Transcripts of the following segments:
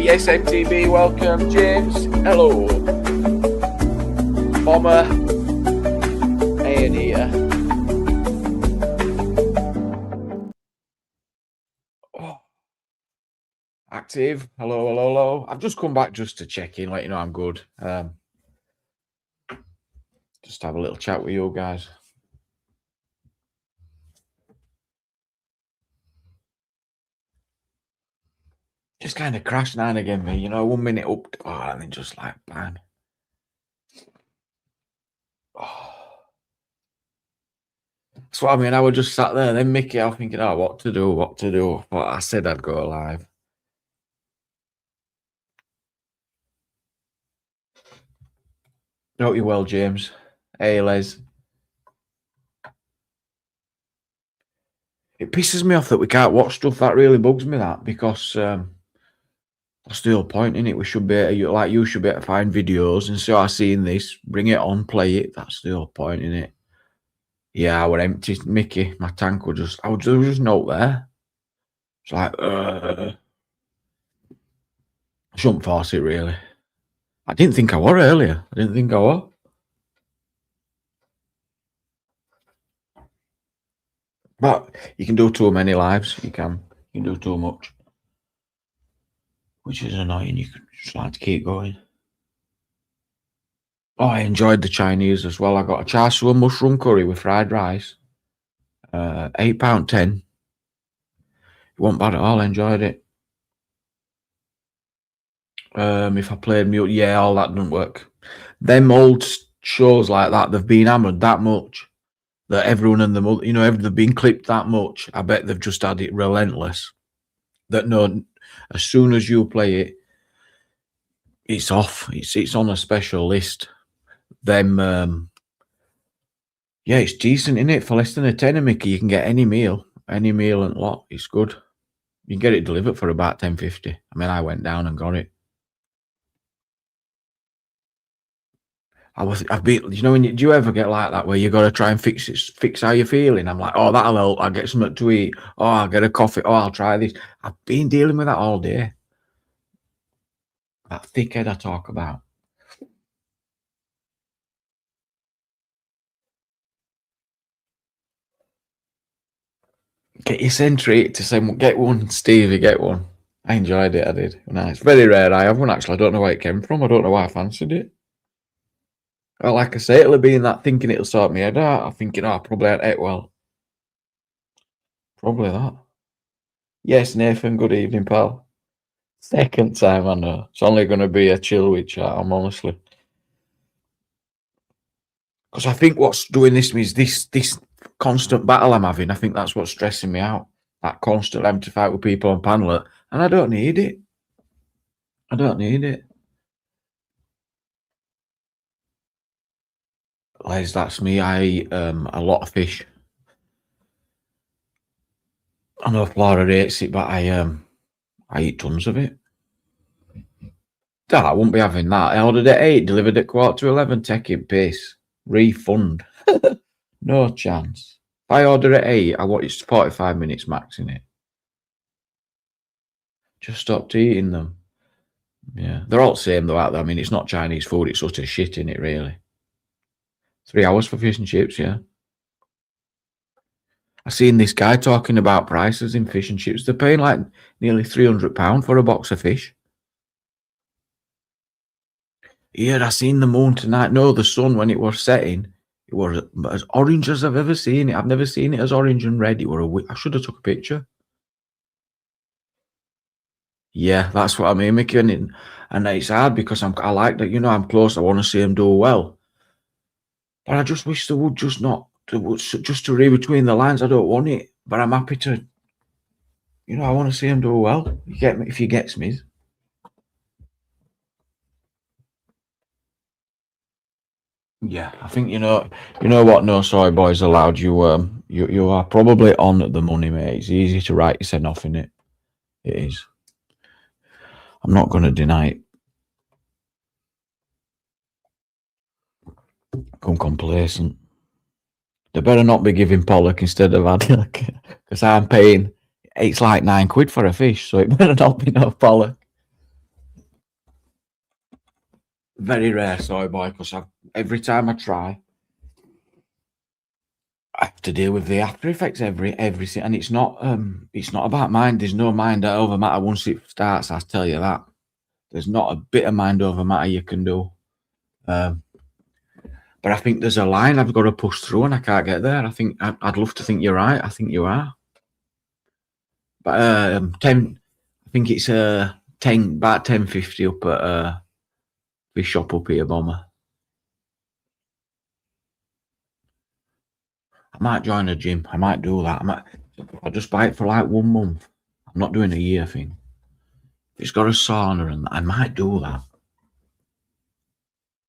Yes, MTB, welcome. James, hello. Bomber, Ian here. Oh. Active, hello. I've just come back just to check in, let you know I'm good. Just have a little chat with you guys. Just kind of crash now and again, me. You know, 1 minute up, and then just like bang. Oh. That's what I mean. I was just sat there, and then Mickey, I was thinking, what to do. But I said I'd go live. Hope you're well, James. Hey, Les. It pisses me off that we can't watch stuff. That really bugs me, that, because that's the whole point, innit? We should be able, like you should be able to find videos and say, I've seen this, bring it on, play it. That's the whole point, innit? Yeah, I was empty, Mickey. My tank was just, there was just no there. It's like, I shouldn't force it, really. I didn't think I were earlier. I didn't think I were. But you can do too many lives. You can do too much, which is annoying. You can just like to keep going. Oh, I enjoyed the Chinese as well. I got a char siu and mushroom curry with fried rice. £8.10. It wasn't bad at all. I enjoyed it. If I played mute, yeah, all that doesn't work. Them old shows like that, they've been hammered that much that everyone and the, you know, they've been clipped that much. I bet they've just had it relentless. That no, as soon as you play it, it's off. It's on a special list. Them, yeah, it's decent, isn't it? For less than a tenner, Mickey, you can get any meal and lot. It's good. You can get it delivered for about $10.50. I mean, I went down and got it. I've been, you know, do you ever get like that where you got to try and fix how you're feeling? I'm like, that'll help. I'll get something to eat. I'll get a coffee. I'll try this. I've been dealing with that all day. That thickhead I talk about. Get your century to say, get one, Stevie, get one. I enjoyed it, I did. Nice. Very rare I have one, actually. I don't know where it came from. I don't know why I fancied it. Well, like I say, it'll be in that thinking it'll sort me head out. I'm thinking, probably I'd ate well. Probably that. Yes, Nathan, good evening, pal. Second time, I know. It's only going to be a chill with chat, I'm honestly. Because I think what's doing this is this constant battle I'm having. I think that's what's stressing me out. That constant having to fight with people on panel. And I don't need it. I don't need it. Les, that's me. I eat a lot of fish. I know Flora hates it, but I eat tons of it. I wouldn't be having that. I ordered at 8, delivered at 11:15, taking piss. Refund. No chance. If I order at 8, I want it's 45 minutes max in it. Just stopped eating them. Yeah, they're all the same though out there. I mean, it's not Chinese food, it's sort of shit in it, really. 3 hours for fish and chips, yeah. I seen this guy talking about prices in fish and chips. They're paying like nearly £300 for a box of fish. Yeah, I seen the moon tonight. No, the sun, when it was setting, it was as orange as I've ever seen it. I've never seen it as orange and red. It were I should have took a picture. Yeah, that's what I mean, Mickey. And it's hard because I like that, you know, I'm close. I want to see him do well. But I just wish they would just not, just to read between the lines. I don't want it, but I'm happy to, you know, I want to see him do well. You get me? If he gets me. Yeah, I think you know what. No, sorry, boys, allowed you. You are probably on the money, mate. It's easy to write your head off in it. It is. I'm not going to deny it. Come complacent. They better not be giving Pollock instead of Haddock, because I'm paying. It's like £9 for a fish, so it better not be no Pollock. Very rare, soy boy, because every time I try, I have to deal with the after effects and it's not about mind. There's no mind over matter once it starts. I tell you that. There's not a bit of mind over matter you can do. But I think there's a line I've got to push through, and I can't get there. I think I'd love to think you're right. I think you are. But 10. I think it's 10 about 10.50 up at this shop up here, Bomber. I might join a gym. I might do that. I'll just buy it for like 1 month. I'm not doing a year thing. It's got a sauna and I might do that.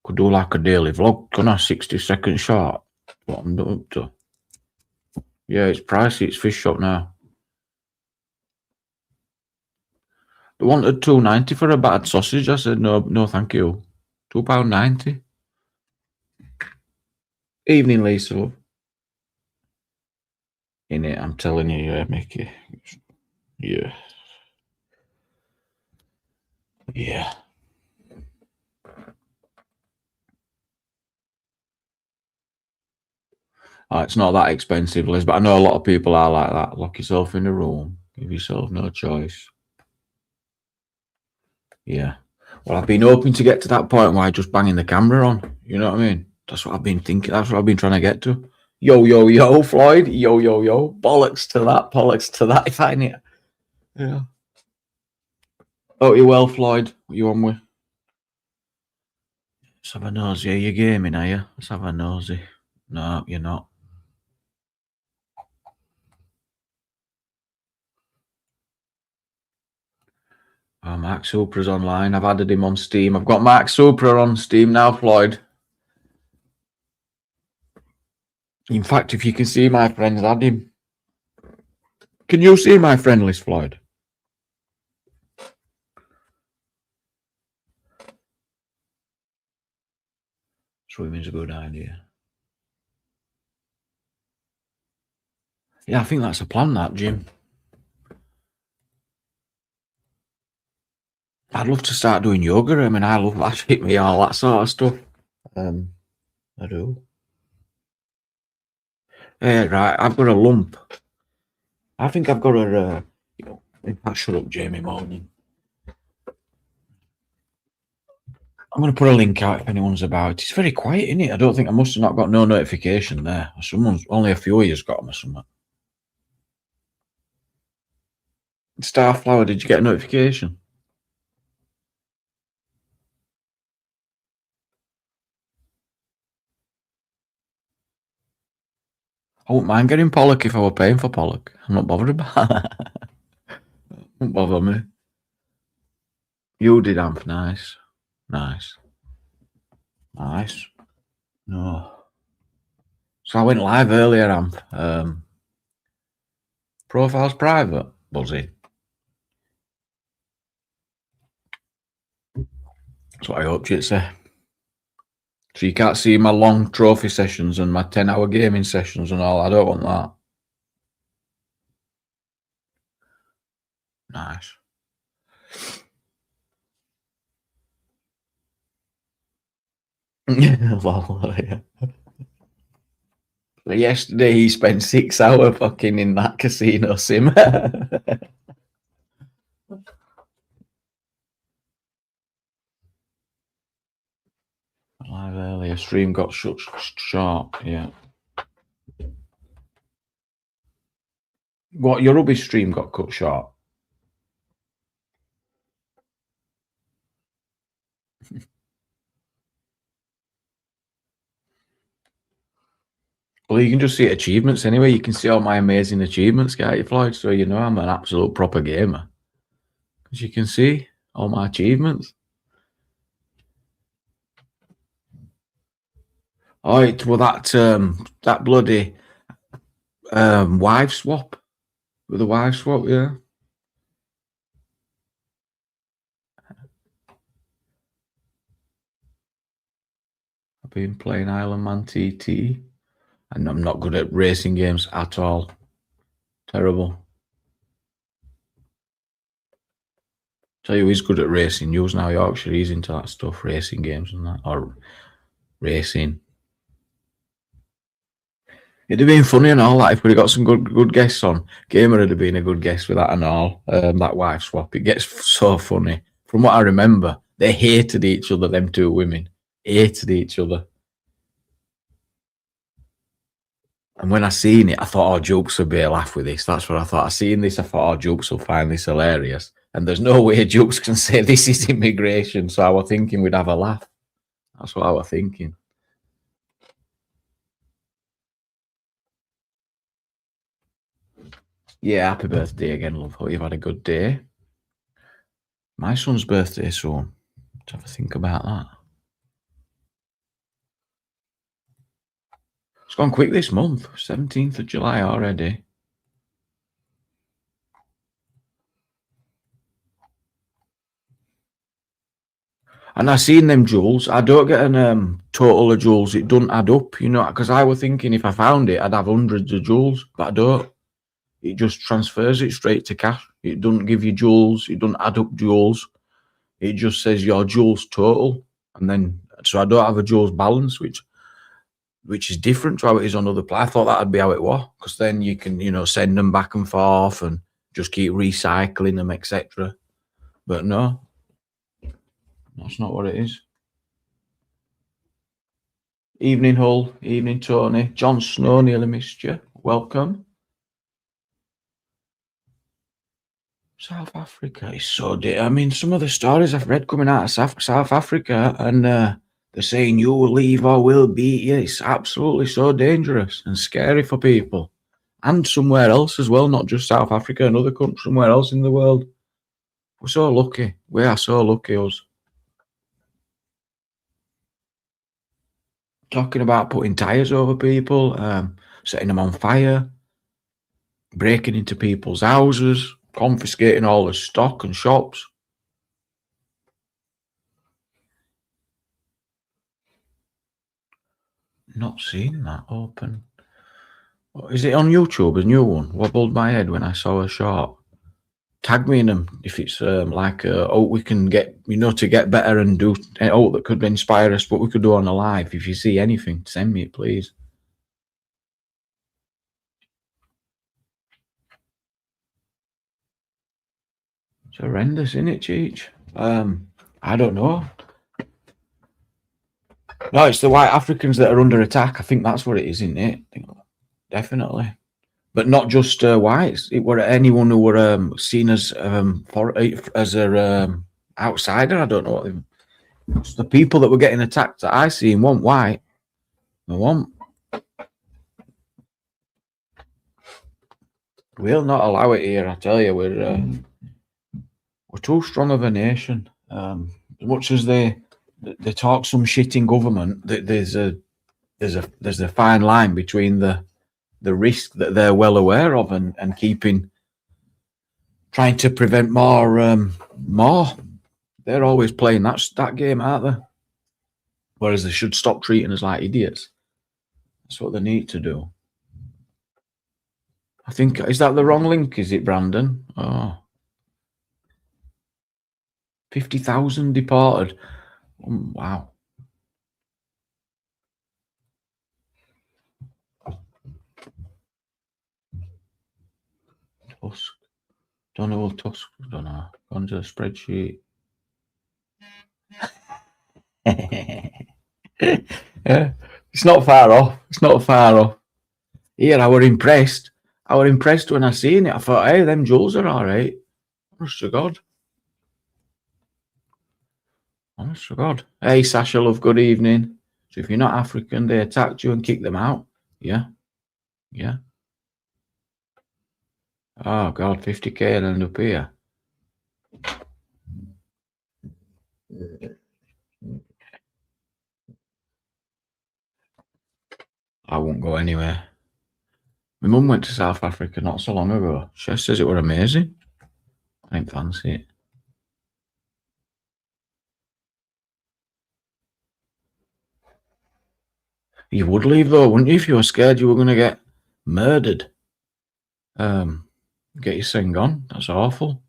Could do like a daily vlog, couldn't I? 60 seconds short. What I'm up to. Yeah, it's pricey. It's fish shop now. They wanted £2.90 for a battered sausage. I said no, thank you. £2.90. Evening, Lisa. In it, I'm telling you, yeah, Mickey. Yeah. Yeah. It's not that expensive, Liz, but I know a lot of people are like that. Lock yourself in a room. Give yourself no choice. Yeah. Well, I've been hoping to get to that point where I just banging the camera on. You know what I mean? That's what I've been thinking. That's what I've been trying to get to. Yo, Floyd. Yo. Bollocks to that. If I need. Yeah. Oh, you well, Floyd? What you on with? Let's have a nosy. Are you gaming, are you? Let's have a nosy. No, you're not. Oh, Mark Supra's online. I've added him on Steam. I've got Mark Supra on Steam now, Floyd. In fact, if you can see my friends, add him. Can you see my friend list, Floyd? Swimming's a good idea. Yeah, I think that's a plan, that, Jim. I'd love to start doing yoga. I mean, I love that, hit me, all that sort of stuff. I do. Yeah, right. I've got a lump. I think I've got a, in fact, shut up, Jamie Morning. I'm going to put a link out if anyone's about. It's very quiet, isn't it? I don't think I must have not got no notification there. Someone's only a few of you's got them or something. Starflower, did you get a notification? I wouldn't mind getting Pollock if I were paying for Pollock. I'm not bothered about that. Won't bother me. You did, Amp. Nice. No. So I went live earlier, Amp. Profile's private, Buzzy. That's what I hoped you'd say. So you can't see my long trophy sessions and my 10-hour gaming sessions and all. I don't want that. Nice. Well, yeah. Yesterday he spent 6 hours fucking in that casino sim. Live earlier, stream got shut short. Yeah. What, your rubbish stream got cut short? Well, you can just see achievements anyway. You can see all my amazing achievements, can't you, Floyd? So you know I'm an absolute proper gamer. Because you can see all my achievements. Oh, that bloody wife swap. With the wife swap, yeah. I've been playing Island Man TT. And I'm not good at racing games at all. Terrible. Tell you, he's good at racing news now. Yorkshire, he's into that stuff, racing games and that, or racing. It'd have been funny and all that if we'd have got some good guests on. Gamer would have been a good guest with that and all. That wife swap. It gets so funny. From what I remember, they hated each other, them two women. Hated each other. And when I seen it, I thought, oh, Jukes would be a laugh with this. That's what I thought. I seen this, I thought, oh, Jukes will find this hilarious. And there's no way Jukes can say this is immigration. So I was thinking we'd have a laugh. That's what I was thinking. Yeah, happy birthday again, love. Hope you've had a good day. My son's birthday soon. Let's have a think about that. It's gone quick this month. 17th of July already. And I seen them jewels. I don't get an total of jewels. It doesn't add up, you know, because I was thinking if I found it, I'd have hundreds of jewels, but I don't. It just transfers it straight to cash. It doesn't give you jewels. It doesn't add up jewels. It just says your jewels total. And then, so I don't have a jewels balance, which is different to how it is on other platforms. I thought that'd be how it was, because then you can, you know, send them back and forth and just keep recycling them, etc. But no, that's not what it is. Evening, Hull. Evening, Tony. John Snow, nearly missed you. Welcome. South Africa is so... I mean, some of the stories I've read coming out of South Africa, and they're saying you will leave or we'll beat you. It's absolutely so dangerous and scary for people. And somewhere else as well, not just South Africa, another country, somewhere else in the world. We're so lucky. We are so lucky, us. Talking about putting tyres over people, setting them on fire, breaking into people's houses, confiscating all the stock and shops. Not seen that open. Is it on YouTube? A new one? Wobbled my head when I saw a short. Tag me in them if it's like we can get, you know, to get better and do that could inspire us. What we could do on a live. If you see anything, send me it, please. It's horrendous, isn't it, Cheech? I don't know. No, it's the white Africans that are under attack. I think that's what it is, isn't it? Definitely. But not just whites. It were anyone who were seen as a outsider. I don't know what it's the people that were getting attacked that I see weren't white. They weren't. We'll not allow it here. I tell you, we're too strong of a nation. As much as they talk some shit in government, there's a fine line between the risk that they're well aware of and trying to prevent more. They're always playing that game, aren't they? Whereas they should stop treating us like idiots. That's what they need to do. I think, is that the wrong link? Is it, Brandon? Oh. 50,000 deported. Wow. Tusk. Donald Tusk. Don't know. Gone to the spreadsheet. Yeah. It's not far off. It's not far off. Here, I were impressed. When I seen it. I thought, hey, them jewels are all right. Honest to God. Honest to God. Hey, Sasha, love, good evening. So if you're not African, they attacked you and kicked them out. Yeah. Yeah. Oh, God, 50K and end up here. I won't go anywhere. My mum went to South Africa not so long ago. She says it were amazing. I didn't fancy it. You would leave though, wouldn't you, if you were scared you were going to get murdered? Get your thing gone. That's awful.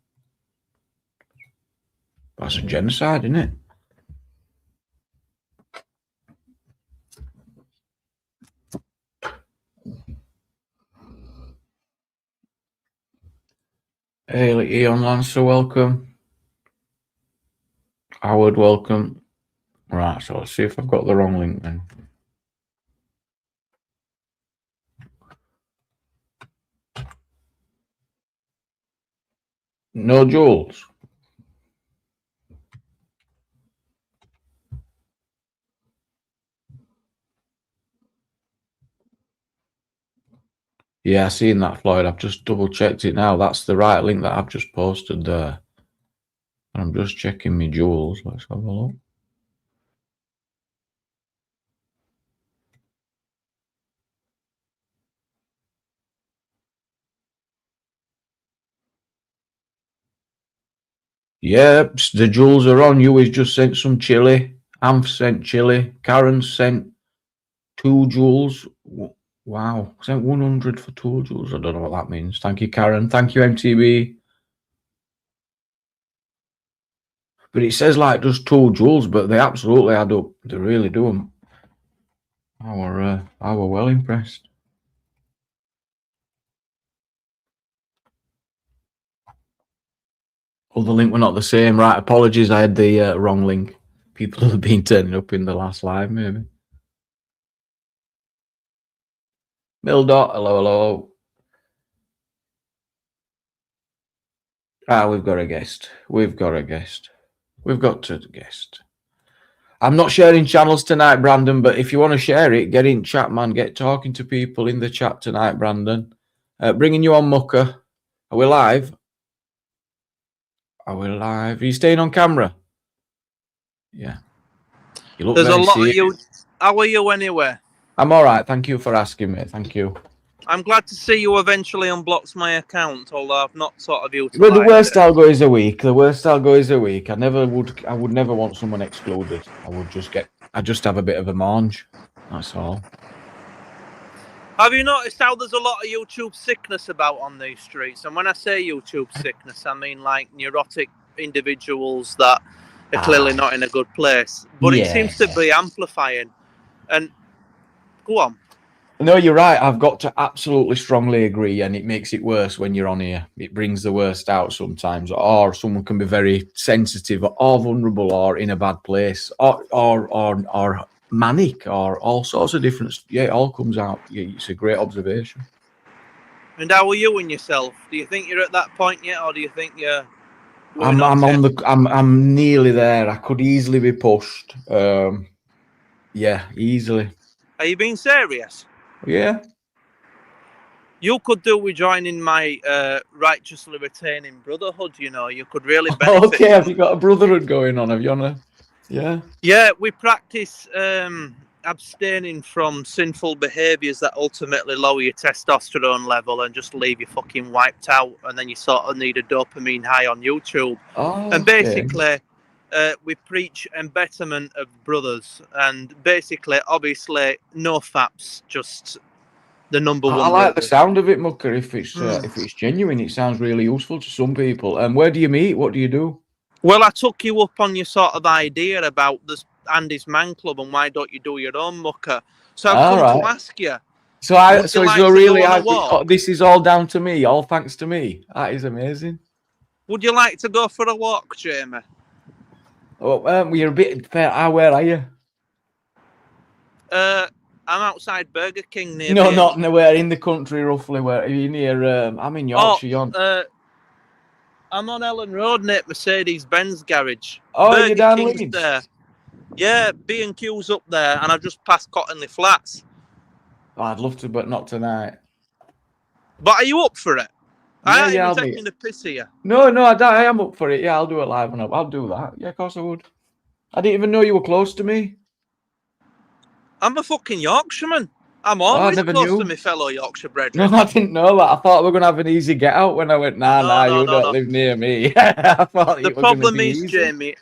That's a genocide, isn't it? Hey, Eon Lancer, welcome. Howard, welcome. Right, so let's see if I've got the wrong link then. No Jules. Yeah, I seen that, Floyd. I've just double checked it now. That's the right link that I've just posted there. I'm just checking my Jules. Let's have a look. Yep, the Jules are on. You has just sent some chili. Amph sent chili. Karen sent 2 Jules. Wow, sent 100 for 2 Jules. I don't know what that means. Thank you, Karen. Thank you, MTB. But it says like just 2 Jules, but they absolutely add up. They really do them. I were well impressed. Oh, the link were not the same. Right, apologies. I had the wrong link. People have been turning up in the last live, maybe. Mildot, hello. Ah, we've got a guest. We've got a guest. I'm not sharing channels tonight, Brandon, but if you want to share it, get in chat, man. Get talking to people in the chat tonight, Brandon. Bringing you on, Mucker. Are we live? Are you staying on camera? Yeah. You look There's a lot serious. of you. How are you anyway? I'm all right. Thank you for asking me. Thank you. I'm glad to see you eventually unblocked my account, although I've not sort of utilized Well, the worst it. algo is a week. I would never want someone excluded. I just have a bit of a mange. That's all. Have you noticed how there's a lot of YouTube sickness about on these streets? And when I say YouTube sickness, I mean like neurotic individuals that are clearly not in a good place. But it seems to be amplifying. And go on. No, you're right. I've got to absolutely strongly agree, and it makes it worse when you're on here. It brings the worst out sometimes, or someone can be very sensitive, or vulnerable, or in a bad place, or manic, or all sorts of different. Yeah, it all comes out. Yeah, it's a great observation. And how are you in yourself? Do you think you're at that point yet, or do you think you're? I'm nearly there. I could easily be pushed. Yeah, easily. Are you being serious? Yeah. You could do with joining my righteously retaining brotherhood. You know, you could really benefit. Okay, have you got a brotherhood going on? Have you on a? Yeah. Yeah, we practice abstaining from sinful behaviours that ultimately lower your testosterone level and just leave you fucking wiped out, and then you sort of need a dopamine high on YouTube. Oh, and basically, we preach embetterment of brothers, and basically, obviously, no faps, just the number one. I like the sound of it, Mucker. If it's genuine, it sounds really useful to some people. And where do you meet? What do you do? Well, I took you up on your sort of idea about this Andy's Man Club and why don't you do your own, Mucker? So I've come to ask you. This is all down to me, all thanks to me. That is amazing. Would you like to go for a walk, Jamie? Oh, you're a bit fair. Where are you? I'm outside Burger King near. No, not nowhere in the country. Roughly, where are you near? I'm in Yorkshire. I'm on Ellen Road near Mercedes-Benz garage. Oh, you're down Leeds? There. Yeah, B&Q's up there, and I've just passed Cottonley Flats. Oh, I'd love to, but not tonight. But are you up for it? Yeah, I'm taking the piss here. No, I am up for it. Yeah, I'll do it live and up. I'll do that. Yeah, of course I would. I didn't even know you were close to me. I'm a fucking Yorkshireman. I'm always close to my fellow Yorkshire brethren. No, I didn't know that. I thought we were going to have an easy get out when I went, you don't live near me. I thought the problem is, easy. Jamie,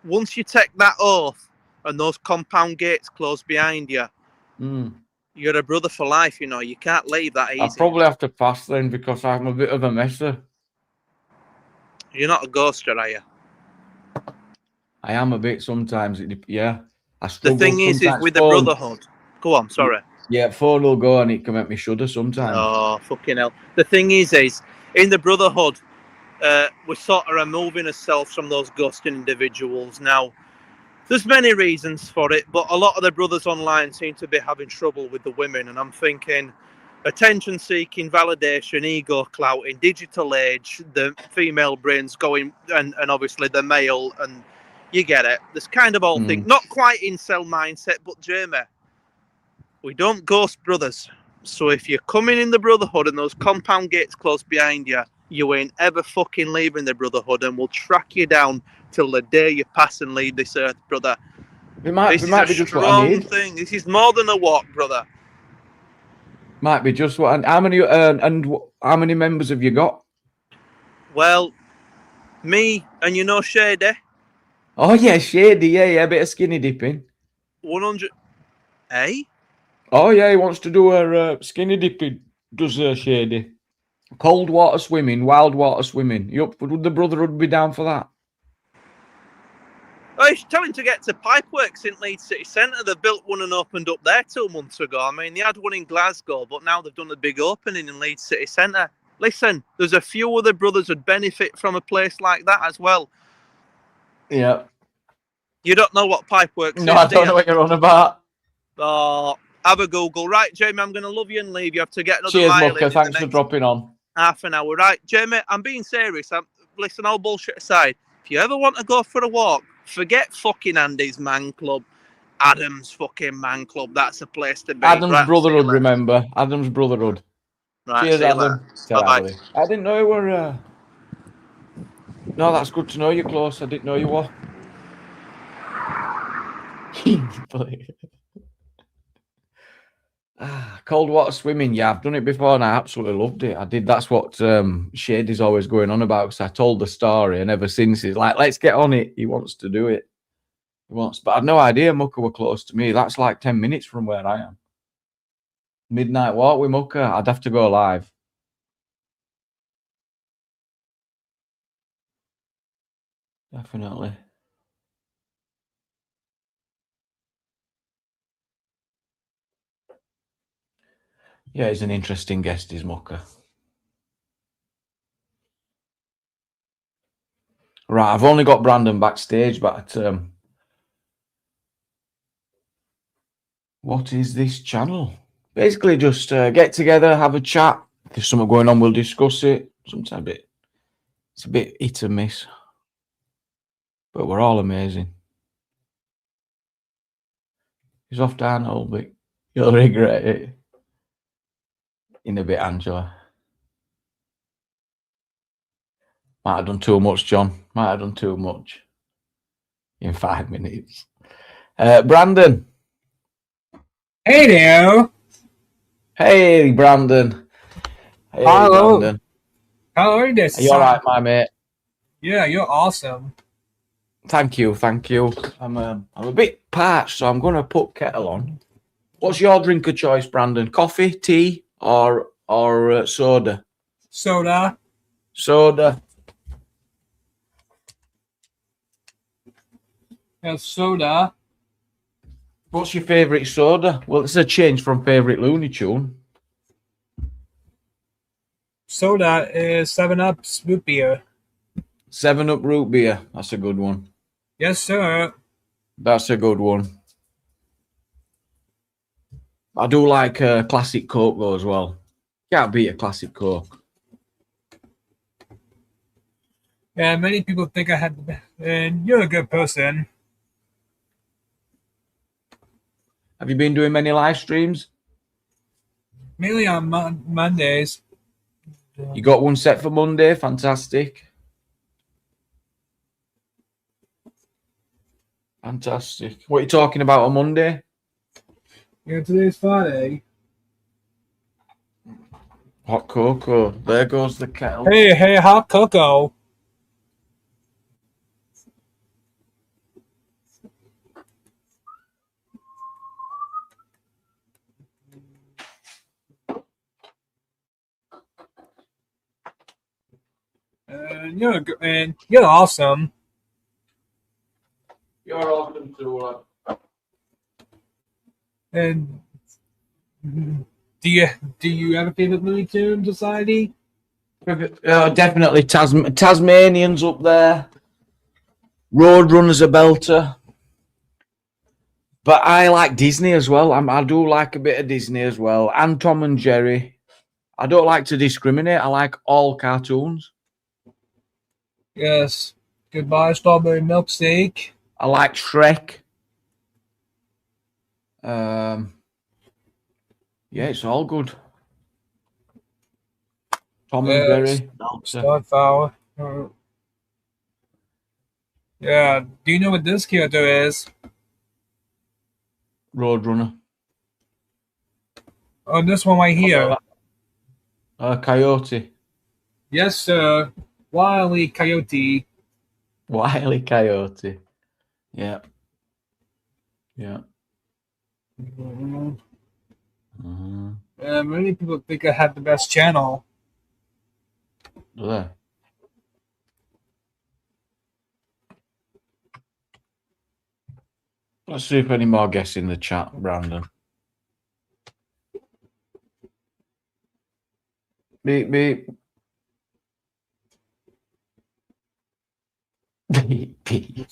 once you take that oath and those compound gates close behind you, you're a brother for life, you know. You can't leave that easy. I'll probably have to pass then because I'm a bit of a messer. You're not a ghoster, are you? I am a bit sometimes. Yeah, I The struggle thing is sometimes. with the Phone, brotherhood. Go on, sorry. yeah, phone will go and it can make me shudder sometimes. Oh, fucking hell. The thing is in the brotherhood, we're sort of removing ourselves from those ghosting individuals now. There's many reasons for it, but a lot of the brothers online seem to be having trouble with the women, and I'm thinking attention seeking, validation, ego clouting, digital age, the female brains going, and obviously the male, and you get it. There's kind of all thing, not quite incel mindset, but Jamie, we don't ghost brothers. So if you're coming in the brotherhood and those compound gates close behind you, you ain't ever fucking leaving the brotherhood, and we'll track you down till the day you pass and leave this earth, brother. This is a be just what I strong need. thing. This is more than a walk, brother. Might be just what. How many how many members have you got? Well, me and Shady, Oh yeah, Shady. Yeah, a bit of skinny dipping. 100. Eh? Oh yeah, he wants to do a skinny dipping. Does Shady? Cold water swimming, wild water swimming. Would the brotherhood be down for that? Oh, he's telling to get to Pipeworks in Leeds City Centre. They built one and opened up there 2 months ago. I mean, they had one in Glasgow, but now they've done a big opening in Leeds City Centre. Listen, there's a few other brothers who'd benefit from a place like that as well. Yeah. You don't know what Pipeworks is, No, I don't know what you're on about. Oh, have a Google. Right, Jamie, I'm going to love you and leave. You have to get another Cheers, mile Mucker. in Thanks the for next dropping on. half an hour. Right, Jamie, I'm being serious. Listen, all bullshit aside, if you ever want to go for a walk, forget fucking Andy's man club, Adam's fucking man club. That's a place to be. Adam's Right, Brotherhood, remember? Adam's Brotherhood. Right, Cheers, see you Adam. Bye-bye. I didn't know you were... No, that's good to know you're close. I didn't know you were. Cold water swimming. Yeah, I've done it before and I absolutely loved it. I did. That's what Shady's always going on about, because I told the story and ever since he's like, let's get on it. He wants to do it. But I had no idea Mucker were close to me. That's like 10 minutes from where I am. Midnight walk with Mucker. I'd have to go live. Definitely. Yeah, he's an interesting guest, is Mucker. Right, I've only got Brandon backstage, but what is this channel? Basically, just get together, have a chat. If there's something going on, we'll discuss it. Sometimes it's a bit hit and miss, but we're all amazing. He's off down Holbeck. You'll regret it in a bit, Angela. Might have done too much, John. Might have done too much in 5 minutes. Brandon. Hey there. Hey, Brandon. Hey, Hello. Brandon. How are you this? Are you all right, my mate? Yeah, you're awesome. Thank you. I'm a bit parched, so I'm going to put kettle on. What's your drink of choice, Brandon? Coffee, tea, or soda? Soda. Soda. Yeah, soda. What's your favourite soda? Well, it's a change from favourite Looney Tune. Soda is 7-Up root beer. 7-Up root beer. That's a good one. Yes, sir. That's a good one. I do like classic Coke though as well. Can't beat a classic Coke. Yeah, many people think I had, and you're a good person. Have you been doing many live streams? Mainly on Mondays. You got one set for Monday. Fantastic. Fantastic. What are you talking about on Monday? Yeah, today's Friday. Hot cocoa. There goes the kettle. Hey, hot cocoa. And you're awesome. And do you have a favorite Looney Tunes society? Definitely Tasmanians up there. Roadrunner's a belter. But I like Disney as well. I do like a bit of Disney as well. And Tom and Jerry. I don't like to discriminate. I like all cartoons. Yes. Goodbye, Strawberry Milkshake. I like Shrek. Yeah, it's all good. Tom and Jerry. Starfire. Yeah. Do you know what this character is? Roadrunner. Oh, this one right here. Coyote. Yes, sir. Wile E. Coyote. Wile E. Coyote. Yeah. Yeah. Many people think I have the best channel. Do they? Let's see if any more guests in the chat, Brandon. Beep, beep. Beep, beep.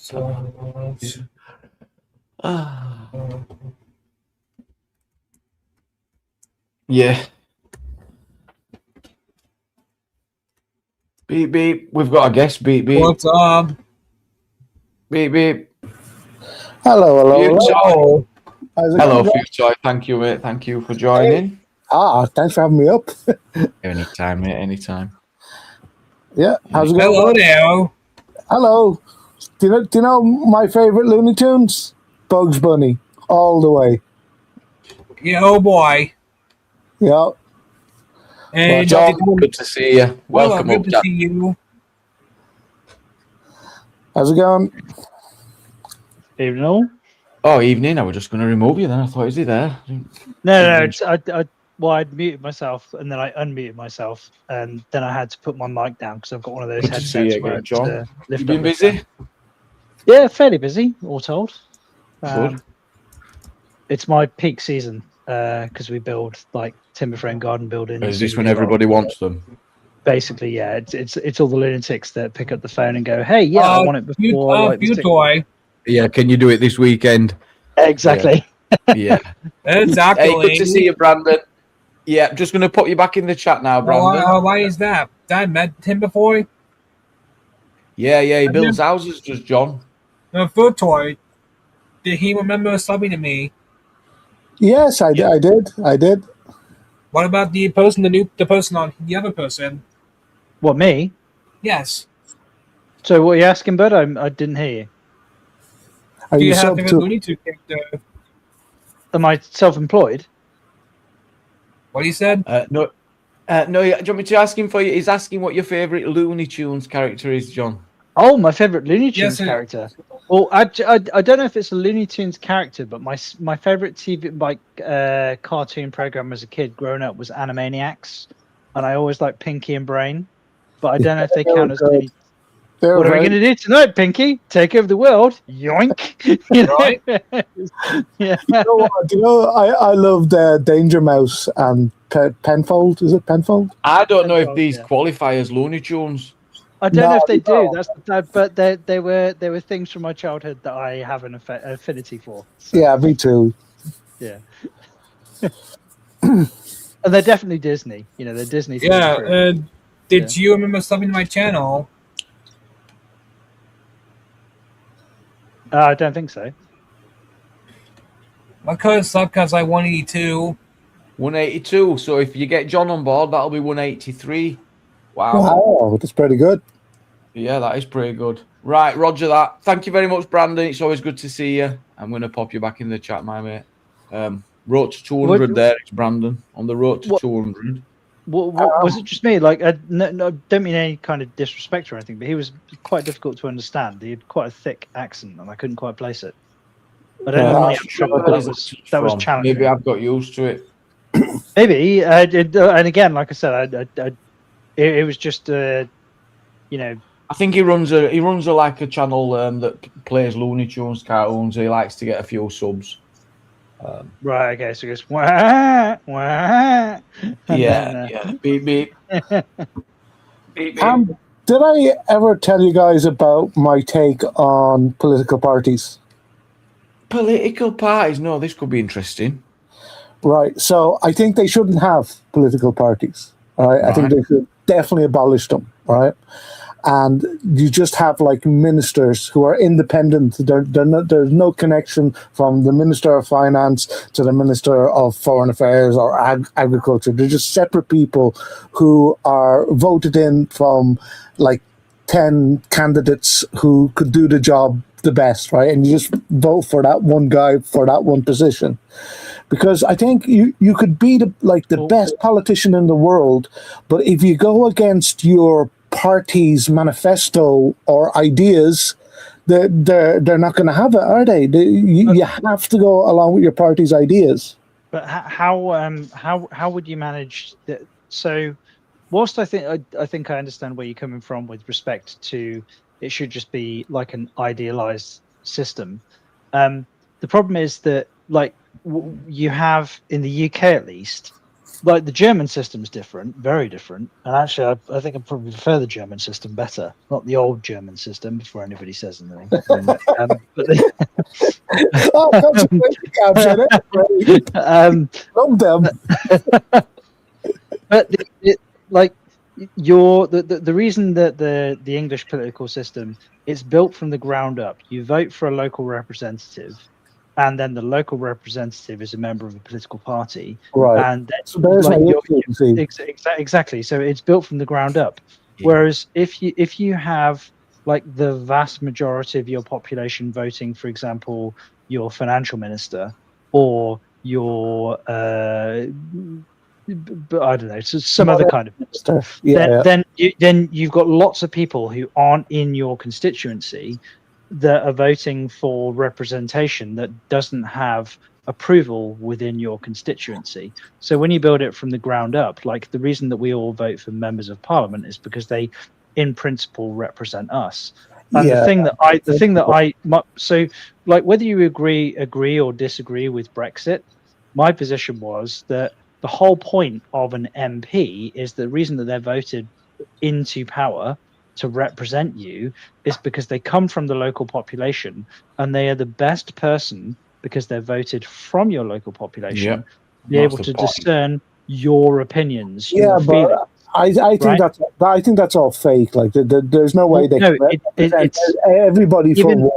Yeah. Beep, beep. We've got a guest. Beep, beep. What's up? Beep, beep. Hello, hello, Future. hello. How's it Hello, going? Future. Thank you, mate. Thank you for joining. Thanks for having me up. Anytime, mate. Anytime. Yeah, how's it going? Hello there. Hello. Do you know my favorite Looney Tunes? Bugs Bunny, all the way. Yeah, oh boy. Yeah. And John, good to see you. Welcome good up, to Jack. see you. How's it going? Evening all. Oh, evening. I was just going to remove you then. I thought, is he there? No, I'd muted myself and then I unmuted myself and then I had to put my mic down because I've got one of those Good to see you headsets where again, it's, John. lift You been up, lift busy? down. Yeah, fairly busy, all told. Good. It's my peak season because we build like timber frame garden buildings. Is this when everybody wants them? Basically, yeah. It's all the lunatics that pick up the phone and go, "Hey, yeah, I want it before." like, the six-" toy. Yeah, can you do it this weekend? Exactly. Yeah. Exactly. Hey, good to see you, Brandon. Yeah, just going to put you back in the chat now, Brandon. Why is that? I met him before. Yeah, he builds houses, does John. Food toy. Did he remember something to me? Yes, I did. What about the person, the person on the other person? What, me? Yes. So what are you asking, bud? I didn't hear you. Are Do you you have sub favorite to? Looney Tunes character? Am I self-employed? What he said? No, do you want me to ask him for you? He's asking what your favourite Looney Tunes character is, John. Oh, my favorite Looney Tunes Yes, character. Well, I don't know if it's a Looney Tunes character, but my favorite TV cartoon program as a kid growing up was Animaniacs, and I always liked Pinky and Brain. But I don't know if they count as Looney. They're What are we very- going to do tonight, Pinky? Take over the world? Yoink! You know? Right. Yeah. Do you know, I loved Danger Mouse and Penfold. Is it Penfold? I don't know if Penfold, these yeah. qualify as Looney Tunes. I don't know No, if they do. no. But they were things from my childhood that I have an affinity for. So, Yeah, me too. yeah. And they're definitely Disney. You know, they're Disney. through Yeah. and through. Did you remember something to my channel? I don't think so. My code subcut's like 182. 182. So if you get John on board, that'll be 183. Wow. Wow, that's pretty good. Yeah, that is pretty good. Right, roger that. Thank you very much, Brandon. It's always good to see you. I'm going to pop you back in the chat, my mate. Road to 200 there. It's Brandon on the road to 200. What, was it just me? Like, no, don't mean any kind of disrespect or anything, but he was quite difficult to understand. He had quite a thick accent, and I couldn't quite place it. I don't know how many That's episodes, true. but that was challenging. Maybe I've got used to it. Maybe, and again, like I said, it was just, you know, I think he runs a like a channel that plays Looney Tunes cartoons. He likes to get a few subs. Right. Okay. So it goes wah, wah, and Yeah. Beep beep. Beep beep. Did I ever tell you guys about my take on political parties? Political parties. No, this could be interesting. Right. So I think they shouldn't have political parties. All right. I think Right. they should definitely abolish them. All right. And you just have like ministers who are independent. There's no connection from the Minister of Finance to the Minister of Foreign Affairs or Agriculture. They're just separate people who are voted in from like 10 candidates who could do the job the best, right? And you just vote for that one guy for that one position. Because I think you could be the best politician in the world, but if you go against your party's manifesto or ideas, they're not going to have it, are they? You have to go along with your party's ideas. But how would you manage that? So, whilst I think I understand where you're coming from with respect to it should just be like an idealized system. The problem is that like you have in the UK at least. Like the German system's different, very different, and actually, I think I probably prefer the German system better, not the old German system. Before anybody says anything, Love them. But like the reason that the English political system it's built from the ground up. You vote for a local representative. And then the local representative is a member of a political party, right? And then, so there's exactly. So it's built from the ground up. Yeah. Whereas if you have like the vast majority of your population voting, for example, your financial minister or your I don't know, so some other kind of minister, then you've got lots of people who aren't in your constituency that are voting for representation that doesn't have approval within your constituency. So when you build it from the ground up, like the reason that we all vote for members of parliament is because they in principle represent us. And the thing that I so like whether you agree or disagree with Brexit, my position was that the whole point of an MP is the reason that they're voted into power to represent you is because they come from the local population and they are the best person because they're voted from your local population to be able to discern your opinions. Your feelings, I think that's all fake. Like there's no way they can represent everybody for one.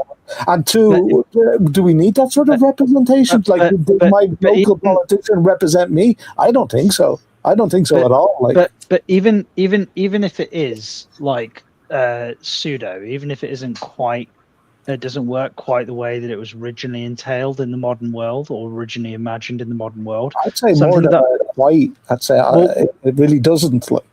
And two, do we need that sort of representation? Did my local politician represent me? I don't think so. At all. Like, but even if it is like pseudo, even if it isn't quite, it doesn't work quite the way that it was originally entailed in the modern world or originally imagined in the modern world. I'd say more than quite. I'd say it really doesn't. Like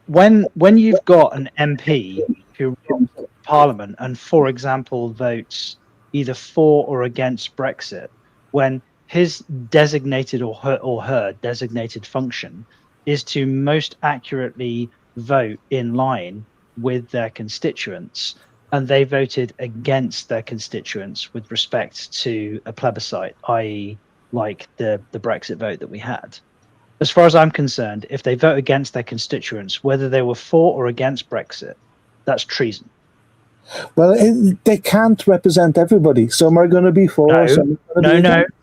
when you've got an MP who runs Parliament and, for example, votes either for or against Brexit, when his designated or her designated function is to most accurately vote in line with their constituents, and they voted against their constituents with respect to a plebiscite, i.e. like the Brexit vote that we had. As far as I'm concerned, if they vote against their constituents, whether they were for or against Brexit, that's treason. Well, they can't represent everybody. Some are going to be for.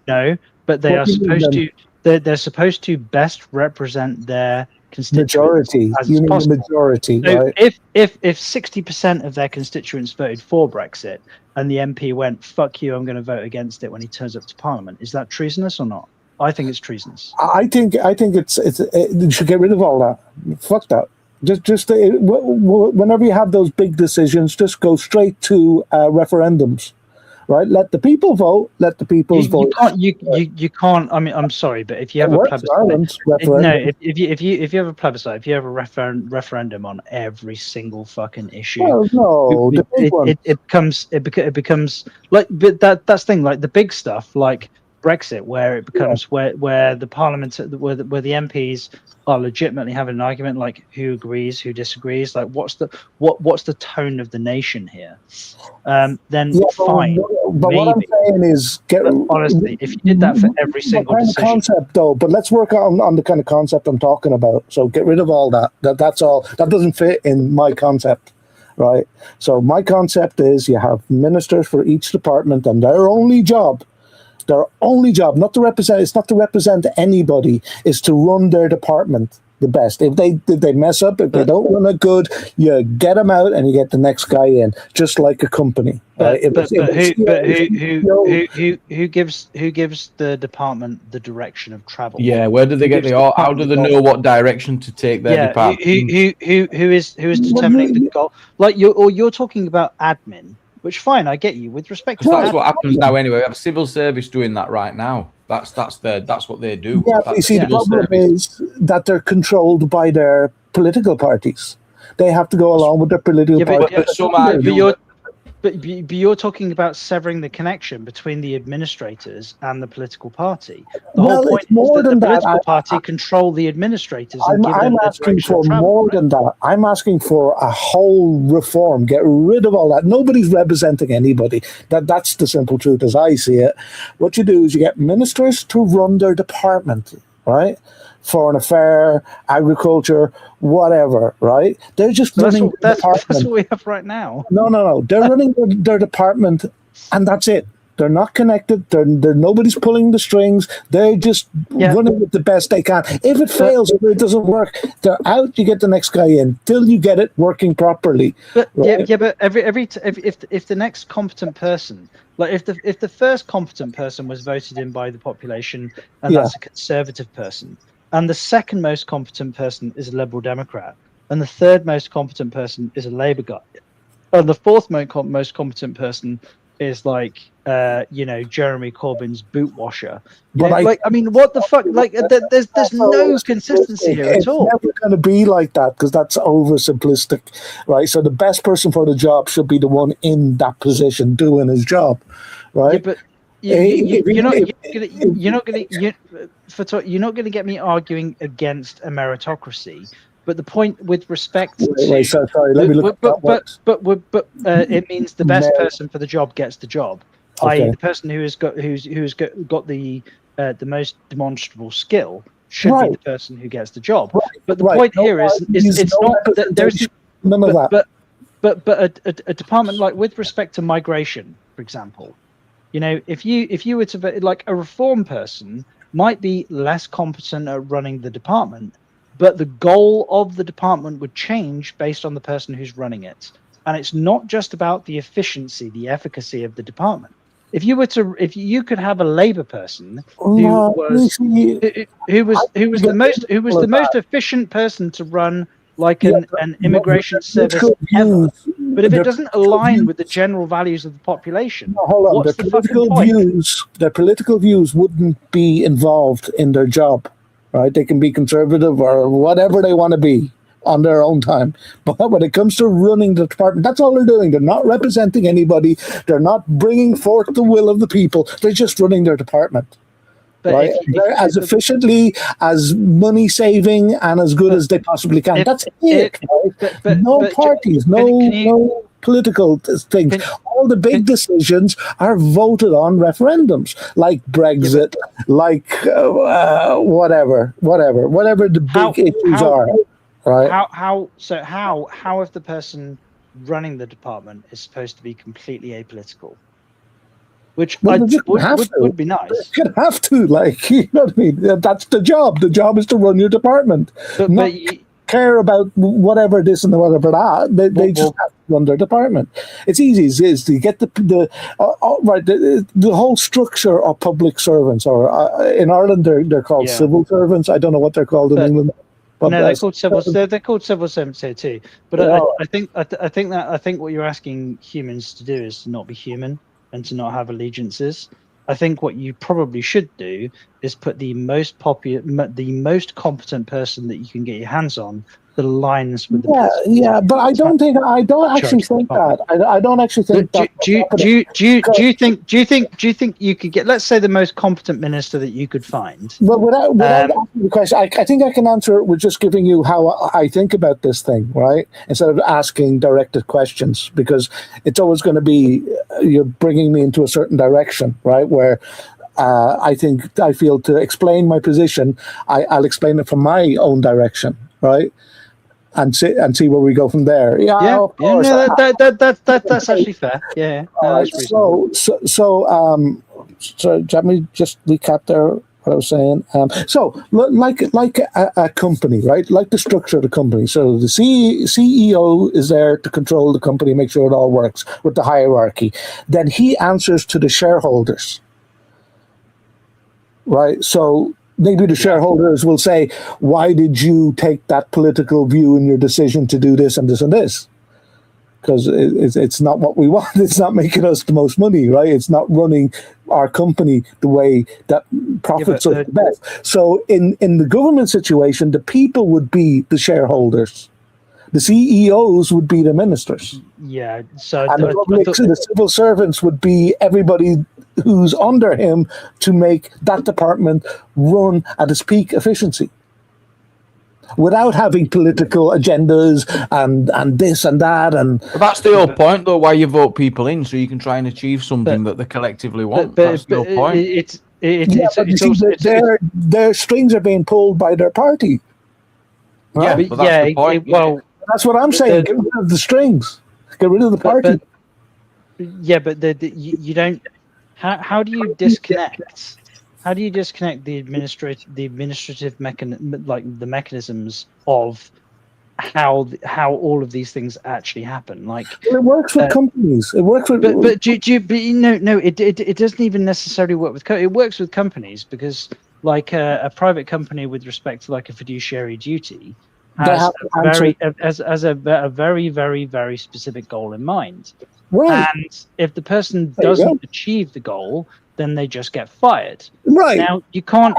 No. But they are supposed to. They're supposed to best represent their constituents. Majority. You mean the majority, so right? If 60% of their constituents voted for Brexit and the MP went, "Fuck you, I'm going to vote against it" when he turns up to Parliament, is that treasonous or not? I think it's treasonous. I think it's you should get rid of all that. Fuck that. Just whenever you have those big decisions, just go straight to referendums, right? Let the people vote. Let the people vote. You can't. I mean, I'm sorry, but if you have a plebiscite, if you have a plebiscite, if you have a referendum on every single fucking issue, well, no, it becomes like. But that's the thing. Like the big stuff, like Brexit, where it becomes where the parliament, where the MPs are legitimately having an argument, like who agrees, who disagrees, like what's the tone of the nation here? Then fine. But what I'm saying is, honestly, if you did that for every single kind decision, of concept though. But let's work on the kind of concept I'm talking about. So get rid of all that. That's all. That doesn't fit in my concept, right? So my concept is you have ministers for each department, and their only job, not to represent, it's not to represent anybody, is to run their department the best. If they mess up, if they don't run it good, you get them out and you get the next guy in, just like a company. But who gives the department the direction of travel? Yeah, where do they get how do they know what direction to take their department? Who is determining the goal? Like you're talking about admin, which fine, I get you. With respect to that's what happens now anyway. We have civil service doing that right now. That's what they do. Yeah, but you see, the problem is that they're controlled by their political parties. They have to go along with their political parties. But you're talking about severing the connection between the administrators and the political party. The whole point is that the political party control the administrators. I'm asking for more than that. I'm asking for a whole reform. Get rid of all that. Nobody's representing anybody. That's the simple truth as I see it. What you do is you get ministers to run their department, right? Foreign Affairs, agriculture, whatever, right? They're just running their department. That's what we have right now. No. They're running their department, and that's it. They're not connected. They're nobody's pulling the strings. They're just running it the best they can. If it fails, if it doesn't work, they're out. You get the next guy in till you get it working properly. But right? but if the next competent person, like if the first competent person was voted in by the population, and that's a conservative person, and the second most competent person is a Liberal Democrat, and the third most competent person is a Labour guy, and the fourth most competent person is like Jeremy Corbyn's boot washer. What the fuck? Like there's no consistency here at all. It's never going to be like that because that's oversimplistic, right? So the best person for the job should be the one in that position doing his job, right? Yeah, but you're not going to get me arguing against a meritocracy. But the point with respect to sorry, let me look. But it means the best person for the job gets the job, i.e., the person who's got the most demonstrable skill should be the person who gets the job. Right. But the point here is it's not that there's none of that. But a department like with respect to migration, for example, if you were to like a reform person might be less competent at running the department. But the goal of the department would change based on the person who's running it. And it's not just about the efficiency, the efficacy of the department. If you could have a Labour person who was the most efficient person to run like an immigration service ever, but if it doesn't align with the general values of the population, what's the fucking point? Their political views wouldn't be involved in their job. Right, they can be conservative or whatever they want to be on their own time. But when it comes to running the department, that's all they're doing. They're not representing anybody. They're not bringing forth the will of the people. They're just running their department. But right? They're as efficiently, as money saving, and as good as they possibly can. That's it. Right? No parties, no political things. All the big decisions are voted on referendums, like Brexit, like whatever the big issues are. Right? How if the person running the department is supposed to be completely apolitical? Which would be nice. You could have to, like, you know what I mean? That's the job. The job is to run your department. But care about whatever this and whatever that. They just have to run their department. It's easy. It's to get the whole structure of public servants, or in Ireland they're called civil servants. I don't know what they're called in England. But no, they're called civil. They're called civil servants here too. But I think what you're asking humans to do is to not be human and to not have allegiances. I think what you probably should do is put the most competent person that you can get your hands on that aligns with the Yeah, political yeah, but I don't actually Sure. think that. I don't actually think that. Do you think you could get, let's say, the most competent minister that you could find? Well, without asking the question, I think I can answer it with just giving you how I think about this thing, right? Instead of asking directed questions, because it's always going to be you're bringing me into a certain direction, right? Where I feel to explain my position, I'll explain it from my own direction, right? And see where we go from there. Yeah, of course. No, that's actually fair. Yeah, no, that's reasonable. So let me just recap there what I was saying. So like a company, right? Like the structure of the company. So the CEO is there to control the company, make sure it all works with the hierarchy. Then he answers to the shareholders, right? So maybe the shareholders will say, why did you take that political view in your decision to do this and this and this? Because it's not what we want. It's not making us the most money, right? It's not running our company the way that profits us the best. So in the government situation, the people would be the shareholders. The CEOs would be the ministers. Yeah. So and the civil servants would be everybody who's under him to make that department run at its peak efficiency without having political agendas and this and that. And but that's the whole point, though, why you vote people in, so you can try and achieve something that they collectively want. That's the whole point. Their strings are being pulled by their party. Right? Yeah, but that's the point. Well, that's what I'm saying. Get rid of the strings. Get rid of the party. You don't. How do you disconnect? How do you disconnect the administrative mechanisms of how all of these things actually happen? Like, well, it works with companies. It works with. It doesn't even necessarily work with. It works with companies because, like, a private company with respect to like a fiduciary duty has a very, very, very specific goal in mind. Right. And if the person doesn't achieve the goal, then they just get fired. Right. Now you can't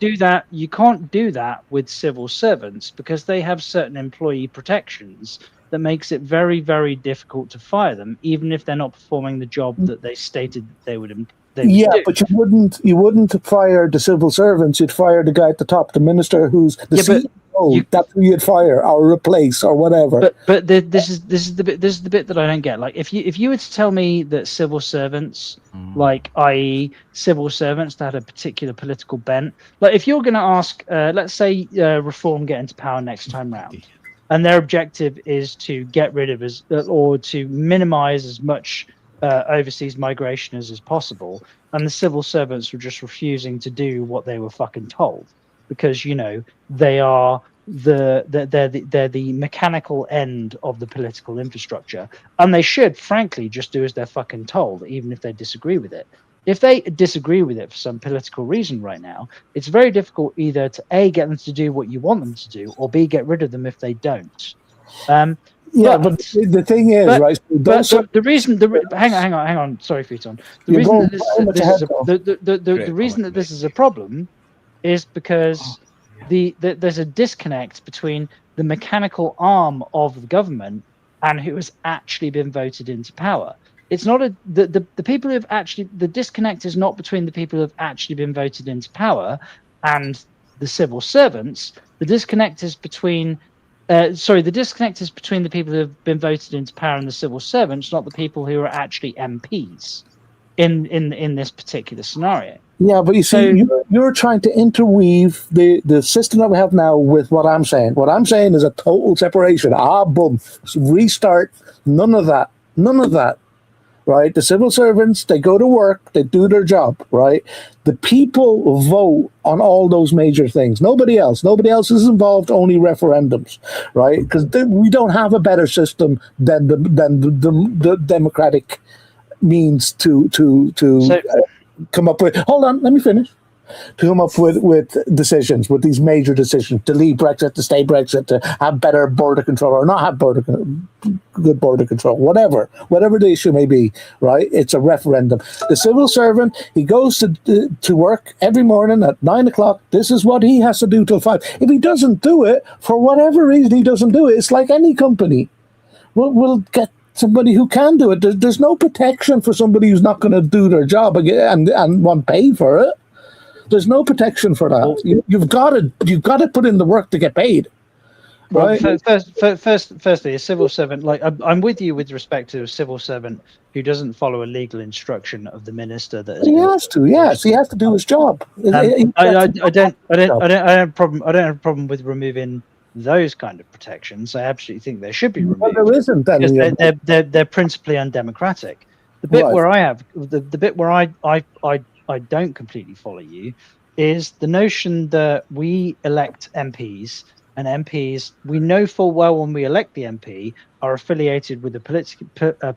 do that. You can't do that with civil servants because they have certain employee protections that makes it very, very difficult to fire them, even if they're not performing the job that they stated they would do. But you wouldn't fire the civil servants. You'd fire the guy at the top, the minister, who's the CEO. That's who you'd fire or replace or whatever. But this is the bit that I don't get. Like if you were to tell me that civil servants, like i.e. civil servants that had a particular political bent, like if you're going to ask, let's say Reform get into power next time round, and their objective is to get rid of or to minimize as much overseas migration as is possible, and the civil servants were just refusing to do what they were fucking told because they are they're the mechanical end of the political infrastructure, and they should frankly just do as they're fucking told, even if they disagree with it. If they disagree with it for some political reason right now, it's very difficult either to A, get them to do what you want them to do, or B, get rid of them if they don't. But the thing is, right? Hang on. Sorry, Futon. The reason that this is a problem is because there's a disconnect between the mechanical arm of the government and who has actually been voted into power. It's not the people who have actually, the disconnect is not between the people who have actually been voted into power and the civil servants. The disconnect is between the disconnect is between the people who have been voted into power and the civil servants, not the people who are actually MPs in this particular scenario. Yeah, but you see, you're trying to interweave the system that we have now with what I'm saying. What I'm saying is a total separation. Boom, restart. None of that. Right? The civil servants, they go to work, they do their job, right? The people vote on all those major things. Nobody else is involved, only referendums, right? Because we don't have a better system than the democratic means to come up with. Hold on, let me finish. to come up with decisions, with these major decisions, to leave Brexit, to stay Brexit, to have better border control or not have good border control, whatever the issue may be, right? It's a referendum. The civil servant, he goes to work every morning at 9 o'clock. This is what he has to do till 5. If he doesn't do it, for whatever reason he doesn't do it, it's like any company. We'll get somebody who can do it. There's no protection for somebody who's not going to do their job again and want paid for it. There's no protection for that. You've got to put in the work to get paid. Right? Well, firstly, a civil servant, like I'm with you with respect to a civil servant who doesn't follow a legal instruction of the minister. He has to. Yes, he has to do his job. I don't have a problem with removing those kind of protections. I absolutely think they should be removed. Well, there isn't any. They're principally undemocratic. The bit where I have the bit where I don't completely follow you is the notion that we elect MPs, and MPs, we know full well when we elect the MP, are affiliated with a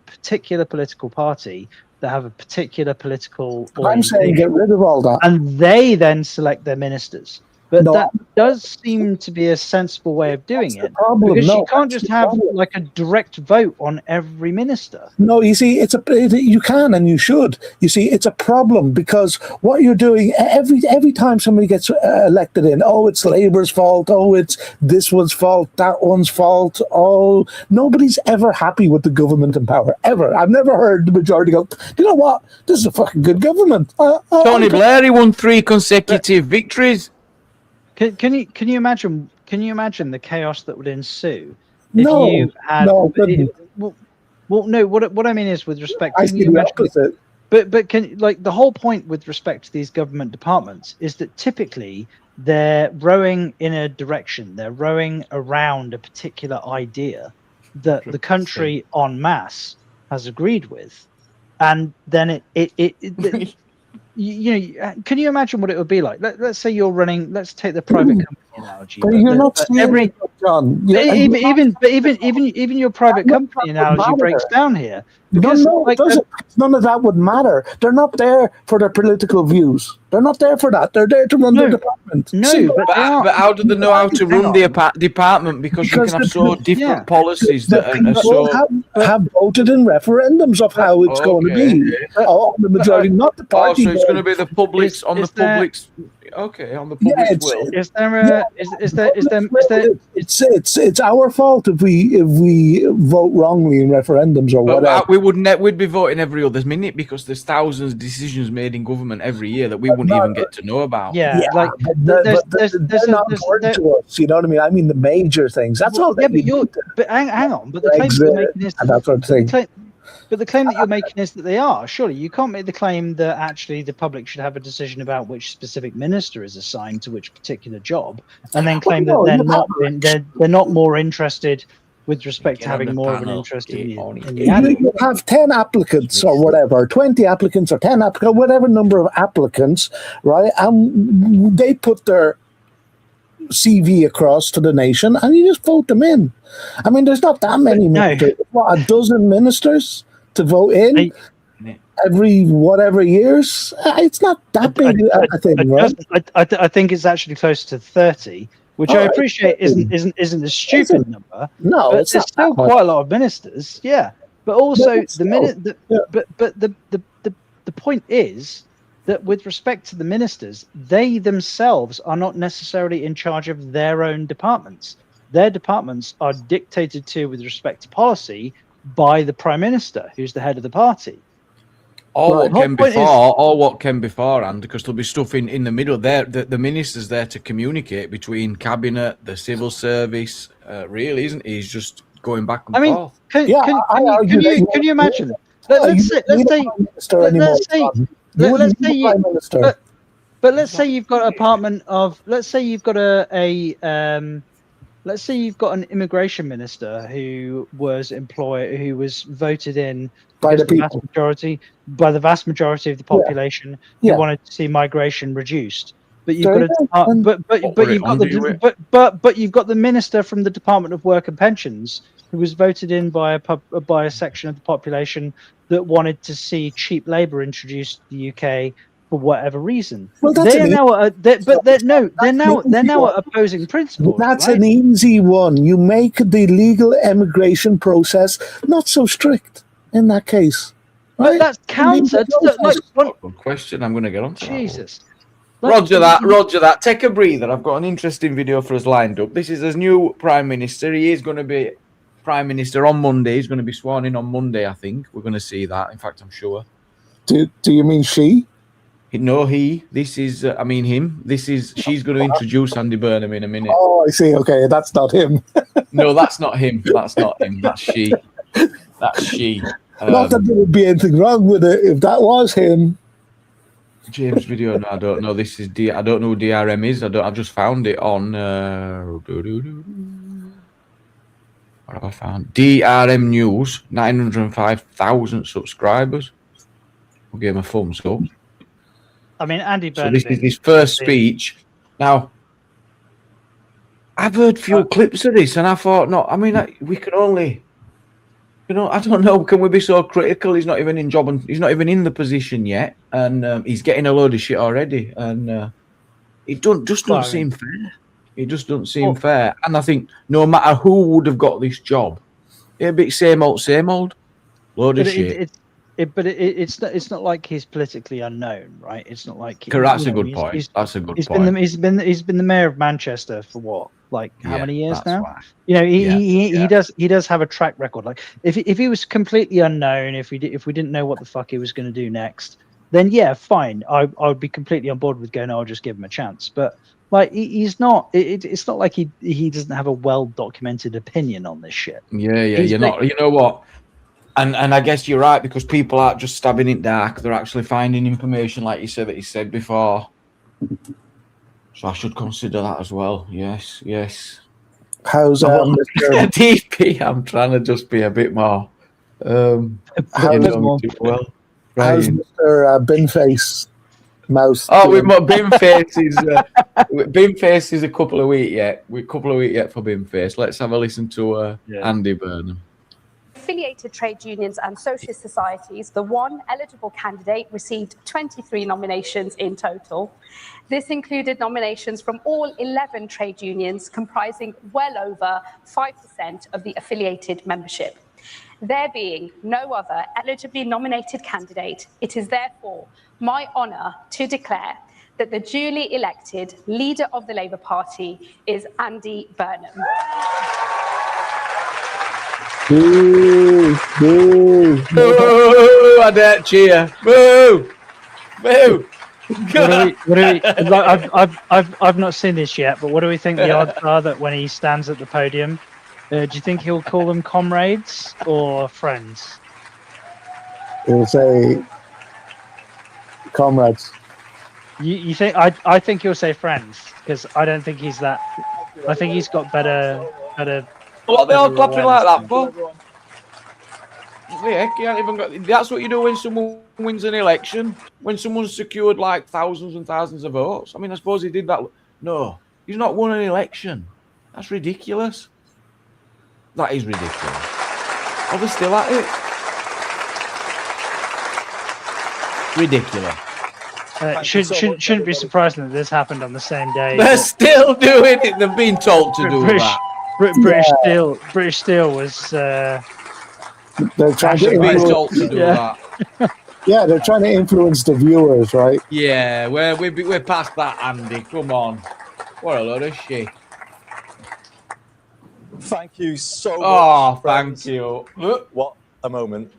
particular political party that have a particular political orientation. I'm saying get rid of all that. And they then select their ministers. But that does seem to be a sensible way of doing it. Because you can't just have like a direct vote on every minister. No, you see, you can and you should. You see, it's a problem because what you're doing every time somebody gets elected in, it's Labour's fault. It's this one's fault, that one's fault. Nobody's ever happy with the government in power ever. I've never heard the majority go, you know what? This is a fucking good government. Tony Blair, he won 3 consecutive victories. Can you imagine the chaos that would ensue if you had what I mean is with respect to the opposite. But can the whole point with respect to these government departments is that typically they're rowing in a direction, they're rowing around a particular idea that the country en masse has agreed with, and then it can you imagine what it would be like? Let's say you're running. Let's take the private company analogy. But you're not seeing John. Even your private company analogy breaks down here. Because, none of that would matter. They're not there for their political views. They're not there for that. They're there to run the department. But how do they know how to run the department? Because you can have so different policies that are so... have voted in referendums of how it's going to be. The majority, not the party. So it's going to be the public's on the public's. Okay, on the public's will. It's our fault if we vote wrongly in referendums or whatever. We'd be voting every other minute because there's thousands of decisions made in government every year that we wouldn't even get to know about. They're not important to us. You know what I mean? I mean the major things. That's all. But hang on. But the claim you're making is that sort of thing. But the claim that you're making is that they are. Surely you can't make the claim that actually the public should have a decision about which specific minister is assigned to which particular job, and then claim that they're not more interested with respect to having more of an interest in the you have 10 applicants or whatever, 20 applicants or 10 applicants, whatever number of applicants, right? And they put their CV across to the nation and you just vote them in. I mean, there's not that many ministers. What, a dozen ministers to vote in every whatever years? It's not that big a thing, right? I think it's actually close to 30, which I appreciate isn't a stupid number. No, but there's still quite a lot of ministers. Yeah, but also the point is that with respect to the ministers, they themselves are not necessarily in charge of their own departments. Their departments are dictated to with respect to policy by the Prime Minister, who's the head of the party. Or what came beforehand, because there'll be stuff in the middle there. The minister's there to communicate between cabinet, the civil service. Really, isn't he? He's just going back and forth. Can you imagine? Let's say you've got an immigration minister who was voted in by the vast majority of the population who wanted to see migration reduced. But you've got the minister from the Department of Work and Pensions who was voted in by a section of the population that wanted to see cheap labour introduced to the UK for whatever reason. Well, that's They are an now, they're now at opposing principles. That's right? an easy one. You make the legal immigration process not so strict in that case. But Right? that's counter to the, like one, Good question. I'm going to get on to that one. Jesus. Like, Roger that. Take a breather. I've got an interesting video for us lined up. This is his new Prime Minister. He is going to be Prime Minister on Monday. He's going to be sworn in on Monday, I think. We're going to see that. In fact, I'm sure. Do you mean she? No, he. This is, I mean, him. She's going to introduce Andy Burnham in a minute. Oh, I see. Okay, that's not him. No, that's not him. That's not him. That's she. That's she. Not that there would be anything wrong with it if that was him. James video. No, I don't know. This is I don't know who DRM is. I've just found it on. What have I found? DRM News. 905,000 subscribers. We'll give him a thumbs up. I mean, Andy So Burnham. this is his first speech. Now, I've heard few clips of this, and I thought, no. I mean, we can only. I don't know. Can we be so critical? He's not even in job, and he's not even in the position yet, and he's getting a load of shit already, and it just doesn't seem fair. It just doesn't seem fair. And I think no matter who would have got this job, it'd be same old, load of shit. It's not like he's politically unknown, right? It's not like That's a good point. That's a good point. He's been the mayor of Manchester for what, like how many years now? Why. You know, he does have a track record. Like if he was completely unknown, if we didn't know what the fuck he was going to do next, then yeah, fine. I would be completely on board with going, I'll just give him a chance. But like he's not. It's not like he doesn't have a well documented opinion on this shit. Yeah. You're not. You know what? And I guess you're right, because people aren't just stabbing it dark. They're actually finding information, like you said, that he said before. So I should consider that as well. Yes. How's Mr. DP? I'm trying to just be a bit more. How's Mr. Binface Mouse? Oh, we've got Binface is Binface is a couple of weeks yet. We're a couple of weeks yet for Binface. Let's have a listen to Andy Burnham. Affiliated trade unions and socialist societies, the one eligible candidate received 23 nominations in total. This included nominations from all 11 trade unions, comprising well over 5% of the affiliated membership. There being no other eligibly nominated candidate, it is therefore my honour to declare that the duly elected leader of the Labour Party is Andy Burnham. Boo! Boo! I dare cheer. Boo! Boo! I've not seen this yet, but what do we think the odds are that when he stands at the podium, do you think he'll call them comrades or friends? He'll say comrades. You think? I think he'll say friends, because I don't think he's that. I think he's got better. What are they all clapping like that for? Yeah, you ain't even got. That's what you do when someone wins an election. When someone's secured like thousands and thousands of votes. I mean, I suppose he did that. No, he's not won an election. That's ridiculous. That is ridiculous. Are they still at it? Ridiculous. Shouldn't be surprising that this happened on the same day. They're still doing it. They've been told to do that. British Steel was. They're trying been told to do that. Yeah, they're trying to influence the viewers, right? Yeah, we're past that, Andy. Come on, what a load of shit. Thank you so much. Oh, friends. thank you. What a moment.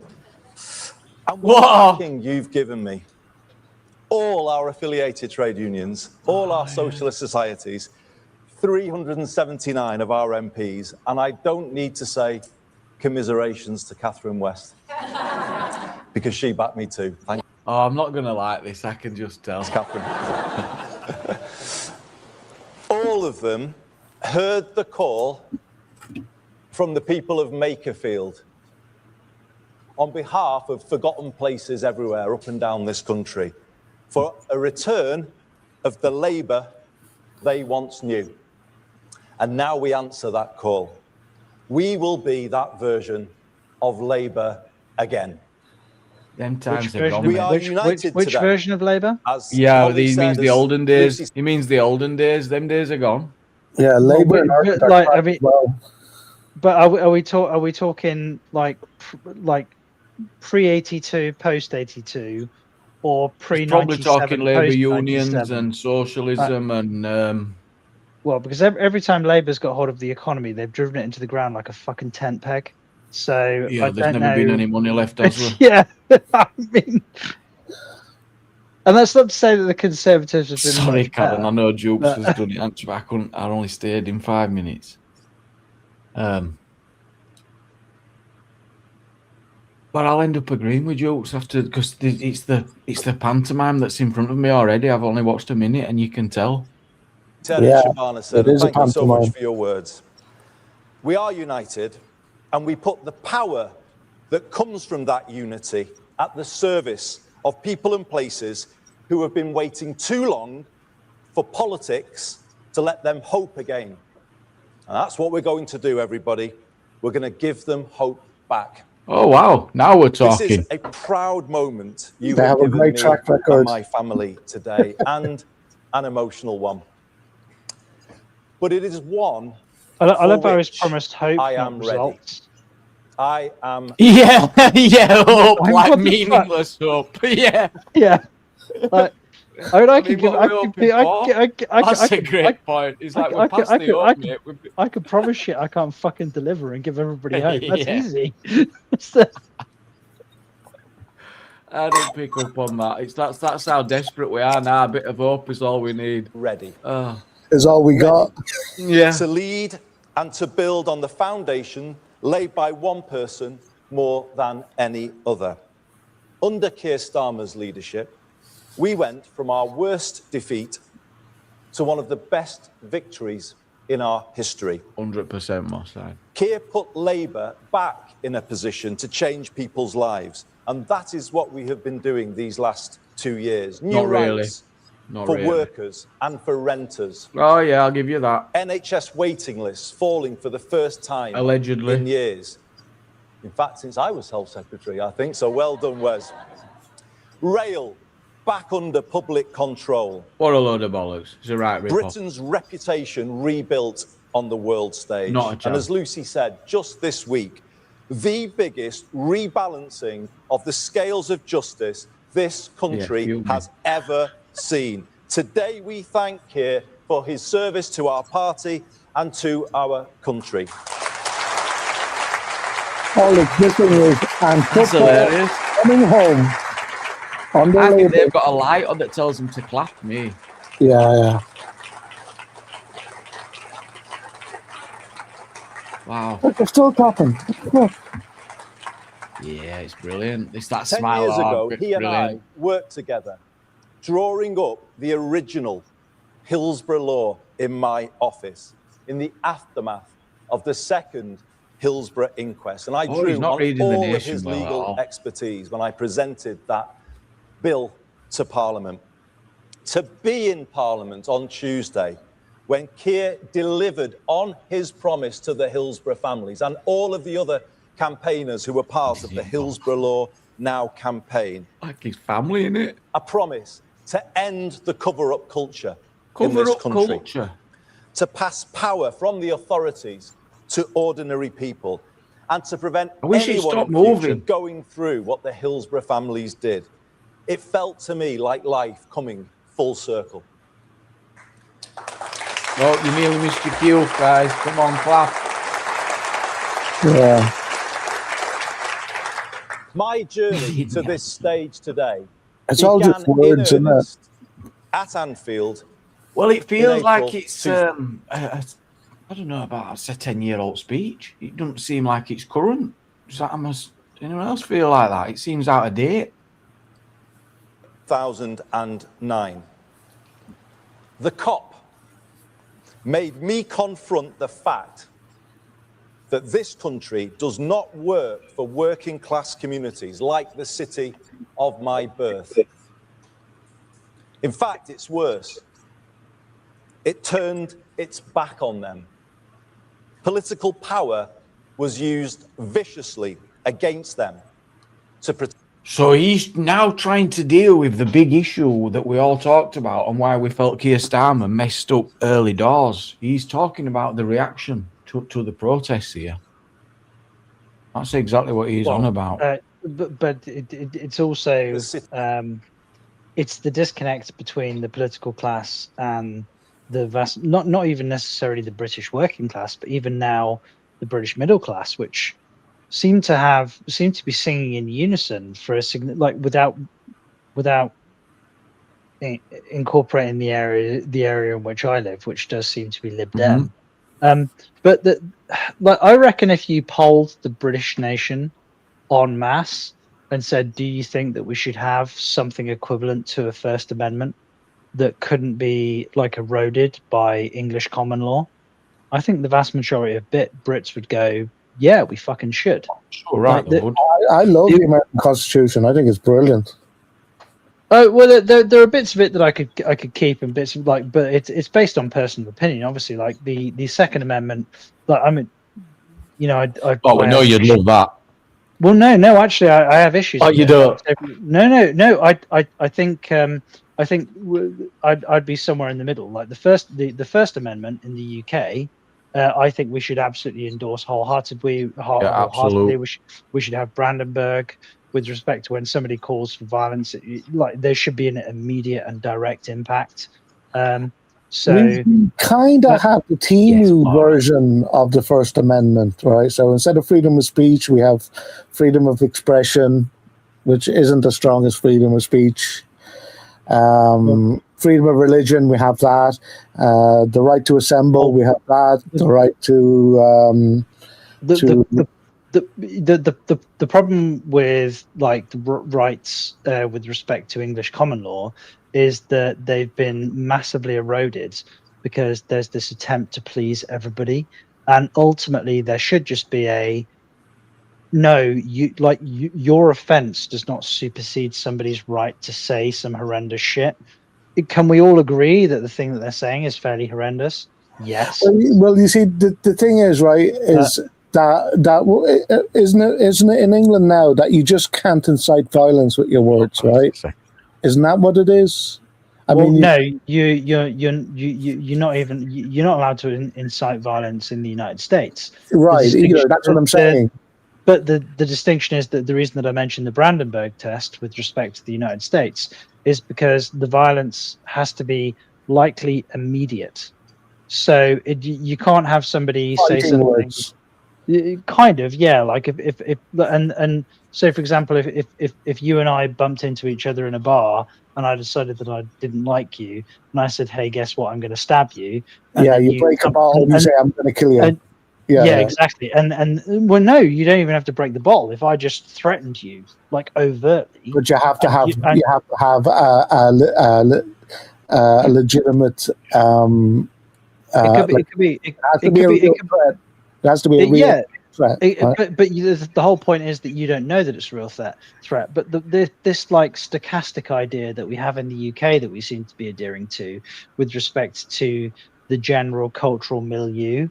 And What? what backing you've given me. All our affiliated trade unions, all our socialist societies, 379 of our MPs, and I don't need to say commiserations to Catherine West because she backed me too. Thank you. Oh, I'm not gonna like this. I can just tell. Catherine. All of them heard the call from the people of Makerfield on behalf of forgotten places everywhere up and down this country for a return of the Labour they once knew. And now we answer that call. We will be that version of Labour again. Them times Which have version, gone. We mate. are united which today. version of Labour? As Yeah, Holly he said, means the as olden days. Lucy He means the olden days. Them days are gone. Yeah, Labour and but, Ireland are like, I crap mean, as well. but are we talking like pre-82, post-82, or He's probably talking pre-97, labour unions post-97? and socialism and Well, because every time Labour's got hold of the economy, they've driven it into the ground like a fucking tent peg. So yeah, I there's don't never been know. any money left, has there? Yeah, I mean, and that's not to say that the Conservatives have been Sorry, much Karen. better. I know Jukes but- has done it. But I only stayed in 5 minutes. But I'll end up agreeing with Jukes after because it's the pantomime that's in front of me already. I've only watched a minute, and you can tell. Terry Yeah, Shabana said, it is a thank you so much pantomime. for your words. We are united, and we put the power that comes from that unity at the service of people and places who have been waiting too long for politics to let them hope again. And that's what we're going to do, everybody. We're going to give them hope back. Oh wow! Now we're This talking. is a proud moment you They have have a given great me track and record. my family today, and an emotional one. But it is one I love how he's which promised hope, I not am ready. results. I am Yeah, yeah. Hope, What like the fuck? meaningless hope. Yeah, Yeah, like, I mean, I mean, could give. what are we hoping for? That's a great point. It's like we're past the hope, mate. I could promise shit I can't fucking deliver and give everybody hope. That's Yeah. easy. So, I didn't pick up on that. That's how desperate we are now. A bit of hope is all we need. ready Is all we got. Yeah. to lead and to build on the foundation laid by one person more than any other. Under Keir Starmer's leadership, we went from our worst defeat to one of the best victories in our history. 100% more side. Keir put Labour back in a position to change people's lives. And that is what we have been doing these last 2 years. New Not really. rights Not for really. workers and for renters. Oh yeah, I'll give you that. NHS waiting lists falling for the first time Allegedly. in years. In fact, since I was Health Secretary, I think. So well done, Wes. Rail back under public control. What a load of bollocks. It's a right rip-off. Britain's reputation rebuilt on the world stage. Not a And chance. as Lucy said, just this week, the biggest rebalancing of the scales of justice this country fuming. has ever seen. Today, we thank Keir for his service to our party and to our country. All it's missing is and That's hilarious. coming home. On the I think Labour. they've got a light on that tells them to clap me. Yeah. Wow. But they're still clapping. Look, Yeah, it's brilliant. It's that 10 smile. years ago, it's he and brilliant. I worked together, drawing up the original Hillsborough law in my office in the aftermath of the second Hillsborough inquest. And I Oh, drew he's not on reading The all of Nation his well at legal all. expertise when I presented that bill to Parliament. To be in Parliament on Tuesday, when Keir delivered on his promise to the Hillsborough families and all of the other campaigners who were part of the Hillsborough Law Now campaign, Like his family in it. a promise to end the cover-up culture in Cover this up country, culture. to pass power from the authorities to ordinary people, and to prevent I wish he'd anyone stop in future moving. going through what the Hillsborough families did. It felt to me like life coming full circle. Well, you nearly missed your cue, guys. Come on, clap. yeah. My journey to this stage today It's all just began words, in isn't it? earnest at Anfield. Well, it feels like April, it's, I don't know about, it's a 10-year-old speech. It doesn't seem like it's current. Does that, anyone else feel like that? It seems out of date. 2009. The COP made me confront the fact that this country does not work for working class communities like the city of my birth. In fact, it's worse. It turned its back on them. Political power was used viciously against them to protect. So he's now trying to deal with the big issue that we all talked about and why we felt Keir Starmer messed up early doors. He's talking about the reaction to the protests here. That's exactly what he's on about. But it's also it's the disconnect between the political class and the vast, not even necessarily the British working class, but even now the British middle class, which seem to be singing in unison for a without incorporating the area in which I live, which does seem to be Lib Dem. But I reckon if you polled the British nation en masse and said, do you think that we should have something equivalent to a First Amendment that couldn't be like eroded by English common law, I think the vast majority of Brits would go, yeah, we fucking should. Sure, right. I love the American Constitution. I think it's brilliant. Oh well, there are bits of it that I could keep, and bits of, but it's based on personal opinion. Obviously, like the Second Amendment. Like I mean, we know you'd love that. Well, no, actually, I have issues. Oh, you don't? No. I think I'd be somewhere in the middle. Like the First Amendment in the UK. I think we should absolutely endorse wholeheartedly. Absolutely. We should have Brandenburg with respect to when somebody calls for violence. Like there should be an immediate and direct impact. So we kind of have the teeny version of the First Amendment, right? So instead of freedom of speech, we have freedom of expression, which isn't as strong as freedom of speech. Freedom of religion, we have that. The right to assemble, we have that. The right to the problem with like the rights with respect to English common law is that they've been massively eroded because there's this attempt to please everybody, and ultimately there should just be your offense does not supersede somebody's right to say some horrendous shit. Can we all agree that the thing that they're saying is fairly horrendous? Yes. Well, you see, the thing is, right, is that isn't it in England now that you just can't incite violence with your words, right? Isn't that what it is? You're not allowed to incite violence in the United States, right? That's what I'm saying. But the distinction is that the reason that I mentioned the Brandenburg test with respect to the United States is because the violence has to be likely immediate. So you can't have somebody say something. Words. Kind of, yeah. Like if and so for example, if you and I bumped into each other in a bar and I decided that I didn't like you and I said, hey, guess what? I'm going to stab you. Yeah, you break a bottle and you say, I'm going to kill you. Yeah, exactly. And well, no, you don't even have to break the bottle. If I just threatened you, like overtly, but you have to have a legitimate. It has to be a real threat. But the whole point is that you don't know that it's a real threat. But this like stochastic idea that we have in the UK that we seem to be adhering to, with respect to the general cultural milieu.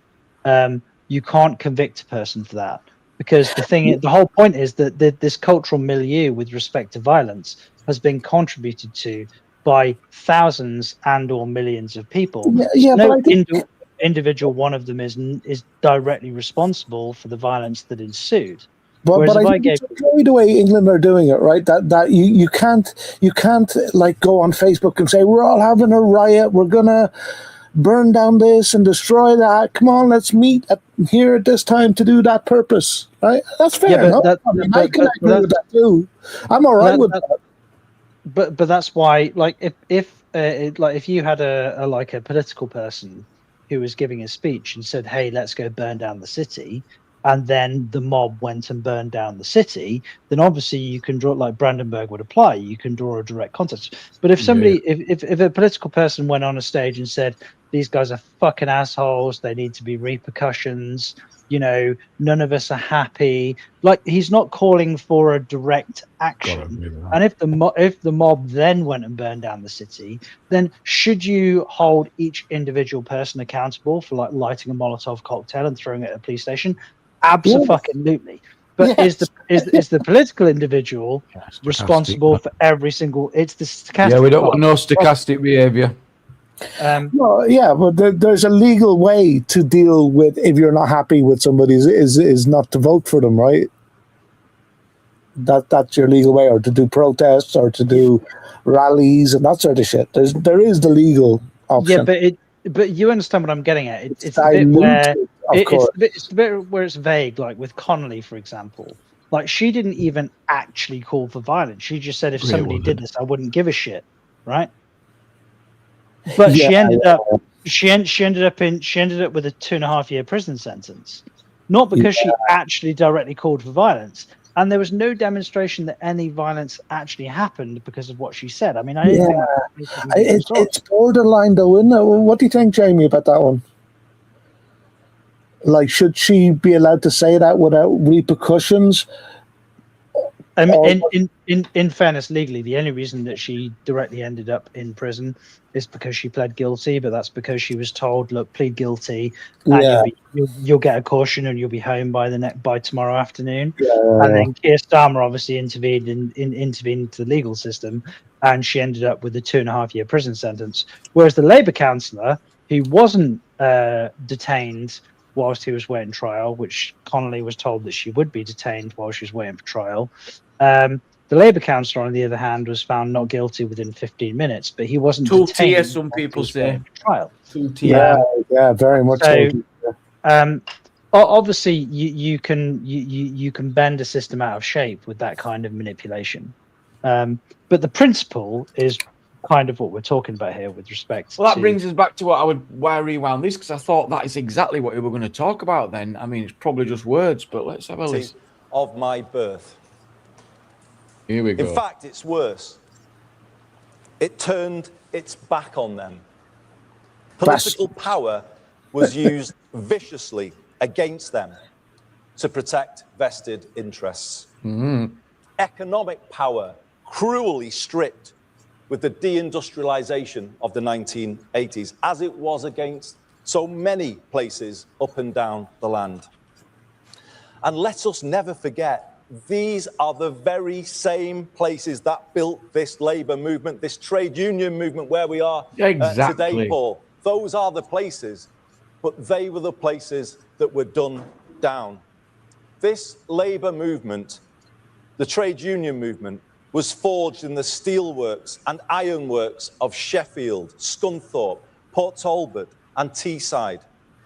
You can't convict a person for that because the whole point is that this cultural milieu with respect to violence has been contributed to by thousands and or millions of people. Individual one of them is directly responsible for the violence that ensued. But I think it's the way England are doing it, right? That you can't like go on Facebook and say we're all having a riot, we're gonna burn down this and destroy that. Come on, let's meet here at this time to do that purpose. Right? That's fair enough. I can agree with that too. I'm all right with that. But that's why, like, if you had a political person who was giving a speech and said, "Hey, let's go burn down the city," and then the mob went and burned down the city, then obviously you can draw, like Brandenburg would apply, you can draw a direct context. But if somebody, if a political person went on a stage and said, these guys are fucking assholes, they need to be repercussions, none of us are happy, like he's not calling for a direct action. And if the mob then went and burned down the city, then should you hold each individual person accountable for like lighting a Molotov cocktail and throwing it at a police station? Absolutely. But Yes. is the political individual responsible for every single? It's the stochastic. Yeah, we don't want part. no stochastic behaviour. Well, yeah, but there's a legal way to deal with if you're not happy with somebody is not to vote for them, right? That's your legal way, or to do protests, or to do rallies and that sort of shit. There is the legal option. Yeah, but you understand what I'm getting at. It's the bit where it's the bit where it's vague, like with Connolly, for example. Like she didn't even actually call for violence. She just said if Great somebody woman. did this, I wouldn't give a shit, right? But she ended up with a 2.5-year prison sentence, not because she actually directly called for violence. And there was no demonstration that any violence actually happened because of what she said. I mean, I didn't think it's borderline, though, isn't it? What do you think, Jamie, about that one? Like, should she be allowed to say that without repercussions? In fairness, legally, the only reason that she directly ended up in prison is because she pled guilty, but that's because she was told, "Look, plead guilty, and you'll get a caution, and you'll be home by tomorrow afternoon." And then Keir Starmer obviously intervened into the legal system, and she ended up with a 2.5-year prison sentence. Whereas the Labour councillor, who wasn't detained whilst he was waiting trial, which Connolly was told that she would be detained while she was waiting for trial. The Labour councillor, on the other hand, was found not guilty within 15 minutes, but he wasn't Two detained. tiers, some people say. Trial. Yeah, very much so. Obviously, you can bend a system out of shape with that kind of manipulation, but the principle is kind of what we're talking about here with respect. Well, that brings us back to why I rewound this, because I thought that is exactly what we were going to talk about. Then, I mean, it's probably just words, but let's have a listen. Of my birth. Here we go. In fact, it's worse. It turned its back on them. Political power was used viciously against them to protect vested interests. Economic power cruelly stripped with the deindustrialization of the 1980s, as it was against so many places up and down the land. And let us never forget, these are the very same places that built this labour movement, this trade union movement where we are today, Paul. Those are the places, but they were the places that were done down. This labour movement, the trade union movement, was forged in the steelworks and ironworks of Sheffield, Scunthorpe, Port Talbot and Teesside,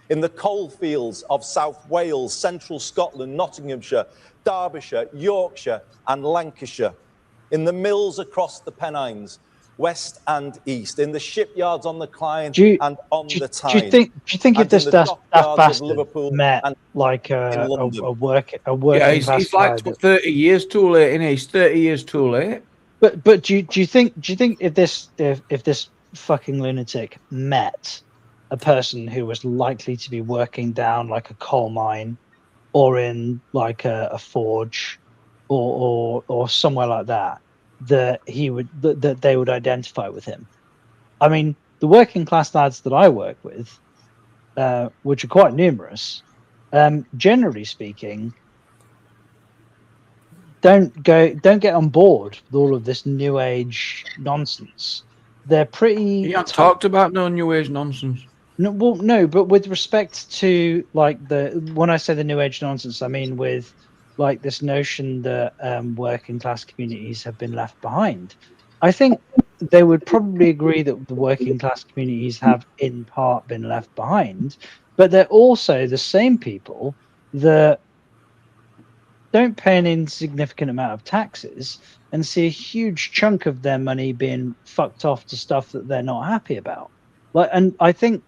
in the coal fields of South Wales, Central Scotland, Nottinghamshire, Derbyshire, Yorkshire and Lancashire, in the mills across the Pennines, west and east, in the shipyards on the Clyde and on the Tyne. Do you think if this daft bastard met like a working class he's like 30 years too late, isn't he? He's 30 years too late. But do you think if this fucking lunatic met a person who was likely to be working down like a coal mine, or in like a forge, or somewhere like that, that they would identify with him? I mean, the working class lads that I work with, which are quite numerous, generally speaking, don't get on board with all of this new age nonsense. They're pretty. You haven't talked about no new age nonsense. No, but with respect to like when I say the new age nonsense, I mean with like this notion that working class communities have been left behind. I think they would probably agree that the working class communities have in part been left behind, but they're also the same people that don't pay an insignificant amount of taxes and see a huge chunk of their money being fucked off to stuff that they're not happy about. And I think,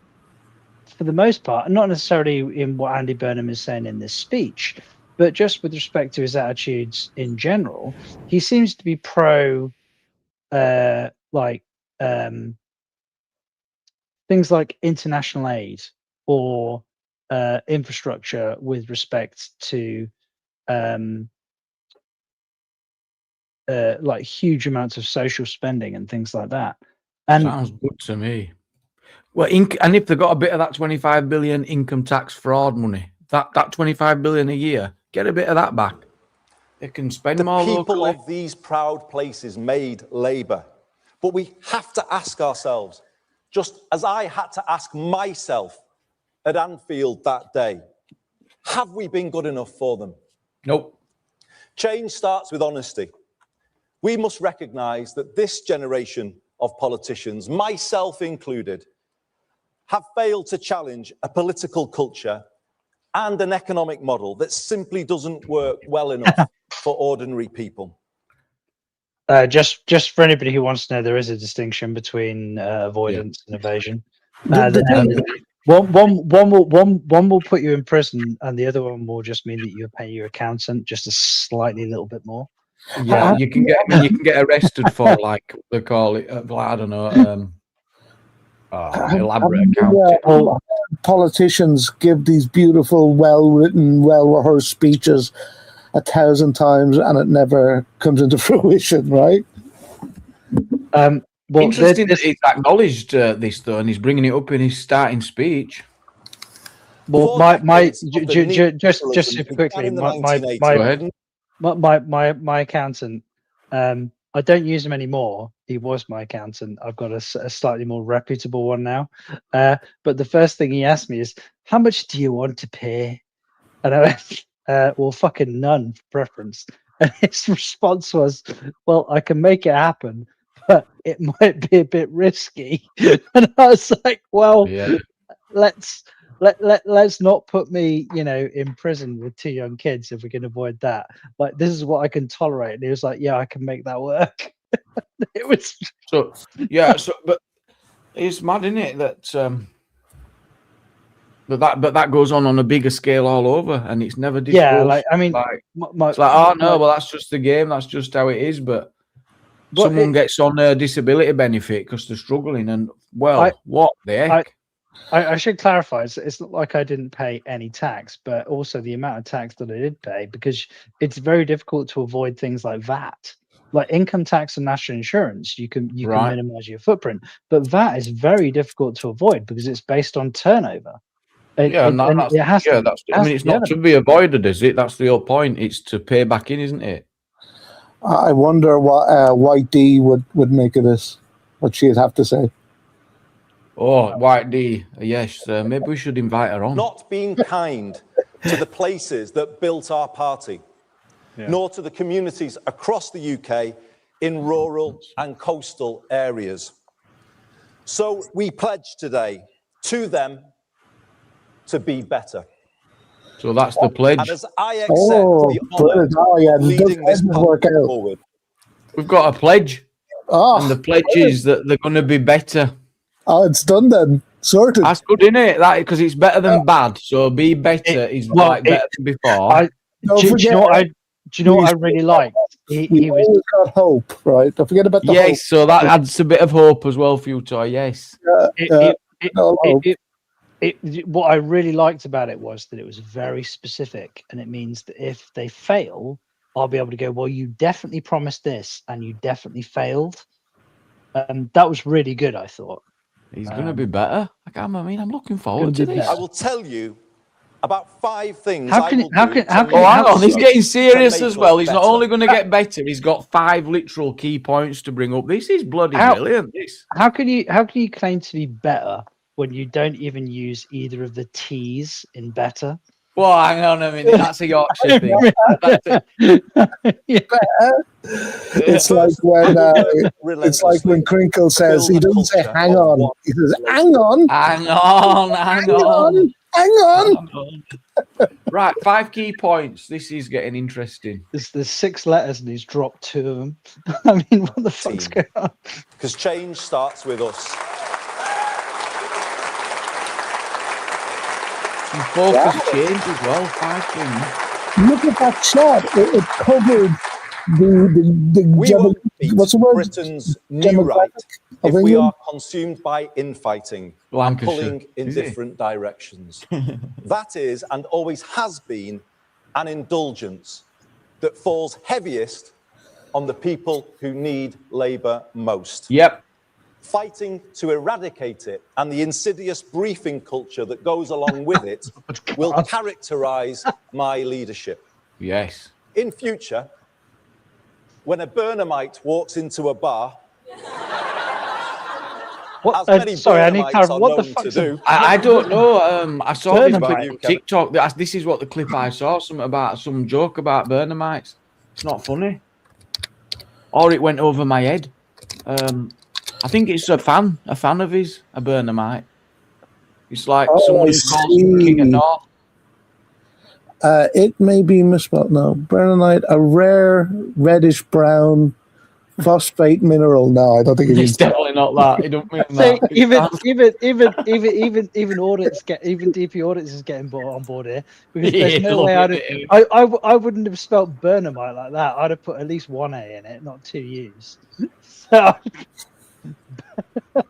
for the most part, not necessarily in what Andy Burnham is saying in this speech, but just with respect to his attitudes in general, he seems to be pro, things like international aid or infrastructure with respect to like huge amounts of social spending and things like that. And sounds good to me. Well, and if they got a bit of that 25 billion income tax fraud money, that 25 billion a year, get a bit of that back. They can spend The more people locally. of these proud places made Labour. But we have to ask ourselves, just as I had to ask myself at Anfield that day, have we been good enough for them? Nope. Change starts with honesty. We must recognise that this generation of politicians, myself included, have failed to challenge a political culture and an economic model that simply doesn't work well enough for ordinary people. Just for anybody who wants to know, there is a distinction between avoidance and evasion. One will put you in prison, and the other one will just mean that you pay your accountant just a slightly little bit more. Yeah, you can get arrested for like they call it. I don't know. Elaborate account. Politicians give these beautiful, well-written, well-rehearsed speeches 1,000 times, and it never comes into fruition, right? Well, Interesting that he's acknowledged this though, and he's bringing it up in his starting speech. Well, just super quickly, my accountant. I don't use him anymore. He was my accountant. I've got a slightly more reputable one now. But the first thing he asked me is, "How much do you want to pay?" And I went, "Well, fucking none for preference." And his response was, "Well, I can make it happen, but it might be a bit risky." And I was like, "Well, Yeah. let's not put me, in prison with 2 young kids if we can avoid that. Like, this is what I can tolerate." And he was like, "Yeah, I can make that work." It was but it's mad, isn't it, that but that goes on a bigger scale all over, and it's never discussed. Yeah, like, I mean, it's like, oh no, well that's just the game, that's just how it is. But someone gets on a disability benefit because they're struggling, and what the heck? I should clarify, it's not like I didn't pay any tax, but also the amount of tax that I did pay, because it's very difficult to avoid things like VAT. Like income tax and national insurance, you can minimize your footprint, but VAT is very difficult to avoid because it's based on turnover. It's not to be avoided, is it? That's the whole point. It's to pay back in, isn't it? I wonder what White D would make of this, what she'd have to say. Oh, White D, yes. Maybe we should invite her on. Not being kind to the places that built our party, nor to the communities across the UK in rural and coastal areas. So we pledge today to them to be better. So that's the pledge. And as I accept the honour of leading this party forward. We've got a pledge. And the pledge is that they're going to be better. Oh, it's done then. Sorted. That's good, isn't it? That because it's better than bad. So be better is better than before. Do you know what I really liked? He always got hope, right? Don't forget about the hope. Yes, so that adds a bit of hope as well, future. Yes. What I really liked about it was that it was very specific, and it means that if they fail, I'll be able to go, well, you definitely promised this, and you definitely failed. That was really good, I thought. He's going to be better. I'm looking forward to this. I will tell you about 5 things. Hang on, he's getting serious as well. He's not only going to get better, he's got 5 literal key points to bring up. This is bloody brilliant. How can you claim to be better when you don't even use either of the T's in better? Well, hang on a minute. That's a Yorkshire thing. It's like when Crinkle says, he doesn't say hang on. He says, hang on. Hang on. Right, 5 key points. This is getting interesting. There's 6 letters and he's dropped 2 of them. I mean, what the fuck's going on? Because change starts with us. Some focus change as well. 5 things. Look at that shot. It covered what's the word? Britain's new right if we are consumed by infighting, pulling in different directions. That is, and always has been, an indulgence that falls heaviest on the people who need Labour most. Yep. Fighting to eradicate it and the insidious briefing culture that goes along with it will characterise my leadership. Yes. in future, when a Burnhamite walks into a bar, What? as many Sorry, I need Burnhamites clarity. are What the known fuck? to do. I don't know. I saw this Burnhamite. clip on TikTok. This is what the clip I saw. Something about some joke about Burnhamites. It's not funny. Or it went over my head. I think it's a fan of his, a Burnhamite. It's like someone who calls him King of North. It may be misspelled. No, Burnhamite, a rare reddish brown phosphate mineral. No, I don't think it It's is. definitely not that. It don't mean See, that. even audits even DP audits is getting bought on board here because Yeah, there's no look way at I'd it. I wouldn't have spelled Burnhamite like that. I'd have put at least one A in it, not two U's. So, but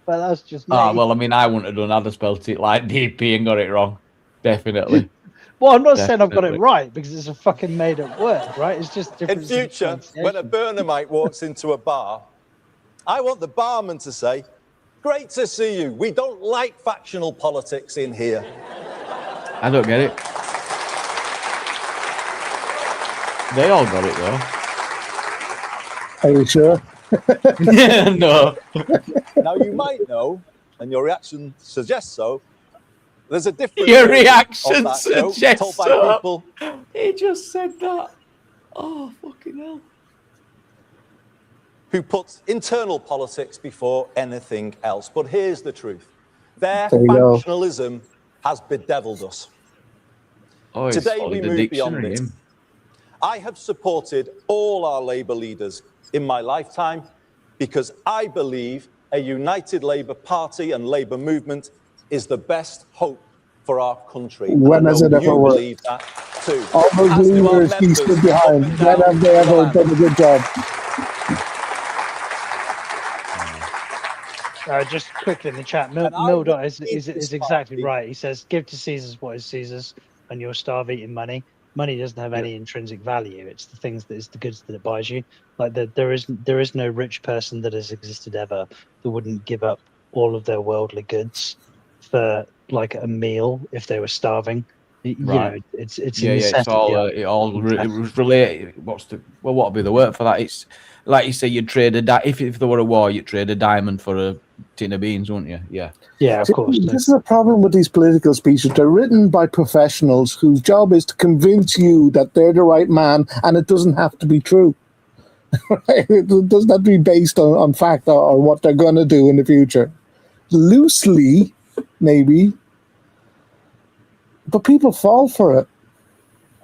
that's just me. Ah, well, I mean, I wouldn't have done. I'd have spelt it like DP and got it wrong. Definitely. Well, I'm not saying I've got it Definitely. right because it's a fucking made up word, right? It's just In different. future, when a Burnhamite walks into a bar, I want the barman to say, "Great to see you. We don't like factional politics in here." I don't get it. They all got it Are you sure? though. No. Now, you might know, and your reaction suggests so, there's a different Your version reaction of that joke suggests told by so. people He just said that. Oh, fucking hell. who put internal politics before anything else. But here's the truth. Their There you go. factionalism has bedeviled us. Oh, it's Today only we the move beyond dictionary, it. him. I have supported all our Labour leaders in my lifetime because I believe a united Labour Party and Labour movement is the best hope for our country. And When I has know it ever you worked? believe that too. All those As do our leaders he members stood up behind. and When down have they the ever land. done a good job? Just quickly in the chat, And I Mildot will is keep this exactly party. right. He says, "Give to Caesar's what is Caesar's, and you'll starve eating money. Money doesn't have any intrinsic value. It's the things that is the goods that it buys you. Like there is no rich person that has existed ever that wouldn't give up all of their worldly goods for like a meal if they were starving. You Right. know, it's a Yeah, it's necessity. all it was related. What would be the word for that? It's like you say, you'd trade if there were a war, you'd trade a diamond for a tin of beans, wouldn't you? Yeah. Yeah, of course. This is a problem with these political speeches. They're written by professionals whose job is to convince you that they're the right man, and it doesn't have to be true. It doesn't have to be based on fact or what they're going to do in the future. Loosely, maybe, but people fall for it.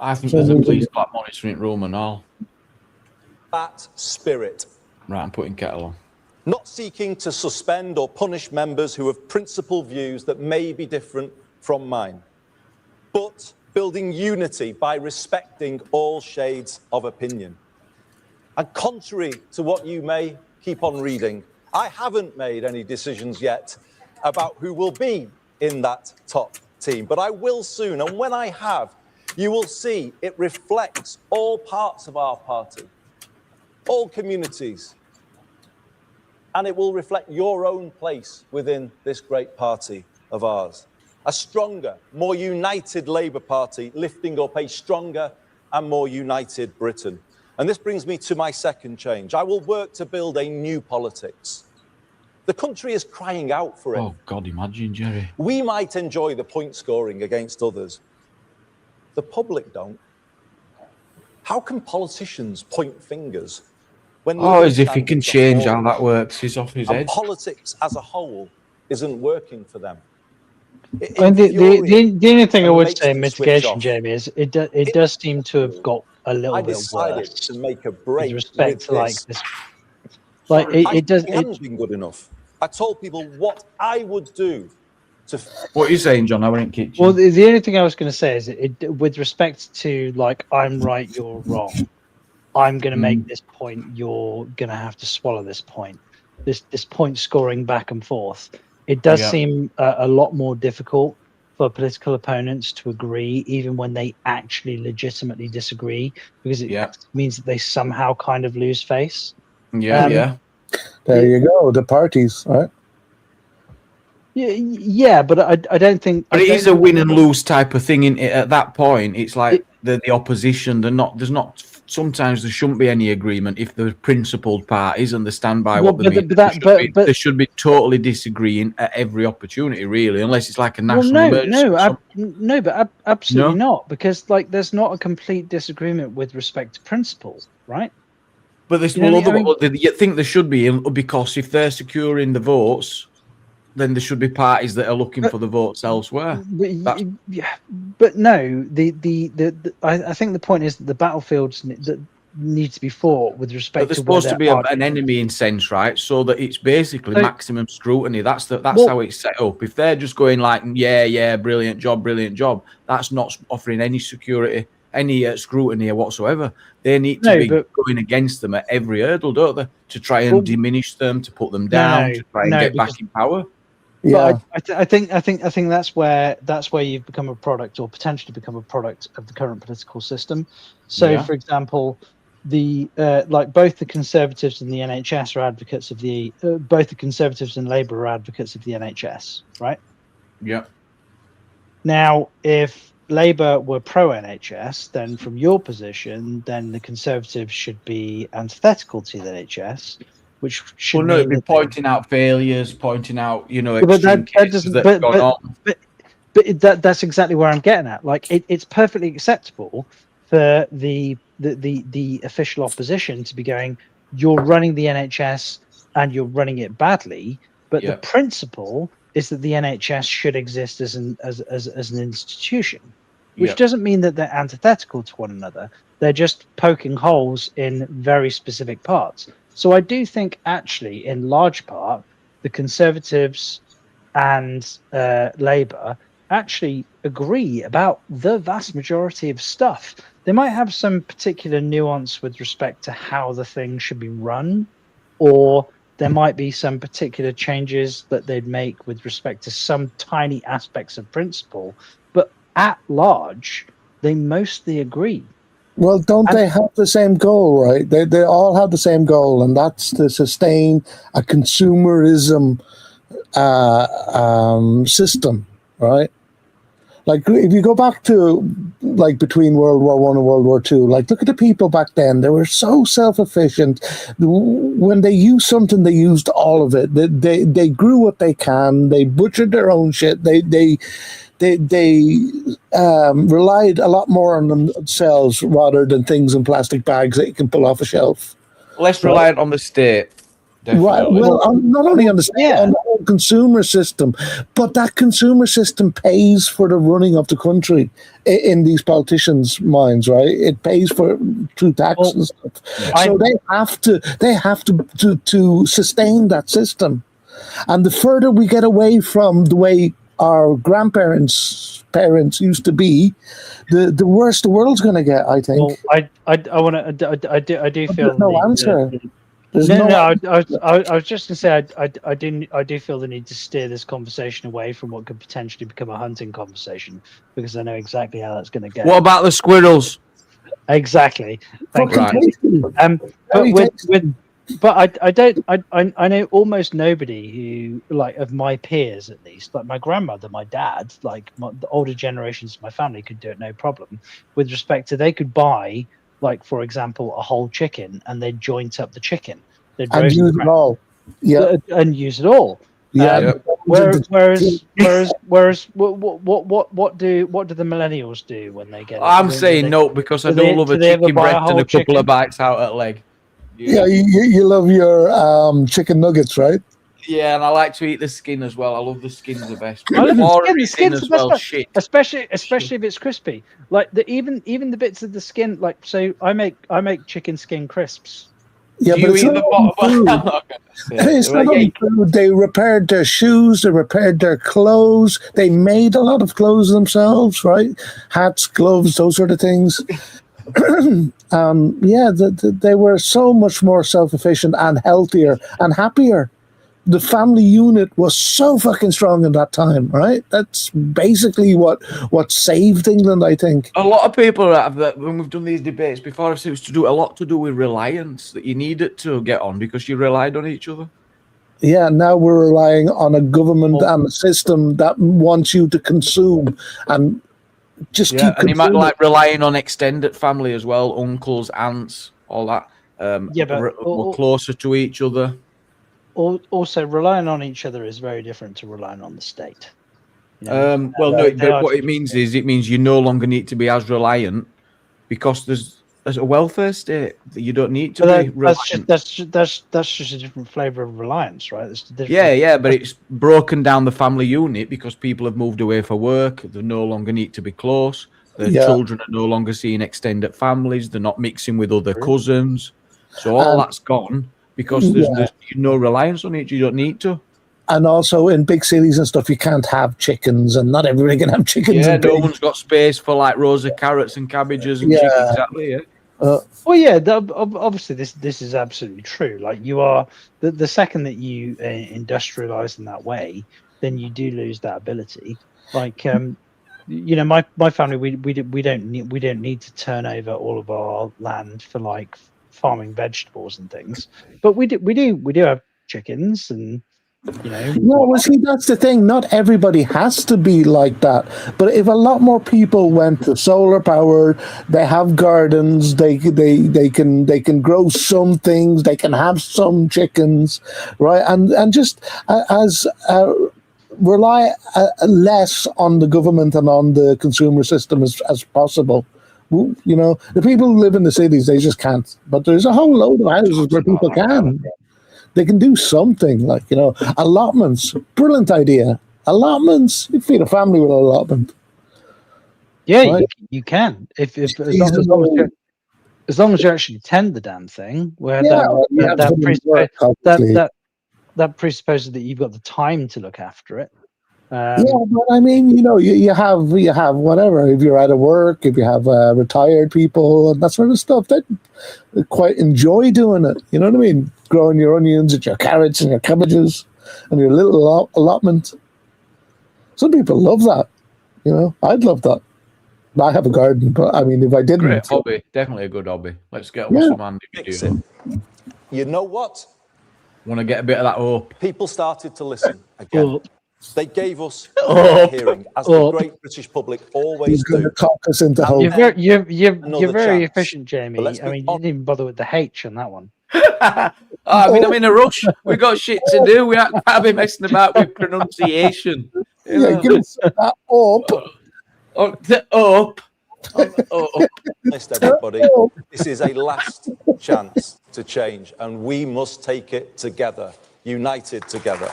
I think there's a police black monitoring room and all. That spirit. Right, I'm putting kettle on. Not seeking to suspend or punish members who have principled views that may be different from mine, but building unity by respecting all shades of opinion. And contrary to what you may keep on reading, I haven't made any decisions yet about who will be in that top team, but I will soon. And when I have, you will see it reflects all parts of our party, all communities, and it will reflect your own place within this great party of ours. A stronger, more united Labour Party lifting up a stronger and more united Britain. And this brings me to my second change. I will work to build a new politics. The country is crying out for it. Oh, God, imagine, Jerry. We might enjoy the point scoring against others. The public don't. How can politicians point fingers when Oh, as if he living can standards are change how falling that works. He's off his and head. politics as a whole isn't working for them? It And the infuriates only thing I and would makes say in them switch mitigation, off. Jamie, is it does seem to have got a little I bit decided worse to make a break with respect with to like this. this. Like it does. It hasn't been good enough. I told people what I would do to. What are you saying, John? I went in kitchen. Well, the only thing I was going to say is with respect to like I'm right, you're wrong. I'm going to make this point. You're going to have to swallow this point. This point scoring back and forth. It does seem a lot more difficult for political opponents to agree, even when they actually legitimately disagree, because it means that they somehow kind of lose face. Yeah. There you go, the parties, right? Yeah, but I don't think. But I it don't is a think- win and lose type of thing. At that point, it's like the opposition. There's not. Sometimes there shouldn't be any agreement if the principled parties and they stand by Well, what they mean. They should be totally disagreeing at every opportunity, really, unless it's like a national emergency. But absolutely not, because like there's not a complete disagreement with respect to principle, right? But there's you think there should be, because if they're securing the votes, then there should be parties that are looking for the votes elsewhere. But no, I think the point is that the battlefields that need to be fought with respect But there's to supposed to be an enemy in sense, right? So that it's basically maximum scrutiny. That's how it's set up. If they're just going like, yeah, brilliant job, that's not offering any security, any scrutiny whatsoever. They need to be going against them at every hurdle, don't they? To try and diminish them, to put them down, to try and get back in power. Yeah, I think that's where you've become a product, or potentially become a product of the current political system. So, for example, the like both the Conservatives and the NHS are advocates of the both the Conservatives and Labour are advocates of the NHS, right? Yeah. Now, if Labour were pro NHS, then from your position, then the Conservatives should be antithetical to the NHS. Which should it'd be pointing out failures, pointing out, but that's exactly where I'm getting at. Like, it's perfectly acceptable for the official opposition to be going, you're running the NHS and you're running it badly, but the principle is that the NHS should exist as an institution, which doesn't mean that they're antithetical to one another. They're just poking holes in very specific parts. So I do think, actually, in large part, the Conservatives and Labour actually agree about the vast majority of stuff. They might have some particular nuance with respect to how the thing should be run, or there might be some particular changes that they'd make with respect to some tiny aspects of principle. But at large, they mostly agree. Well, don't they have the same goal, right? They all have the same goal, and that's to sustain a consumerism system, right? Like, if you go back to, like, between World War I and World War II, like, look at the people back then. They were so self-efficient. When they used something, they used all of it. They grew what they can. They butchered their own shit. They relied a lot more on themselves rather than things in plastic bags that you can pull off a shelf. Less reliant on the state. Definitely. Right. Well, not only on the state, on the whole consumer system, but that consumer system pays for the running of the country in these politicians' minds, right? It pays for through tax and stuff. So they have to sustain that system. And the further we get away from the way our grandparents' parents used to be, the worse the world's going to get, I think. Well, I do feel no answer. I was just going to say I do feel the need to steer this conversation away from what could potentially become a hunting conversation, because I know exactly how that's going to go. What about the squirrels? Exactly. Thank you. But I know almost nobody who, like, of my peers at least, like my grandmother, my dad, like the older generations of my family could do it no problem. With respect to, they could buy, like, for example, a whole chicken and they'd joint up the chicken. They'd and use it all. Yeah. And use it all. Yeah. Whereas what do the millennials do when they get? I'm saying no, because I don't love a chicken breast and a couple of bites out at leg. Yeah, you love your chicken nuggets, right? Yeah, and I like to eat the skin as well. I love the skin the best. I love the skin as well. Shit. Especially if it's crispy. Like even the bits of the skin. Like, so I make chicken skin crisps. Yeah, but it's not only food. They repaired their shoes. They repaired their clothes. They made a lot of clothes themselves, right? Hats, gloves, those sort of things. They were so much more self-efficient and healthier and happier. The family unit was so fucking strong in that time, right? That's basically what saved England, I think. A lot of people when we've done these debates before, it seems to do a lot to do with reliance, that you needed to get on because you relied on each other. Yeah, now we're relying on a government and a system that wants you to consume and just Yeah, keep and you might consuming. like relying on extended family as well, uncles, aunts, all that. Yeah, but we're closer to each other. Also, relying on each other is very different to relying on the state. You know? Well, They no, are but what it different means things. is it means you no longer need to be as reliant because there's a welfare state that you don't need to be reliant. That's just a different flavor of reliance, right? That's different. Yeah, but it's broken down the family unit because people have moved away for work. They no longer need to be close. Their children are no longer seeing extended families. They're not mixing with other cousins. So all that's gone because there's no reliance on it. You don't need to. And also in big cities and stuff, you can't have chickens, and not everybody can have chickens. Yeah, and no pigs. one's got space for like rows of carrots and cabbages and chicken. Exactly. Yeah. Well, yeah. Obviously, this is absolutely true. Like you are the second that you industrialize in that way, then you do lose that ability. Like you know, my family, we don't need to turn over all of our land for like farming vegetables and things, but we do have chickens and. You know, well, see, that's the thing. Not everybody has to be like that. But if a lot more people went to solar powered, they have gardens, they can grow some things, they can have some chickens, right? And just rely less on the government and on the consumer system as possible. You know, the people who live in the cities, they just can't. But there's a whole load of houses where people can. They can do something like, you know, allotments. Brilliant idea. Allotments. You feed a family with an allotment. Yeah, right? you can. If as long as you actually tend the damn thing, where that presupposes that you've got the time to look after it. Yeah, but I mean, you know, you have whatever. If you're out of work, if you have retired people and that sort of stuff, they quite enjoy doing it. You know what I mean? Growing your onions and your carrots and your cabbages and your little allotment. Some people love that. You know, I'd love that. I have a garden, but I mean, if I didn't, great hobby, definitely a good hobby. Let's get on some Andy. You know what? Want to get a bit of that hope? People started to listen again. They gave us a hearing, as the great British public always do. Talk us into hope. You're very efficient, Jamie. I mean, you didn't even bother with the H on that one. I mean, I'm in a rush. We got shit to do. We can't be messing about with pronunciation. Yeah, give us that up. Honest, everybody, this is a last chance to change, and we must take it together, united together.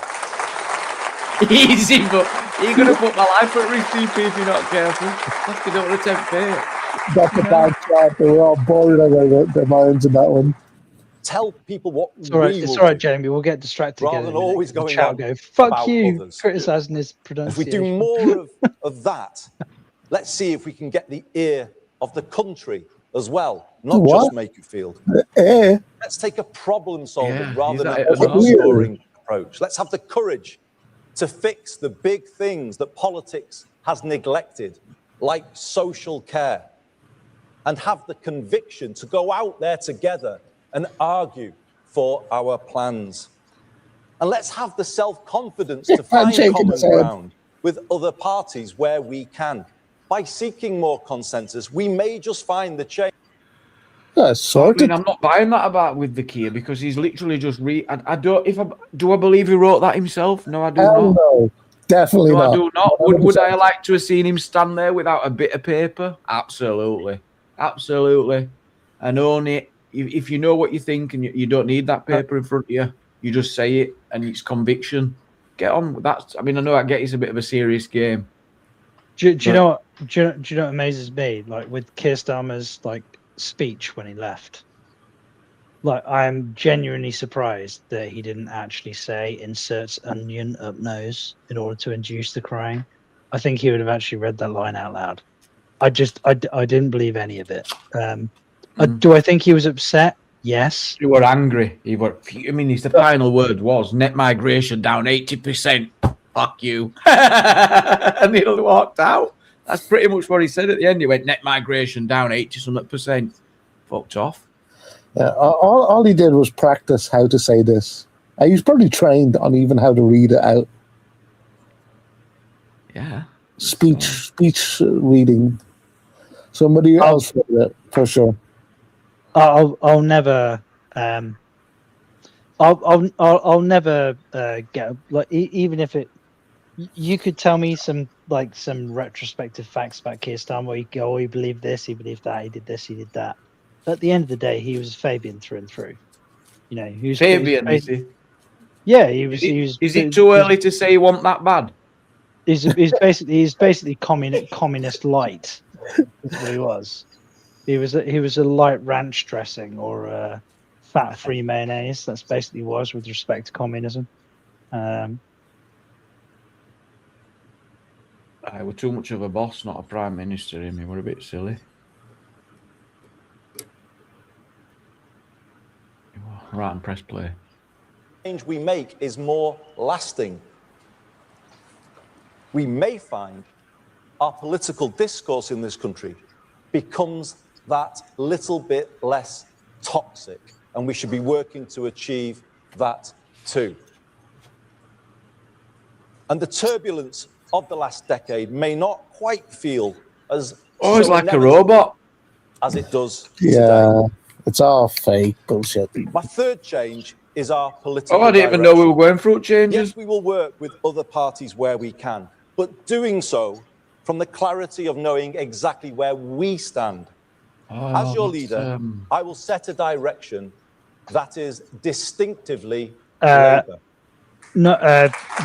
Easy, but you're going to put my life at risk, CP, if you're not careful. Have to do it attempt fate. That's a bad job. They were all bored of their minds in that one. Tell people what it's all right, Jamie. We'll get distracted. Rather than always going on go, fuck you, others. criticising his pronunciation. If we do more of that, let's see if we can get the ear of the country as well, not just Makerfield. Let's take a problem-solving rather than a problem-scoring approach. Let's have the courage to fix the big things that politics has neglected, like social care, and have the conviction to go out there together and argue for our plans. And let's have the self-confidence to find common ground with other parties where we can. By seeking more consensus, we may just find the change. Yeah, sorted. I mean, I'm not buying that about with the Kia because he's literally just do I believe he wrote that himself? No, I do not. No, definitely no, not. I do not. Would I like to have seen him stand there without a bit of paper? Absolutely. And own it. If you know what you think and you don't need that paper in front of you, you just say it and it's conviction. Get on with that. I mean, I know I get it's a bit of a serious game. Do you know what amazes me? Like with Keir Starmer's speech when he left. I am genuinely surprised that he didn't actually say inserts onion up nose in order to induce the crying. I think he would have actually read that line out loud. I didn't believe any of it. Do I think he was upset? Yes. He were angry. He were. I mean, the final word was net migration down 80%. Fuck you. And he walked out. That's pretty much what he said at the end. He went net migration down 80-something%. Fucked off. Yeah, all he did was practice how to say this. He's probably trained on even how to read it out. Yeah. Speech reading. Somebody else read it for sure. I'll never I'll never get like even if it. You could tell me some retrospective facts about Keir Starmer where you go, oh, he believed this, he believed that, he did this, he did that. But at the end of the day, he was Fabian through and through. You know, he was Fabian, is he? Yeah, he was. Is it too early to say he wasn't that bad? He's basically communist light. That's what he was. He was a light ranch dressing or a fat-free mayonnaise. That's basically what he was with respect to communism. We're too much of a boss, not a prime minister. I mean, we're a bit silly. Right, and press play. Change we make is more lasting. We may find our political discourse in this country becomes that little bit less toxic, and we should be working to achieve that too. And the turbulence of the last decade may not quite feel as it's like a robot as it does Yeah, today. it's all fake bullshit. My third change is our political I didn't even know we were going through changes. Yes, we will work with other parties where we can, but doing so from the clarity of knowing exactly where we stand. As your leader, I will set a direction that is distinctively Labour. No,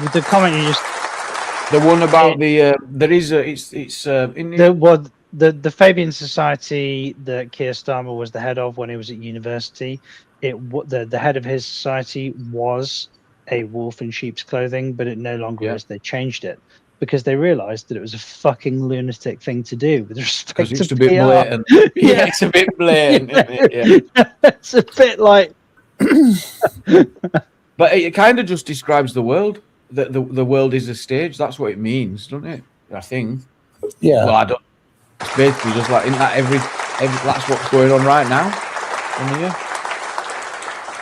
with the comment you just. The one about there is a the Fabian Society that Keir Starmer was the head of when he was at university. The head of his society was a wolf in sheep's clothing, but it no longer is. They changed it because they realised that it was a fucking lunatic thing to do with respect to it's a PR. bit blatant. Yeah, it's a bit blatant. Isn't it? Yeah. It's a bit like. But it kind of just describes the world. The world is a stage. That's what it means, doesn't it? I think. Yeah. Well, I don't. It's basically just like, isn't that every that's what's going on right now?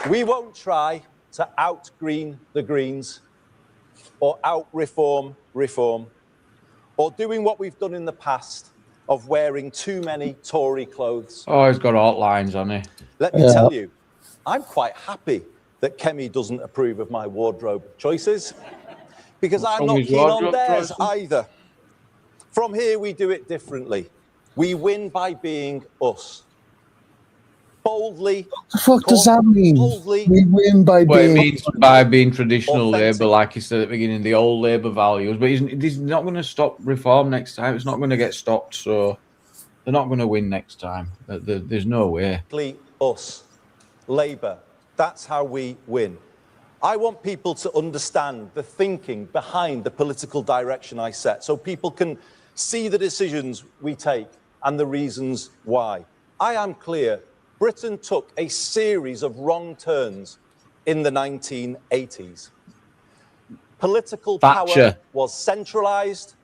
We won't try to out-green the Greens or out-reform reform or doing what we've done in the past of wearing too many Tory clothes. Oh, he's got outlines on it. Let me tell you, I'm quite happy that Kemi doesn't approve of my wardrobe choices because I'm not keen on theirs either. From here, we do it differently. We win by being us. Boldly. What the fuck does that mean? Boldly. We win by Well, being. it means by being traditional authentic. Labour, like he said at the beginning, the old Labour values. But he's not going to stop reform next time. It's not going to get stopped. So they're not going to win next time. There's no way. Us. Labour. That's how we win. I want people to understand the thinking behind the political direction I set so people can see the decisions we take and the reasons why. I am clear. Britain took a series of wrong turns in the 1980s. Political Thatcher. power was centralised.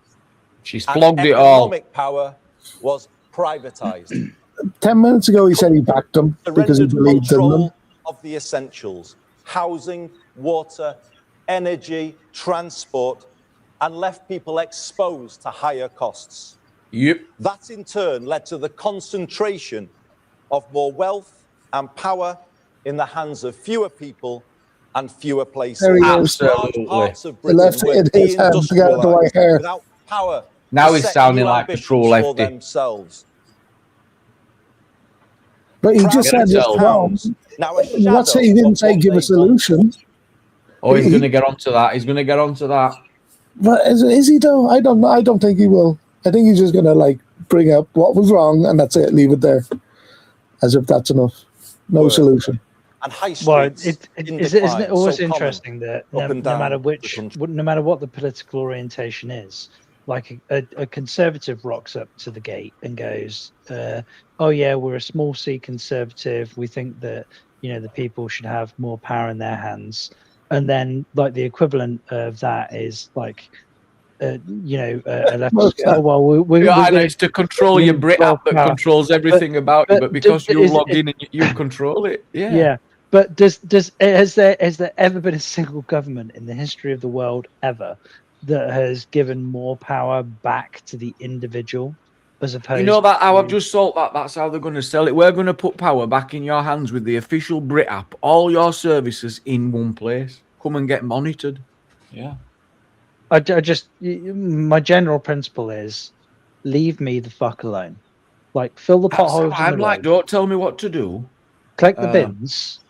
She's and flogged it all. economic power was privatised. 10 minutes ago, he said he backed them because he Surrendered believed in them. control of the essentials: housing, water, energy, transport, and left people exposed to higher costs. Yep. That in turn led to the concentration of more wealth and power in the hands of fewer people and fewer places. There he is. Absolutely. Large parts of He Britain left were it in his hand to get the white deindustrialised hair. without power. Now to he's set sounding new like a ambitions true for lefty. themselves. But he just said Get it's it wrong. Now, a Let's say he shadow didn't of say what give a they solution. Oh, he's going to get onto that. He's going to get onto that. But is he though? I don't know. I don't think he will. I think he's just going to like bring up what was wrong and that's it. Leave it there, as if that's enough. No solution. And high Well, streets in isn't decline, it always so common interesting that no, up and no down matter the country. no matter what the political orientation is, like a conservative rocks up to the gate and goes, "Oh yeah, we're a small C conservative. We think that the people should have more power in their hands," and then like the equivalent of that is like. A leftist, oh well, we're I know gonna- it's to control your Brit app that power. controls everything about you, but because but you is logged it- in and you control it. Yeah. Yeah, But has there ever been a single government in the history of the world ever that has given more power back to the individual as opposed? You know that how I've to- just thought that's how they're going to sell it. We're going to put power back in your hands with the official Brit app. All your services in one place. Come and get monitored. Yeah. My general principle is leave me the fuck alone. Like fill the That's potholes. how I'm like, don't tell me what to do. Collect the bins.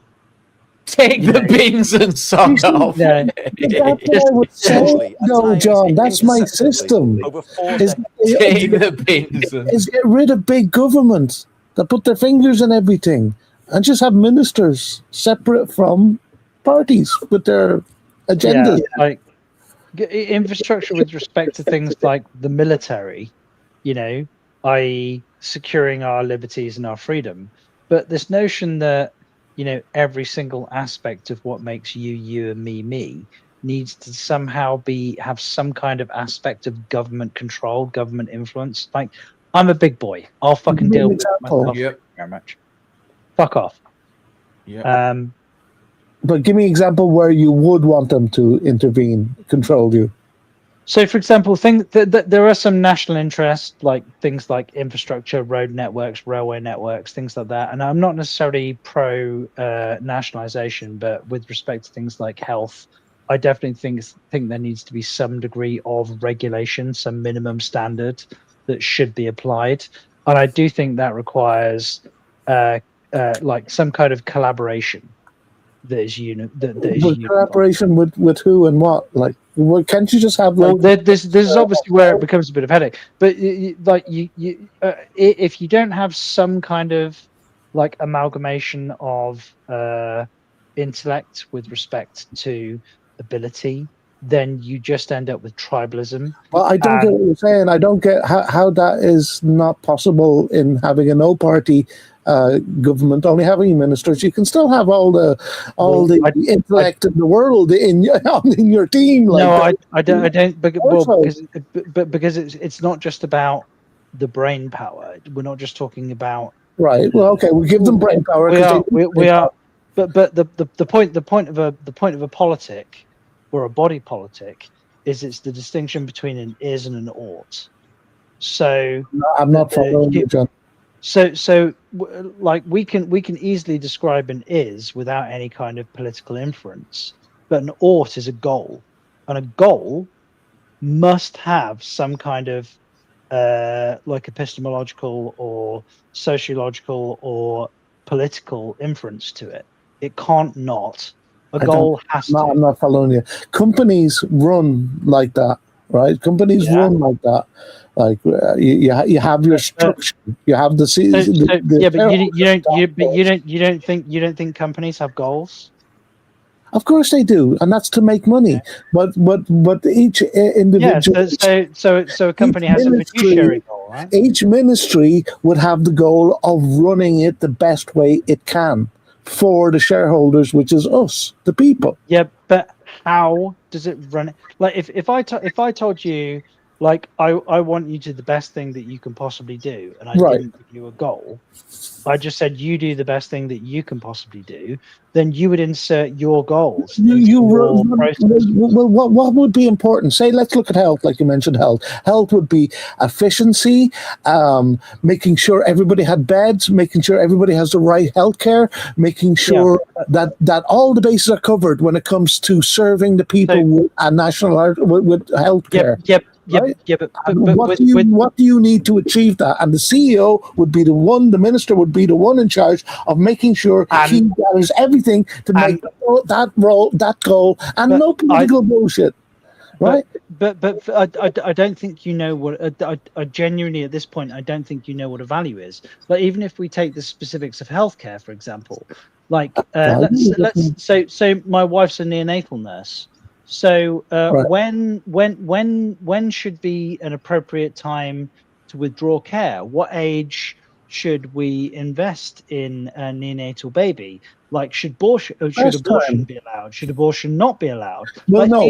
Take the bins and sod off. Yeah. That's what I would say. Essentially, at No, times, John, that's my imperceptibly, system. Over 4 Is, Take the bins. is get rid of big government that put their fingers in everything and just have ministers separate from parties with their agendas. Yeah, like infrastructure with respect to things like the military, i.e., securing our liberties and our freedom. But this notion that every single aspect of what makes you, and me needs to somehow have some kind of aspect of government control, government influence. Like, I'm a big boy. I'll fucking deal with it myself. Yep. Thank you very much. Fuck off. Yeah. But give me an example where you would want them to intervene, control you. So, for example, there are some national interests, like things like infrastructure, road networks, railway networks, things like that. And I'm not necessarily pro nationalisation, but with respect to things like health, I definitely think there needs to be some degree of regulation, some minimum standard that should be applied. And I do think that requires like some kind of collaboration. That is collaboration with who and what? Like, can't you just have like? Well, this is obviously where it becomes a bit of a headache. But if you don't have some kind of like amalgamation of intellect with respect to ability, then you just end up with tribalism. Well, I don't get what you're saying. I don't get how that is not possible in having a no-party government, only having ministers. You can still have all the intellect in the world in your team. Like no, I don't. Because it's not just about the brain power. We're not just talking about. Right. Well, okay. We give them brain power. We are. But the point of a politic, or a body politic, is it's the distinction between an is and an ought. So I'm not following you, John. So like we can easily describe an is without any kind of political inference, but an ought is a goal, and a goal must have some kind of like epistemological or sociological or political inference to it. It can't not. A goal has to. I'm not following you. Companies run like that, right? Companies run like that. Like you have your structure, you have the but you don't think companies have goals? Of course they do, and that's to make money. But each individual. So a company has a fiduciary goal, right? Each ministry would have the goal of running it the best way it can for the shareholders, which is us, the people. Yeah, but how does it run it? Like if I told you, like I want you to do the best thing that you can possibly do, and I didn't give you a goal, I just said you do the best thing that you can possibly do, then you would insert your goals. Well, what would be important? Say, let's look at health, like you mentioned health. Health would be efficiency, making sure everybody had beds, making sure everybody has the right health care, making sure that all the bases are covered when it comes to serving the people with health care. Right? What do you need to achieve that? And the CEO would be the minister would be the one in charge of making sure he gathers everything to make that goal, and no political bullshit. Right? But I don't think you know what. I genuinely, at this point, I don't think you know what a value is. Like, even if we take the specifics of healthcare, for example, like let's say my wife's a neonatal nurse. So when should be an appropriate time to withdraw care? What age should we invest in a neonatal baby? Like, should abortion be allowed? Should abortion not be allowed? Well, Like, no.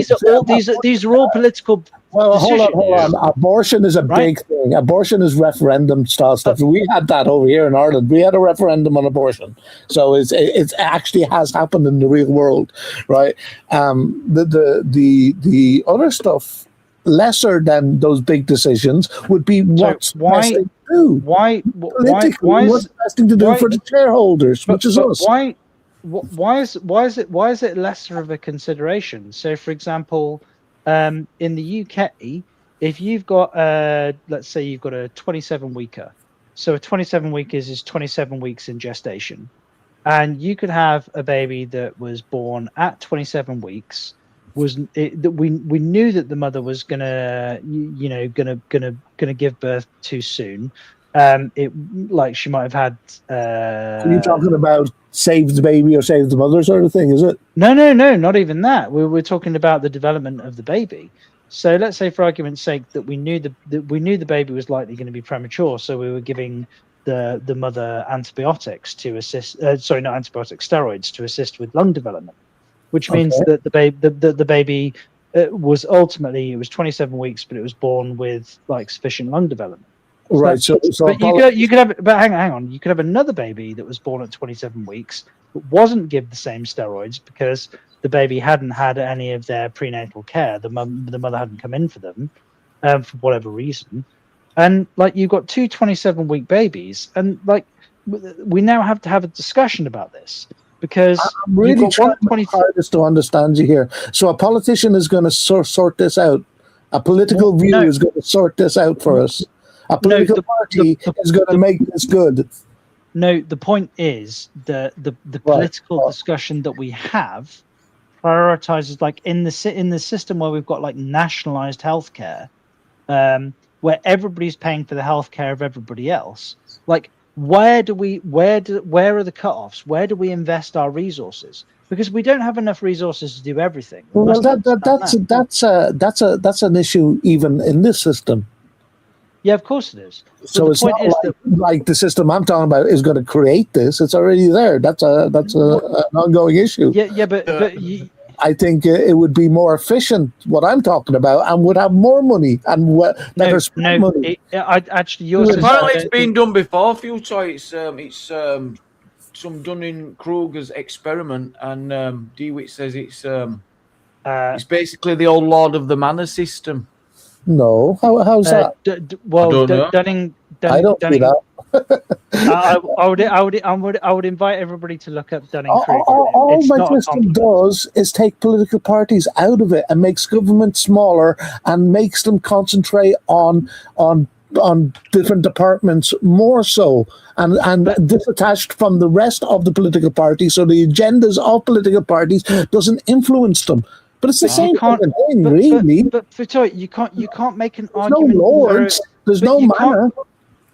these are all political Well, decisions. hold on. Abortion is a big thing. Abortion is referendum style stuff. We had that over here in Ireland. We had a referendum on abortion, so it actually has happened in the real world, right? The other stuff, lesser than those big decisions, would be what's best thing to do. Why Politically, what's the best thing to do for the shareholders, which is us. Why is it lesser of a consideration? So, for example, in the UK, if you've got let's say you've got a 27-weeker, so a 27-week is 27 weeks in gestation, and you could have a baby that was born at 27 weeks. That we knew that the mother was gonna give birth too soon. She might have had. Are you talking about save the baby or save the mother sort of thing? Is it? No, not even that. We're talking about the development of the baby. So let's say, for argument's sake, that we knew the baby was likely going to be premature, so we were giving the mother antibiotics to assist. Not antibiotics, steroids to assist with lung development, which means that the baby was ultimately, it was 27 weeks, but it was born with like sufficient lung development. Right. But you could have, but hang on, you could have another baby that was born at 27 weeks but wasn't given the same steroids because the baby hadn't had any of their prenatal care. The mother hadn't come in for them for whatever reason, and like you've got two 27-week babies, and like we now have to have a discussion about this. Because I'm really trying my hardest to understand you here. So a politician is going to sort this out. A political view is going to sort this out for us. A political party is going to make this good. No, the point is the political discussion that we have prioritizes, like in the system where we've got like nationalized healthcare, where everybody's paying for the healthcare of everybody else. Like, where are the cutoffs? Where do we invest our resources? Because we don't have enough resources to do everything. Well, that's an issue even in this system. Yeah, of course it is. But so it's not like the system I'm talking about is going to create this. It's already there. That's an ongoing issue. Yeah, but I think it would be more efficient, what I'm talking about, and would have more money and better spend money. Apparently it's been done before, Futoy. It's some done in Kruger's experiment, and DeWitt says it's basically the old Lord of the Manor system. No, how's that? Dunning. I don't do that. I would invite everybody to look up Dunning-Kruger. All my system does is take political parties out of it and makes government smaller and makes them concentrate on different departments more so and disattached from the rest of the political parties, so the agendas of political parties doesn't influence them. But it's the same thing, really. But Futoy, you can't make an There's argument. No lords. There's no manor.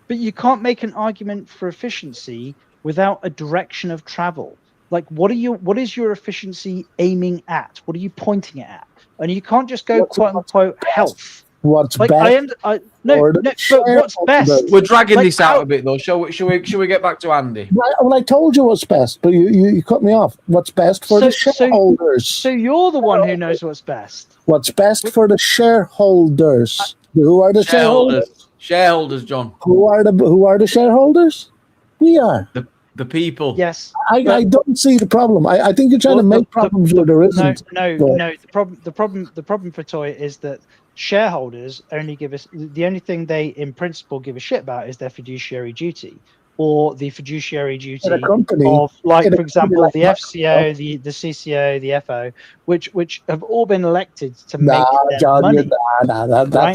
But you can't make an argument for efficiency without a direction of travel. Like, what is your efficiency aiming at? What are you pointing it at? And you can't just go quote unquote health. What's like, best? But what's best? We're dragging this out a bit though. Shall we get back to Andy? Well, I told you what's best, but you cut me off. What's best for the shareholders? So you're the one who knows what's best. What's best for the shareholders? Who are the shareholders? Shareholders, John. Who are the shareholders? We are. The people. Yes. I don't see the problem. I think you're trying to make problems where there isn't. No. The problem for Toy is that shareholders only give us, the only thing they in principle give a shit about is their fiduciary duty, or the fiduciary duty of, like, for example, the FCO, the CCO, the FO, which have all been elected to make their money. Right, I'm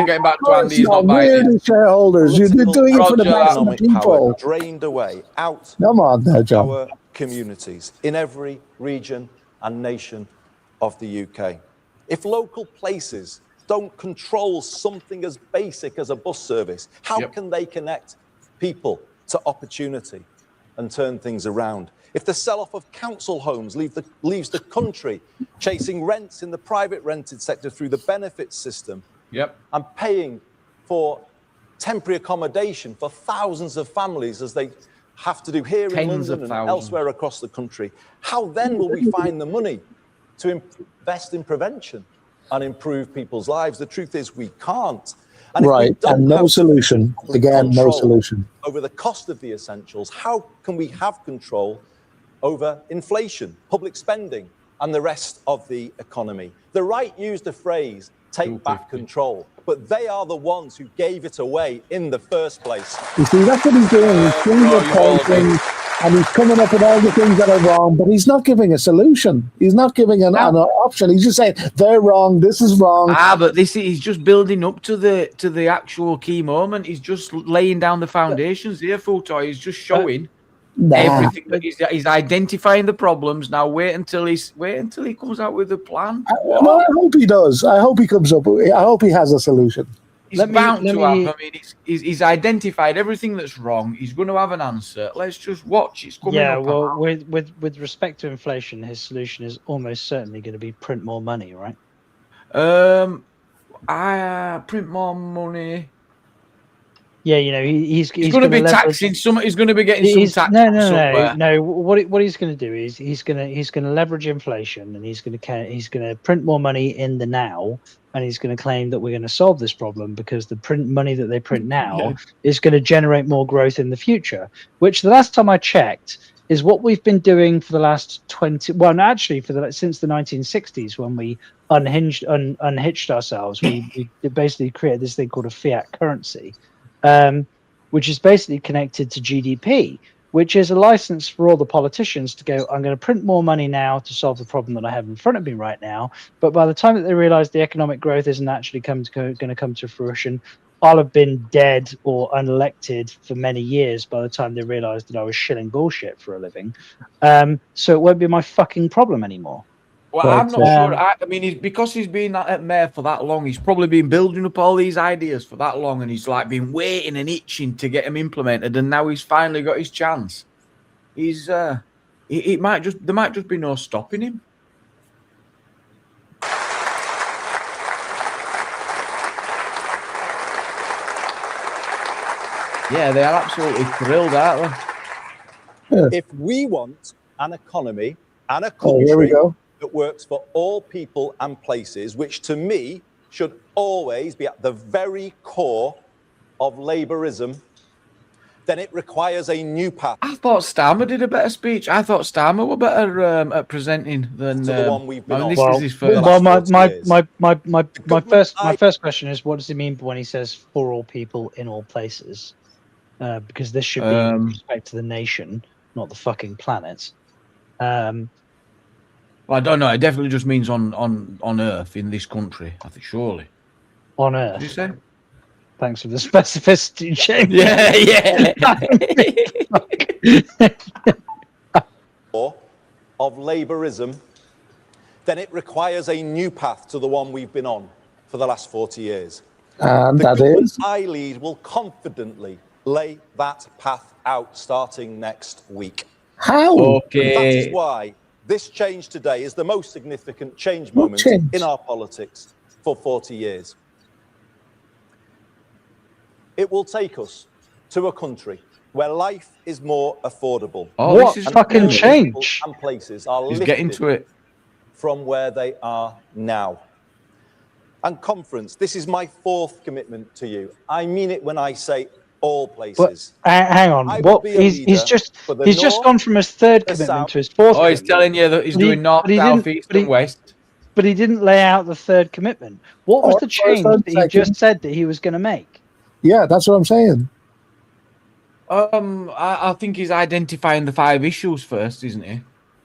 getting back to Andy. He's not buying shareholders. You're doing it for the maximum people. Drained away out our communities in every region and nation of the UK. If local places don't control something as basic as a bus service, how can they connect people to opportunity and turn things around? If the sell-off of council homes leaves the country chasing rents in the private rented sector through the benefits system, and paying for temporary accommodation for thousands of families as they have to do here in Tens of London and thousands. elsewhere across the country. How then will we find the money to invest in prevention and improve people's lives? The truth is we can't. And if we Right, don't and no have solution. Again, no control solution. over the cost of the essentials, how can we have control over inflation, public spending, and the rest of the economy? The right used the phrase, take back control, but they are the ones who gave it away in the first place. You see, that's what he's doing. He's doing the things, and he's coming up with all the things that are wrong, but he's not giving a solution. He's not giving an option. He's just saying, they're wrong, this is wrong. But he's just building up to the actual key moment. He's just laying down the foundations here, Futo. He's just showing everything. He's identifying the problems. Now wait until he comes out with a plan. Well, I hope he does. I hope he comes up. I hope he has a solution. He's bound to have. I mean, he's identified everything that's wrong. He's going to have an answer. Let's just watch. It's coming up. Well, with respect to inflation, his solution is almost certainly going to be print more money, right? I print more money. Yeah, you know, he's going to be taxing some. He's going to be getting some tax. No. What he's going to do is he's going to leverage inflation, and he's going to print more money in the now, and he's going to claim that we're going to solve this problem because the print money that they print now is going to generate more growth in the future. Which the last time I checked is what we've been doing for the last since the 1960s when we unhitched ourselves. We basically created this thing called a fiat currency. Which is basically connected to GDP, which is a license for all the politicians to go, I'm going to print more money now to solve the problem that I have in front of me right now. But by the time that they realize the economic growth isn't actually going to come to fruition, I'll have been dead or unelected for many years by the time they realized that I was shilling bullshit for a living. So it won't be my fucking problem anymore. Well, I'm not sure. I mean, because he's been at mayor for that long, he's probably been building up all these ideas for that long, and he's like been waiting and itching to get them implemented, and now he's finally got his chance. There might just be no stopping him. Yeah, they are absolutely thrilled, aren't they? Yeah. If we want an economy and a country here we go. that works for all people and places, which to me should always be at the very core of Labourism, then it requires a new path. I thought Starmer did a better speech. I thought Starmer were better at presenting than To the one we've been on. this Well, is his first. Well, my first question is, what does he mean when he says for all people in all places? Because this should be with respect to the nation, not the fucking planet. Well, I don't know. It definitely just means on Earth in this country. I think surely. On Earth. Did you say? Thanks for the specificity, James. Yeah. Of Labourism, then it requires a new path to the one we've been on for the last 40 years. And The that government is I lead will confidently lay that path out starting next week. how? Okay. That is why this change today is the most significant change What moment change? in our politics for 40 years. It will take us to a country where life is more affordable. Oh, What this is fucking All change? people and places are He's lifted getting to it. from where they are now. And conference, this is my fourth commitment to you. I mean it when I say all places. Hang on. I will What? be a He's leader just for the just north, gone from his third the commitment south. to his fourth. Oh, he's commitment. telling you that he's But he- doing north, but he south, didn't- east, but he- and west. But he didn't lay out the third commitment. What was Or the first change and that he second. just said that he was going to make? Yeah, that's what I'm saying. I think he's identifying the 5 issues first, isn't he?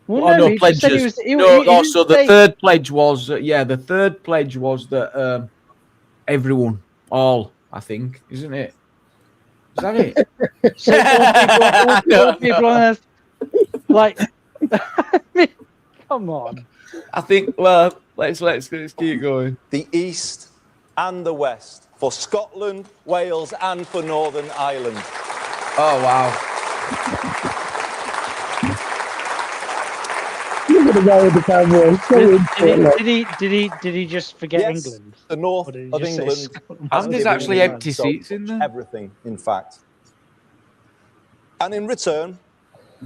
Well, Oh, no, he just said he pledges. was. He No, didn't so the say- third pledge was, the third pledge was that everyone, all, I think, isn't it? Is that it? say all people on Earth. Like, I mean, come on. I think. Well, let's keep going. the East and the West, for Scotland, Wales, and for Northern Ireland. Oh wow! Look at the guy with the camera. So into it, like, Did he just forget Yes, England? the north Or did he of just say England. Scotland? has And there's given actually me empty so seats in much, there. everything, in fact. And in return,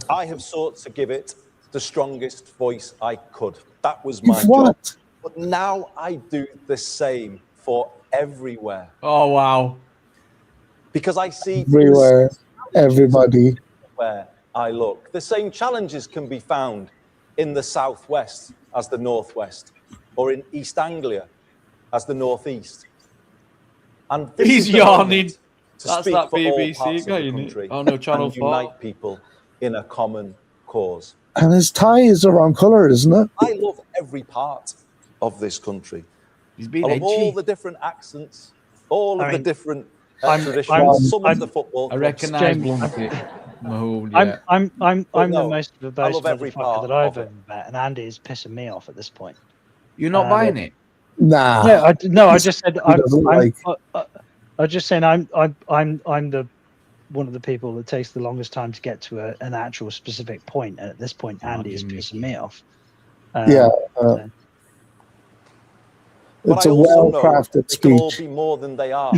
I have sought to give it the strongest voice I could. That was my job. what? But now I do the same for everywhere. Oh wow. Because I see Everywhere, everybody. where I look. The same challenges can be found in the southwest as the northwest, or in East Anglia as the northeast. And this He's is the yawning. moment to That's speak that for all BBC parts guy, of the isn't it? country Oh, no, Channel and 4. unite people in a common cause. And his tie is the wrong color, isn't it? I love every part of this country. He's I been love all edgy. the different accents, all of I the mean, different I'm- traditions, some I'm- of the football I clubs. recognise James, Blunkett. Oh, yeah. I'm Well, the no, most I verbose love every motherfucker part that I've of it. ever met, and Andy is pissing me off at this point. You're not buying it? Nah. No, I just said He doesn't like. I was just saying I'm the one of the people that takes the longest time to get to an actual specific point, and at this point, Andy is Jimmy. pissing me off. Yeah, so- But it's I a also know well-crafted they can all speech. be more than they are.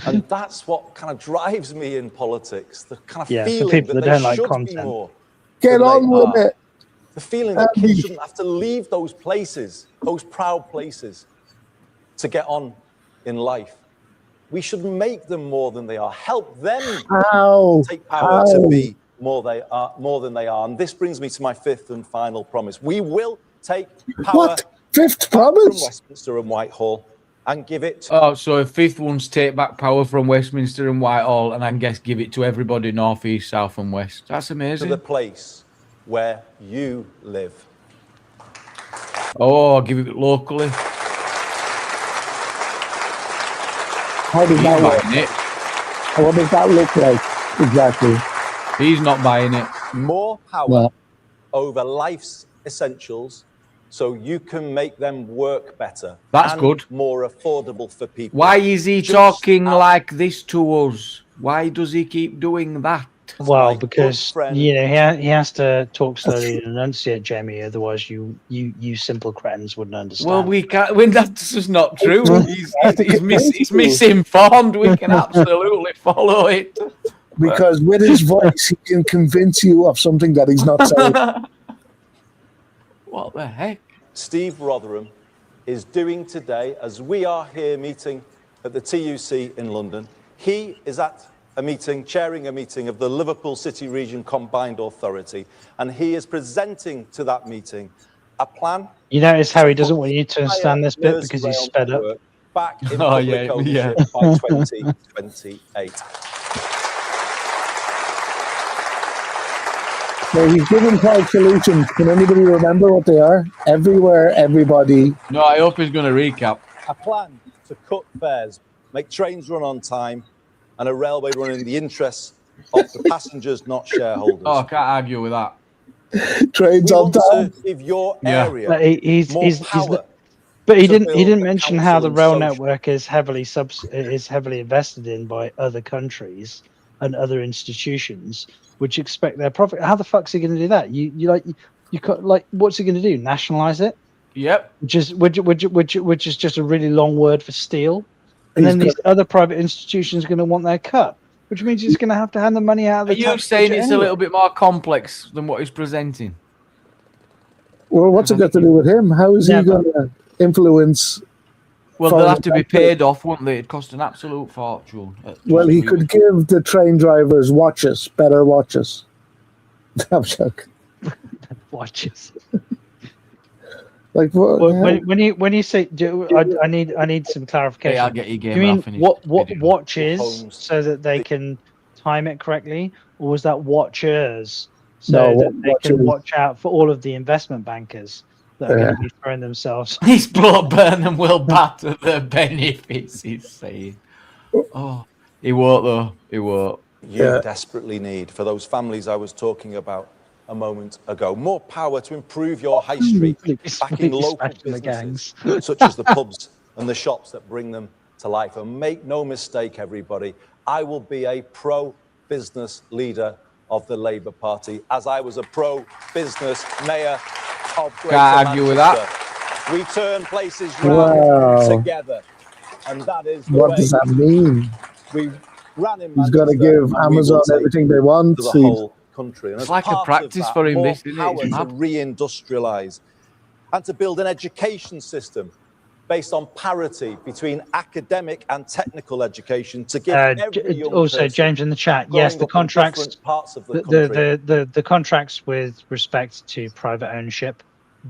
And that's what kind of drives me in politics. The kind of Yeah, for feeling people that that they don't like should be content. more. Get than they on with are. it. The feeling that Andy. kids shouldn't have to leave those places, those proud places, to get on in life. We should make them more than they are. Help them How? take power to How? be more than they are. And this brings me to my fifth and final promise. We will take power What? Fifth from province? Westminster and Whitehall and give it Oh, so if fifth one's take back power from Westminster and Whitehall, and I guess give it to everybody north, east, south, and west. That's to amazing. the place where you live. Oh, give it locally. How does He's that work? buying it. What does that look like exactly? He's not buying it. More power No. over life's essentials so you can make them work better. That's and good. More affordable for people. Why is he Just talking as- like this to us? Why does he keep doing that? Well, my good because friend- he has to talk slowly and enunciate, Jamie. Otherwise, you simple cretins wouldn't understand. Well, we can't. When that's just not true. He's It's misinformed. We can absolutely follow it. Because with his voice, he can convince you of something that he's not saying. What the heck? Steve Rotherham is doing today, as we are here meeting at the TUC in London. He is at a meeting, chairing a meeting of the Liverpool City Region Combined Authority, and he is presenting to that meeting a plan. You notice how he doesn't want you to understand this bit because he's sped up. Back in Oh, public yeah, ownership yeah. by 2028. So he's given 5 solutions. Can anybody remember what they are? Everywhere, everybody. No, I hope he's going to recap. A plan to cut fares, make trains run on time, and a railway run in the interests of the passengers, not shareholders. Oh, I can't argue with that. Trains we on want time. to give your Yeah. area But he's more power. but he to didn't build a mention how the council rail and social- network is heavily invested in by other countries and other institutions which expect their profit. How the fuck's he going to do that? What's he going to do? Nationalize it? Yep. Which is just a really long word for steal. And He's then these other private institutions are going to want their cut, which means he's going to have to hand the money out of Are the you tax saying budget it's a anyway. little bit more complex than what he's presenting? Well, what's it got to do with him? How is Yeah, he going to influence? Well, Foreign they'll have to be country. paid off, won't they? It'd cost an absolute fortune. Well, he could give the train drivers watches, better watches. I'm joking. Watches. Like what? When you say, I need some clarification. Okay, I'll get your game You mean off. and what video. watches Homes. so that they can time it correctly, or was that watchers so No, that they can watchers. watch out for all of the investment bankers that are going to be throwing themselves? This bloke Burnham will batter the benefits, he's saying. Oh, he won't, though. He won't. You Yeah. desperately need for those families I was talking about a moment ago. More power to improve your high street, backing local Smashing the businesses gangs. such as the pubs and the shops that bring them to life. And make no mistake, everybody, I will be a pro-business leader of the Labour Party, as I was a pro-business mayor of Greater Can't argue with that. Manchester. We turn places round together, and that is the What way does that mean? we ran in He's got to Manchester, give and we will Amazon take everything they want. to the whole country. And It's as like a part of practice that, for him, more this, isn't it? power It's to mad. reindustrialise and to build an education system based on parity between academic and technical education to give every young Also, person James in the chat. Yes, growing the up in contracts. different parts of the country. The contracts with respect to private ownership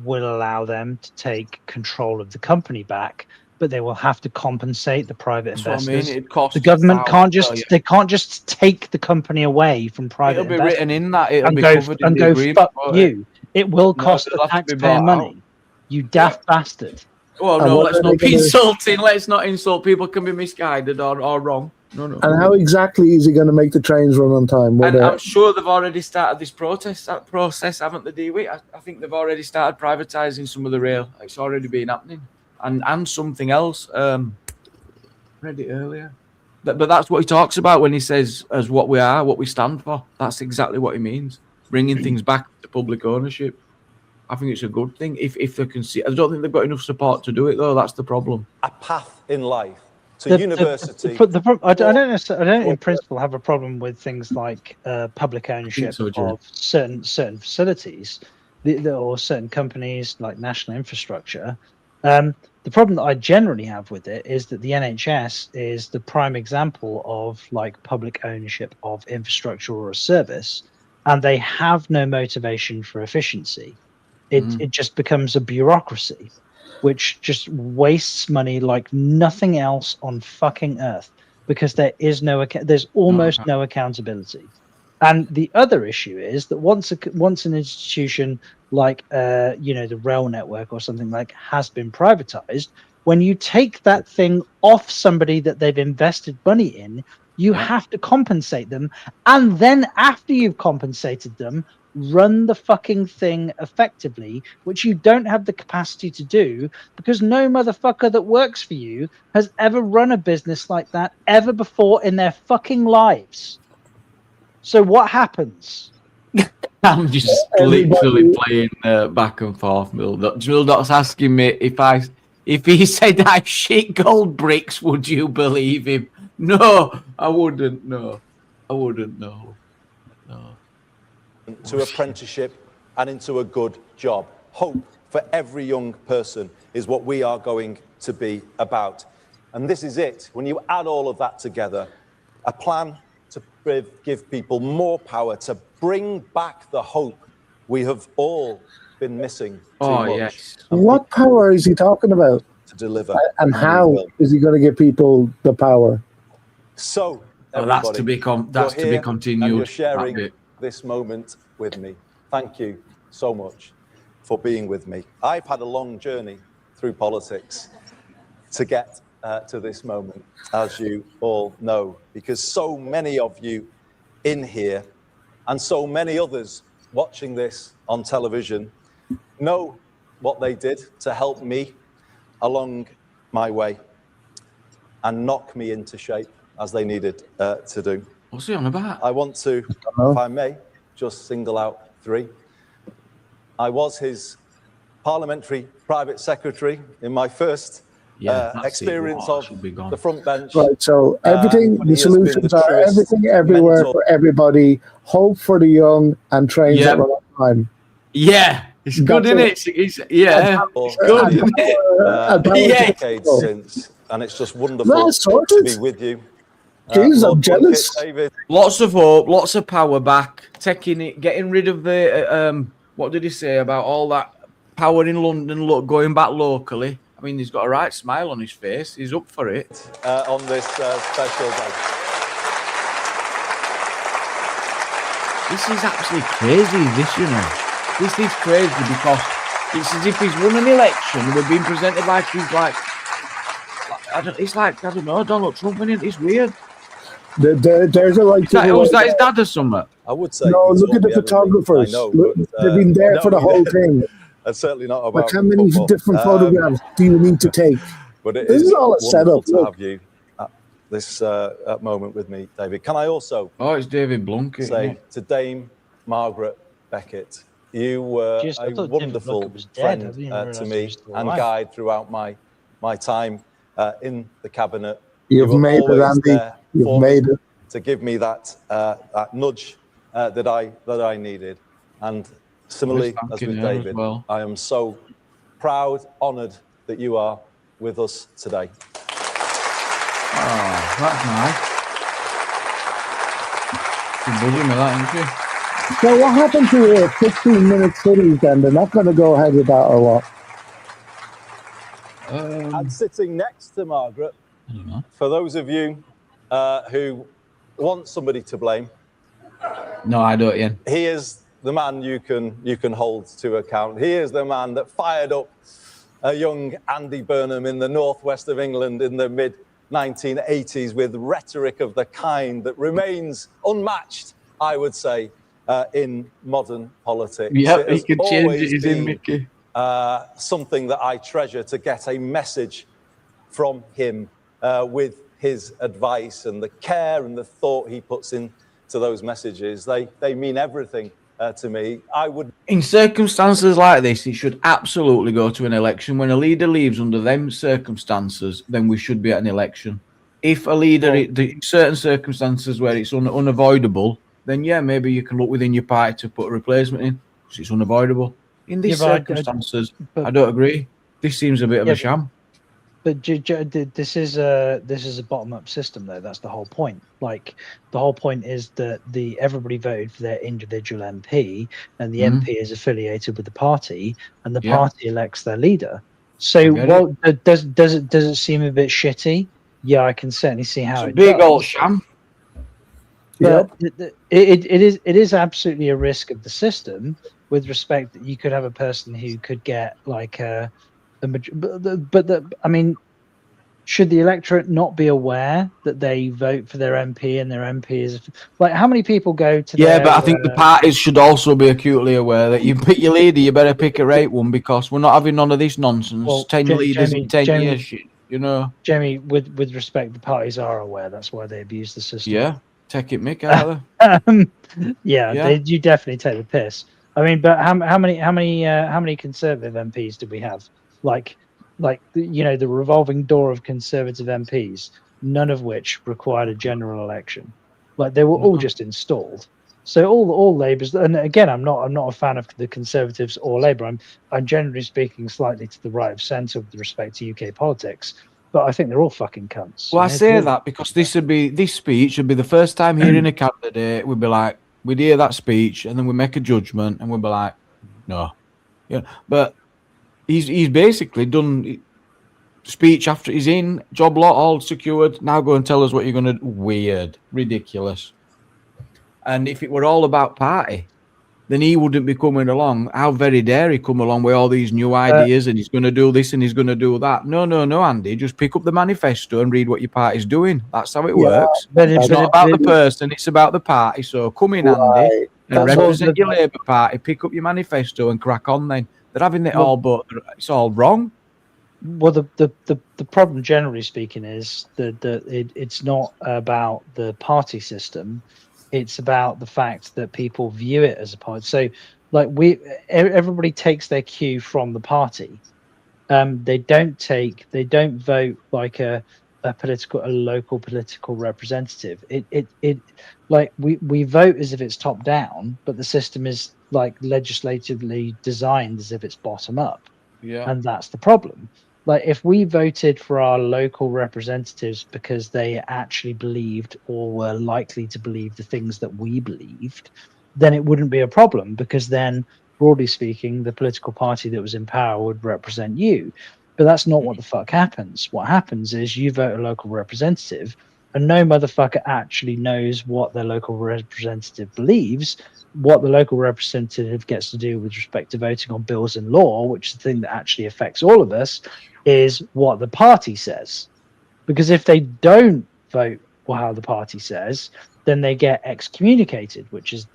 will allow them to take control of the company back, but they will have to compensate the private That's what I investors. mean. It costs The government can't thousands, just they can't just take the company away from private It'll be investors written in that. It'll and be go covered in and the go agreement. fuck won't it? you. It will No, cost it'll the have to be taxpayer bought money. out. You daft bastard. Oh And no, what let's are not they be gonna- insulting. Let's not insult. People can be misguided or wrong. No. And how exactly is he going to make the trains run on time? And I'm sure they've already started this process, haven't they, Dewey? I think they've already started privatising some of the rail. It's already been happening. And something else. Read it earlier. But that's what he talks about when he says as what we are, what we stand for. That's exactly what he means. Bringing things back to public ownership. I think it's a good thing if they can see. I don't think they've got enough support to do it, though. That's the problem. A path in life to university. I don't in principle have a problem with things like public ownership so, Jim. of certain facilities or certain companies like national infrastructure. The problem that I generally have with it is that the NHS is the prime example of like public ownership of infrastructure or a service, and they have no motivation for efficiency. It just becomes a bureaucracy, which just wastes money like nothing else on fucking earth, because there's almost no accountability. And the other issue is that once an institution like the rail network or something like has been privatized, when you take that thing off somebody that they've invested money in, you have to compensate them, and then after you've compensated them, run the fucking thing effectively, which you don't have the capacity to do, because no motherfucker that works for you has ever run a business like that ever before in their fucking lives. So what happens? I'm just literally playing back and forth. Mildot's asking me if he said I shit gold bricks, would you believe him? No, I wouldn't. No, I wouldn't. No. To apprenticeship and into a good job. Hope for every young person is what we are going to be about. And this is it. When you add all of that together, a plan to give people more power, to bring back the hope we have all been missing too much. Yes. What power is he talking about? To deliver. And how is he going to give people the power? So, that's to be continued. And you're sharing this moment with me. Thank you so much for being with me. I've had a long journey through politics to get to this moment, as you all know, because so many of you in here and so many others watching this on television know what they did to help me along my way and knock me into shape as they needed to do. What's he on about? I want to, if I may, just single out three. I was his parliamentary private secretary in my first experience of the front bench. Right, so everything, the solutions are everything everywhere for everybody, hope for the young, and trains that run on time. Yeah, it's good, isn't it? It's good, isn't it? Decades since, and it's just wonderful to be with you. Jeez, I'm jealous. Lots of hope, lots of power back, getting rid of the what did he say about all that power in London, going back locally. I mean, he's got a right smile on his face. He's up for it. On this special day. This is actually crazy, This is crazy because it's as if he's won an election. We're being presented like he's like, I don't know, Donald Trump winning. It's weird. There's a right. Was that his dad or something? I would say. No, look at the photographers. They've been there for the whole thing. That's certainly not about. Like how many different photographs do you need to take? But this is all a setup. To have you this moment with me, David. Can I also it's David Blunkett. isn't say it? to Dame Margaret Beckett, you were Jeez, I a thought David wonderful Blunkett was dead. I friend didn't even to realise he me was still and alive. guide throughout my time in the cabinet. You've you were made it, always Andy. there You've for made me it. to give me that nudge that I needed. And similarly, Well, as thanking with her as David, well. I am so proud, honoured that you are with us today. Oh, that's nice. She's buzzing with that, isn't she? So what happened to your 15-minute cities then? They're not going to go ahead with that or what? And sitting next to Margaret, I don't know. for those of you who want somebody to blame, No, I don't, Ian. he is the man you can hold to account. He is the man that fired up a young Andy Burnham in the northwest of England in the mid-1980s with rhetoric of the kind that remains unmatched, I would say, in modern politics. Yeah, It he has could change always it, he's in been, Mickey. something that I treasure to get a message from him with his advice and the care and the thought he puts into those messages. They mean everything to me. I would. In circumstances like this, it should absolutely go to an election. When a leader leaves under them circumstances, then we should be at an election. If a leader, certain circumstances where it's unavoidable, then yeah, maybe you can look within your party to put a replacement in because it's unavoidable. In these circumstances, I don't agree. This seems a bit of a sham. But this is a bottom-up system, though. That's the whole point. Like, the whole point is that everybody voted for their individual MP, and the MP is affiliated with the party, and the party elects their leader. So, well, does it seem a bit shitty? Yeah, I can certainly see how it's a big old sham. But it is absolutely a risk of the system, with respect that you could have a person who could get like I mean, should the electorate not be aware that they vote for their MP and their MP is like, how many people go to? Yeah, but I think the parties should also be acutely aware that you pick your leader, you better pick a right one because we're not having none of this nonsense. Well, 10 leaders in 10 years, you know. Jamie, with respect, the parties are aware. That's why they abuse the system. Yeah, take it, Mick, out of there. You definitely take the piss. I mean, but how many Conservative MPs did we have? Like the revolving door of Conservative MPs, none of which required a general election. Like, they were all just installed. So all Labour's, and again, I'm not a fan of the Conservatives or Labour. I'm generally speaking slightly to the right of centre with respect to UK politics, but I think they're all fucking cunts. Well, I say that because this speech would be the first time hearing a candidate. We'd be like, we'd hear that speech, and then we make a judgment, and we'd be like, no, yeah. But he's basically done speech after he's in, job lot all secured. Now go and tell us what you're gonna do. Weird, ridiculous. And if it were all about party, then he wouldn't be coming along. How very dare he come along with all these new ideas and he's going to do this and he's going to do that. No, Andy. Just pick up the manifesto and read what your party's doing. That's how it works. But it's not about the person, it's about the party. So come in, Andy, and represent your Labour Party. Pick up your manifesto and crack on then. They're having it all, but it's all wrong. Well, the problem, generally speaking, is that it's not about the party system. It's about the fact that people view it as a party. So, like, everybody takes their cue from the party. They don't vote like a local political representative. Like we vote as if it's top down, but the system is like legislatively designed as if it's bottom up. Yeah, and that's the problem. Like, if we voted for our local representatives because they actually believed or were likely to believe the things that we believed, then it wouldn't be a problem, because then, broadly speaking, the political party that was in power would represent you. But that's not what the fuck happens. What happens is you vote a local representative, and no motherfucker actually knows what their local representative believes. What the local representative gets to do with respect to voting on bills and law, which is the thing that actually affects all of us, is what the party says. Because if they don't vote how the party says, then they get excommunicated, which is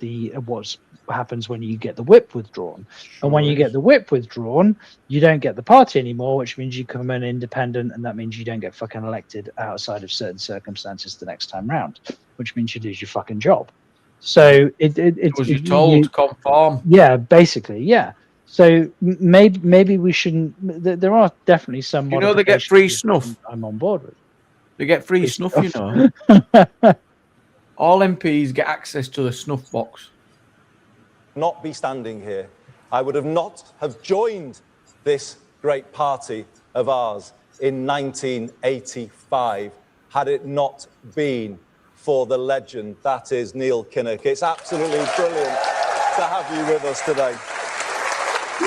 what happens when you get the whip withdrawn. And when you get the whip withdrawn, you don't get the party anymore, which means you become an independent, and that means you don't get fucking elected outside of certain circumstances the next time round, which means you lose your fucking job. So it Was you told to conform? Yeah, basically, yeah. So maybe we shouldn't. There are definitely some. You know they get free snuff. I'm on board with. They get free snuff, you know. All MPs get access to the snuff box. Not be standing here. I would have not have joined this great party of ours in 1985 had it not been for the legend that is Neil Kinnock. It's absolutely brilliant to have you with us today.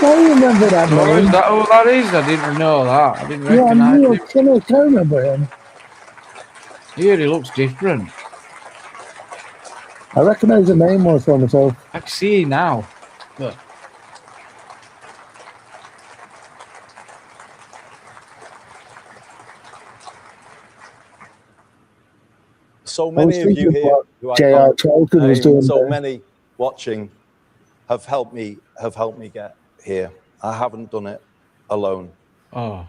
I remember that Oh, name. is that who that is? I didn't know that. I didn't Yeah, recognise Neil him. Kinnock, I remember him. Here he looks different. I recognise the name more for myself. I can see now. Look. So I many was of you thinking here what who I J.R. can't Tolkien was name, doing so there. many watching have helped me get here. I haven't done it alone. Oh,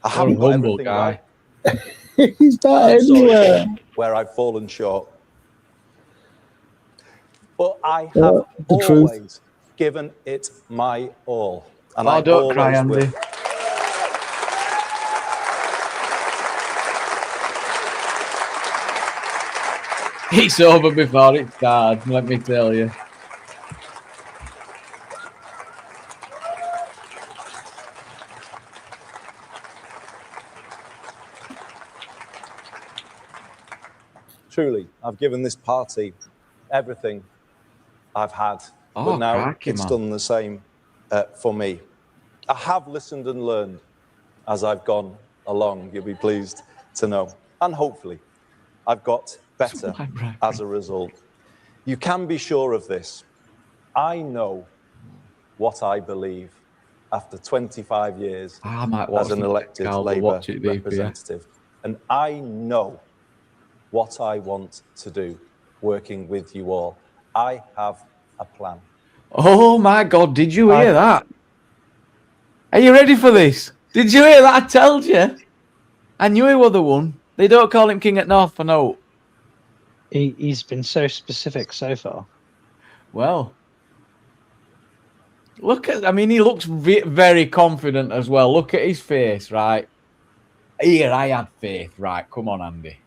I haven't a got humble everything guy. right. He's not I'm sorry anywhere. where I've fallen short. But I have Yeah, the truth. always given it my all. And Oh, I don't cry, always will. Andy. It's over before it starts, let me tell you. Truly, I've given this party everything I've had. Oh, but now crikey, it's man. done the same for me. I have listened and learned as I've gone along, you'll be pleased to know. And hopefully, I've got better as a result. You can be sure of this. I know what I believe after 25 years I might watch as an the elected Calder, Labour watch it, Deep, yeah. representative. And I know what I want to do working with you all. I have a plan. Oh my God, did you hear that? Are you ready for this? Did you hear that? I told you. I knew he was the one. They don't call him King at North for no. He's been so specific so far. Well, look at, I mean, he looks very confident as well. Look at his face, right? Here, I had faith. Right, come on, Andy.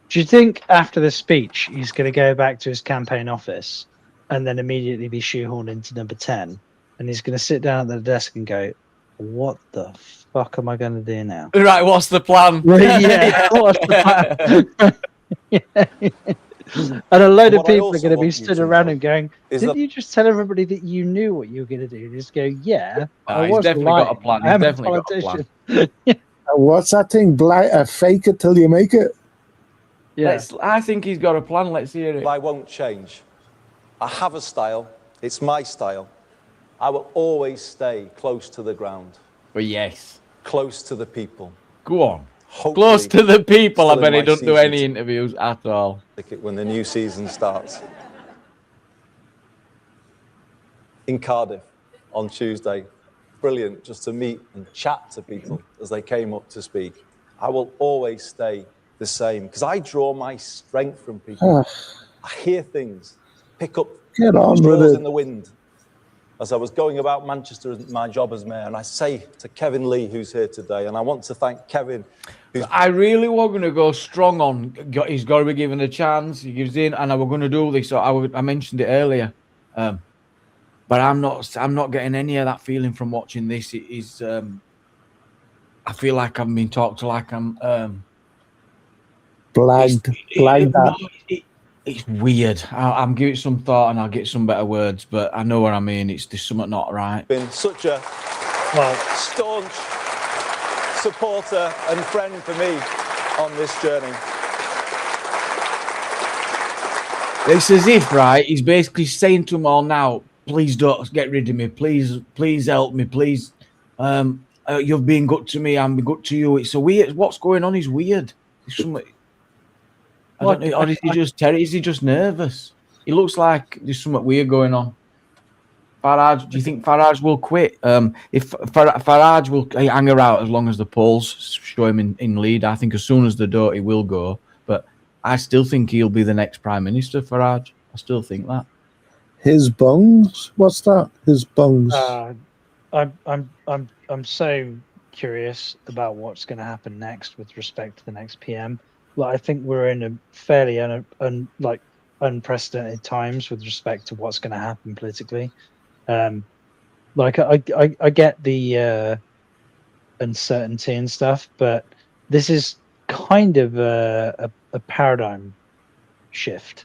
Do you think after the speech he's going to go back to his campaign office and then immediately be shoehorned into number 10? And he's going to sit down at the desk and go, what the fuck am I going to do now? Right, what's the plan? Yeah, what's the plan? And a load of What I people are also going to be want you stood to around know and going, is didn't that- you just tell everybody that you knew what you were going to do? And just go, yeah, I He's was definitely got a lying. plan. I He's am definitely got a plan. politician." What's that thing? Fake it till you make it. Yeah. I think he's got a plan. Let's hear it. I won't change. I have a style. It's my style. I will always stay close to the ground, But yes. close to the people. Go on. Hopefully, Close to the people. I still in bet he my doesn't do season any interviews at all. ticket when the new season starts. In Cardiff on Tuesday. Brilliant just to meet and chat to people as they came up to speak. I will always stay the same because I draw my strength from people. I hear things, pick up Get on with straws it. in the wind. As I was going about Manchester as my job as mayor, and I say to Kevin Lee, who's here today, and I want to thank Kevin, who's I really was going to go strong on. He's got to be given a chance. He gives in, and I was going to do this. So I mentioned it earlier, but I'm not getting any of that feeling from watching this. It is. I feel like I'm being talked to like I'm. Blagged that. It's weird. I'm giving it some thought, and I'll get some better words. But I know what I mean. There's something not right. been such a staunch supporter and friend for me on this journey. It's as if, right, he's basically saying to them all now, please don't get rid of me. Please help me. Please. You've been good to me. I'm good to you. It's a weird. What's going on is weird. It's something. I don't know, or is he just nervous? He looks like there's something weird going on. Farage, do you think Farage will quit? If Farage will hang around as long as the polls show him in lead, I think as soon as they don't, he will go. But I still think he'll be the next prime minister. Farage, I still think that. His bungs? What's that? His bungs? I'm so curious about what's going to happen next with respect to the next PM. Like, I think we're in a fairly unprecedented times with respect to what's going to happen politically. Like I get the uncertainty and stuff, but this is kind of a paradigm shift.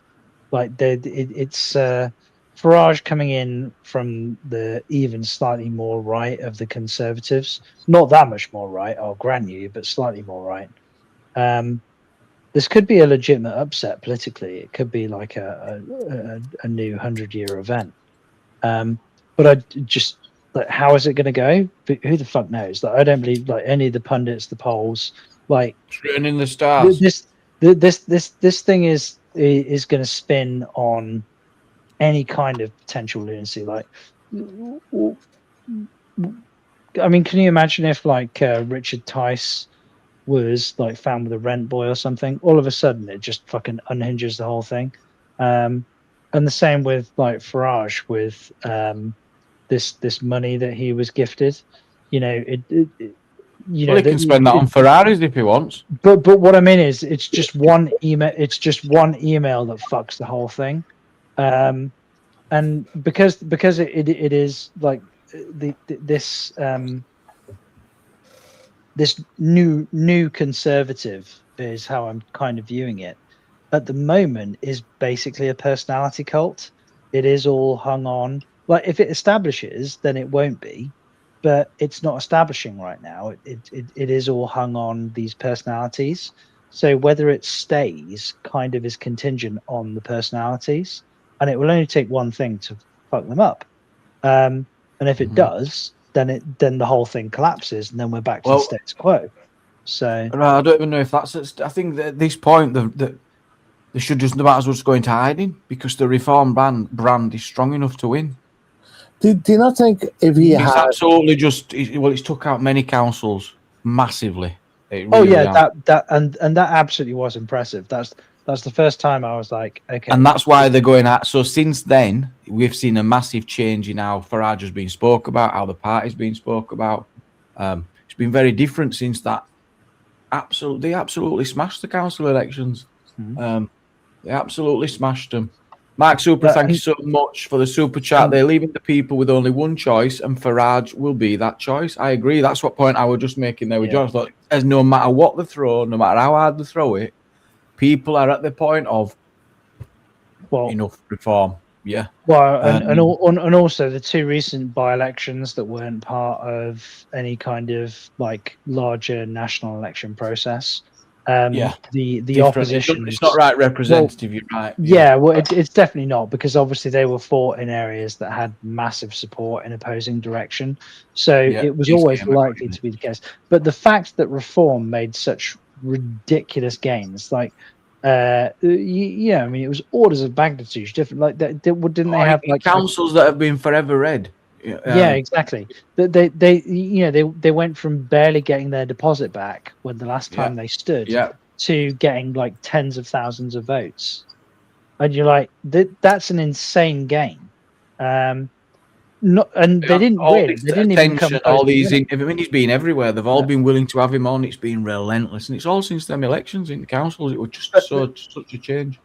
Like it's Farage coming in from the even slightly more right of the Conservatives, not that much more right, I'll grant you, but slightly more right. This could be a legitimate upset politically. It could be like a new 100-year event. But I just, like, how is it going to go? Who the fuck knows? Like, I don't believe like any of the pundits, the polls, like it's written in the stars. This thing is going to spin on any kind of potential lunacy. Like, I mean, can you imagine if like Richard Tice was like found with a rent boy or something? All of a sudden, it just fucking unhinges the whole thing. And the same with like Farage with this money that he was gifted. You know, he can spend that on Ferraris if he wants. But what I mean is, it's just one email. It's just one email that fucks the whole thing. And because it is like this new conservative is how I'm kind of viewing it at the moment, is basically a personality cult. It is all hung on, like, if it establishes, then it won't be, but it's not establishing right now. It is all hung on these personalities. So whether it stays kind of is contingent on the personalities, and it will only take one thing to fuck them up. And if it does, then the whole thing collapses, and then we're back to the status quo. So I don't even know if that's. I think that at this point, they should just might as well just go into hiding, because the Reform brand is strong enough to win. Do you not think if he It's had absolutely just it's took out many councils massively. That absolutely was impressive. That's the first time I was like, okay. And that's why they're going out. So since then, we've seen a massive change in how Farage has been spoke about, how the party's been spoke about. It's been very different since that. They absolutely smashed the council elections. They absolutely smashed them. Mark Super, thank you so much for the super chat. They're leaving the people with only one choice, and Farage will be that choice. I agree. That's what point I was just making there with John. I thought, as no matter what they throw, no matter how hard they throw it, people are at the point of enough reform. Yeah. Well, and also the two recent by-elections that weren't part of any kind of like larger national election process. The opposition. It's not right representative. You're right. Yeah, well, it's definitely not, because obviously they were fought in areas that had massive support in opposing direction. So it was always likely to be the case. But the fact that Reform made such ridiculous gains, like, I mean, it was orders of magnitude different. Like, didn't they have like councils that have been forever red? Yeah, exactly. They went from barely getting their deposit back when the last time they stood to getting like tens of thousands of votes, and you're like, that's an insane gain. They didn't win. They didn't even come close. All these, I mean, he's been everywhere. They've all been willing to have him on. It's been relentless, and it's all since them elections in the councils. It was just such a change.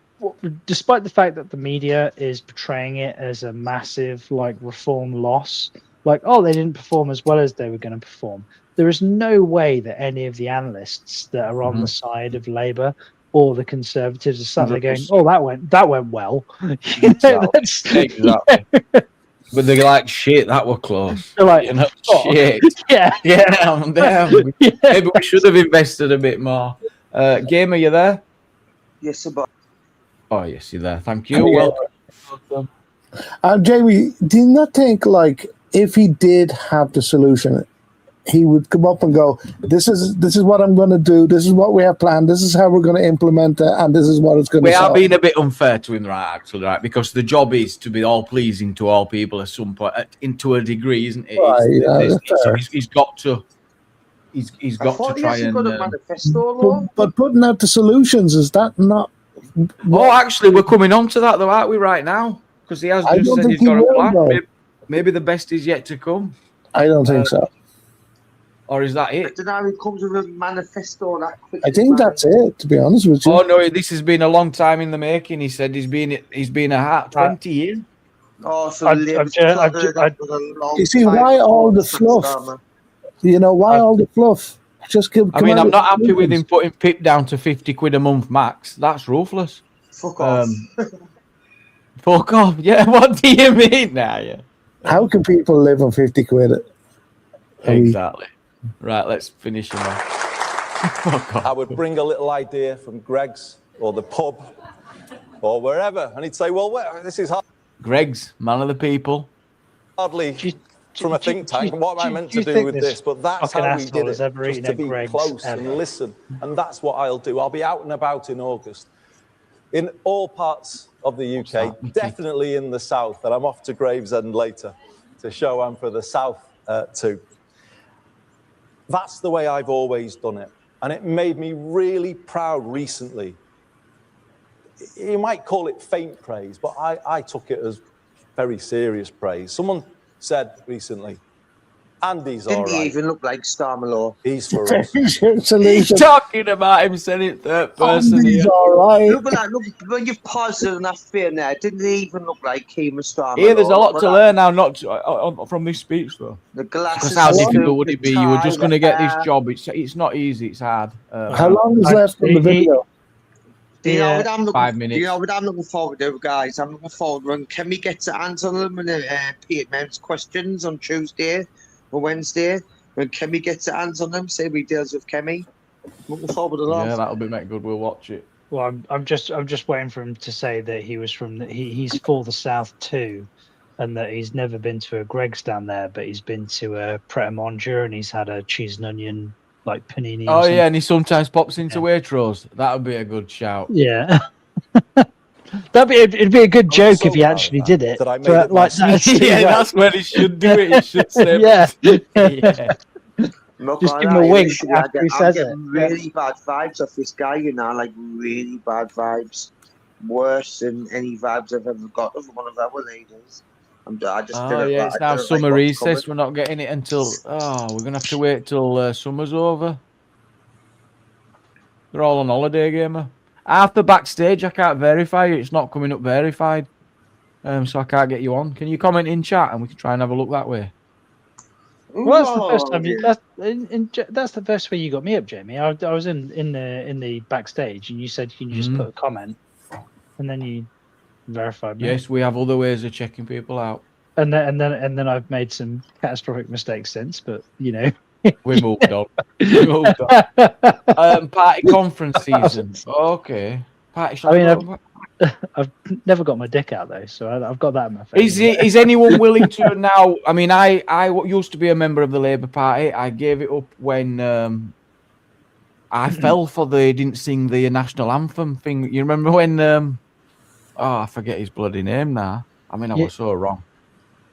Despite the fact that the media is portraying it as a massive like Reform loss, like, oh, they didn't perform as well as they were going to perform, there is no way that any of the analysts that are on the side of Labour or the Conservatives are suddenly going, oh, that went well. Exactly. But they're like, shit, that were close. They're like, shit. Yeah. Damn. Maybe we should have invested a bit more. Game, are you there? Yes, sir. Oh, yes, you're there. Thank you. Welcome. Jamie, do you not think, like, if he did have the solution, he would come up and go, "This is what I'm going to do. This is what we have planned. This is how we're going to implement it, and this is what it's going to." We are being a bit unfair to him, right? Actually, right, because the job is to be all pleasing to all people at some point, into a degree, isn't it? He's got to. He's got to try and. Got a manifesto, law. But putting out the solutions, is that not? Oh, actually, we're coming on to that though, aren't we? Right now, because he has just said he's got a plan. Maybe the best is yet to come. I don't think so. Or is that it? I don't know. It comes with a manifesto. I think that's it. To be honest with you. Oh no, this has been a long time in the making. He said he's been a hat 20 years. Oh, so you see why all the fluff? You know why all the fluff? Just give. I mean, I'm not happy with him putting Pip down to 50 quid a month max. That's ruthless. Fuck off. Fuck off. Yeah. What do you mean now? Yeah. How can people live on 50 quid? Exactly. Right, let's finish him off. I would bring a little idea from Greg's or the pub or wherever, and he'd say, well, this is Greg's, man of the people. Hardly from a think tank. What am I meant to do with this? But that's how we did it, just to be close and listen. And that's what I'll do. I'll be out and about in August in all parts of the UK, definitely in the south, and I'm off to Gravesend later to show I'm for the south too. That's the way I've always done it, and it made me really proud recently. You might call it faint praise, but I took it as very serious praise. Someone said recently, Andy's all right. Didn't he even look like Star Malone? He's for us. He's talking about him, said it third person. Andy's all right. Look, when you've paused it enough fear now, didn't he even look like he was Star Malone? Yeah, there's a lot to learn now, from this speech, though. The glasses. Because how difficult would it be? You were just going to get this job. It's not easy. It's hard. How long is left on the video? You know what I'm looking, 5 minutes. You know what I'm looking forward to, guys? I'm looking forward when Kemi gets to answer them and Peter Mem's questions on Tuesday or Wednesday. When Kemi gets to answer them, say we deals with Kemi. Looking forward to that. Yeah, that'll be good. We'll watch it. Well, I'm just waiting for him to say that he was from he's for the South too, and that he's never been to a Greg's down there, but he's been to a Pret a Manger and he's had a cheese and onion like panini. Oh yeah, and he sometimes pops into Waitrose. That would be a good shout. Yeah. It'd be a good joke if he actually did it. That I made But it like myself. That's when he should do it. He should say, yeah. Look, Just give him a wink after he says it. I'm getting really bad vibes off this guy, you know, like really bad vibes. Worse than any vibes I've ever got of one of our leaders. It's now summer recess. We're not getting it until we're gonna have to wait till summer's over. They're all on holiday, gamer. After backstage, I can't verify you. It's not coming up verified, so I can't get you on. Can you comment in chat and we can try and have a look that way? Well, that's the first time. That's the first way you got me up, Jamie. I was in the backstage, and you said, "Can you just put a comment?" And then you verified me. Yes, we have other ways of checking people out. And then I've made some catastrophic mistakes since, but you know. We moved on. Party conference season. Okay. Party. I've never got my dick out though, so I've got that in my face. Is anyone willing to now? I mean, I used to be a member of the Labour Party. I gave it up when I fell for they didn't sing the national anthem thing. You remember when? I forget his bloody name now. I mean, I was so wrong.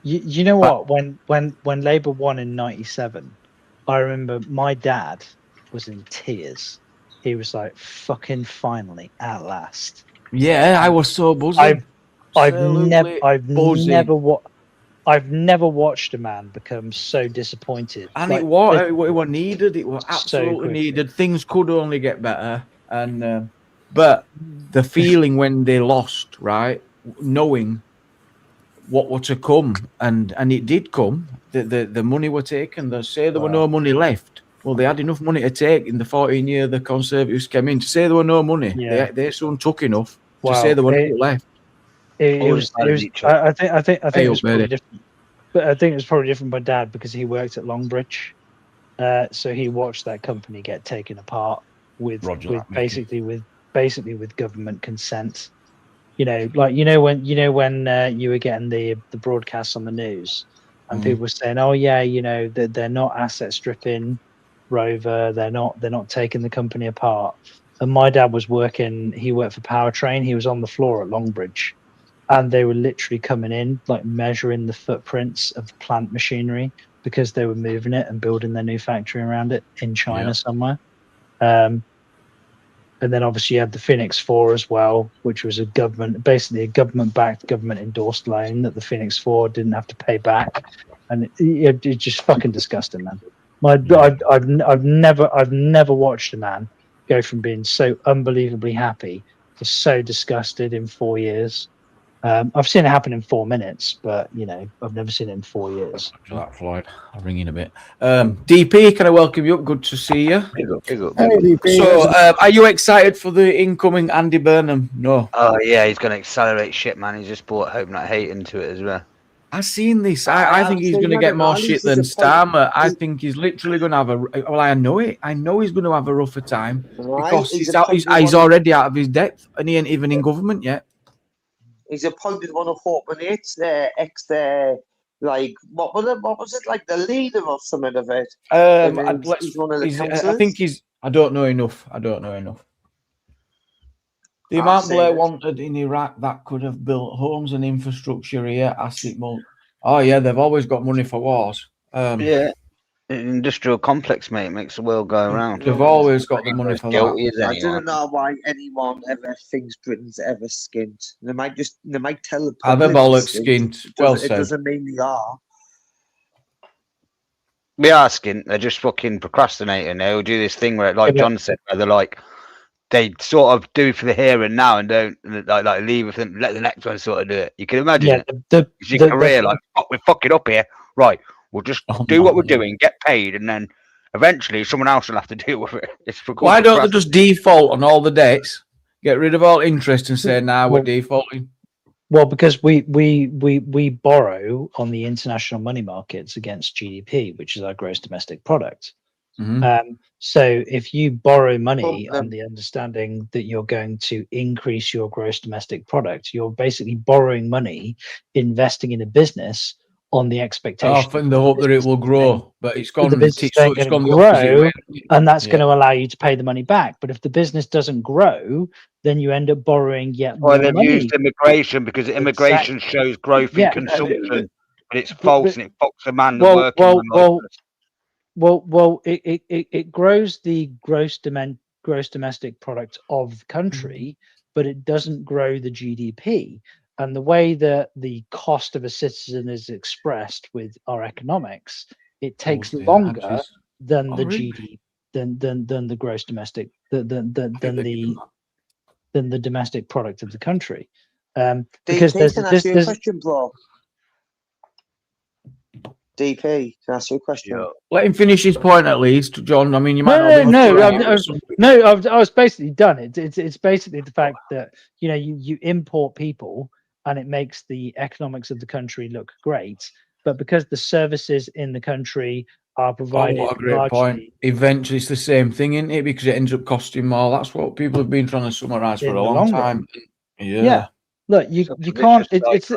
You know what? When Labour won in '97, I remember my dad was in tears. He was like, "Fucking finally, at last." Yeah, I was so buzzing. I've never watched a man become so disappointed. And it was needed. It was absolutely needed. Things could only get better. And but the feeling when they lost, right, knowing what were to come, and it did come. The money were taken. They say there were no money left. Well, they had enough money to take in the 14 year the Conservatives came in. To say there were no money, they soon took enough to say there were no left. I think it was probably different. But I think it was probably different by Dad because he worked at Longbridge, so he watched that company get taken apart with basically with government consent. You know, like when you were getting the broadcasts on the news, and people were saying, "Oh yeah, you know, they're not asset stripping Rover. They're not taking the company apart." And my dad was working. He worked for Powertrain. He was on the floor at Longbridge, and they were literally coming in, like measuring the footprints of the plant machinery because they were moving it and building their new factory around it in China somewhere. And then obviously you had the Phoenix 4 as well, which was basically a government-backed, government-endorsed loan that the Phoenix 4 didn't have to pay back, and it's just fucking disgusting, man. I've never watched a man go from being so unbelievably happy to so disgusted in 4 years. I've seen it happen in 4 minutes, but you know, I've never seen it in 4 years. That Floyd, I'll ring in a bit. DP, can I welcome you up? Good to see you. Big up. Hey, DP. So, are you excited for the incoming Andy Burnham? No. Oh yeah, he's going to accelerate shit, man. He's just brought Hope Not Hate into it as well. I've seen this. I think he's going to get more shit than Starmer. I think he's literally going to have I know it. I know he's going to have a rougher time because he's already out of his depth and he ain't even in government yet. He's appointed one of Hope and Hate's like what was it like the leader or something of it? He's one of the councillors. I think he's. I don't know enough. The amount Blair wanted in Iraq that could have built homes and infrastructure here, asset multi. Oh yeah, they've always got money for wars. Yeah, industrial complex, mate, makes the world go around. They've always got the money for that. I don't know why anyone ever thinks Britain's ever skint. They might tell the public. Have a bollocks skint. Well said. It doesn't mean they are. We are skint. They're just fucking procrastinating. They'll do this thing where, like John said, where they're like, they sort of do for the here and now and don't like leave with them, let the next one sort of do it. You can imagine your career like, we're fucking up here, right? We'll just do what we're doing, get paid, and then eventually someone else will have to deal with it. Why don't they just default on all the debts, get rid of all interest, and say, "Nah, we're defaulting"? Well, because we borrow on the international money markets against GDP, which is our gross domestic product. Mm-hmm. So if you borrow money on the understanding that you're going to increase your gross domestic product, you're basically borrowing money, investing in a business on the expectation. Often the hope that it will grow, but it's gone. It's going to grow, and that's going to allow you to pay the money back. But if the business doesn't grow, then you end up borrowing yet more money. Well, they've used immigration because immigration shows growth in consumption, but it's false and it fucks the man. It grows the gross domestic product of the country, but it doesn't grow the GDP. And the way that the cost of a citizen is expressed with our economics, it takes longer than the GDP, than the gross domestic, than the domestic product of the country. Because there's a question, bro. DP, can I ask you a question? Yeah. Let him finish his point at least, John. I mean, you might I was basically done. It's basically the fact that you import people and it makes the economics of the country look great, but because the services in the country are provided. What a great point. Eventually, it's the same thing, isn't it? Because it ends up costing more. That's what people have been trying to summarize for a long time. Yeah. Look, you can't. It's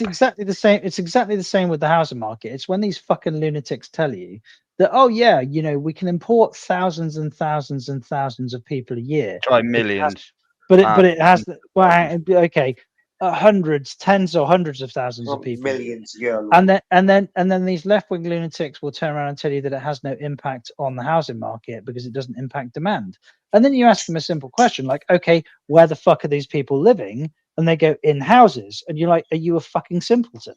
exactly the same. It's exactly the same with the housing market. It's when these fucking lunatics tell you that, we can import thousands and thousands and thousands of people a year. Try millions. But it has hundreds, tens or hundreds of thousands of people, millions, and then these left-wing lunatics will turn around and tell you that it has no impact on the housing market because it doesn't impact demand. And then you ask them a simple question like, okay, where the fuck are these people living? And they go, in houses. And you're like, are you a fucking simpleton?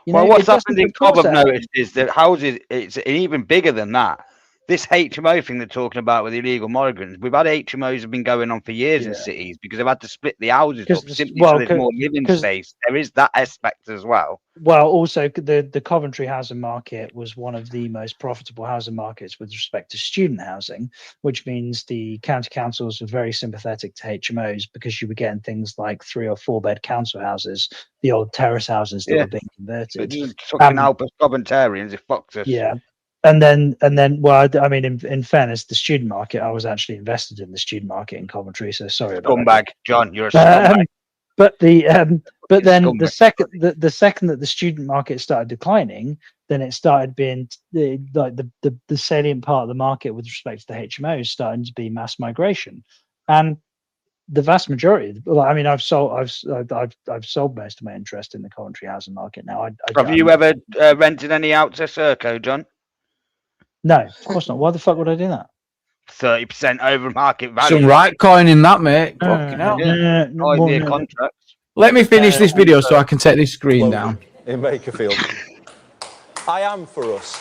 What's happened in Cobb, I've noticed, is that houses, it's even bigger than that. This HMO thing they're talking about with illegal migrants, we've had HMOs have been going on for years in cities because they've had to split the houses up simply so there's more living space. There is that aspect as well. Well, also the Coventry housing market was one of the most profitable housing markets with respect to student housing, which means the county councils were very sympathetic to HMOs because you were getting things like 3 or 4 bed council houses, the old terrace houses that were being converted. Fucking Albert Coventarians, it fucks us. Yeah. And then, well, I mean, in fairness, the student market, I was actually invested in the student market in Coventry. So sorry about that. Scumbag, John, you're a scumbag. But But then the second that the student market started declining, then it started being the salient part of the market with respect to the HMOs starting to be mass migration, and the vast majority. I mean, I've sold most of my interest in the Coventry housing market now. Have you ever rented any out to Serco, John? No, of course not. Why the fuck would I do that? 30% over market value. Some right coin in that, mate. Fucking hell. Idea contracts. Let me finish this video so I can take this screen down. In Makerfield. I am for us.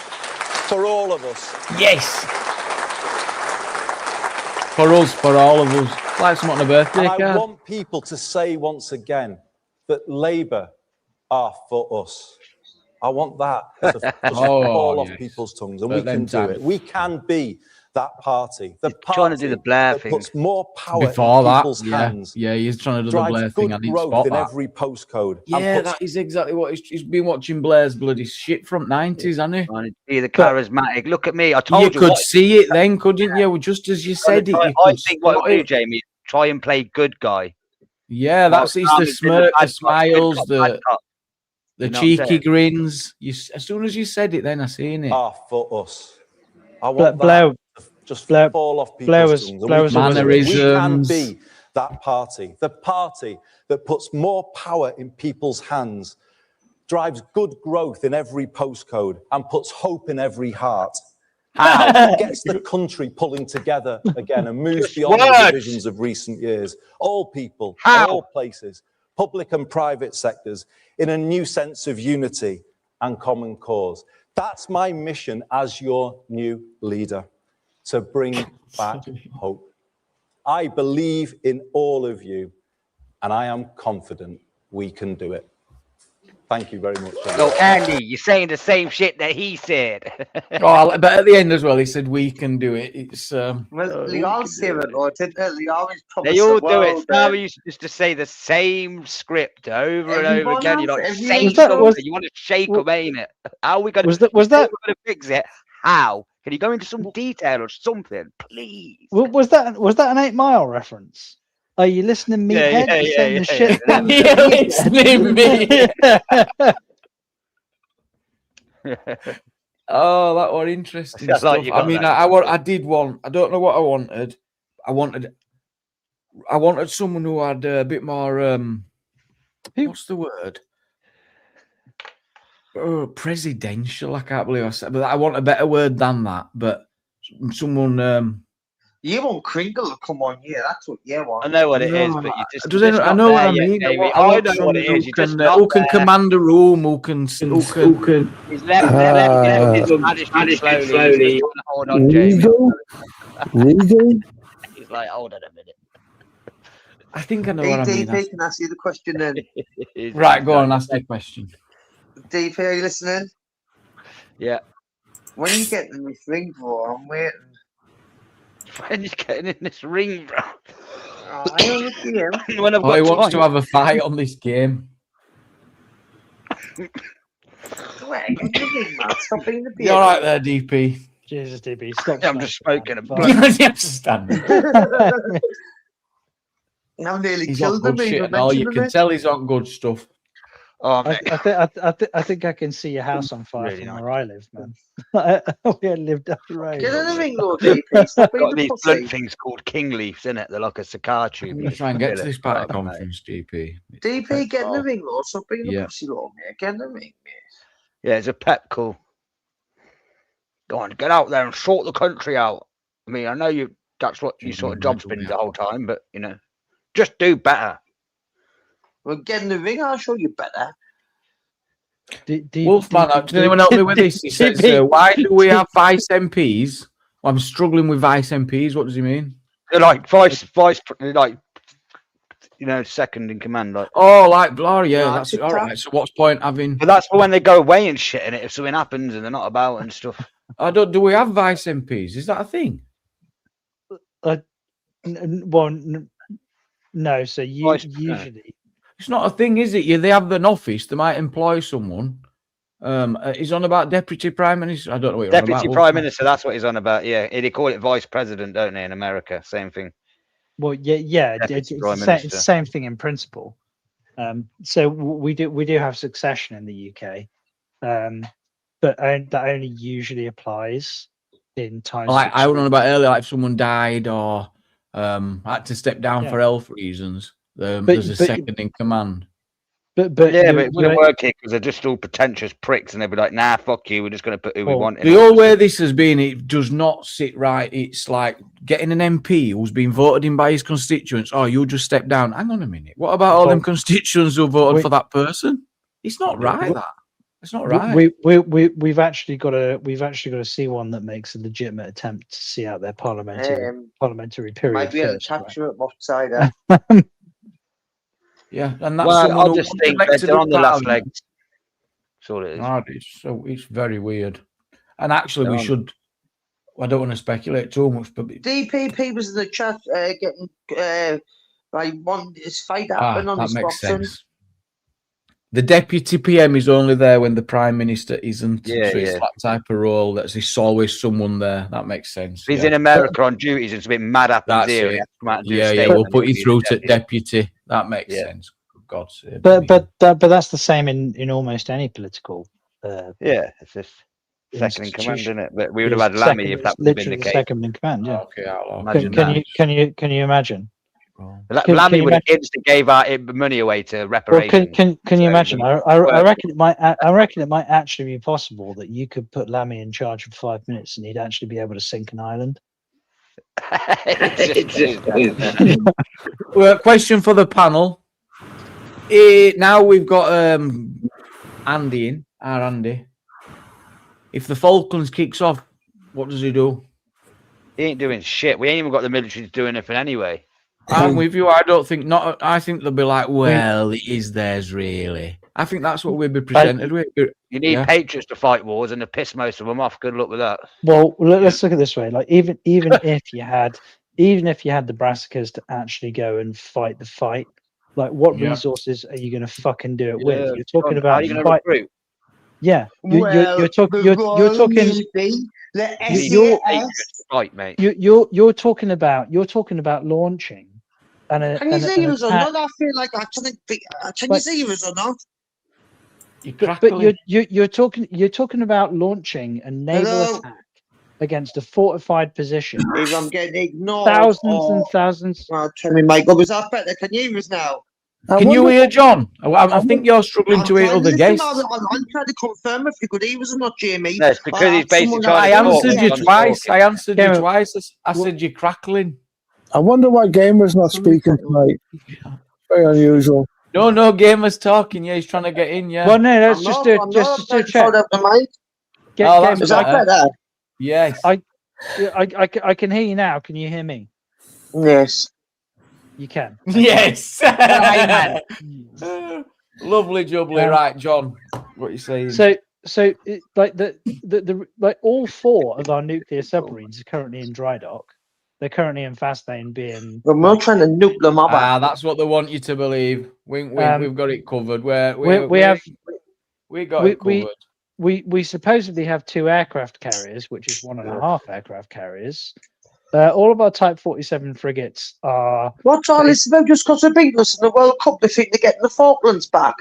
For all of us. Yes. For us, for all of us. It's like something on a birthday And I card. want people to say once again that Labour are for us. I want that to just fall off people's tongues, and we can do it. We can be that party. The party trying to do the Blair that thing. puts more power Before in that, people's hands. yeah, he's trying to do the drives Blair good thing. I didn't growth spot in that. every postcode. and Yeah, puts- that is exactly what he's been watching Blair's bloody shit from 90s, hasn't he? Trying to be the charismatic. Look at me. I told you. You could what- see it then, couldn't you? Just as you said it. I You could think what spot I'll do, it. Jamie, is try and play good guy. Yeah, that's it's the smirk, the smiles, the You know what I'm cheeky saying? grins. As soon as you said it, then I seen it. are for us. I want Blair, that to just Blair- fall off people's Blair was- tongues. And Blair we was can do it. We can mannerisms. be that party. The party that puts more power in people's hands, drives good growth in every postcode, and puts hope in every heart. How? Gets the country pulling together again and moves beyond the divisions of recent years. All people, all places, public and private sectors, in a new sense of unity and common cause. That's my mission as your new leader, to bring back hope. I believe in all of you, and I am confident we can do it. Thank you very much. So, Andy, you're saying the same shit that he said. Oh, but at the end as well, he said we can do it. It's Well, they all say it, or didn't they? They always promise They all the do it. world, Now you used to say the same script over and over Everyone again. You're else- like, everyone say else- something. You want to shake them, ain't it? How are we going Was that was that to fix it? How? Can you go into some detail or something, please? was that an 8 Mile reference? Are you listening, meathead? yeah, You're saying the yeah, shit yeah. You're listening, Oh, that was interesting I like stuff. you I got mean, that. I did want. I don't know what I wanted. I wanted someone who had a bit more. What's the word? Oh, presidential. I can't believe I said, but I want a better word than that. But someone. You want Kringle to come on here. That's what you want. I know what it is, No, but you just. Does it's anyone- I not know what there I yet, mean. Jamie. I I want know what someone it is. You're just who can not command a room. Who can. He's left his Spanish slowly. He's trying to hold on, Jamie. Regal? He's like, hold on a minute. I think I know Hey, what I mean. DP, can I ask you the question then? Right, go on. Ask the question. DP, are you listening? Yeah. When are you getting this ring for? I'm waiting. When you getting in this ring, bro? Oh, I only see him. When I've Oh, he got wants to time. have a fight on this game. Wait, get the ring, man. Stop being the You all right there, DP? Jesus, DB, stop. I'm just smoking a Fuck. blunt. You understand me? I've nearly He's on killed him. good shit even and all. You mentioning can it. tell he's on good stuff. Oh, I, mate. I think I can see your house on fire Really from nice. where I live, man. We lived up the road. Get in the ring, Lord DP. Stop being Got the these pussy. blunt things called king leaves, in it? They're like a cigar tube. I'm going to try and get to this party Right, mate. conference, DP. DP, get in the ring, Lord. Stop being the Yeah. pussy, Lord, mate. Get in the ring, mate. Yeah, it's a pep call. Go on, get out there and sort the country out. I mean, I know that's what your sort of job's been the whole time, but you know, just do better. Well, get in the ring. I'll show you better. Wolfman, does anyone help me with this? He says, why do we have vice MPs? I'm struggling with vice MPs. What does he mean? They're like vice, like, you know, second in command. Like, Oh, like blah, yeah, Right, that's good all job. right. So what's point having? but that's for when they go away and shit in it. If something happens and they're not about and stuff. Do we have vice MPs? Is that a thing? No, so you Vice- usually It's not a thing, is it? Yeah, they have an office. They might employ someone. He's on about deputy prime minister. I don't know what you're on Deputy about, Prime Wolfman. Minister, that's what he's on about. Yeah, they call it Vice President, don't they, in America? Same thing. well, yeah, Deputy it's Prime the Minister. same thing in principle. So we do have succession in the UK, but that only usually applies in times. Like I was on about earlier, like if someone died or had to step down for health reasons, there's a second in command. But it wouldn't work here because they're just all pretentious pricks, and they'd be like, "Nah, fuck you. We're just going to put who we want." The whole way this has been, it does not sit right. It's like getting an MP who's been voted in by his constituents. Oh, you just step down. Hang on a minute. What about all them constituents who voted for that person? It's not right. It's not right. We've actually got to see one that makes a legitimate attempt to see out their parliamentary period. Might be able to capture it outsider. Yeah, and that's I just think they're on the last legs. That's all it is. It's very weird. And actually, we should. I don't want to speculate too much, but DPP was in the chat getting one his fight happened on his boxing. Sense. The deputy PM is only there when the prime minister isn't. So it's that type of role. There's always someone there. That makes sense. If he's in America on duties, it's a bit mad up in here. We'll put you through to deputy. That makes sense. For God's sake. But that's the same in almost any political. It's just second in command, isn't it? But we would have had Lammy if that would have been the case. Second in command. Yeah. Okay, I'll imagine. Can you imagine? Lammy would have instantly gave our money away to reparations. Can you imagine? I reckon it might actually be possible that you could put Lammy in charge for 5 minutes and he'd actually be able to sink an island. Well, question for the panel. Now we've got Andy in. Our Andy. If the Falklands kicks off, what does he do? He ain't doing shit. We ain't even got the military to do anything anyway. I'm with you. I don't think not. I think they'll be like, well, it is theirs, really. I think that's what we'll be presented with. You need patriots to fight wars and to piss most of them off. Good luck with that. Well, let's look at it this way. Like even if you had the brassicas to actually go and fight the fight, like what resources are you going to fucking do it with? You're talking about are you going to recruit? Yeah, you're talking. You're talking about launching. Can you see us or not? I feel like I can you see us or not? But you're talking about launching a naval attack against a fortified position. I'm getting ignored. Thousands and thousands. Tell me, Michael, was that better? Can you hear us now? Can you hear John? I think you're struggling to hear other guests. I'm trying to confirm if you could hear us or not, Jamie. No, it's because he's basically I answered you twice. I said you're crackling. I wonder why Gamer's not speaking tonight. Very unusual. No, Gamer's talking. Yeah, he's trying to get in. Yeah. Well, no, let's just do a check. Is that better? Yes. I can hear you now. Can you hear me? Yes. You can. Yes. Lovely jubbly. Right, John. What are you saying? So like all 4 of our nuclear submarines are currently in dry dock. They're currently in Fastlane being. We're not trying to nuke them up. That's what they want you to believe. We've got it covered. We got it covered. We supposedly have 2 aircraft carriers, which is 1.5 aircraft carriers. All of our Type 47 frigates are. What's all this about? Just because they beat us in the World Cup, they think they're getting the Falklands back.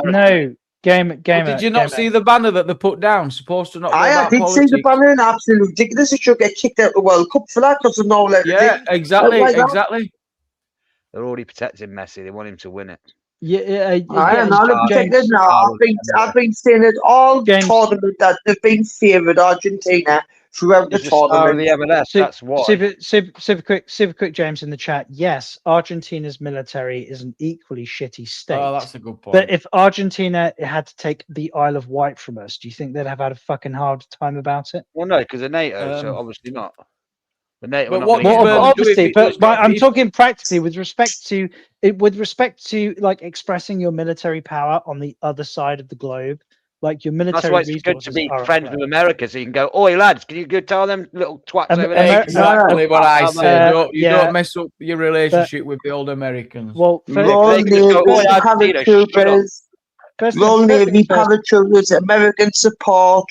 No. Gamer. Did you not see the banner that they put down? Supposed to not. I did see the banner, and absolutely ridiculous. It should get kicked out of the World Cup for that because of no letter. Yeah, exactly. They're already protecting Messi. They want him to win it. I am not protected now. I've been saying it all tournament that they've been favoured Argentina throughout the tournament. That's what. Super quick, James in the chat. Yes, Argentina's military is an equally shitty state. Oh, that's a good point. But if Argentina had to take the Isle of Wight from us, do you think they'd have had a fucking hard time about it? Well, no, because they're NATO, so obviously not. The NATO. But I'm talking practically with respect to like expressing your military power on the other side of the globe. Like your military. That's why it's good to be friends with America, so you can go, "Oi, lads, can you go tell them little twats over there?" Exactly what I said. Don't mess up your relationship with the old Americans. Well, Royal Navy paratroopers, American support,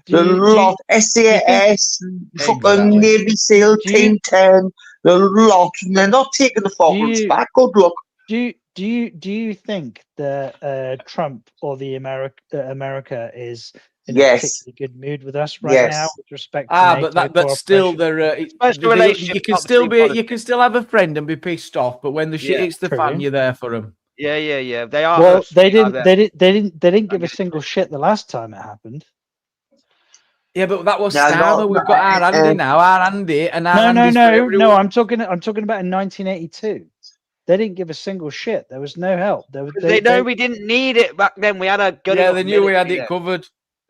the lot, SAS, fucking Navy SEAL Team 10, the lot, and they're not taking the Falklands back. Good luck. Do you think that Trump or the America is in a Yes. particularly good mood with us right now Yes. with respect to NATO but still, cooperation? you can still have a friend and be pissed off, but when the shit Yeah, hits the fan, true. you're there for them. Yeah. They are. Well, us. they We are didn't give a single shit the last time it happened. Yeah, but that was No, Starmer. no, We've got our Andy now, our Andy, and our No. Andy's for everyone. I'm talking about in 1982. They didn't give a single shit. There was no help. They know we didn't need it back then. We had a good. Yeah, enough they knew we had military it then. covered.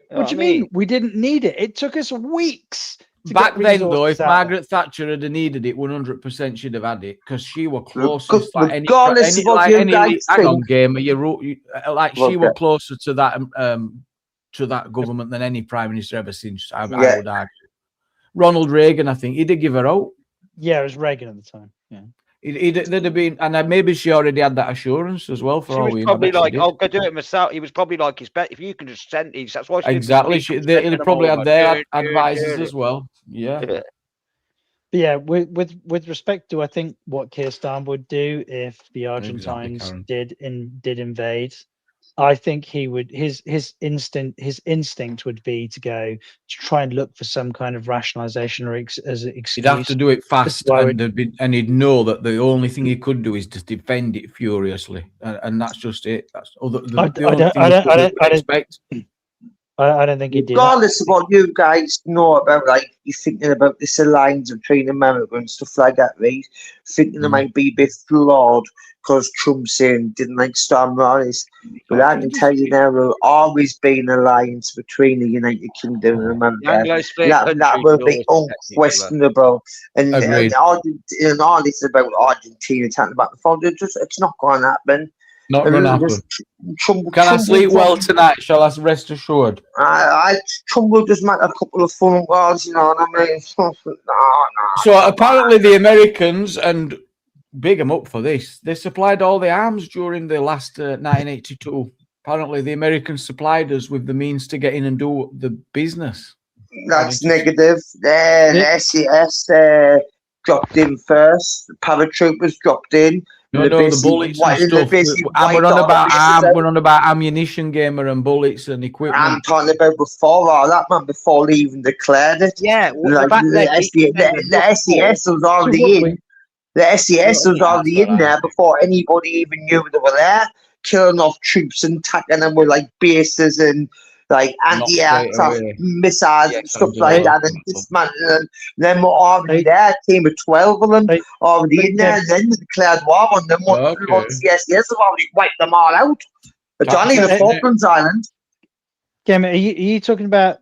What do you mean? We didn't need it. It took us weeks. To Back get then, though, resources if out Margaret Thatcher had needed it, 100% she'd have had it because she were closest. Regardless of what you guys hang on, think. Gamer, she Okay. were closer to that government than any prime minister ever since. I Yeah. would argue. Ronald Reagan, I think, he did give her out. Yeah, it was Reagan at the time. Yeah. There'd have been, and maybe she already had that assurance as well. For She all was we know. probably I bet she like, did. "I'll go do it myself." He was probably like, "It's better if you can just send these." That's why she Exactly. They probably had their advisors as well. well. Yeah. But yeah, with respect to, I think what Keir Starmer would do if the Argentines Karen. did invade, I think he would his instinct would be to go to try and look for some kind of rationalization or as an excuse. He'd have to do it fast, why and he'd know that the only thing he could do is to defend it furiously, and that's just it. That's I don't think he'd do that. Regardless of what you guys know about, like, you're thinking about this alliance between America and stuff like that, right? Thinking it might be a bit flawed because Trump saying didn't like Storm Morris. But I can tell you now, there'll always be an alliance between the United Kingdom and America. That will be unquestionable. And all this about Argentina talking about the phone, it's not going to happen. Not going to happen. Can I sleep well tonight? Shall I rest assured? Trump will just make a couple of phone calls, you know what I mean? So apparently the Americans, and big them up for this, they supplied all the arms during the last 1982. Apparently the Americans supplied us with the means to get in and do the business. That's negative. The SES dropped in first. The paratroopers dropped in. No, the bullets and stuff. We're on about ammunition, Gamer, and bullets and equipment. I'm talking about before all that, man, before they even declared it. Yeah, like the SES was already in. The SES was already in there before anybody even knew they were there, killing off troops and attacking them with like bases and like anti-aircraft missiles and stuff like that, and dismantling them. Then we're already there, a team of 12 of them already in there, and then they declared war on them. Once the SES have already wiped them all out. But Johnny, the Falklands Islands. Game, are you talking about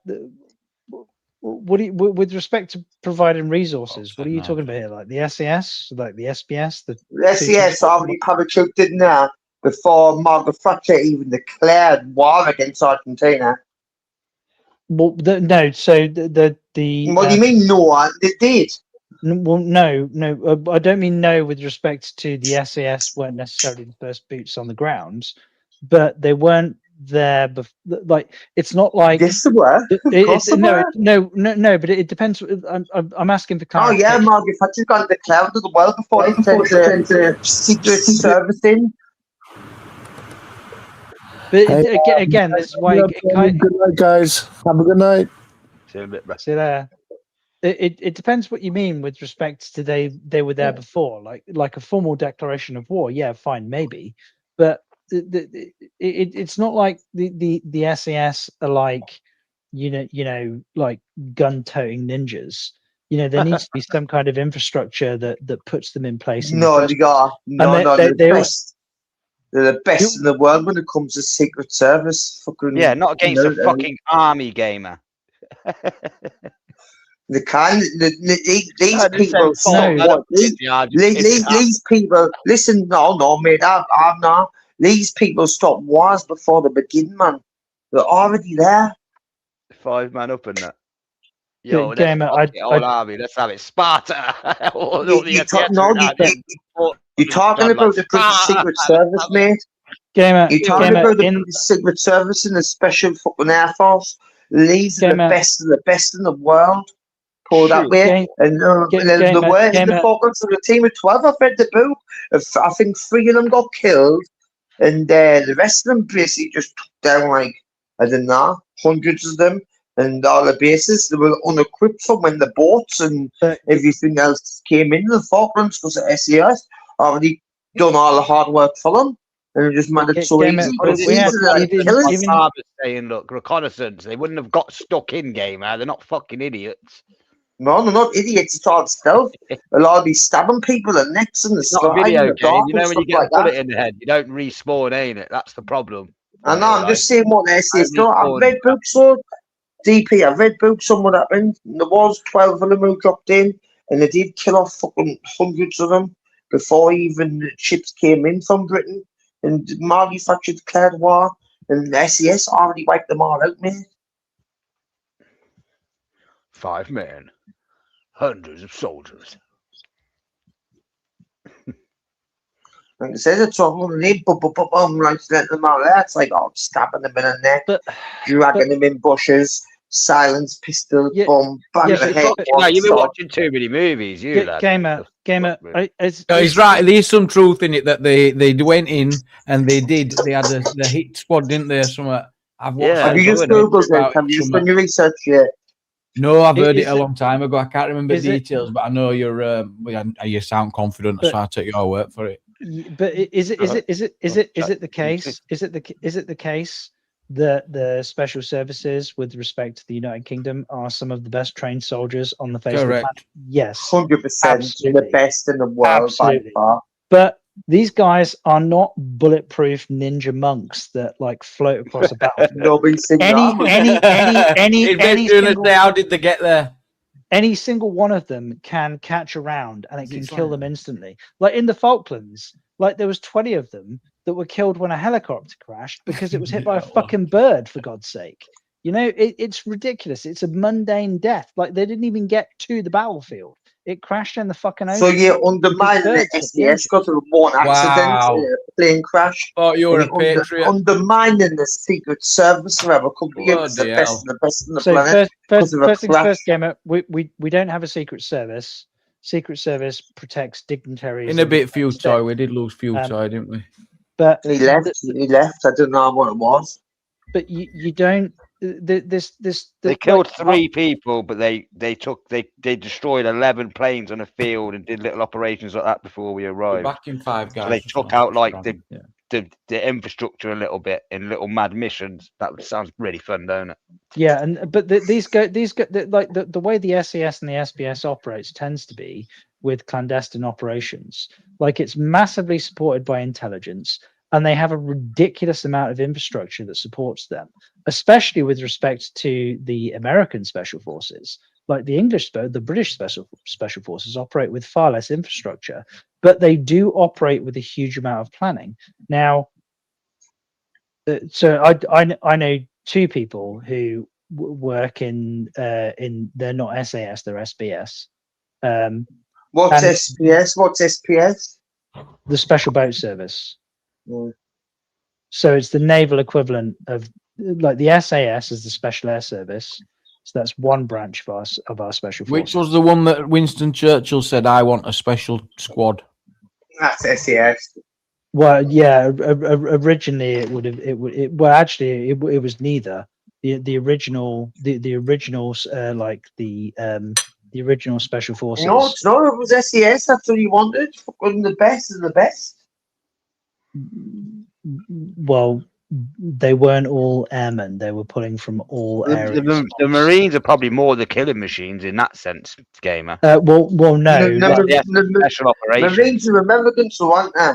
what do you, with respect to providing resources? What are you talking about here? Like the SES, like the SBS, the SES already paratrooped in there before Margaret Thatcher even declared war against Argentina. Well, no. So the what do you mean? No, they did. Well, no. I don't mean no with respect to the SAS weren't necessarily the first boots on the ground, but they weren't there. Like it's not like yes, they were. No. But it depends. I'm asking for clarification. Oh yeah, Margaret Thatcher got declared to the world before it sent secret service in. But again, this is why. Good night, guys. Have a good night. See you there. It depends what you mean with respect to they were there before, like a formal declaration of war. Yeah, fine, maybe, but it's not like the SAS are like you know like gun-toting ninjas. You know, there needs to be some kind of infrastructure that puts them in place. No, they are. No, they're the best in the world when it comes to Secret Service. Fucking not against a fucking army, Gamer. They can. These people. These people. Listen, no, mate. I'm not. These people stop wars before they begin, man. They're already there. 5 man up in that. Yo, Gamer, army. Let's have it, Sparta. You're talking about the Secret Service, mate. Gamer, you're talking about the Secret Service and the Special fucking Air Force. These are the best of the best in the world. pulled that Shoot, way. game- And they were in the Falklands of a team of 12. I've read the book. I think 3 of them got killed, and the rest of them basically just took down, like, I don't know, hundreds of them. And all the bases, they were unequipped from when the boats and everything else came into the Falklands because the SES already done all the hard work for them. And it just made it so easy. Saying, look, reconnaissance, they wouldn't have got stuck in gamer. They're not fucking idiots. No, they're not idiots. It's all stealth. They'll all be stabbing people in the necks and the It's not a sky video and the game. dark You know and when you stuff get like a bullet that. in the head, you don't respawn, ain't it? That's the problem. I know, I'm just saying what the SES do. I've respawn. read books, so DP, I've read books on what happened. There was 12 of them who dropped in, and they did kill off fucking hundreds of them before even the ships came in from Britain. And Margie Thatcher declared war, and the SES already wiped them all out, mate. 5 men, hundreds of soldiers. Like I said, it's all like letting them out there. It's like, oh, stabbing them in the neck, dragging them in bushes, silence, pistol, bomb, bang the head. No, you've been watching too many movies, you lad. Gamer. No, he's right. There's some truth in it that they went in and they had the hit squad, didn't they? Something. I've watched. Have you just Googled it? Have you just done your research yet? No, I've heard it Is a long time ago. I can't remember is it- details, but I know you're. You sound confident, so I take your word for it. But is it the case? Is it the case that the special services, with respect to the United Kingdom, are some of the best trained soldiers on the face of the Correct. planet? Yes, 100%. Absolutely. The best in the world Absolutely. by far. But these guys are not bulletproof ninja monks that like float across a battlefield. Nobody's seen any single, How did they get there? any single one of them can catch a round and it can kill them instantly. Like in the Falklands, like there was 20 of them that were killed when a helicopter crashed because it was hit by a fucking bird, for God's sake. You know, it's ridiculous. It's a mundane death. Like they didn't even get to the battlefield. It crashed in the fucking ocean. So you're undermining the SES because of one accident, Wow. plane crash. Oh, you're a And patriot. undermining the Secret Service or whatever company. It's the Bloody best hell. and the best on the So planet. first of a things crash. first, Gamer, we don't have a Secret Service. Secret Service protects dignitaries. In a and bit few state. toy. We did lose few toy, didn't we? But He left. He left. I don't know what it was. but you don't. They killed 3 people, but they destroyed 11 planes on a field and did little operations like that before we arrived. Back in 5 guys. So they or took something. out like Yeah. the infrastructure a little bit in little mad missions. That sounds really fun, don't it? Yeah, and but these go like the way the SES and the SBS operates tends to be with clandestine operations. Like it's massively supported by intelligence, and they have a ridiculous amount of infrastructure that supports them, especially with respect to the American special forces. Like the British special forces operate with far less infrastructure, but they do operate with a huge amount of planning. Now, so I know 2 people who work in they're not SAS, they're SBS. What's and- SPS? What's SPS? The Special Boat Service. Mm. So it's the naval equivalent of like the SAS is the Special Air Service. So that's one branch of our special forces. Which was the one that Winston Churchill said, "I want a special squad." That's SES. Well, yeah. Originally, it was neither. The original special forces. No, it's not. It was SES. That's what you wanted. Fucking the best of the best. Well, they weren't all airmen. They were pulling from all areas. The Marines are probably more the killing machines in that sense, Gamer. Well, no. The Special operations. Marines are Americans, so aren't they? You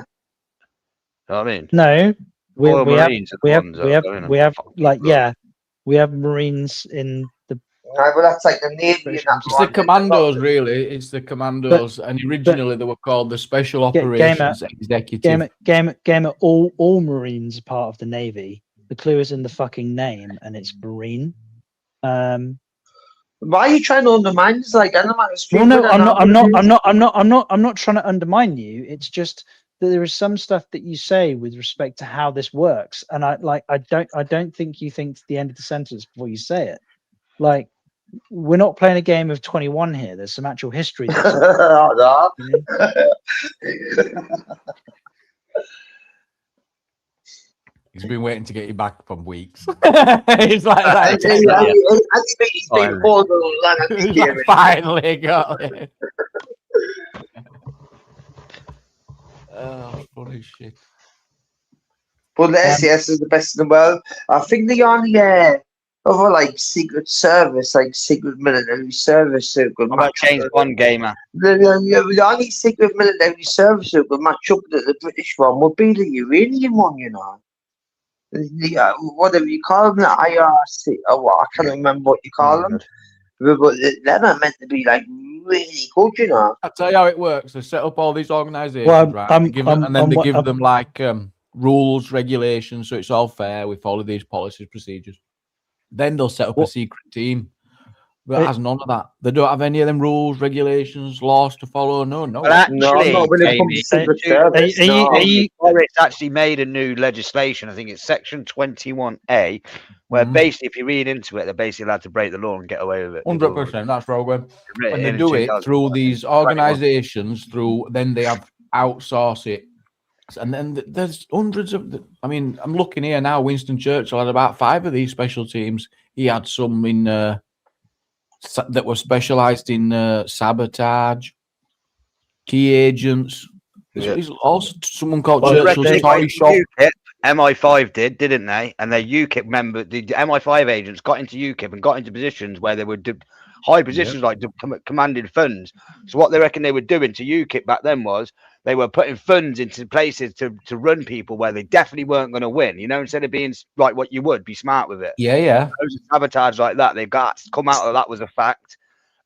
know what I mean? No, we Royal have Marines are the ones that are going to fuck like people up. yeah, we have Marines in the. Right, well, that's like the Navy. And that It's the commandos, really. It's the commandos, and originally they were called the Special Operations Executive. Gamer. All Marines are part of the Navy. The clue is in the fucking name, and it's Marine. Why are you trying to undermine? It's like Well, no, I'm not trying to undermine you. It's just that there is some stuff that you say with respect to how this works, and I don't think you think to the end of the sentence before you say it. Like we're not playing a game of 21 here. There's some actual history. That's No. He's been waiting to get you back from weeks. He's like that. He's like, finally got it. Oh, funny shit. But the SES is the best in the world. I think the only other like secret service, like secret military service who could What about James Bond gamer? The only secret military service who could match up to the British one would be the Uranium one, you know. The, whatever you call them, the IRC, or what, I can't remember what you call them. But they're not meant to be like really good, you know. I'll tell you how it works. They set up all these organisations, Well, right? I'm- They give them, I'm- and then I'm they what- give I'm- them like rules, regulations, so it's all fair. We follow these policies, procedures. Then they'll set up a secret team that has none of that. They don't have any of them rules, regulations, laws to follow. No. Well, actually, not when it comes to secret service. It's actually made a new legislation. I think it's Section 21A, where basically, if you read into it, they're basically allowed to break the law and get away with it. 100%. That's Rogan. Written And they in do it 2021. through these organisations. Then they have outsource it. And then there's hundreds of. I mean, I'm looking here now. Winston Churchill had about 5 of these special teams. He had some in that were specialised in sabotage, key agents. There's also someone called Churchill's toy shop. UKIP, MI5 didn't they? And their UKIP member, the MI5 agents, got into UKIP and got into positions where they were high positions, like commanded funds. So what they reckon they were doing to UKIP back then was they were putting funds into places to run people where they definitely weren't going to win. You know, instead of being like what you would, be smart with it. Yeah. Those sabotage like that, they got come out of that was a fact.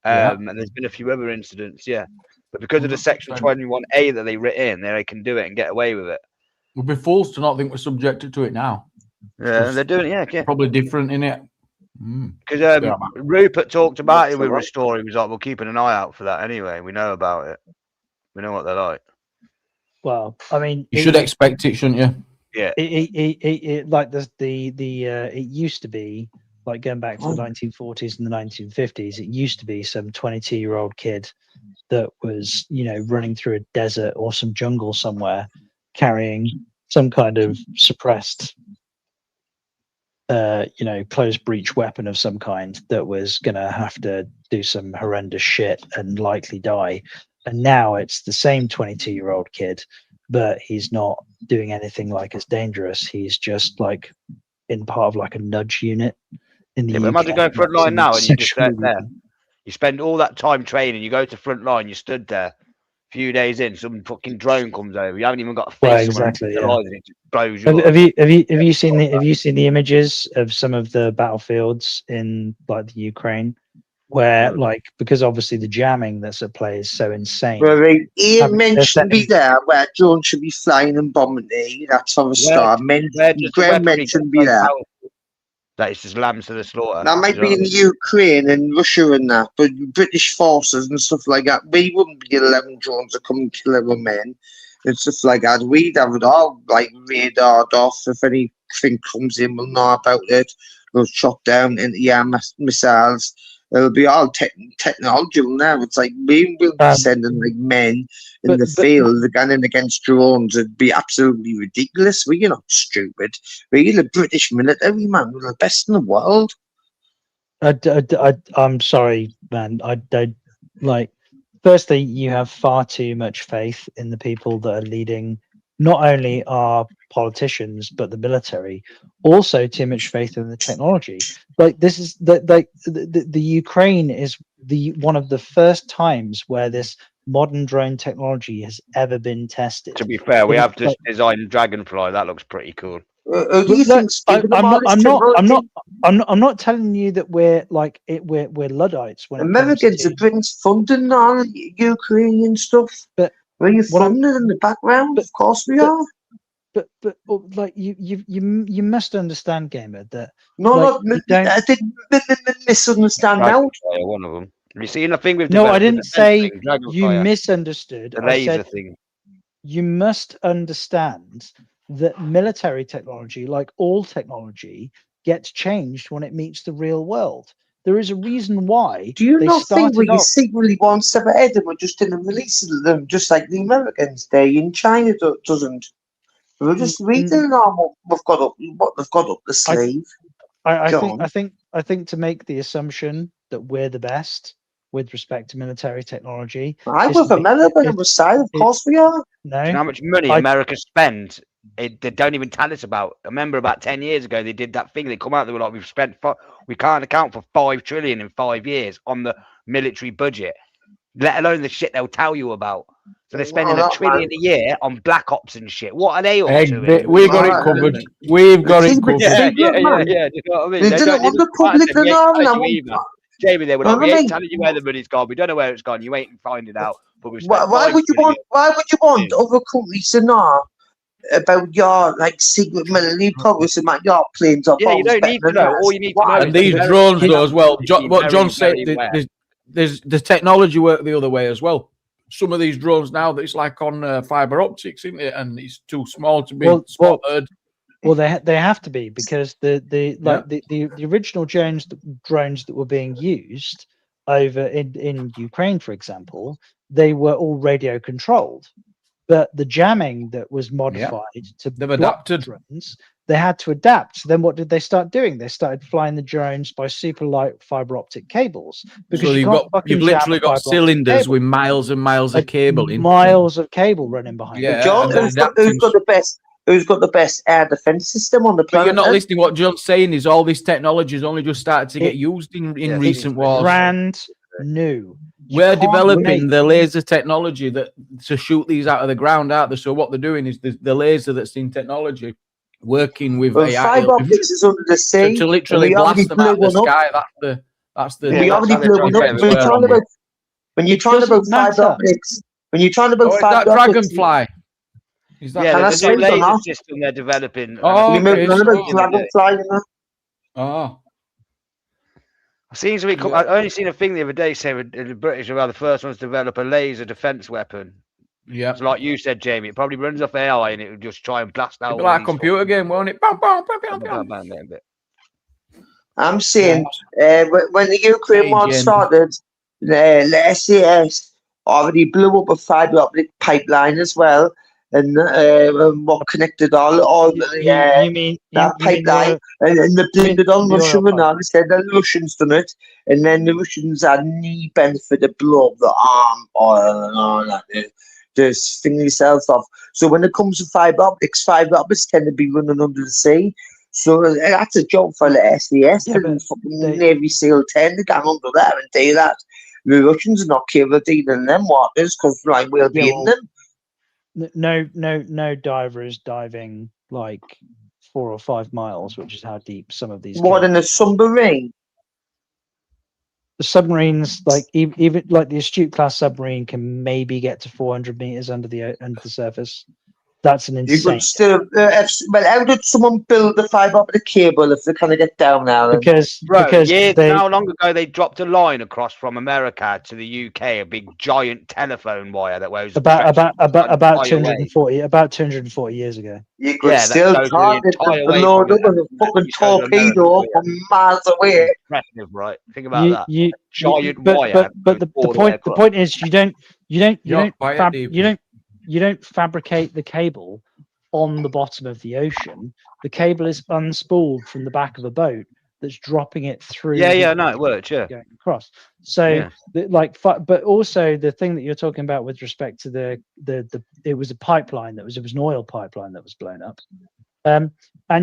And there's been a few other incidents, But because of the Section 21A that they writ in, they can do it and get away with it. We'd be fools to not think we're subjected to it now. Yeah, they're doing it. Yeah. Probably different in it. Because Rupert talked about it with Restore. He was like, "We're keeping an eye out for that anyway. We know about it. We know what they're like." Well, I mean, You should expect it, shouldn't you? Yeah. It like it used to be like going back to the 1940s and the 1950s. It used to be some 22-year-old kid that was, running through a desert or some jungle somewhere, carrying some kind of suppressed, closed breech weapon of some kind that was going to have to do some horrendous shit and likely die. And now it's the same 22-year-old kid, but he's not doing anything like as dangerous. He's just like in part of like a nudge unit in the UK. But imagine going front line now and you just sit there. You spend all that time training, you go to front line, you stood there. A few days in, some fucking drone comes over. You haven't even got a face. Well, exactly. Yeah. It just blows you Have you seen the images of some of the battlefields in like the Ukraine, where like because obviously the jamming that's at play is so insane. Well, Ian mentioned me there where drones should be flying and bombing there. That's from the start. Graham mentioned me there. That is just lambs to the slaughter. That might be in Ukraine and Russia and that, but British forces and stuff like that, we wouldn't be 11 drones to come and kill our men and stuff like that. We'd have it all like radared off. If anything comes in, we'll know about it. We'll shot down into air missiles. It'll be all technological now. It's like we will be sending like men in the field gunning against drones. It'd be absolutely ridiculous. We're not stupid. We're the British military, man. We're the best in the world. I'm sorry, man. I don't like. Firstly, you have far too much faith in the people that are leading not only our politicians but the military. Also, too much faith in the technology. Like this is the Ukraine is one of the first times where this modern drone technology has ever been tested. To be fair, we have just designed Dragonfly. That looks pretty cool. I'm not telling you that we're like we're Luddites. When Americans are Britain's funding all Ukrainian stuff. But are you funded in the background? Of course we are. But like you must understand, gamer, that I didn't misunderstand now. One of them. Have you seen a thing with? No, I didn't say you misunderstood. The laser I said thing. You must understand that military technology, like all technology, gets changed when it meets the real world. There is a reason why. Do you they not think we started off- secretly one step ahead and we're just in the release of them, just like the Americans do in China doesn't? We're just reading on what they've got up the sleeve. I think to make the assumption that we're the best with respect to military technology. I with America on the side, of course we are. No. Do you know how much money America spends? They don't even tell us about. I remember about 10 years ago, they did that thing. They come out, they were like, we can't account for 5 trillion in 5 years on the military budget, let alone the shit they'll tell you about. So they're spending $1 trillion a year on black ops and shit. What are they up to? We got it covered. We've got it covered. Yeah. Do you know what I mean? They didn't want the public to know. Jamie, they were like, we ain't telling you where the money's gone. We don't know where it's gone. You ain't finding out. But why would you want other countries to know about your secret military progress and your planes or bombs? You don't need to know. All you need to know. And these drones, though, as well. What John said, there's the technology work the other way as well. Some of these drones now, that it's like on fiber optics, isn't it? And it's too small to be spotted. Well, they have to be, because the original drones that were being used over in Ukraine, for example, they were all radio controlled, but the jamming that was modified to block drones, they had to adapt. So then what did they start doing? They started flying the drones by super light fiber optic cables. Because so you've literally got cylinders with miles and miles of cable in. Miles of cable running behind. John, who's got the best air defense system on the planet? But you're not listening. What John's saying is all this technology has only just started to get used in recent wars. Brand new. We're developing the laser technology to shoot these out of the ground, aren't they? So what they're doing is the laser that's in technology working with AI. Fiber optics is under the sea. To literally blast them out of the sky. That's the. We already blew one up. When you're trying about fiber optics, Dragonfly. Is that there's a laser system they're developing. Dragonfly. Oh. I only seen a thing the other day saying the British are the first ones to develop a laser defense weapon. Yeah. So like you said, Jamie, it probably runs off AI and it will just try and blast out. It'll be like a computer game, won't it? I'm saying when the Ukraine war started, the SAS already blew up a fiber optic pipeline as well. And what connected all the pipeline, and they blamed it on Russia, and they said the Russians done it, and then the Russians had any benefit to blow up the arm or and all that, just thing themselves off. So when it comes to fiber optics tend to be running under the sea. So that's a job for the SAS and fucking Navy SEAL 10 to get under there and do that. The Russians are not capable of dealing in them waters because we'll be in them. No diver is diving like 4 or 5 miles, which is how deep some of these. What, in a submarine? The submarines, like even like the Astute class submarine, can maybe get to 400 meters under the surface. That's an insane. You could still, how did someone build the fiber optic cable if they kind of get down now? Because how long ago they dropped a line across from America to the UK, a big giant telephone wire that was about 240 years ago. You could still target the load up with a fucking torpedo from miles away. Impressive, right? Think about that. Giant wire. But the point is you don't fabricate the cable on the bottom of the ocean. The cable is unspooled from the back of a boat that's dropping it through. No, it works. Yeah, going across. So, but also the thing that you're talking about with respect to the it was a pipeline it was an oil pipeline that was blown up. And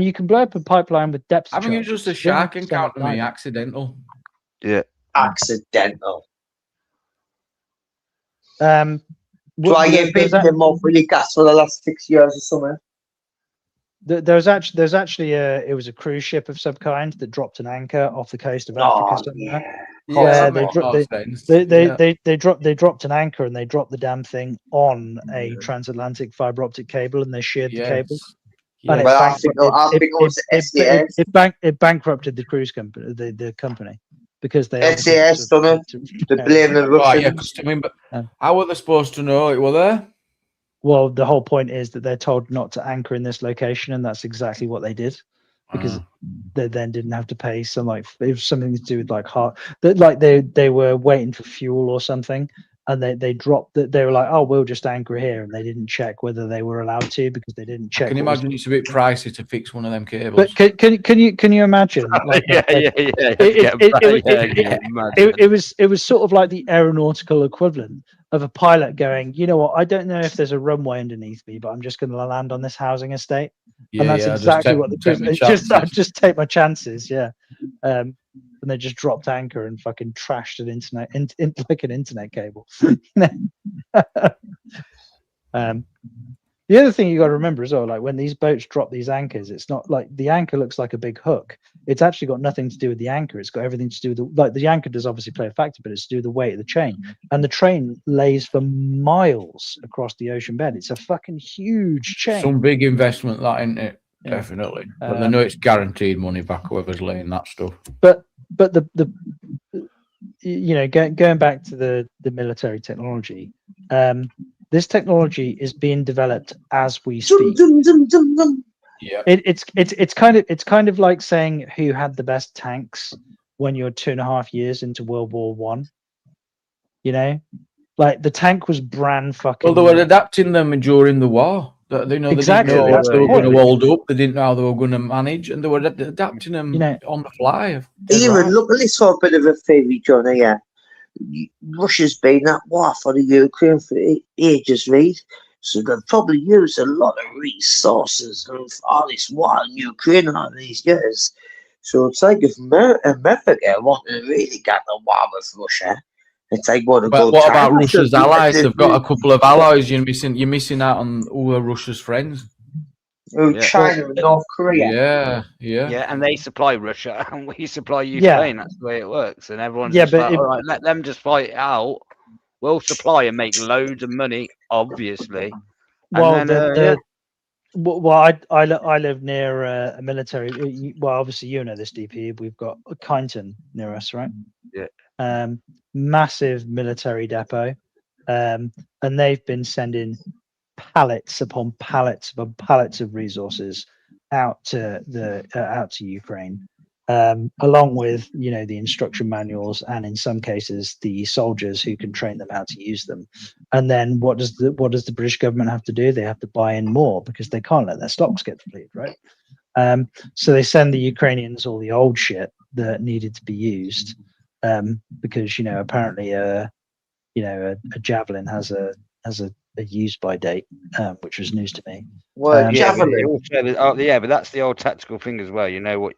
you can blow up a pipeline with depth. Haven't you just a shark encounter me? Accidental. Yeah, accidental. Try get bitten them off really gas for the last 6 years or something. There's actually it was a cruise ship of some kind that dropped an anchor off the coast of Africa somewhere. They dropped an anchor and they dropped the damn thing on a transatlantic fiber optic cable and they sheared the cable. And it bankrupted the cruise company, the company. Because they SAS done it. They blame the Russians. But how were they supposed to know it were there? Well, the whole point is that they're told not to anchor in this location, and that's exactly what they did. because they then didn't have to pay some like it was something to do with like like they were waiting for fuel or something, and they dropped that. They were like, oh, we'll just anchor here, and they didn't check whether they were allowed to because they didn't check. I can imagine it's a bit pricey to fix one of them cables. But can you imagine? Like, it was sort of like the aeronautical equivalent of a pilot going, you know what? I don't know if there's a runway underneath me, but I'm just going to land on this housing estate. And that's exactly what just take my chances. Yeah. And they just dropped anchor and fucking trashed an internet like an internet cable. The other thing you got to remember as well, like when these boats drop these anchors, it's not like the anchor looks like a big hook. It's actually got nothing to do with the anchor. It's got everything to do with the anchor does obviously play a factor, but it's to do with the weight of the chain. And the train lays for miles across the ocean bed. It's a fucking huge chain. Some big investment that in it, definitely. But they know it's guaranteed money back whoever's laying that stuff. But the you know, going back to the military technology, this technology is being developed as we speak. Yeah, it's kind of like saying who had the best tanks when you're 2.5 years into World War One. You know, like the tank was brand fucking. Well, they were adapting them during the war. They know Exactly, they didn't know that's how they the were going to point. hold up. They didn't know how they were going to manage, and they were adapting them, You know, on the fly. Even look at this for a bit of a theory, John. Here, Russia's been at war for the Ukraine for ages, right? So they've probably used a lot of resources of all this war in Ukraine all these years. So it's like if America wanted to really get the war with Russia, it's like what But what about Russia's allies? They've got a couple of allies. You're missing out on who are Russia's friends. China and North Korea. Yeah. And they supply Russia, and we supply Ukraine. That's the way it works. And everyone's just like, all right, let them just fight it out. We'll supply and make loads of money, obviously. Well, and then, I live near a military. Well, obviously you know this, DP. We've got Kyneton near us, right? Yeah. Massive military depot, and they've been sending pallets upon pallets upon pallets of resources out to Ukraine, along with the instruction manuals and in some cases the soldiers who can train them how to use them. And then what does the British government have to do? They have to buy in more because they can't let their stocks get depleted, right? So they send the Ukrainians all the old shit that needed to be used, because apparently a javelin has a use by date, which was news to me. Well, javelin. But that's the old tactical thing as well. You know what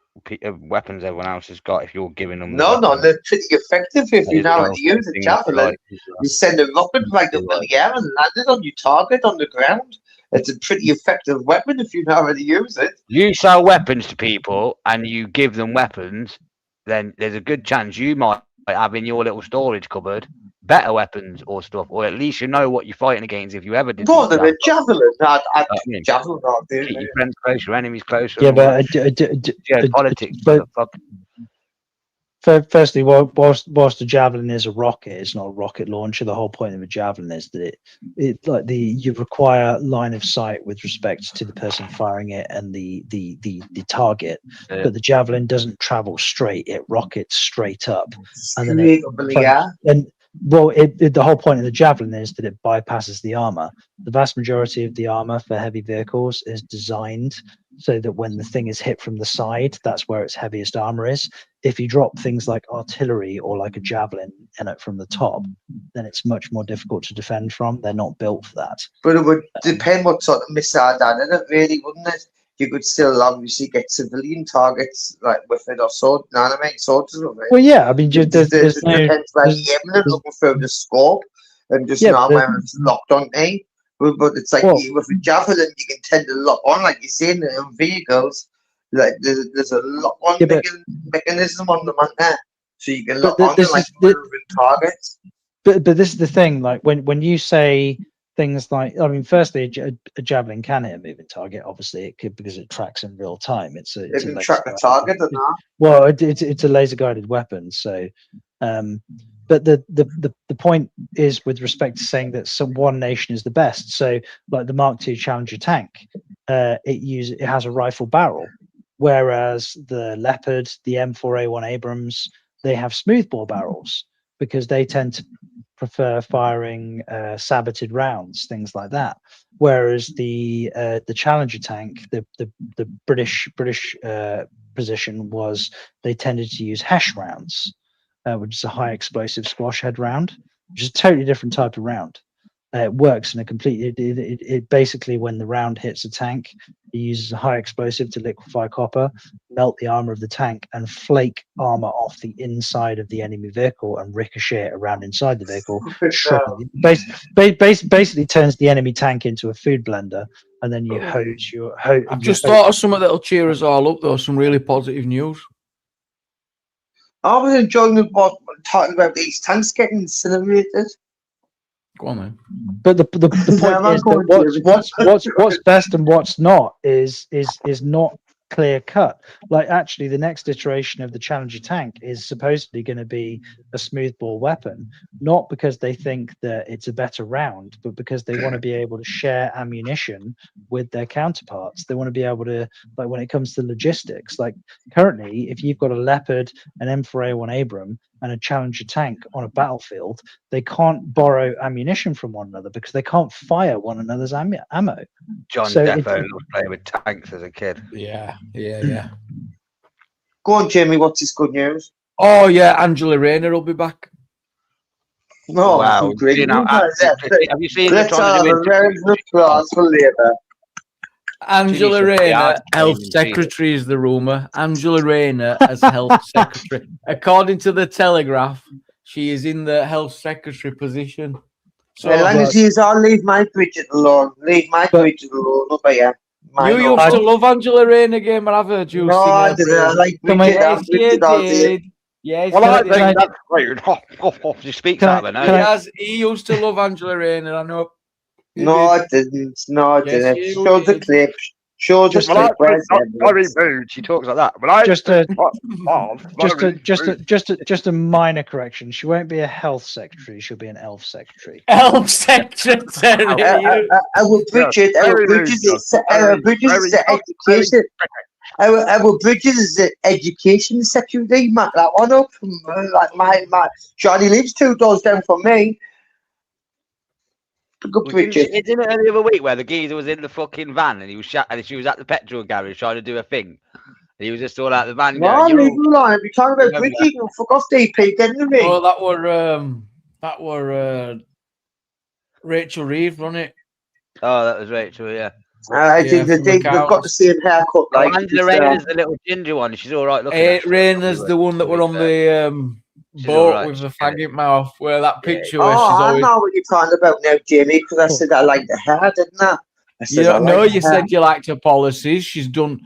weapons everyone else has got if you're giving them. No, they're pretty effective if you know how to use a javelin. You send a rocket right up in the air and land it on your target on the ground. It's a pretty effective weapon if you know how to use it. You sell weapons to people and you give them weapons, then there's a good chance you might have in your little storage cupboard better weapons or stuff, or at least you know what you're fighting against if you ever did. More than a javelin. Javelin aren't doing keep your friends close, your enemies closer. Yeah, but politics. Firstly, whilst the javelin is a rocket, it's not a rocket launcher. The whole point of a javelin is that you require line of sight with respect to the person firing it and the target. Yeah. But the javelin doesn't travel straight; it rockets straight up. And the whole point of the javelin is that it bypasses the armor. The vast majority of the armor for heavy vehicles is designed so that when the thing is hit from the side, that's where its heaviest armor is. If you drop things like artillery or like a javelin in it from the top, then it's much more difficult to defend from. They're not built for that. But it would depend what sort of missile down in it, really, wouldn't it? You could still obviously get civilian targets like with it or sword. You know what I mean? Swords with it. Well, yeah, I mean, it depends where you're aiming it, looking through the scope, and just where it's locked on. But it's like with a javelin, you can tend to lock on, like you're saying, in vehicles. Like there's a lock on mechanism on them, there, so you can lock on like moving targets. But this is the thing, like when you say things like, I mean, firstly, a javelin can hit a moving target. Obviously, it could because it tracks in real time. It can track the target or not. Well, it's a laser guided weapon, so. But the point is with respect to saying that one nation is the best. So, like the Mark II Challenger tank, it has a rifle barrel. whereas the Leopard, the M4A1 Abrams, they have smoothbore barrels because they tend to prefer firing saboted rounds, things like that. Whereas the Challenger tank, the British position was they tended to use Hesh rounds, which is a high explosive squash head round, which is a totally different type of round. It works in a completely. It basically, when the round hits a tank, it uses a high explosive to liquefy copper, melt the armor of the tank, and flake armor off the inside of the enemy vehicle and ricochet it around inside the vehicle. Basically turns the enemy tank into a food blender, and then you hose your. I've just thought of something that'll cheer us all up, though. Some really positive news. I was enjoying talking about these tanks getting incinerated. Go on, then. But the point is that what's best and what's not is not clear cut. Like, actually, the next iteration of the Challenger tank is supposedly going to be a smoothbore weapon, not because they think that it's a better round, but because they want to be able to share ammunition with their counterparts. They want to be able to, like, when it comes to logistics, like currently, if you've got a Leopard, an M4A1 Abram, and a Challenger tank on a battlefield, they can't borrow ammunition from one another because they can't fire one another's ammo. John Defo loved playing with tanks as a kid. Yeah. Go on, Jamie. What's this good news? Oh yeah, Angela Rayner will be back. Oh, wow! great. You know, have you seen the Let's have a round of applause for later. Angela Rayner, health secretary is the rumour. Angela Rayner as health secretary. According to the Telegraph, she is in the health secretary position. So as long as he's all leave my Bridget alone. Leave my Bridget alone. Not by you. You used to love Angela Rayner, Gamer. I've heard you. No, I didn't. I like Bridget. Yes, you did. Yes, well, I think that's great. You speak that, now. He used to love Angela Rayner. I know. No, I didn't. No, I didn't. Show the clip. Show the clip. She talks like that. But I just a minor correction. She won't be a health secretary. She'll be an elf secretary. Elf secretary. Our Bridget is the education. Our Bridget is the education secretary. Mark that one up. Like my Johnny lives 2 doors down from me. Good Bridget. It's in it the other week where the geezer was in the fucking van and he was and she was at the petrol garage trying to do a thing. And he was just all out the van. No, leave him alone. We're talking about Bridget. You fuck off, DP. Get into me. Oh, that were Rachel Reeve, wasn't it? Oh, that was Rachel. Yeah. I think they've got the same haircut. Like Angela Rayner's the little ginger one. She's all right looking. Rayner's the one that were on the boat with the faggot mouth, where that picture where she's always... I know what you're talking about now, Jamie, because I said I liked the hair, didn't I? You said you liked her policies. She's done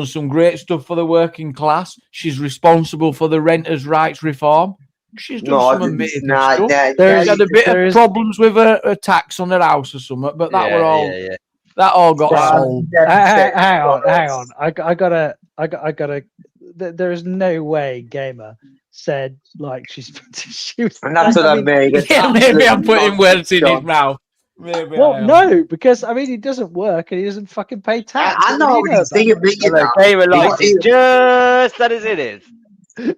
some great stuff for the working class. She's responsible for the renters' rights reform. She's done some amazing stuff. There's had a bit of problems with her tax on her house or something, but that were all that all got solved. Hang on. I gotta. There is no way Gamer said like she was. And that's what I mean. Yeah, maybe I'm putting words in his mouth. Maybe no, because I mean he doesn't work and he doesn't fucking pay tax. I know what he's thinking. Gamer likes it just as it is.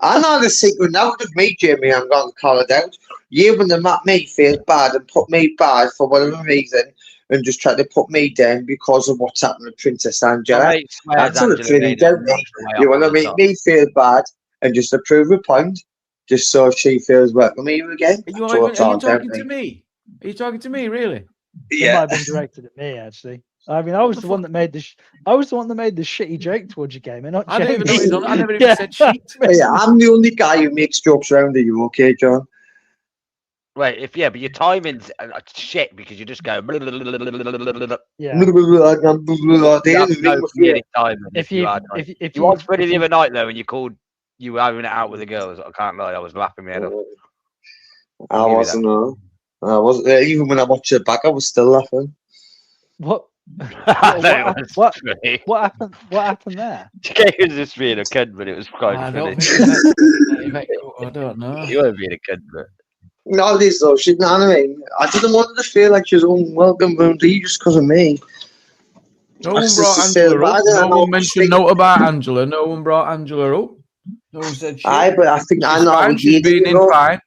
I know the secret now with me, Jamie. I'm going to call it out. You when they make me feel bad and put me bad for whatever reason, and just try to put me down because of what's happened to Princess Angela. That's what it's really done me. You want to make me feel bad and just to prove a point, just so she feels welcome to you again. Are you talking to me? Are you talking to me, really? Yeah. It might have been directed at me, actually. I mean, I was the one that made the shitty joke towards your game, and not I never even said shit. Yeah, I'm the only guy who makes jokes around you. Okay, John? Right, but your timing's shit because you just go. Yeah. If you watched Freddie the other night though, and you were having it out with the girls, I can't lie, I was laughing my head off. I wasn't. I wasn't. Even when I watched it back, I was still laughing. What happened? What happened there? It was just being a kid, but it was quite funny. I don't know. You weren't being a kid, but. No, this though, you know what I mean? I didn't want her to feel like she was unwelcome around you just because of me. No one That's brought just a Angela sale, up. but I don't No know, one mentioned note about Angela. No one brought Angela up. No one said shit. Aye, but I think I She's know fine. what She's you been do. in fine.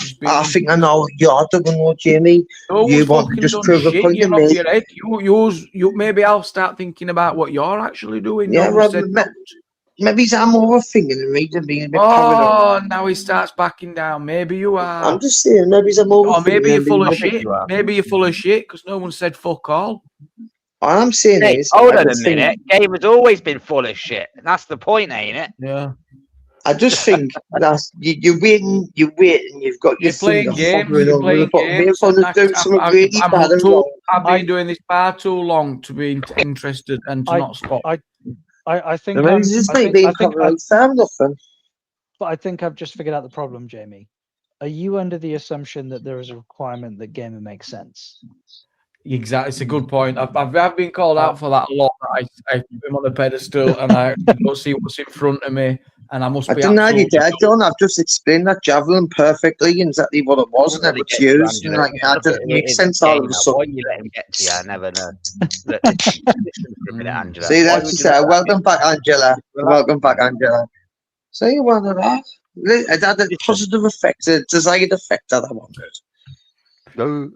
She's been I in think I know what you're doing, though, Jamie. No You one's want to fucking just done prove a shit. point to You're off me. your head. You. Maybe I'll start thinking about what you're actually doing. Yeah, No well, one said. maybe I'm overthinking and me and being a bit paranoid. Oh, now he starts backing down. Maybe you are. I'm just saying, maybe I'm Or overthinking maybe you're and being full a of bit. shit. Maybe you're full of shit because no one said fuck all. All I'm saying Hey, is, hold I on a just think, minute. Game has always been full of shit. That's the point, ain't it? Yeah. I just think that you're waiting, and you've got your You're playing finger games. hovering You're over playing the bottom. Maybe games. someone's doing something really bad and wrong. I've been doing this far too long to be interested and to not spot. I think Maybe I'm, this I might think, be I think right. Fair enough then. but I think I've just figured out the problem, Jamie. Are you under the assumption that there is a requirement that gamer makes sense? Exactly, it's a good point. I've been called out for that a lot. I put him on a pedestal and I don't see what's in front of me, and I must I be didn't know you absolutely. did, Don. I've just explained that javelin perfectly, exactly what it was and how it's used, and like that doesn't make sense all of a Why sudden. you let him get to you? I never know. Look, listen for a minute, Angela. See, Why that's would just you let that welcome back, Angela. Welcome back, Angela. So you wanted that? It had a positive effect, a desired effect that I wanted. No.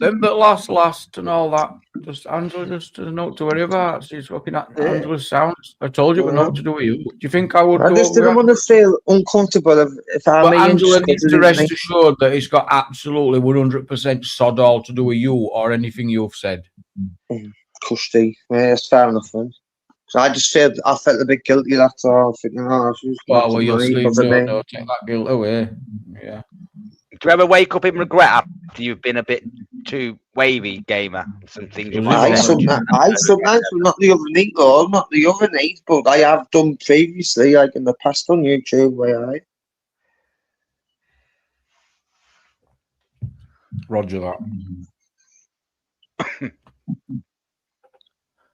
Them that last and all that. Just Angela, just not to worry about. She's fucking Angela's sounds. I told you, we're not to do with you. Do you think I would I go? just didn't want to feel uncomfortable if I But may Angela just needs to rest assured that it's got absolutely 100% sod all to do with you or anything you've said. Cushy. Yeah, it's fair enough then. So I felt a bit guilty, that's all. Thinking, oh, she's Well, you're sleeping, no, take that guilt away. Yeah. Do you ever wake up in regret after you've been a bit too wavy, gamer? Some things you might I sometimes, but not the other night, though, not the other night, but I have done previously, like in the past on YouTube, where I. Roger that.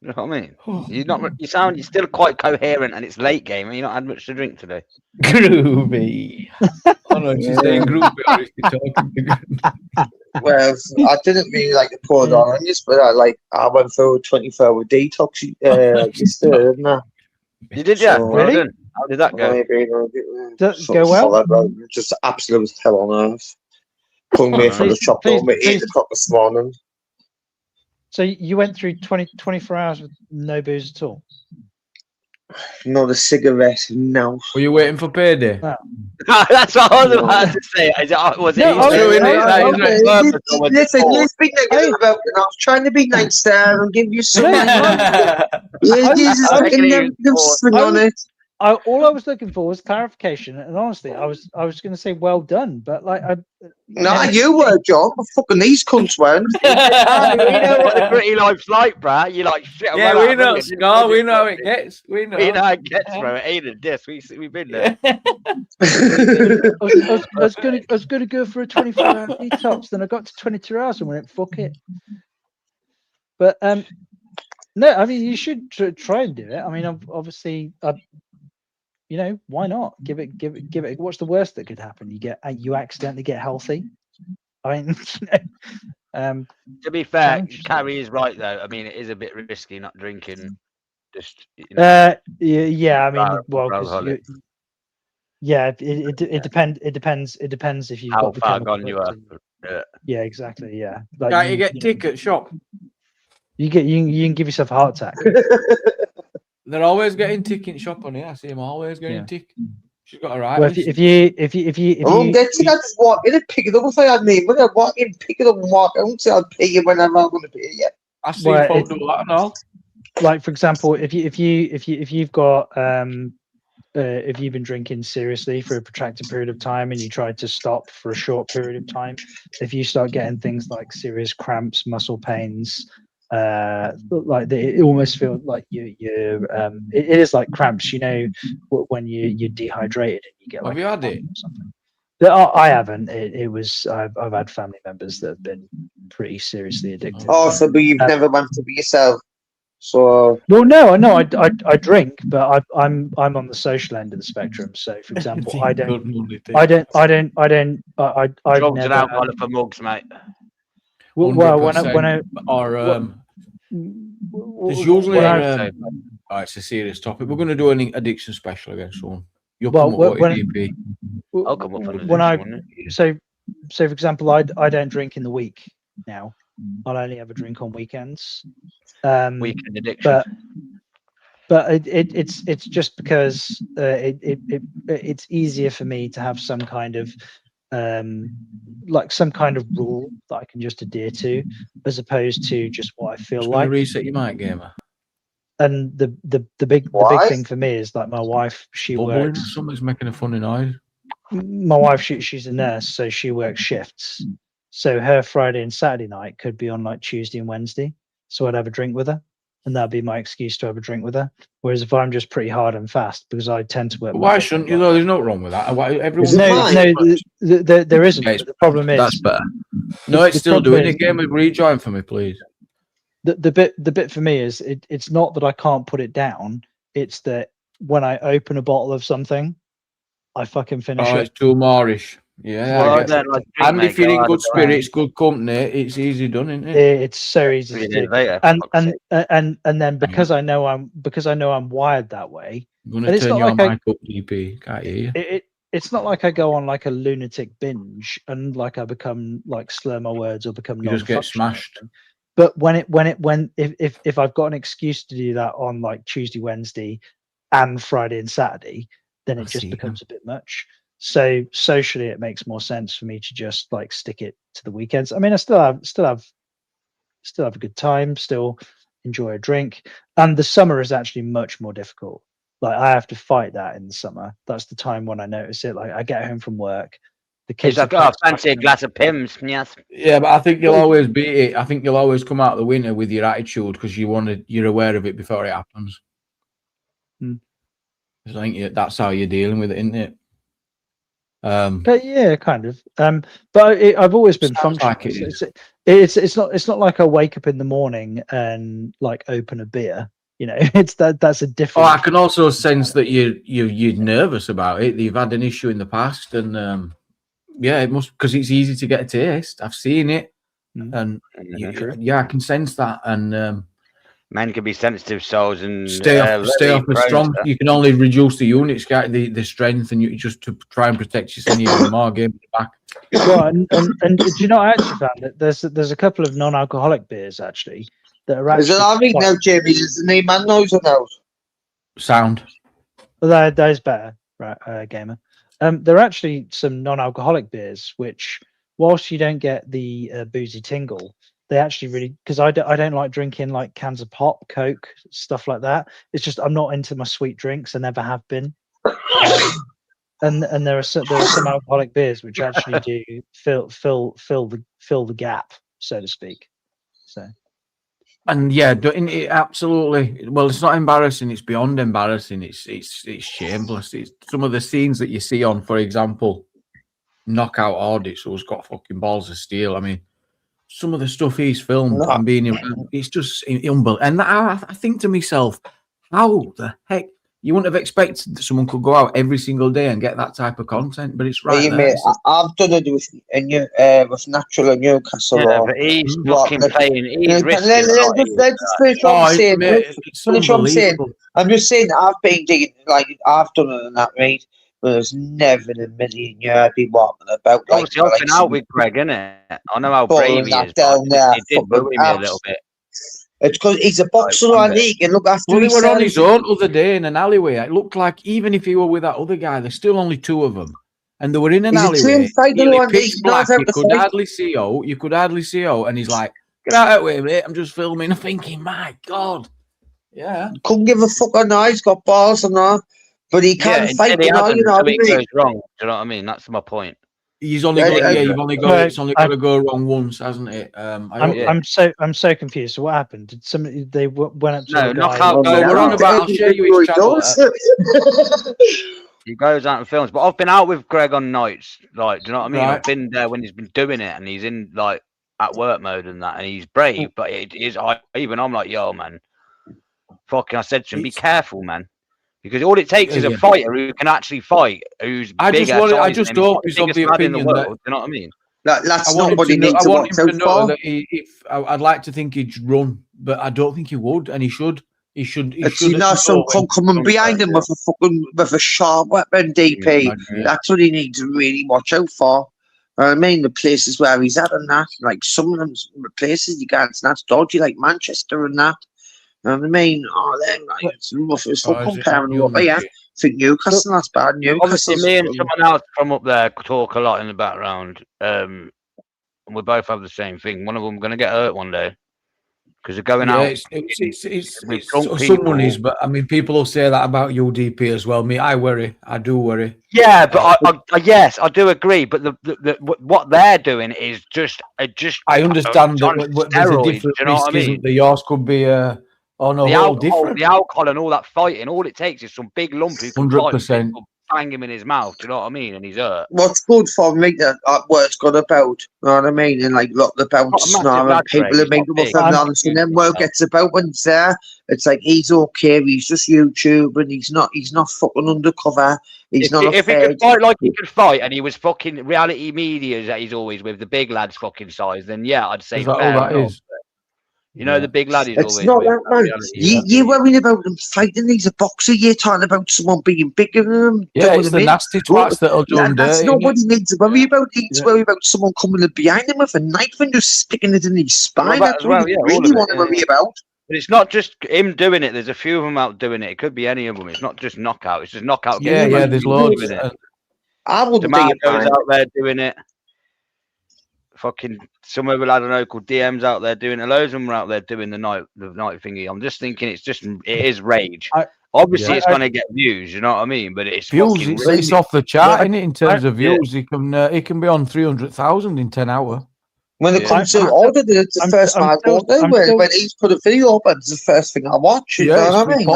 You know what I mean? You're still quite coherent, and it's late game, and you've not had much to drink today. Groovy. Oh no, she's saying groovy, or is she talking to Well, I didn't really like to pour it on onions, but I went through a 24-hour detox yesterday, didn't I? You did, yeah? So, Really? How did that go? Maybe, Does it go well? Solid, just absolute hell on earth. Couldn't wait for the shop home at 8 o'clock this morning. So you went through 24 hours with no booze at all? Not a cigarette, no. Were you waiting for payday? No. That's what I was about to say. Was it Listen, let's be negative about it. I was trying to be nice there and give you some. Swing on it. All I was looking for was clarification, and honestly, I was going to say well done, but like you were, John. Fucking these cunts weren't. We know what the gritty life's like, bruh. You like shit. Yeah, we know, Scar. We know how it gets. We know how it gets, bro. It ain't a diss. We've been there. I was going to go for a 24-hour detox, then I got to 22 hours and went, fuck it. But no, I mean you should try and do it. I mean, obviously. You know, why not? Give it. What's the worst that could happen? You accidentally get healthy. I mean, to be fair, Carrie is right though. I mean, it is a bit risky not drinking. Just yeah. I mean, well, it depends. It depends if you've how got the far gone you are. Yeah, exactly. Yeah, like you get ticket shop. You can give yourself a heart attack. They're always getting ticket shop on here. I see them always getting ticket. She's got a right. Well, if you I just walk in and pick it up if I had me. When I walk in, pick it up and walk out, so I'll pay you whenever I'm going to pay you. I see folk do that and all. Like for example, if you've got if you've been drinking seriously for a protracted period of time and you try to stop for a short period of time, if you start getting things like serious cramps, muscle pains. Like it almost feels like it is like cramps, you know, when you're dehydrated and you get like. Have you had it? Or something. I haven't. It was I've had family members that have been pretty seriously addicted. Oh, so but you've never went to be yourself. So well, no, I drink, but I'm on the social end of the spectrum. So, for example, I've drugs never and alcohol for mugs, mate. Well, when I there's usually it's a serious topic. We're going to do an addiction special again soon. You'll come up with what DP. I'll come up with so for example, I don't drink in the week now. I'll only have a drink on weekends. Weekend addiction. But it's just because it's easier for me to have some kind of some kind of rule that I can just adhere to, as opposed to just what I feel like. Reset your mic, gamer. And the big thing for me is like my wife. She works. Something's making a funny noise. My wife, she's a nurse, so she works shifts. So her Friday and Saturday night could be on like Tuesday and Wednesday. So I'd have a drink with her, and that'd be my excuse to have a drink with her. Whereas if I'm just pretty hard and fast, because I tend to work. Why shouldn't you? Though there's no wrong with that. There isn't. Okay, the problem is that's better. No, it's still doing it. Game rejoin for me, please. The bit for me is it's not that I can't put it down. It's that when I open a bottle of something, I fucking finish it. It's too moreish. Yeah. And if you're in good spirits, good company, it's easy done, isn't it? It's so easy to do. And then because I know I'm wired that way. I'm gonna turn your mic up, DP. Can't hear you. It's not like I go on like a lunatic binge and like I become like slur my words or become. You just get smashed. But if I've got an excuse to do that on like Tuesday, Wednesday, and Friday and Saturday, then it just becomes a bit much. So socially, it makes more sense for me to just like stick it to the weekends. I mean, I still have a good time, still enjoy a drink, and the summer is actually much more difficult. Like I have to fight that in the summer. That's the time when I notice it. Like I get home from work, the kids. He's like, "Oh, fancy a glass of Pimm's." Yes. Yeah, but I think you'll always beat it. I think you'll always come out of the winter with your attitude because you're aware of it before it happens. I think that's how you're dealing with it, isn't it? But yeah, kind of. But I've always been functional. Like it's not like I wake up in the morning and like open a beer. You know, it's that's a different. Oh, I can also sense that you're nervous about it. That you've had an issue in the past, and yeah, it must because it's easy to get a taste. I've seen it, and yeah, I can sense that. And men can be sensitive souls and stay off the strong. You can only reduce the units, the strength, and you just to try and protect yourself even more. Game back. Well, and do you know, I actually found that there's a couple of non-alcoholic beers actually that are actually. Is it all right now, Jamie? Is the name man knows or no? Sound. Well, that is better, right, gamer. There are actually some non-alcoholic beers which, whilst you don't get the boozy tingle, they actually really, because I don't like drinking like cans of pop, Coke, stuff like that. It's just I'm not into my sweet drinks. I never have been. And there are some alcoholic beers which actually do fill the gap, so to speak. So. And yeah, it absolutely. Well, it's not embarrassing. It's beyond embarrassing. It's shameless. It's some of the scenes that you see on, for example, Knockout Audits, who's got fucking balls of steel. I mean, some of the stuff he's filmed and being, it's just unbelievable. And I think to myself, how the heck you wouldn't have expected that someone could go out every single day and get that type of content, but it's right hey, there. Mate, I've done it with Natural in Newcastle. Yeah, but he's fucking playing. He's risking. Let's finish what I'm saying. Finish what I'm saying. I'm just saying I've been digging, like I've done it and that, right? But there's never in a million years I'd be walking about. Like, you've been out with Greg, innit? I know how brave he is. He did bully me a little bit. It's because he's a boxer and he can look after himself. They were on his own other day in an alleyway. It looked like even if he were with that other guy, there's still only two of them. And they were in an alleyway. Pitch black, you could hardly see out. You could hardly see out. And he's like, get out of the way, mate. I'm just filming. I'm thinking, my God. Yeah. Couldn't give a fuck on that. He's got balls and that. But he can't fight. You know what I mean? Goes wrong. Do you know what I mean? That's my point. He's only you've only got it's only got to go wrong once, hasn't it? I'm so confused. So what happened? Did somebody they went up to no, the knock guy? out. We're on about. I'll show you his channel. He goes out and films, but I've been out with Greg on nights. Like, do you know what I mean? Right. I've been there when he's been doing it, and he's in like at work mode and that, and he's brave. But it is even I'm like, yo, man, fucking. I said to him, be careful, man. Because all it takes is a fighter who can actually fight, who's bigger. I just hope he's of the opinion that, you know what I mean? That's not what he needs to watch out for. That I'd like to think he'd run, but I don't think he would, and he should. He should. Someone coming behind him with a sharp weapon, DP. That's what he needs to really watch out for. I mean, the places where he's at and that, like some of them places you can't snatch dodgy, like Manchester and that. You know what I mean? It's rough as fuck comparing up here. I think Newcastle, that's bad. Obviously, me and someone else from up there talk a lot in the background. And we both have the same thing. One of them going to get hurt one day. Because they're going out. Someone is, but I mean, people will say that about UDP as well. I worry. I do worry. Yeah, but yes, I do agree. But the what they're doing is just. I understand that there's a different risk, isn't there? Yours could be different. The alcohol and all that fighting. All it takes is some big lump who can 100%. Bang him in his mouth. Do you know what I mean? And he's hurt. What's good for me that what it's got about, you know what I mean? And like look about and people are making up for nonsense, and then word gets about when it's there. It's like he's okay, he's just YouTube and he's not fucking undercover. He's not if he could fight like he could fight and he was fucking reality media that he's always with the big lads fucking size, then yeah, I'd say you know, the big lad is always. It's not that, man. You're worrying about them fighting. He's a boxer. You're talking about someone being bigger than him. Yeah, it's the nasty twats that'll do him dirty. That's not what he needs to worry about. He needs to worry about someone coming up behind him with a knife and just sticking it in his spine. That's what he really want to worry about. But it's not just him doing it. There's a few of them out doing it. It could be any of them. It's not just knockout. It's just knockout. Yeah, there's loads of it. I wouldn't think goes out there doing it. Fucking some of the lad I know called DMs out there doing it. Loads of them are out there doing the night thingy. I'm just thinking it is rage. Obviously, it's going to get views. You know what I mean? But it's views. It's off the chart, isn't it? In terms of views, it can be on 300,000 in 10 hours. When it comes to order, it's the first one I go to. When he's put a video up, it's the first thing I watch. You know what I mean?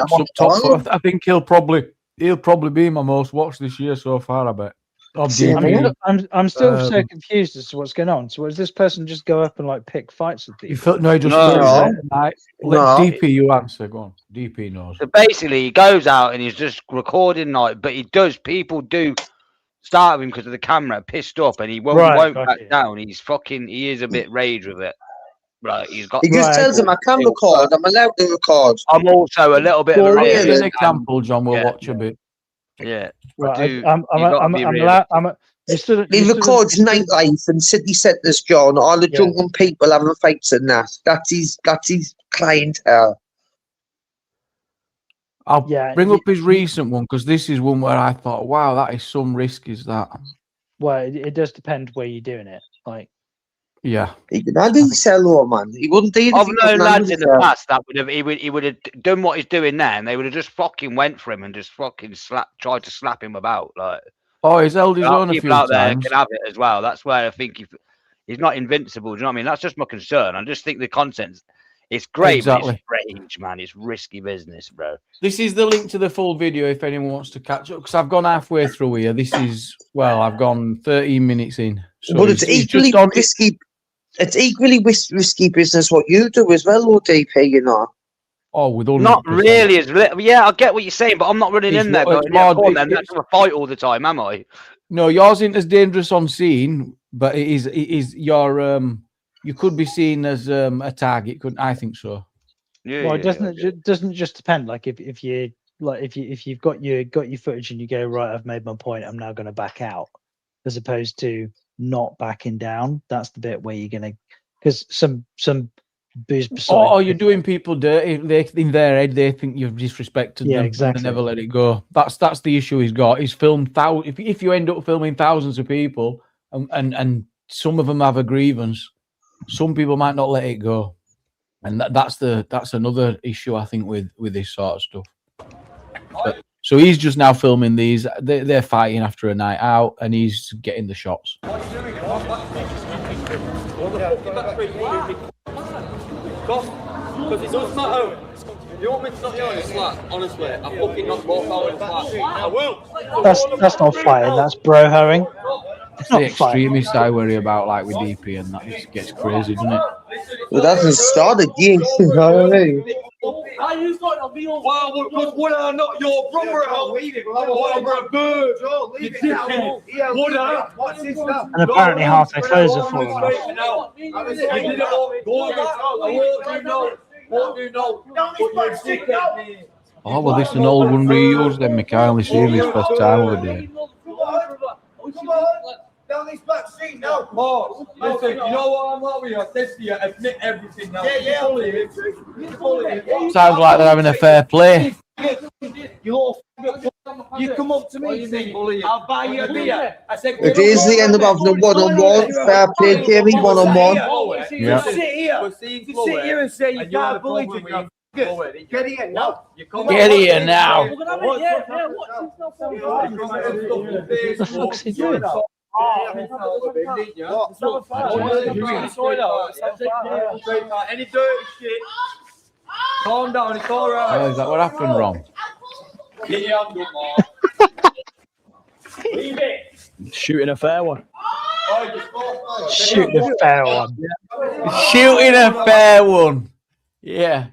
I think he'll probably be my most watched this year so far. I bet. I'm still so confused as to what's going on. So, does this person just go up and like pick fights with people? No, he just let DP you answer. Go on, DP knows. So basically, he goes out and he's just recording but people do start him because of the camera, pissed up, and he won't back down. He is a bit rage with it. Right, he just tells him I can record. I'm allowed to record. I'm also a little bit of a an example, John. We'll watch a bit. Yeah, right. I'm allowed. He records nightlife and city centres, John. All the drunken people having fights and that. That's his clientele. I'll bring up his recent one because this is one where I thought, wow, that is some risk. Is that? Well, it does depend where you're doing it. Like, yeah, he can sell man. He wouldn't do it. I've known lads in the past that he would have done what he's doing there, and they would have just fucking went for him and just fucking tried to slap him about. Like, he's held his own a few out there times. Can have it as well. That's where I think he's not invincible. Do you know what I mean? That's just my concern. I just think the content. It's great, but it's rage, man. It's risky business, bro. This is the link to the full video if anyone wants to catch up, because I've gone halfway through here. I've gone 13 minutes in. So but it's equally risky. It's equally risky business what you do as well, DP, you know. Oh, with all not really as I get what you're saying, but I'm not running in there going, that's a fight all the time, am I? No, yours isn't as dangerous on scene, but it is your you could be seen as a target, couldn't I think so? Yeah. Well, it doesn't just depend. Like if you've got your footage and you go, right, I've made my point, I'm now going to back out, as opposed to not backing down. That's the bit where you're going to, because some booze. You're doing people dirty. In their head, they think you've disrespected them. Exactly. And they never let it go. That's the issue he's got. He's filmed if you end up filming thousands of people, and some of them have a grievance, some people might not let it go, and that's another issue I think with this sort of stuff. So he's just now filming these. They're fighting after a night out, and he's getting the shots. Because it does matter. You want me to knock you out in a flat? Honestly, I fucking knock both out in a flat. I will. That's not fighting. That's bro-hoeing. It's the extremist I worry about, like with DP, and that it gets crazy, doesn't it? Well, that doesn't start again. You know what I mean? Well, because would I not your brother out? I'm a bird. And apparently half their clothes have fallen off. Oh, well, this is an old one reused then, Mick. I only seen this first time over there. Come on. Down this back seat now. Mark, listen, you know what I'm like with you? I said to you, admit everything now. Yeah. Sounds like they're having a fair play. You come up to me and say, I'll buy you a beer. I said, It is the end of the one-on-one. Fair play, Jamie, one-on-one. Yeah. Sit here and say you can't bully me. Get here now. Get here now. What the fuck's he doing? Any dirty shit, calm down, it's all right. Oh, is that what happened, Ron? Get your hand up, Mark. Leave it. Shooting a fair one. Shooting a fair one. Shooting a fair one. Yeah.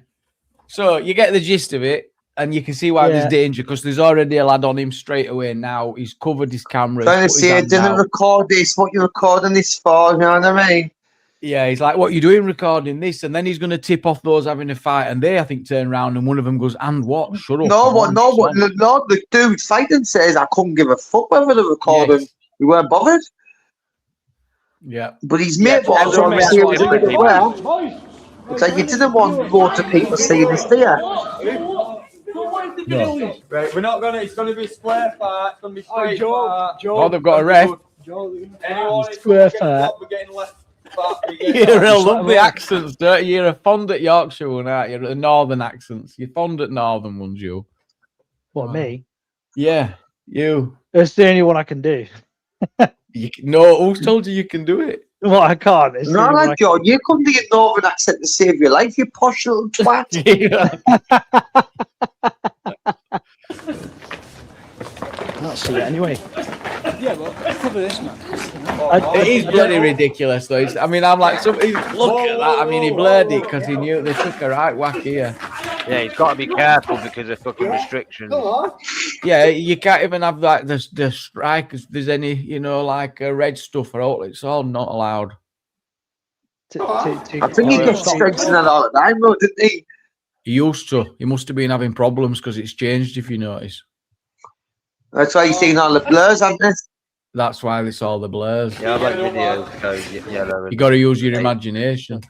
So you get the gist of it, and you can see why there's danger, because there's already a lad on him straight away now. He's covered his camera. Trying to say, I didn't record this. What you recording this for? You know what I mean? Yeah, he's like, what are you doing recording this? And then he's going to tip off those having a fight. And they, I think, turn around and one of them goes, and what? Shut up. No, the dude fighting says, I couldn't give a fuck whether they're recording. Yes. We weren't bothered. Yeah. But his mate was on the series as well. It's like you didn't want to go to people seeing this, do you? No. Right, we're not gonna. It's gonna be a square fight. It's gonna be straight fight. Oh, they've got a ref. Anyone Square fight. we're getting left. You're a lovely accents, don't you? You're a fond at Yorkshire one, aren't you? The northern accents. You're fond at northern ones, you. What, me? Yeah, you. That's the only one I can do. No, who's told you can do it? Well, I can't. It's the No, only one like John, you couldn't do a northern accent to save your life, you posh little twat. Can't see it anyway. Yeah, well, cover this, man. It is bloody ridiculous, though. I mean, I'm like, look at that. I mean, he blurred it because he knew they took a right whack here. Yeah, he's got to be careful because of fucking restrictions. Yeah, you can't even have like the strike if there's any, like red stuff or all. It's all not allowed. I think he gets strikes in that all the time, though, didn't he? He used to. He must have been having problems because it's changed, if you notice. That's why you're seeing all the blurs, haven't it? That's why it's all the blurs. Yeah, I like videos go yellow. You got to use your imagination.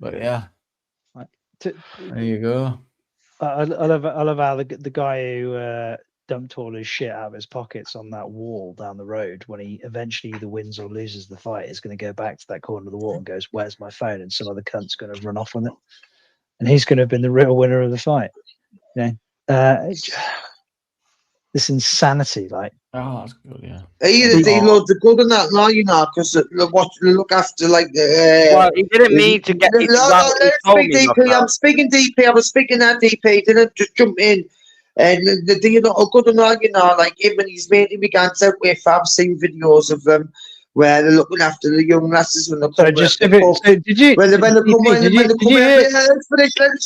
But yeah, there you go. I love how the guy who dumped all his shit out of his pockets on that wall down the road, when he eventually either wins or loses the fight, is going to go back to that corner of the wall and goes, "Where's my phone?" And some other cunt's going to run off with it, and he's going to have been the real winner of the fight. This insanity, like. Oh, that's good, yeah. They loads of good on that now, because look after like the. Well, he didn't mean to get. I'm speaking DP. I was speaking at DP. Didn't just jump in. And they not good on that, like him and his mate. He began to with. I've seen videos of them where they're looking after the young lasses when they're coming. Did you? When they come in, let's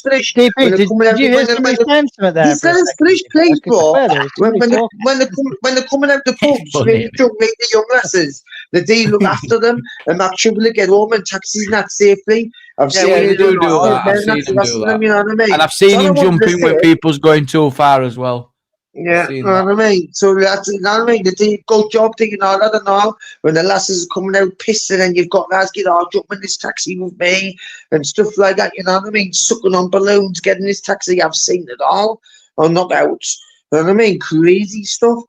finish. DP, did you hear somebody saying something there? Let us finish, please, bro. When they're coming out the pubs, really drunk like the young lasses, the day look after them and make sure they get home and taxis not safely. I've seen him do that. I've seen him do that. You know what I mean? And I've seen him jumping when people's going too far as well. Yeah, you know what I mean? So that's, you know what I mean? They do a good job taking all that and all. When the lasses are coming out pissed, and then you've got lads get all jump in this taxi with me and stuff like that, you know what I mean? Sucking on balloons, getting this taxi. I've seen it all on knockouts. You know what I mean? Crazy stuff.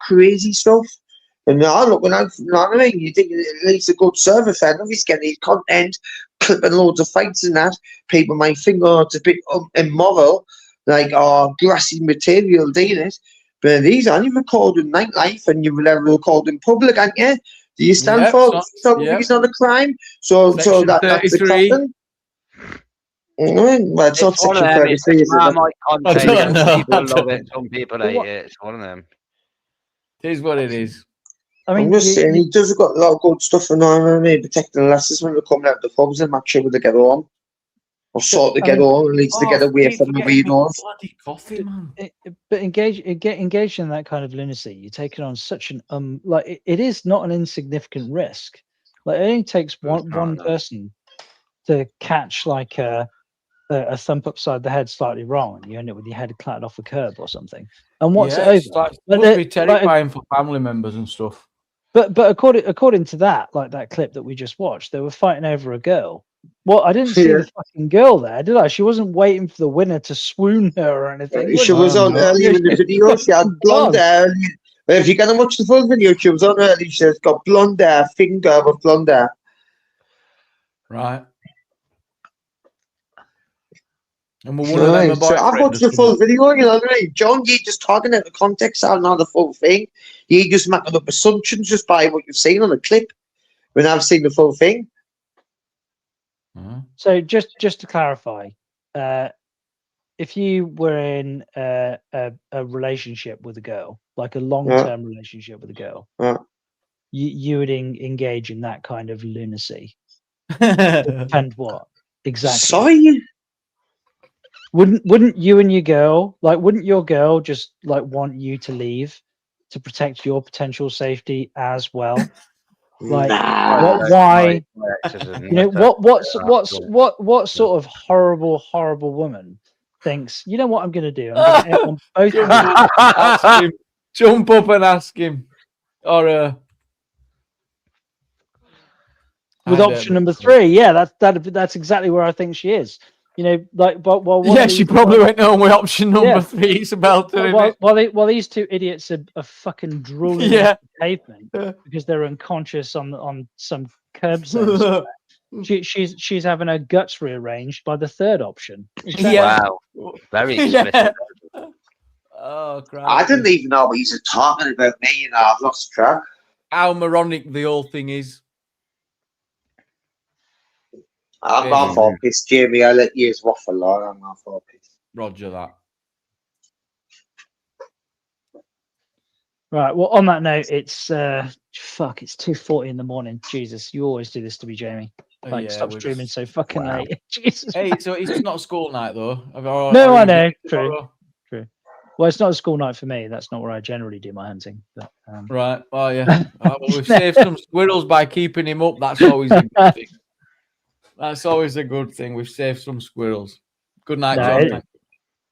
And now looking out, you know what I mean? You think he's a good server fan, he's getting his content, clipping loads of fights and that. People might think, oh, it's a bit immoral, like, grassy material, doing it. But these aren't you recording nightlife, and you've never recorded in public, aren't you? Do you stand for it's not a crime? So that's the question. Well, it's not Section 33, is it? I don't know. People love it, some people hate it. It's one of them. It is what it is. I mean, I'm just saying, he does got a lot of good stuff and on. I mean, protecting the Leicesters when they're coming out the pubs and matching with the get on. Or sort the get on, and needs to get away from the weirdos. Bloody coffee, man. But engaged in that kind of lunacy, you're taking on such an like it is not an insignificant risk. Like it only takes one person to catch like a thump upside the head slightly wrong, and you end up with your head clattered off a curb or something. And what's Yeah, it's over? like, it must be terrifying for family members and stuff. But according to that, like that clip that we just watched, they were fighting over a girl. Well, I didn't see the fucking girl there, did I? She wasn't waiting for the winner to swoon her or anything. She was on earlier in the video. She had blonde hair. If you're going to watch the full video, she was on early. She's got blonde hair, finger with blonde hair. Right. And we're one of them So I've watched the full video, you know what I mean? John, you're just talking out of context, I don't know the full thing. You just making up assumptions just by what you've seen on the clip when I've seen the full thing. So just to clarify, if you were in a relationship with a girl, like a long-term relationship with a girl, you would engage in that kind of lunacy. And what exactly? Sorry. Wouldn't you and your girl, like, wouldn't your girl just like want you to leave to protect your potential safety as well? Like, why? You know, what sort of horrible woman thinks, you know what I'm going to do? I'm going to on both of you. Jump up and ask him, or with option number 3, yeah, that's exactly where I think she is. You know, like, but she probably went home with option number 3. Isabel, while these two idiots are fucking drooling off the pavement because they're unconscious on some curb zones. she's having her guts rearranged by the third option. Wow, very explicit. Oh, crap. I didn't even know what he's talking about me, you know, I've lost track. How moronic the whole thing is. I'm not for piss, Jamie. I'll let you waffle on. I'm not for piss. Roger that. Right. Well, on that note, it's it's 2:40 in the morning. Jesus, you always do this to me, Jamie. Like, stop streaming so fucking late. Jesus. Hey, so it's not a school night though. No, I know. True. Well, it's not a school night for me. That's not where I generally do my hunting. But, right. Oh yeah. Well, we've saved some squirrels by keeping him up. That's always a good thing. That's always a good thing. We've saved some squirrels. Good night, John.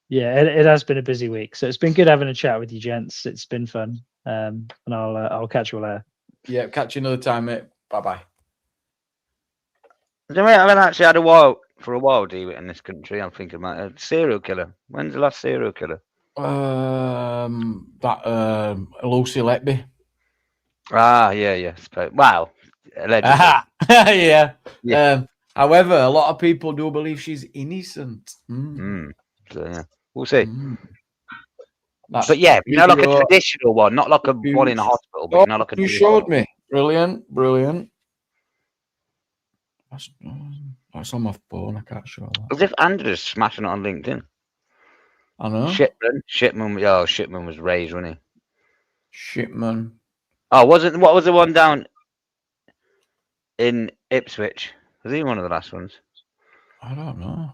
Yeah, it has been a busy week, so it's been good having a chat with you, gents. It's been fun, and I'll catch you all later. Yeah, catch you another time, mate. Bye. I haven't actually had a while, do you, in this country? I'm thinking about a serial killer. When's the last serial killer? Lucy Letby. Ah, yeah. Wow. Allegedly. Yeah. However, a lot of people do believe she's innocent. So, yeah, we'll see. But yeah, like a traditional one, not like a one in a hospital, but not like a. You showed me. Brilliant. That's on my phone. I can't show that. As if Andrew's smashing it on LinkedIn. I know. Shipman. Oh, Shipman was raised, wasn't he? Shipman. Oh, what was the one down in Ipswich? Was he one of the last ones? I don't know.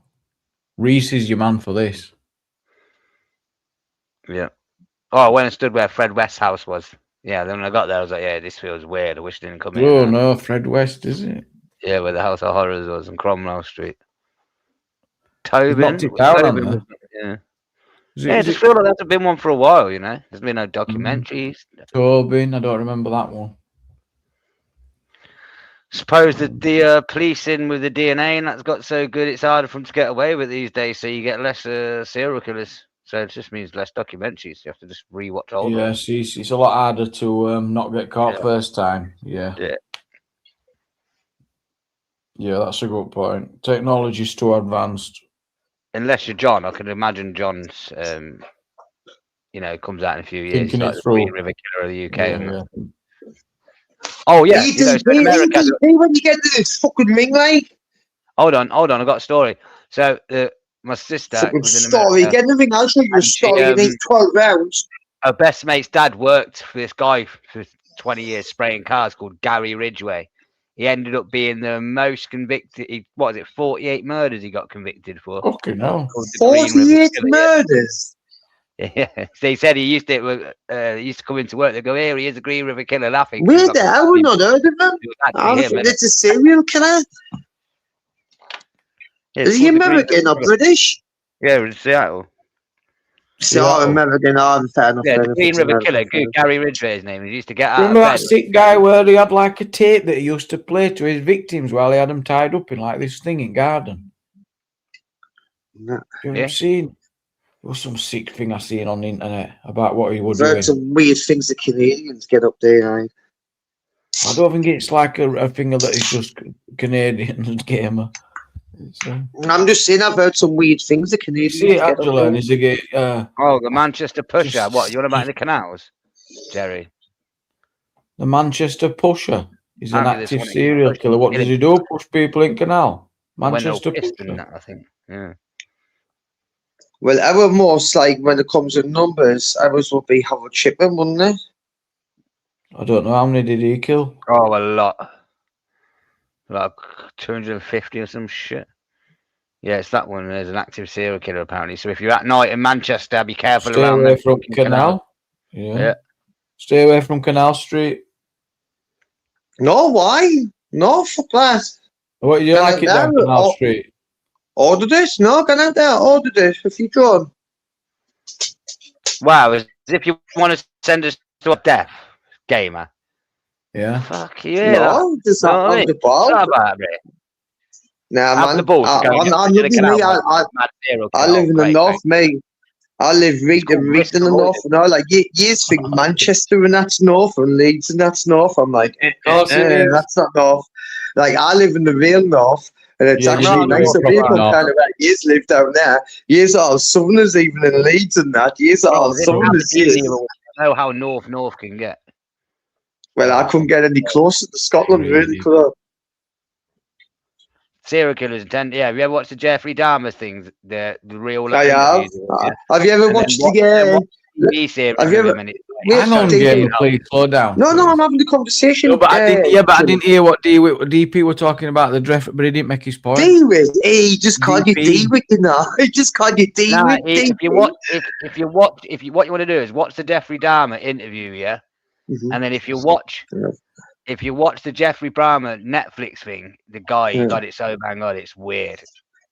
Reese is your man for this. Yeah. Oh, I went and stood where Fred West's house was. Yeah, then when I got there, I was like, yeah, this feels weird. I wish it didn't come in. Oh, no, Fred West, is it? Yeah, where the House of Horrors was on Cromwell Street. Tobin. Knocked it down, yeah. I just feel like that's been one for a while, you know? There's been no documentaries. Tobin, I don't remember that one. Suppose that the policing with the DNA and that's got so good it's harder for them to get away with these days, so you get less serial killers. So it just means less documentaries. You have to just rewatch all. Yes, it's a lot harder to not get caught first time. Yeah, that's a good point. Technology's too advanced. Unless you're John, I can imagine John's, comes out in a few years. Thinking like it the Green through. River Killer of the UK. Yeah. Oh yeah, when you get to this fucking ring, like. Hold on, I got a story. So my sister was in story. America, Get anything, I'll show you a story in 12 rounds. Her best mate's dad worked for this guy for 20 years spraying cars called Gary Ridgway. He ended up being the most convicted. What was it? 48 murders he got convicted for. Fucking hell. 48 murders. Yeah. So he said he used to come into work. They go, here he is, a Green River Killer, laughing. Where the hell? We've not heard of him. It's a serial killer. Is he American or British? Yeah, in Seattle. So American, fair enough. Yeah, the Green River Killer, Gary Ridgway, his name. He used to get out Remember of that bed. sick guy where he had like a tape that he used to play to his victims while he had them tied up in like this thing in garden? No. You ever seen? There was some sick thing I seen on the internet about what he would do. There's some weird things the Canadians get up there. I don't think it's like a thing that is just Canadian gamer. I'm just saying, I've heard some weird things the Canadians See, get up Angela, there. is it the Manchester Pusher. What, you want about the canals, Jerry? The Manchester Pusher. He's an Apparently there's active one in serial Manchester. killer. What does he do? Push people in canal? When Manchester they'll piss Pusher. and that, I think. Yeah. Well, our most, like, when it comes to numbers, ours would be Howard Chipman, wouldn't it? I don't know how many did he kill. Oh, a lot. Like 250 or some shit. Yeah, it's that one. There's an active serial killer apparently. So if you're at night in Manchester, be careful Stay around away the from fucking Canal. Yeah. Stay away from Canal Street. No, why? No, fuck that. What do you Can like I it down there? Canal Street? Order this? No, get out there. Order this if you drawn. Wow, as if you want to send us to a death, gamer. Yeah. Fuck yeah. No, just know what I on mean? the ball. It's not about it. Nah, Have man. the balls to go and I'm get to the living canal, me. mad serial I killer. live in the Great, north, mate. I live right in the Bristol, north, and I like years think Manchester and that's north, and Leeds and that's north. I'm like, that's not north. Like I live in the real north, and it's Yeah, actually you nice. live So proper people north. kind of like years live down there. Years are southerners even in Leeds and that. Years are Bro, this southerners. is easy, but I know how north can get. Well, I couldn't get any closer to Scotland, really. Could I? Serial killers tend. Yeah, have you ever watched the Jeffrey Dahmer things? The real. I have. Have you ever watched the? Have you ever? Hang on, Gamer, please slow down. No, I'm having the conversation. No, but I didn't hear what DP were talking about the draft, but he didn't make his point. D-Wick, he just called you D-Wick, you know. He just called you Nah, D-Wick. if you what you want to do is watch the Jeffrey Dahmer interview, yeah, and then if you watch the Jeffrey Dahmer Netflix thing, the guy he got it so bang on, it's weird.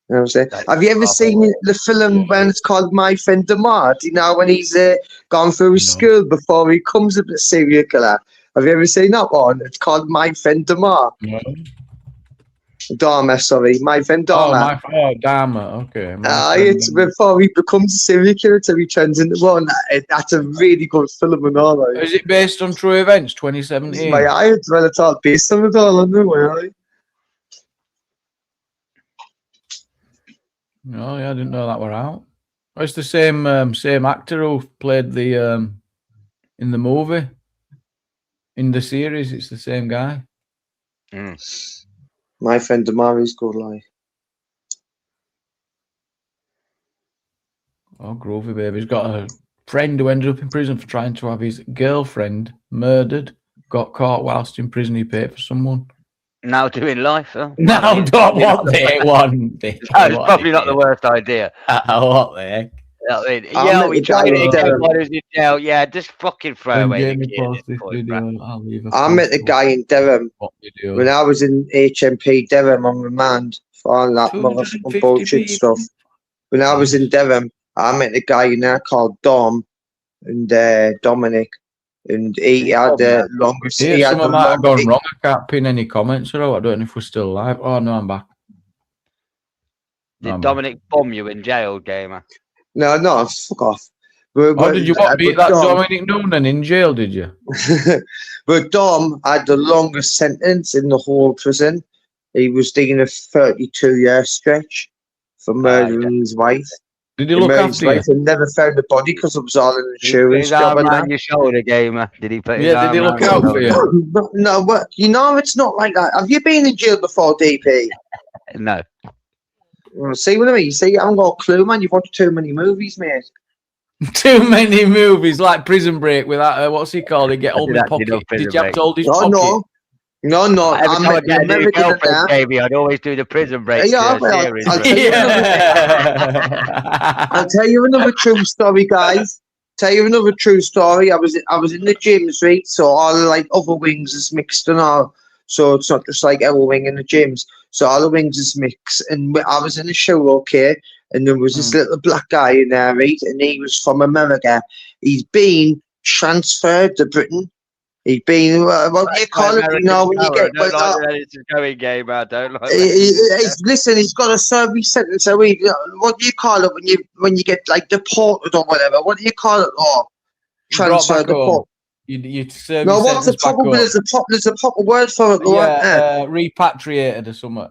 You know what I'm saying? Have you ever seen the film when it's called My Friend Demar? Do you know when he's gone through his school before he comes up a serial killer? Have you ever seen that one? It's called My Friend Demar. No. Dahmer, sorry. My Friend Dahmer. Dahmer, okay. It's before he becomes a serial killer until he turns into one. That's a really good film and all. Like. Is it based on true events, 2017? My eye, it's all based on it all, I know. No, yeah, I didn't know that were out. Oh, it's the same actor who played the in the movie. In the series, it's the same guy. My Friend Demar is good, like. Oh, groovy baby. He's got a friend who ended up in prison for trying to have his girlfriend murdered. Got caught whilst in prison. He paid for someone. Now doing life, huh? No, don't what they want. That's probably not the worst idea. What the heck? We tried to get one who's in jail. Yeah, just fucking throw away the kid. I met the guy in Durham when I was in HMP Durham on remand for all that motherfucking bullshit stuff. When I was in Durham, I met the guy in there called Dom and Dominic. And he had the longest. Yeah, he had something the might have gone longest. wrong. I can't pin any comments or I don't know if we're still live. Oh no, I'm back. Did Dominic bomb you in jail, gamer? No, fuck off. Did you beat that Dominic Noonan in jail? Did you? But Dom had the longest sentence in the whole prison. He was doing a 32-year stretch for murdering his wife. Did he look after you? And never found the body because it was all an insurance job. Around your shoulder, gamer. Did he put? Yeah, did he look out for you? No, but you know it's not like that. Have you been in jail before, DP? No. Well, see what I mean? See, I haven't got a clue, man. You've watched too many movies, mate. Too many movies like Prison Break with that. What's he called? He get hold my pocket. Did you have to hold his pocket? No. Every time I get a new girlfriend, baby, I'd always do the Prison Break series. I'll tell you another true story, guys. Tell you another true story. I was in the gyms, right? So all the like other wings is mixed and all. So it's not just like our wing in the gyms. So all the wings is mixed. And I was in the show, okay, and there was this little black guy in there, right? And he was from America. He's been transferred to Britain. He's been what do you call it? You know, when you get it's a going game. I don't like. Listen, he's got a service sentence. So what do you call it when you get like deported or whatever? What do you call it? Or transfer deport? You serve. No, what's the proper? There's a proper word for it. Repatriated or something.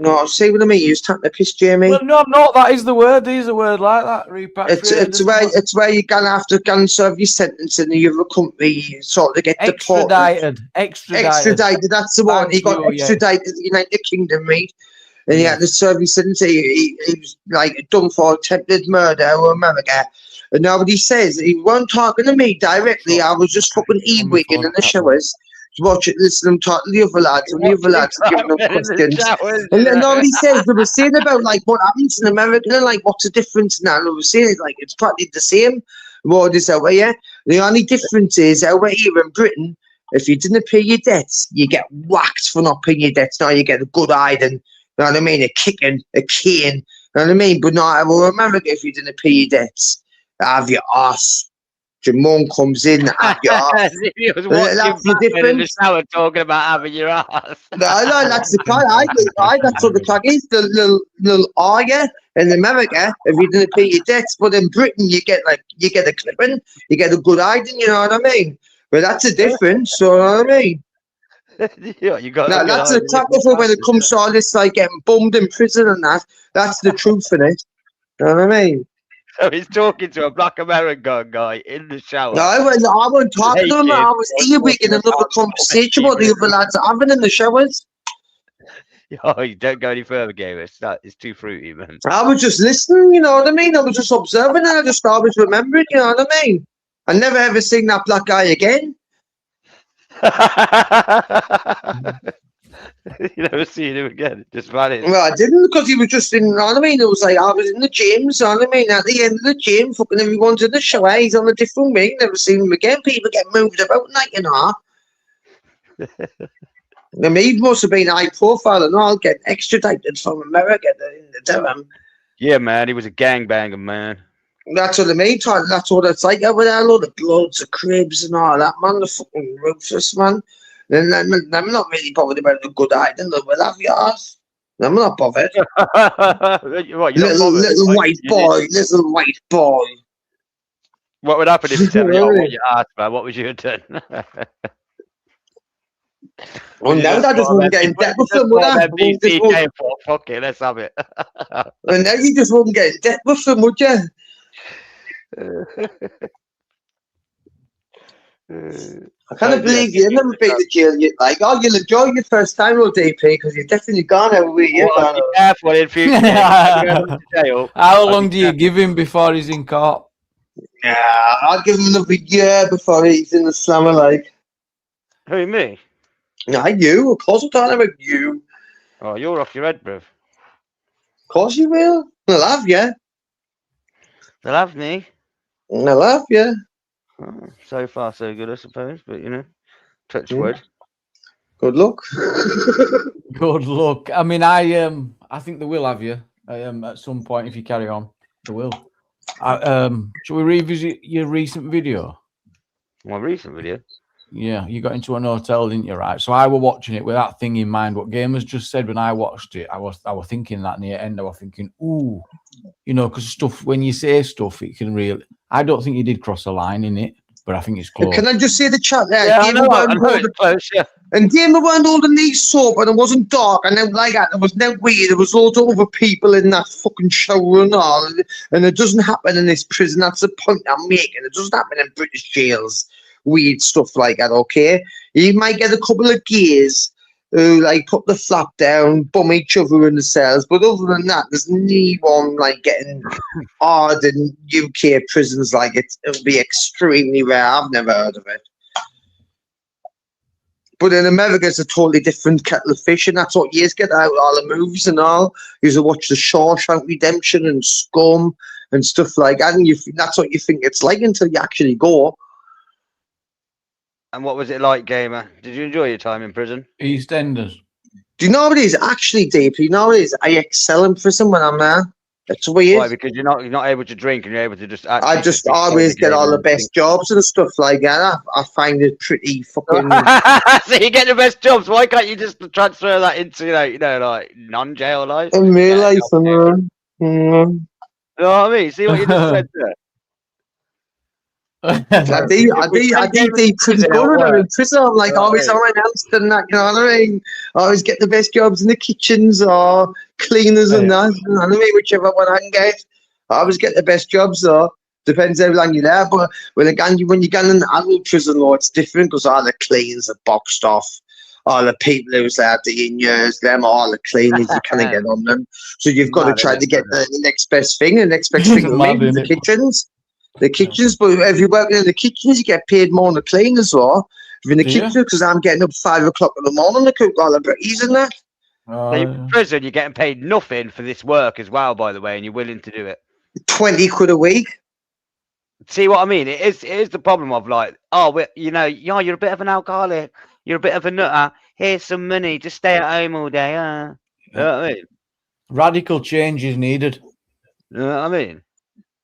No, see what I mean. You're trying to piss Jamie. Well, no, that is the word. There's a word like that. Repatriated. It's where you're gonna have to go and serve your sentence in the other country, sort of get deported. Extradited. That's the one. He got extradited to the United Kingdom, right? And he had to serve his sentence. He was like done for attempted murder in America. And now what he says, he wasn't talking to me directly. I was just fucking e-wigging in the showers. Watch it, listen to him talk to the other lads, and the other lads are giving them questions. And then all he says, they were saying about like what happens in America, and like what's the difference now? And they were saying like it's practically the same. What is over here? The only difference is over here in Britain, if you didn't pay your debts, you get whacked for not paying your debts. Now you get a good hiding, you know what I mean? A kicking, a cane, you know what I mean? But not over America, if you didn't pay your debts, have your ass. Your mum comes in at your ass. He was walking in the shower talking about having your ass. No, that's the crack. That's what the crack is. The little argue in America if you didn't pay your debts, but in Britain you get a clipping, you get a good hiding. You know what I mean? But that's the difference. You know what I mean? You got. Now, that's the technical when it comes to all this like getting bummed in prison and that. That's the truth in it. You know what I mean? So he's talking to a black American guy in the shower. No, I wasn't talking to him. I was earwigging another conversation what the other lads are having in the showers. Oh, you don't go any further, Gamer. It's too fruity, man. I was just listening, you know what I mean? I was just observing and I just always remembered, you know what I mean? I never ever seen that black guy again. You never seen him again, just vanished. Well, I didn't because he was just in, you know what I mean? It was like I was in the gym, you know what I mean? At the end of the gym, fucking everyone's in the shower, he's on a different wing, never seen him again. People get moved about like, you know. I mean, he must have been high profile and all, getting extradited from America to Durham. Yeah, man, he was a gangbanger, man. That's what I mean. That's what it's like over there. Load of bloods, of cribs, and all that, man. The fucking ruthless, man. And I'm not really bothered about the good hiding. We'll have yours. I'm not bothered. What, little white boy. What would happen if you tell me what you asked, man? What would you have done? Well, now I just wouldn't get in debt with them, would I? Fuck it, let's have it. And now you just wouldn't get in debt with them, would you? I can't believe you've never been to jail yet. Like, you'll enjoy your first time on DP because you've definitely gone over with you. Be careful in future. How long do you give him before he's in court? Yeah, I'll give him another year before he's in the slammer, like. Who, me? No, you. Of course I'm talking about you. Oh, you're off your head, bruv. Of course you will. They'll have you. They'll have me. They'll have you. Oh, so far, so good, I suppose. But, you know, touch wood. Good luck. Good luck. I mean, I think they will have you at some point if you carry on. They will. Shall we revisit your recent video? My recent video? Yeah, you got into an hotel, didn't you? Right. So I were watching it with that thing in mind. What Gamers just said when I watched it, I was thinking that near end. I was thinking, ooh, you know, because stuff when you say stuff, it can really. I don't think you did cross a line in it, but I think it's close. Can I just say the chat there? Yeah, I know it's close, yeah. And Gamer weren't holding these soap, and it wasn't dark, and then like that, there was no weird. There was loads of other people in that fucking shower and all, and it doesn't happen in this prison. That's the point I'm making. It doesn't happen in British jails. Weird stuff like that. Okay, you might get a couple of gays who like put the flap down, bum each other in the cells. But other than that, there's no one like getting hard in UK prisons. Like it'll be extremely rare. I've never heard of it. But in America, it's a totally different kettle of fish, and that's what you get out of all the movies and all. You watch the Shawshank Redemption and Scum and stuff like that, and that's what you think it's like until you actually go. And what was it like, Gamer? Did you enjoy your time in prison? EastEnders. Do you know what it is? Actually, Deep, you know what it is? I excel in prison when I'm there. It's weird. Why? Because you're not able to drink and you're able to just. I just always get all the best jobs and stuff like that. I find it pretty fucking. So you get the best jobs. Why can't you just transfer that into like non-jail life? In real life, You know what I mean? See what you just said there. I do pretty good when I'm in prison. I'm like always on my hands and that, you know what I mean? I always get the best jobs in the kitchens or cleaners and that, you know what I mean? Whichever one I can get. I always get the best jobs though. Depends how long you're there. But when you get in an adult prison though, it's different because all the cleaners are boxed off. All the people who's there doing years, them all the cleaners, you can't get on them. So you've got to try to get the next best thing. The next best thing maybe the kitchens. The kitchens, but if you're working in the kitchens, you get paid more than the cleaners or in the kitchen because I'm getting up 5 o'clock in the morning to cook all the breakfast and that. So in prison, you're getting paid nothing for this work as well, by the way, and you're willing to do it. 20 quid a week. See what I mean? It is the problem of like, you're a bit of an alcoholic, you're a bit of a nutter. Here's some money, just stay at home all day. You know what I mean? Radical change is needed. You know what I mean?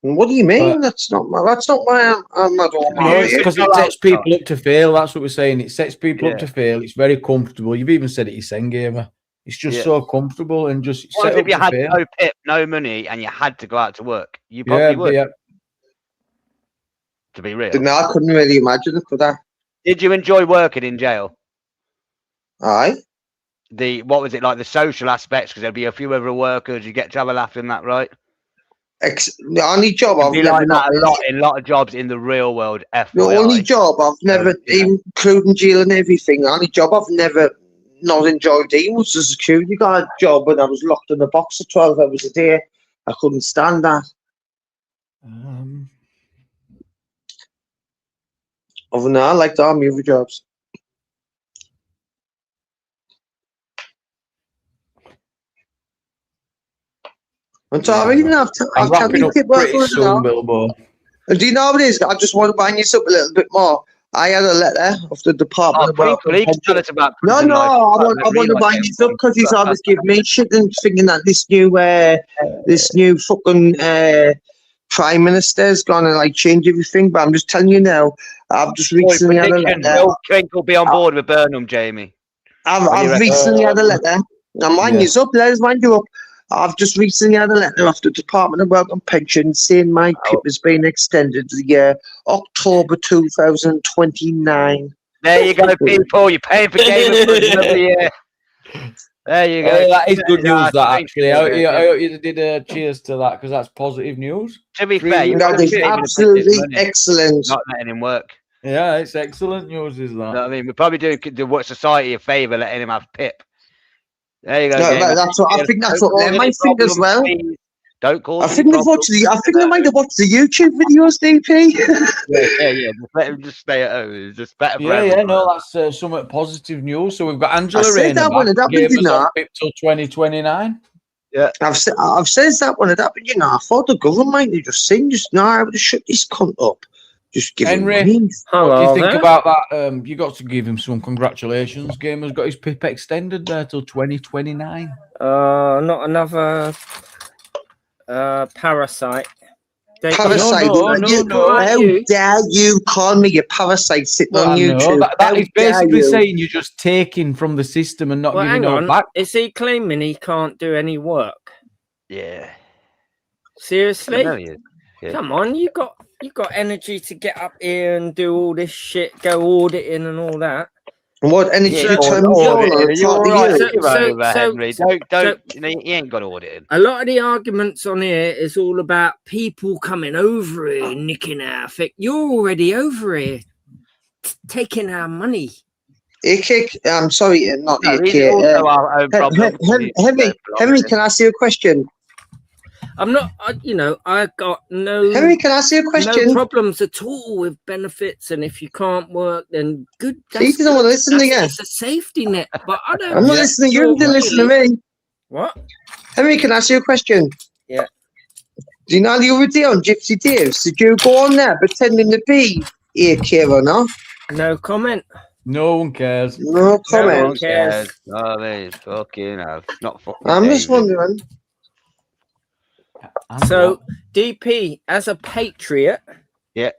What do you mean? That's not why I'm not all because it sets people up to fail. That's what we're saying. It sets people up to fail. It's very comfortable. You've even said it, you saying, Gamer. It's just so comfortable and just What set if up you to had fail. no pip, no money, and you had to go out to work? You probably would. Yeah. To be real. No, I couldn't really imagine it, could I? Did you enjoy working in jail? Aye. What was it like? The social aspects, because there'd be a few other workers. You get to have a laugh in that, right? The only job I've be never like that a lot of jobs in the real world. The only job I've never, including jail and everything, the only job I've never not enjoyed even was a security guard job when I was locked in a box for 12 hours a day. I couldn't stand that. Other than that, I liked all my other jobs. I'm sorry, you have to. I'm wrapping up pretty soon, Bilbo. And do you know what it is? I just want to bang this up a little bit more. I had a letter off the department about. Please tell us about. No, I want to bang this up because he's always giving me shit and thinking that this new fucking prime minister's gonna like change everything. But I'm just telling you now. I've just recently had a letter. Bill Trink will be on board with Burnham, Jamie. I've recently had a letter. I'm winding this up. Let us wind you up. I've just recently had a letter off the Department of Work and Pensions saying my PIP has been extended to the year October 2029. There you go, people. You're paying for Game for another year. There you go. That is good news, that actually. I hope you did a cheers to that because that's positive news. To be fair, that is absolutely excellent. Not letting him work. Yeah, it's excellent news, is that? You know what I mean, we're probably doing the society a favour letting him have PIP. There you go. No, that's what I think. That's what they might think as well. Don't call. I think they might have watched the YouTube videos, DP. yeah. Just let him just stay at home. It's just better. No, that's somewhat positive news. So we've got Angela I said that one had happened, you know. Till 2029. Yeah, I've said that one had happened. You know, I thought the government they just saying I would have shut this cunt up. Just give Henry, him what do you think about that? You got to give him some congratulations. Gamer's got his PIP extended there till 2029. Not another parasite. Parasite? No. How dare you call me a parasite sitting on YouTube? That is basically saying you're just taking from the system and not giving it back. Is he claiming he can't do any work? Yeah. Seriously? Yeah. Come on, you got energy to get up here and do all this shit, go auditing and all that. What energy to turn on? He ain't got auditing. A lot of the arguments on here is all about people coming over here, nicking our thing. You're already over here, taking our money. I'm sorry, not No, these AK. are also our own problem. Henry, can I ask you a question? I'm not, I got no. Henry, can I ask you a question? No problems at all with benefits, and if you can't work, then good. He doesn't want to listen to you. It's a safety net, but I don't. I'm not listening. You didn't listen to me. What? Henry, can I ask you a question? Yeah. Do you know the other day on Gypsy Daves? Did you go on there pretending to be AK or not? No comment. No one cares. No comment. No one cares. Oh, they fucking have. Not fucking. I'm just wondering. So, DP, as a patriot, yeah,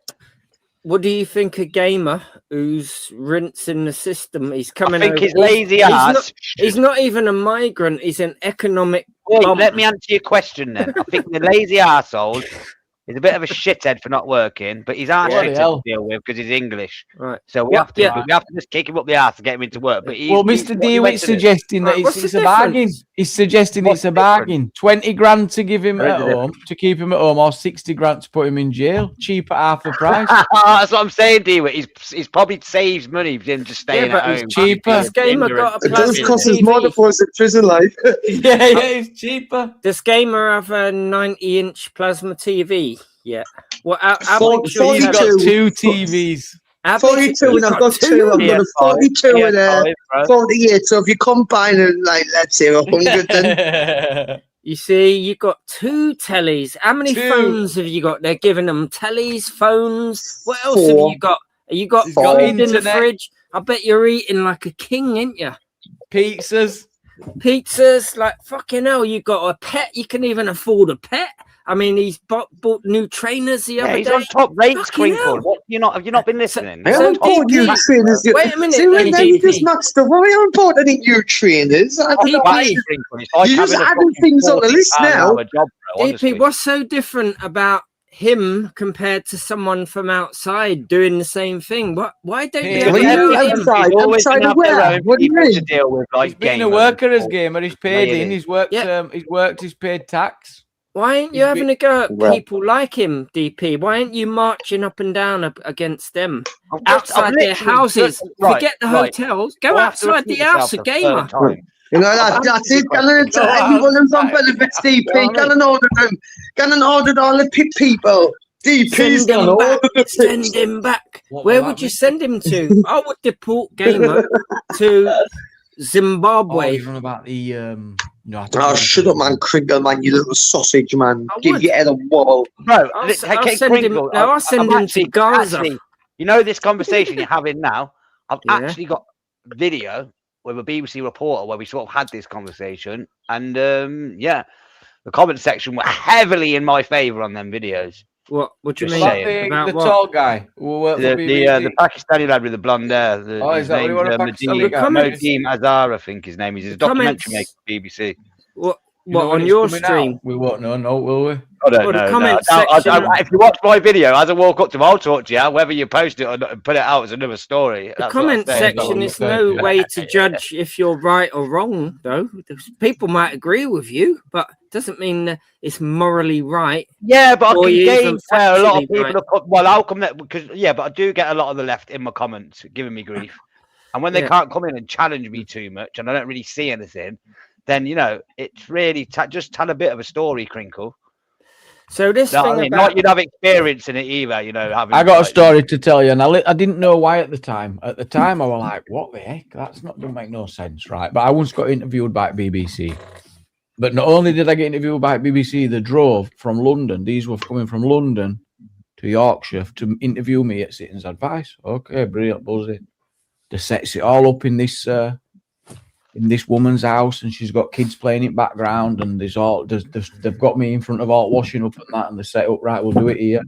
what do you think a gamer who's rinsing the system? He's coming. I think over, his lazy ass. He's not even a migrant. He's an economic. Wait, bum. let me answer your question then. I think the lazy arsehole is a bit of a shithead for not working, but he's our Bloody shithead hell. to deal with because he's English. Right. So we have to just kick him up the arse to get him into work. But Well, Mr. Dewitt's suggesting that it's a bargain. He's suggesting it's a bargain. 20 grand to give him at home, to keep him at home, or 60 grand to put him in jail. Cheap at half the price. That's what I'm saying, Dewitt. He's probably saves money than just staying at home. It's cheaper. It does cost us more to force a prison life. yeah, it's cheaper. Does gamer have a 90-inch plasma TV? Yeah. Well, how big 42. He's got 2 TVs. 42, and I've got 2. I've got a 42 and a 48. So if you combine it, like, let's say 100, then. You see, you got 2 tellies. How many 2. phones have you got? They're giving them tellies, phones. What else 4. have you got? You got He's got food in the internet. fridge. I bet you're eating like a king, ain't you? Pizzas. Like fucking hell. You got a pet. You can even afford a pet. I mean, he's bought new trainers the other He's day. on top rates, Fucking Crinkle. hell. What, have you not been listening? I haven't bought new trainers yet. Wait a minute, See, right now you DP. just matched the I haven't bought any new trainers. I don't know why you're just adding things on the list now. DP, what's so different about him compared to someone from outside doing the same thing? Why don't you When ever you go him? outside, outside of where? What do you mean? To deal with, like, He's been a gamers. worker as gamer. He's paid Really? in. He's worked. He's paid tax. Why ain't you having a go at people like him, DP? Why ain't you marching up and down against them outside their houses? Forget the hotels. Go outside the house, a gamer. You know, that's it. Go and tell everyone who's on benefits, DP. Go and order them. Go and order all the people. DP's going to order the Send him back. Where would you send him to? I would deport gamer to Zimbabwe. You're on about the Oh, shut up, man, Kringle, man, you little sausage, man. Give your head a wobble. Bro, I'll send him to Gaza. You know this conversation you're having now? I've actually got video with a BBC reporter where we sort of had this conversation. And, the comment section were heavily in my favour on them videos. What do you Just mean? saying. the tall guy. The Pakistani lad with the blonde hair. Is that what you want, a Pakistani guy? Modeem Azhar, I think his name is. He's a documentary maker for BBC. What You know on when it's your coming stream? out? We won't know, no, will we? I don't Well, the know. comment No. section- If you watch my video, as I walk up to him, I'll talk to you. Whether you post it or not, put it out is another story. The That's what I'm comment saying. section is no way to judge if you're right or wrong, though. People might agree with you, but doesn't mean that it's morally right. Yeah, but I or can even gauge where a lot of factually people right. have put. Well, how come that? Because but I do get a lot of the left in my comments giving me grief, and when they Yeah. can't come in and challenge me too much, and I don't really see anything, then it's really just tell a bit of a story, Crinkle. So this No, thing I mean, about not you'd have experience in it either. Having I got a like, story to tell you, and I didn't know why at the time. At the time, I was like, "What the heck? Doesn't make no sense, right?" But I once got interviewed by BBC. But not only did I get interviewed by BBC, they drove from London. These were coming from London to Yorkshire to interview me at Citizens Advice. Okay, brilliant, buzzing. They sets it all up in this woman's house, and she's got kids playing in background, and they've got me in front of all washing up and that, and they set up, right, we'll do it here.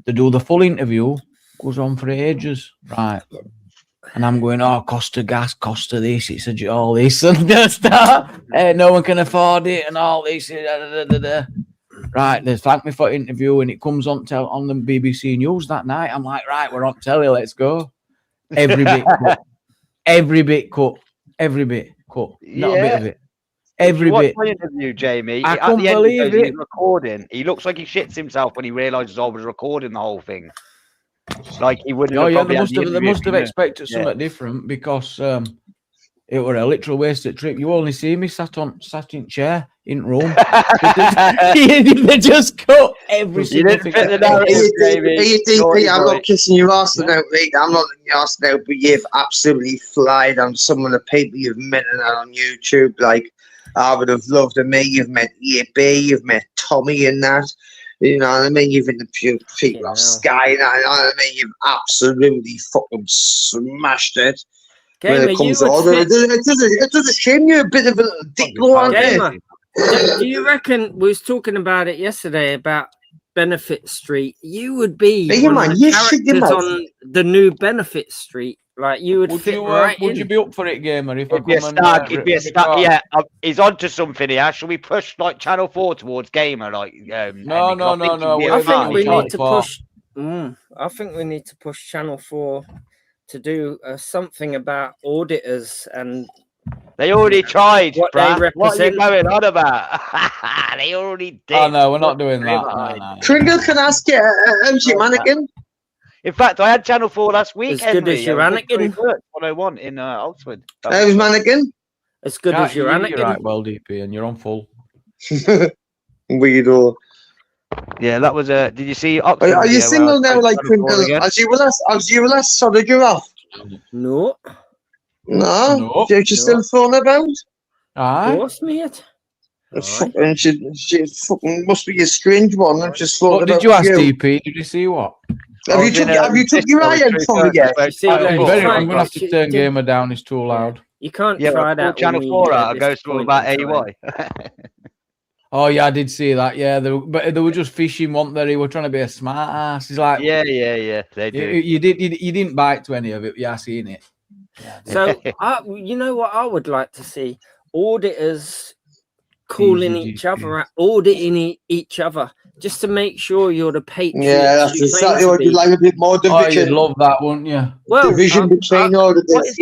They do the full interview, goes on for ages, right? And I'm going, Costa Gas, Costa this, it's all this and that. No one can afford it and all this. Right, they thank me for interview, and it comes on the BBC News that night. I'm like, right, we're on telly, let's go. Every bit cut. Every bit cut. Every bit cut. Not a bit of it. Every bit. My interview, Jamie. I at couldn't the end, believe he's it. recording. He looks like he shits himself when he realizes I was recording the whole thing. Like he wouldn't. Oh have yeah, probably they had must the have. They interview must have if he expected knew. something different because it were a literal wasted trip. You only see me sat in chair in Rome. They just cut every single thing. DP, I'm not kissing your ass tonight, mate. I'm not in your ass now, but you've absolutely flied on some of the people you've met on YouTube. Like, I would have loved to meet. You've met EB, you've met Tommy and that. You know what I mean? You've interviewed people on Sky. You know what I mean? You've absolutely fucking smashed it. Gamer, When it comes to all it does shame you're a bit of a dicklo, aren't Gamer, you? do you reckon we was talking about it yesterday about Benefit Street? You would be Hey, one man, of the you shit your characters mouth. on the new Benefit Street. Like you would fit right in. Would you be up for it, Gamer? If It'd be a stag. It'd be a stag. Yeah, he's onto something here. Shall we push like Channel 4 towards Gamer? Like, No. I think we need to push. I think we need to push Channel 4 to do something about auditors and. They already tried. What bruh. they What are you represent. going on about? They already did. Oh no, we're not doing that. No. Kringle, can I ask you, MC Mannequin? In fact, I had Channel 4 last week. As good as your Anakin. 101 in Oxford. How's Mannequin? As good as your Anakin. You're right, well, DP, and you're on full. Weirdo. Yeah, that was a. Did you see Oxford? Are you single now, like Channel 4 Kringle? again? As you were last sorted you off? No. No? You're still throwing about? Aye. What's mate? Fucking, she fucking must be a strange one. I'm just thought What about did you ask, DP? Did you see what? Have you took your eye out from me yet? I'm gonna have to turn Gamer down. It's too loud. You can't Yeah, try well, that. Channel 4 out. It goes through about AY. Oh yeah, I did see that. Yeah, but they were just fishing, weren't they? They were trying to be a smart ass. He's like, yeah, they do. You didn't bite to any of it. Yeah, I seen it. So, you know what I would like to see? Auditors calling each other out, auditing each other, just to make sure you're the patriots. Yeah, that's you claim exactly to what be. you'd like, a bit more Oh, division. you'd love that, wouldn't you? Well, division between all of this.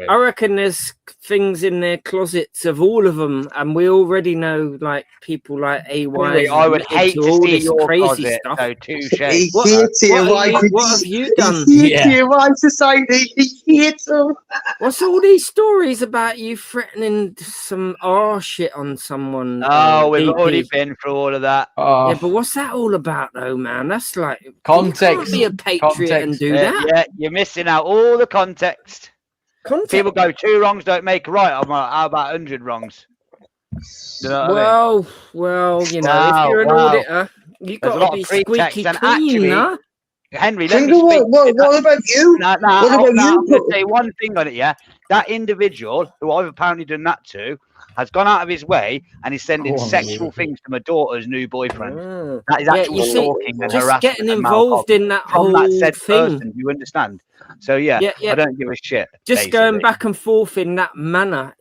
I reckon there's things in their closets of all of them, and we already know like people like AY. Really, I would hate to all see this your crazy closet. stuff. So touche. He What- hates what have you done? TY society. He hates them. What's all these stories about you threatening some shit on someone? Oh, we've DP? already been through all of that. Oh, Yeah, but what's that all about, though, man? That's like Context. You can't be a patriot and do that. Yeah, you're missing out all the context. People go 2 wrongs don't make a right. I'm like, how about 100 wrongs? You know what I mean? Well, you know, Wow, if you're an wow. auditor, you've There's got a to lot be of free text squeaky and clean, actually, huh? Henry, let me Kringle, speak. what about you? No, What about I'm you? going to say one thing on it, yeah. That individual who I've apparently done that to has gone out of his way and is sending sexual things to my daughter's new boyfriend. That is actual you see, stalking and just harassment. getting and involved malcoff in that from whole that said thing. person, you understand? So yeah, Yeah. I don't give a shit. Just going back and forth in that manner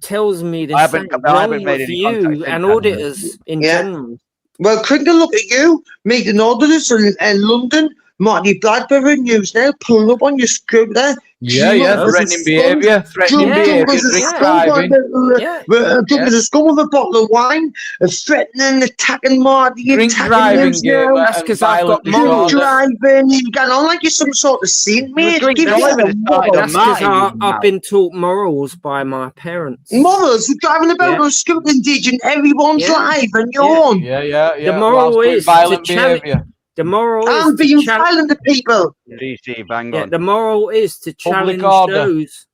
tells me I there's haven't- something I haven't wrong made with any contact you since and that. auditors in Yeah. general. Well, Kringle, look at you, meeting auditors in London. Marty Bladbury news now, pulling up on your scooter. Yeah, threatening behaviour, Drunk as a scum, drunk as a scum with a bottle of wine, threatening, attacking Marty, Drink attacking driving, news Gamer, now. That's 'cause I've got drink morals. driving. You got on like you're some sort of saint, mate. drink Give driving yourself is starting morals. That's because I've been taught morals by my parents. Morals, you're driving about on a scooter, engaging everyone's life and your own. Yeah. The moral Whilst doing is violent to challenge. behaviour. The moral I'm is being to challenge. violent to people. DC, bang Yeah, on. the moral is to Public challenge order. those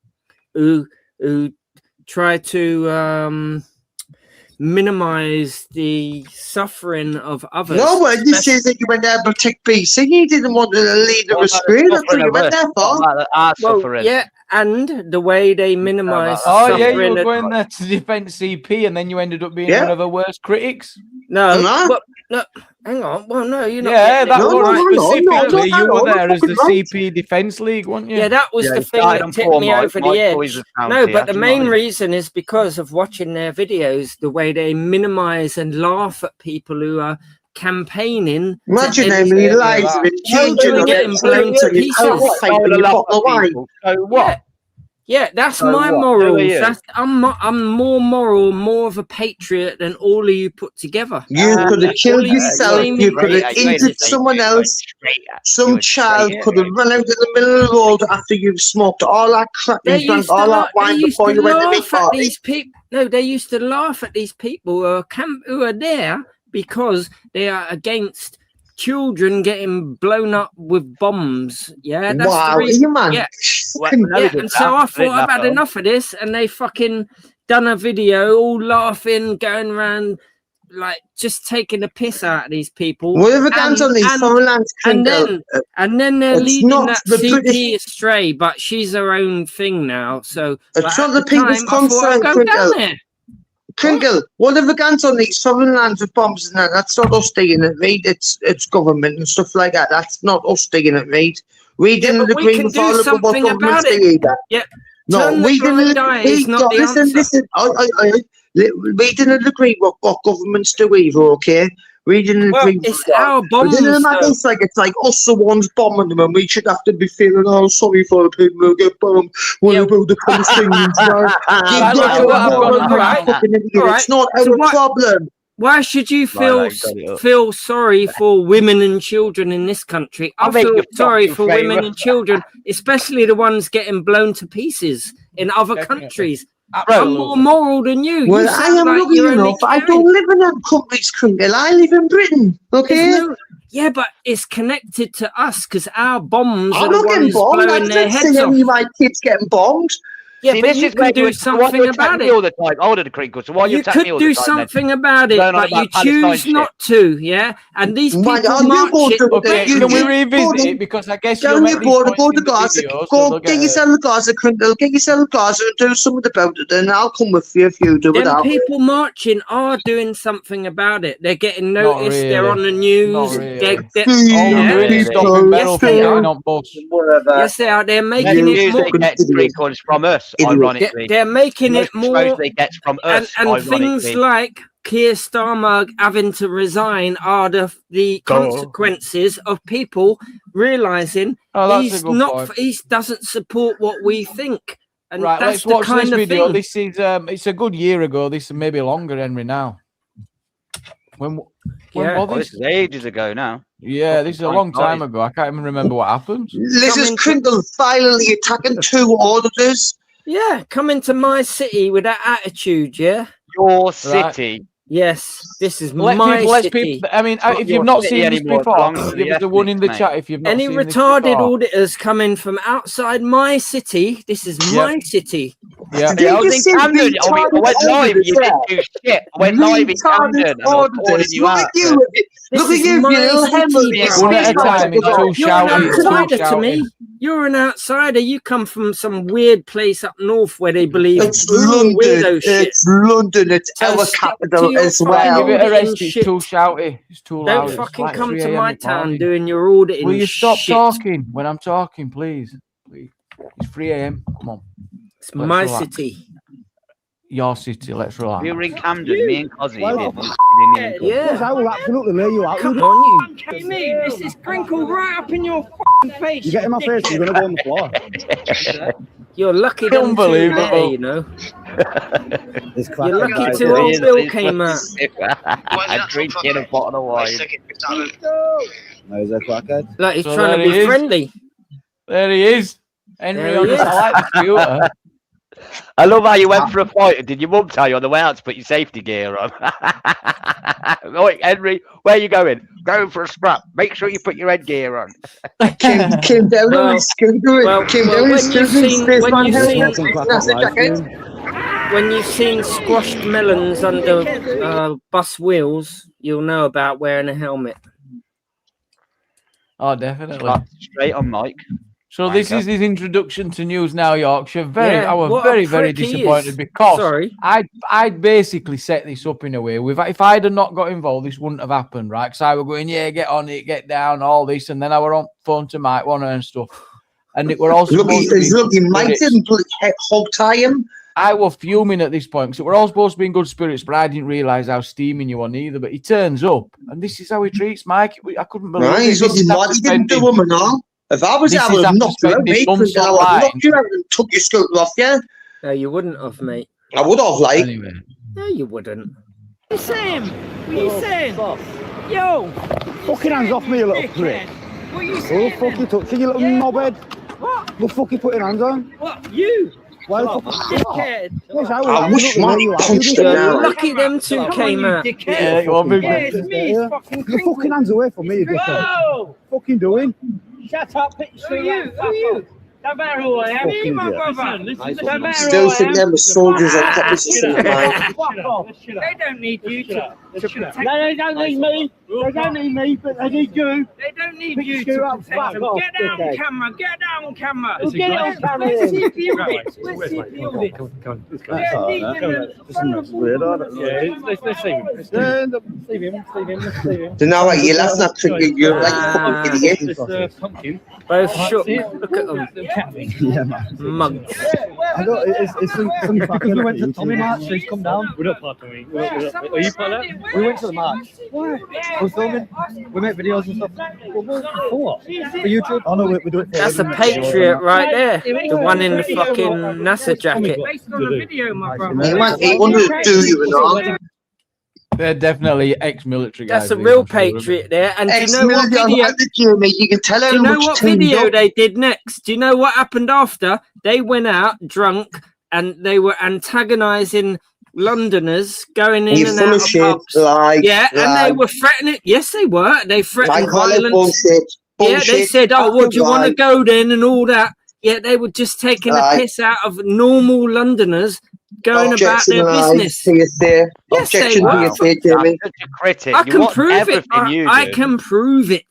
who try to minimize the suffering of others. No one this says that you went there to protect BC. You didn't want to lead the restraint. That's what you went there for. Well, yeah, and the way they minimize Oh yeah, you suffering. were of- going there to defend CP, and then you ended up being Yeah. one of her worst critics. No, Huh? but no, hang on. Well, no, you're not. Yeah, getting that it was right. specifically you were there as the right. CP Defence League, weren't you? Yeah, that was Yeah, the he thing started that on tipped poor me Mike. over Mike the edge. Boys was down No, here, but the you main know. reason is because of watching their videos, the way they minimize and laugh at people who are campaigning. to Imagine end- how many lives have been changing. Getting blown to pieces. Fighting your bottle of wine. So what? Yeah, that's So my what? Who are morals. you? I'm more moral, more of a patriot than all of you put together. You could have killed all of you yourself. claiming- You could have injured someone else. Some child could have run out in the middle of the road after you've smoked all that crap They and drank used to all that they wine used before to you went to meet laugh at party. these people. No, they used to laugh at these people who are there because they are against children getting blown up with bombs. Yeah, that's Wow, the reason. you man. Yeah, Fucking- yeah. And so I thought I've had enough of this, and they fucking done a video, all laughing, going around like just taking the piss out of these people. Whatever comes on these foreign lands, and Kringle, then they're it's leading not that the CP British- astray, but she's her own thing now. So It's but not at the people's time, I thought I'd concern, go Kringle. down there. Kringle, whatever guns on these foreign lands with bombs and that's not us doing it, Reed. It's government and stuff like that. That's not us doing it, Reed. We Yeah, didn't but we agree can with do all of what something governments about it. do either. Yeah. No, Turn the we didn't blind eye agree. is not the Listen, answer. listen. We didn't agree what governments do either, okay? We didn't Well, agree with it's that. our But bombs, then though. it's like us the ones bombing them, and we should have to be feeling sorry for the people who get bombed. What about the Palestinians? It's not our problem. Why should you feel sorry for women and children in this country? I I'll make feel you sorry fucking for women favour. and children, especially the ones getting blown to pieces in other countries. I'm more moral than you. Well, You I sound am like lucky you're only enough. I caring. don't live in them countries, Kringle. I live in Britain, okay? There's no- yeah, but it's connected to us because our bombs are I'm the not getting ones bombed. I blowing their didn't heads see off. any of my kids getting bombed. Yeah, See, but this you is where can do why something you're about attacking me it. all the time. Hold it, Crinkle. So why you You attacking me could all do the time? something about it, Going on but you about Palestine choose shit. not to. Yeah, and these people Why are you march going it. to Okay, you can we just revisit go it? Because I guess down you'll your make these border, points go in to the Gaza, video, so go they'll get get yourself a Gaza, Kringle, get yourself a Gaza and do something about it, and I'll come with you if you do it. Them I'll- people marching are doing something about it. They're getting Not noticed. They're really. on the news. Not really. They're, All yeah. they're doing is stopping Yes, barrel from they getting are. on bus. Yes, they are. They're The making it news more. they get Crinkle from us, ironically. They're making it Most exposure more. they get from And, us, and things ironically. like Keir Starmer having to resign are the consequences of people realizing Oh, that's a he's good not. point. He doesn't support what we think. And Right, that's let's the watch kind this of video. thing. This is it's a good year ago. This is maybe longer, Henry. Now, when Yeah. was Oh, this? this is ages ago now. Yeah, this is a long time ago. I can't even remember what happened. This is Kringle finally attacking two auditors. Yeah, come into my city with that attitude. Yeah. Your Right. city. Yes, this is Let my people, let city. people. I mean, Not if your you've not city seen this anymore, it before, belongs to give the us a one in the ethnics, chat if you've not Any seen this retarded before. auditors coming from outside my city. This is my city. Yeah. Yeah, I was in Camden. I went live. You didn't do shit. I went live in Camden. And I was calling you Look out. at you, look at is you, you my little city, hemorrhage. bro. One at a time. It's too You're an shouty. It's too outsider to me. shouty. You're an outsider. You come from some weird place up north where they believe It's weirdo London. shit. It's London. It's So our stick to capital your as fucking well. Give it a auditing rest. It's shit. too shouty. It's too loud. Don't It's fucking like come 3 to a.m. my in the town morning. doing your auditing. Will you stop shit. talking when I'm talking, please? It's 3 a.m. Come on. It's Let's my relax. city. Your city. Let's relax. We were in Camden. Me and Cozzy Well, did this in England. Yeah. I will absolutely lay you out. Come You on, you. Kidding me? This is crinkled right up in your fucking face. get in my face, you're going to go on the floor. You're lucky them two Unbelievable. there, you know. It's You're classic, lucky guys. two old Bill came out. I'm drinking a bottle of wine. No, he's a crackhead. Like he's So trying to there he be is. friendly. There he is. Henry There on he the is. I like the computer. I love how you went for a fight. Did your mum tell you on the way out to put your safety gear on? Right, Henry, where are you going? Going for a scrap. Make sure you put your headgear on. Came down Well, on his scooter. well, Came well, down when his you've scooter. seen- Space when man you've helmet. seen- That's a jacket. When you've seen squashed melons under bus wheels, you'll know about wearing a helmet. Oh, definitely. Straight on Mike. So this is his introduction to News Now Yorkshire. I was what a very, very prick he disappointed is. because Sorry. I'd basically set this up in a way. If I'd have not got involved, this wouldn't have happened, right? Because I were going, yeah, get on it, get down, all this, and then I were on phone to Mike Warner and stuff, and it were all supposed to be Look, good Mike spirits. didn't hog tie him. I was fuming at this point because we're all supposed to be in good spirits, but I didn't realise how steaming you were either. But he turns up, and this is how he treats Mike. I couldn't believe Right, it. he's This looking is mad. after He didn't do spending- him and all. If I was This there, I is would have after knocked you out, spending mate. months I would have online. knocked you out and took your scooter off you. No, you wouldn't have, mate. I would have, like. Anyway. No, you wouldn't. Hey, Sam, what are you saying? Yo! Fucking hands off me, you little prick. What are you Who saying? the fuck you touching, you little knobhead? What? The fuck you putting hands on? What? You? Why the fuck? Dickhead. Yes, I wish my punched him You're now. lucky them two came out. Yeah, you want me? it's me, it's fucking Your fucking hands away from me, you dickhead. Whoa! Fucking doing? Shut up, who are you? Who are you? Don't matter who I am. Me, my brother. Don't matter Still who I think am. them as soldiers on top of the street, man. Fuck off. They don't need you to protect them. They don't need me. They don't need me, but they need you. They don't need Pick you your to up, protect fuck them. off, Get down on dickhead. camera. Get down on camera. Well, get it on camera Where's then. CPU bits? Where's CPU bits? Yeah, leave them in So now, like, you're laughing at trigger, you're like a fucking idiot. Both shook. Look at them. Yeah, man. Mugs. I got it's some fucking. We went to Tommy March, so he's come down. We're not part of me. Are you part of that? We went to the march. We're filming. We make videos and stuff. For what? For YouTube? Oh no, we do it for That's a Patriot right there. The one in the fucking NASA jacket. Based on the video, my brother. He wanted to do you and all. They're definitely ex-military guys. That's a these, real I'm sure, isn't Patriot there. And do you know what Ex-military, video? I'm at the gym, mate. You can tell Do how you know much what tuned video up. they did next? Do you know what happened after? They went out drunk and they were antagonising Londoners going in You're and full out of of shit, pubs. like, Yeah, and they were threatening. Yes, they were. They I threatened call it violence. bullshit. Yeah, Bullshit. they said, "Oh, what do you want to Right. go then?" and all that. Yeah, they were just taking the Right. piss out of normal Londoners going about Objection their denied. business. Hearsay. Yes, they Objection were. hearsay, Jimmy. Such a critic. I You can want prove it. everything you I do. can prove it.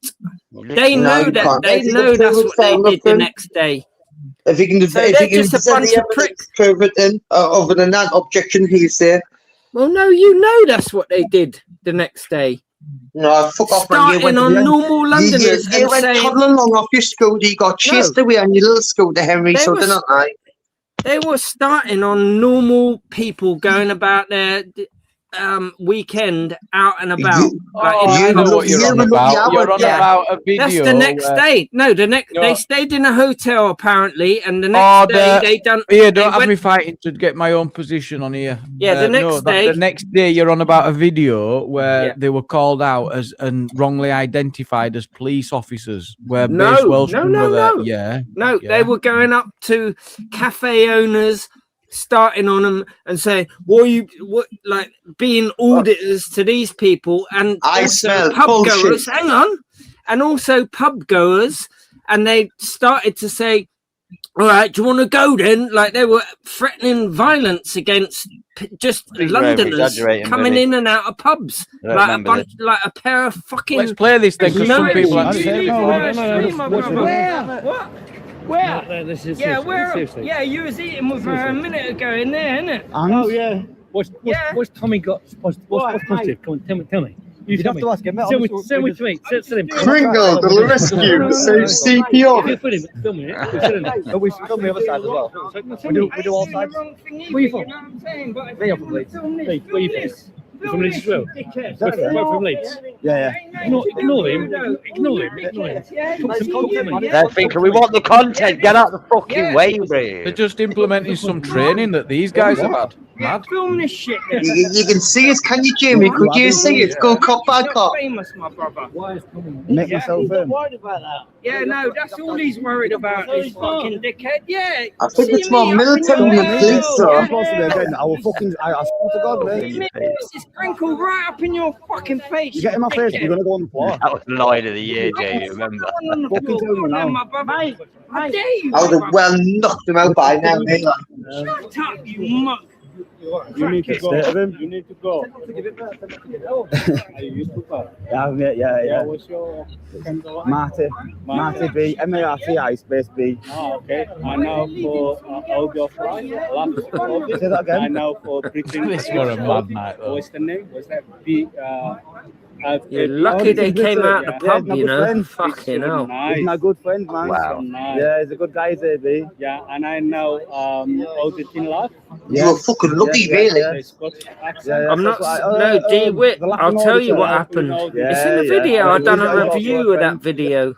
They No, know you that. can't. They If you know can that's prove what it, they fair did the enough, next day. If you can, So if they're you can just a bunch of pricks. prove it, then other than that, objection hearsay. Well, no, you know that's what they did the next day. No, fuck off, man. You Starting went on normal Londoners You and went saying toddling along off your scooter. You got chased away on your little scooter, Henry. They So were they're not right. they were starting on normal people going about their weekend out and about. Like in I know pubs. what you're on about. You're on about a video. That's the next where- day. No, the next No. they stayed in a hotel apparently, and the Oh, next day they done. Here, they don't have went- me fighting to get my own position on here. Yeah, the next day- The next day, you're on about a video where Yeah. they were called out as and wrongly identified as police officers, where No, Base Welshmen no, were there. no. Yeah, No, yeah. they were going up to cafe owners, starting on them and saying, what, like being auditors to these people, and I also smell pub bullshit. goers. Hang on, and also pub goers, and they started to say, "All right, do you want to go then?" Like they were threatening violence against just think you're Londoners over-exaggerating, coming really. in and out of pubs, I don't like a remember bunch, like a pair of fucking. Let's play this then, because some people actually. What? Where? No, this is Yeah, seriously, where? seriously. Yeah, you was eating with her a minute ago in there, innit? Oh yeah. What's Yeah. what's Tommy got? What's positive? Come on, tell me. You You'd tell have me. to ask him, mate. Tell me, Honestly, tell we me to me. Tell him. Pringle, the rescue, save CPO. You're filming it. We're filming it. But we film the other side as well. We do all sides. Where you from? They are from Leeds. Leeds. Where you from? You're from Leeds as well. Exactly. We're from Leeds. Yeah, Ignore him. Ignore him. Talk some compliment. They're thinking we want the content. Get out the fucking way, bro. They're just implementing some training that these guys have had. Mad. Film this shit. You can see it, can you, Jamie? Could you see it? Go cop by cop. Famous, my brother. Make myself Worried about that. Yeah, no, that's all he's worried about. This fucking dickhead. Yeah. I think see it's more me up in militant your than the window. police, sir. I'm possibly again. I will fucking. I swear to God, See mate. me, this is sprinkled right up in your fucking face. You get in my face, you're gonna go on the floor. That was the line of the year, Jamie. Remember? Fucking tell me now. My brother. I dare you. I would my have well knocked him out by now, mate. brother. Shut up, you mug. You need to State of go. him. You need to go. Are you used to that? Yeah, mate. Yeah. What's your Marty B. MARTI space B. Oh, okay. I know for audio fry. Say that again. I know for preaching. This was a mad night, though. What's the name? What's that? B. You're lucky they came out the pub, Yeah, you know. friend. Fucking hell. He's my good friend, man. Wow. Nice. Yeah, he's a good guy, AB. Yeah, and I know Auditing Love. You were fucking lucky, really. The Scottish accent. Yeah, I'm not. that's what No, D Wit. the Laughing I'll tell you Auditor. what happened. Yeah, It's in the yeah. video. I've done He's a got a lot of review of that friends. video.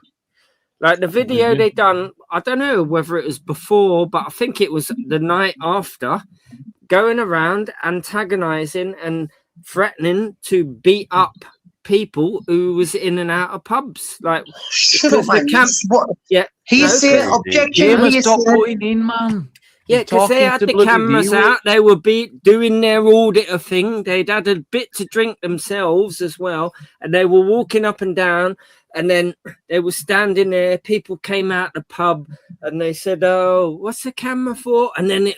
Like the video they done, I don't know whether it was before, but I think it was the night after, going around antagonizing and threatening to beat up people who was in and out of pubs. Like, Shut up, man. Yeah, He said objection. He Stop said putting in, man. yeah, because they had the cameras out. They were doing their auditor thing. They'd had a bit to drink themselves as well, and they were walking up and down. And then they were standing there. People came out the pub, and they said, "Oh, what's the camera for?" And then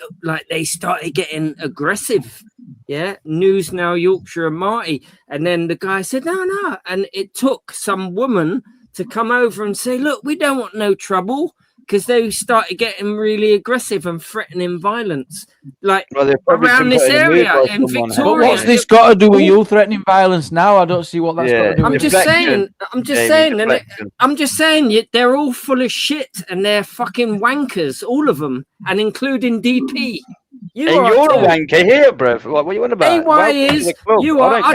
they started getting aggressive. Yeah, News Now Yorkshire and Marty. And then the guy said, "No." And it took some woman to come over and say, "Look, we don't want no trouble." Because they started getting really aggressive and threatening violence, like around this area in Victoria. But what's this got to do with you threatening violence now? I don't see what that's got to do with I'm just saying, they're all full of shit and they're fucking wankers, all of them, and including DP. You're a wanker here, bro. What are you on about? AY is you are. I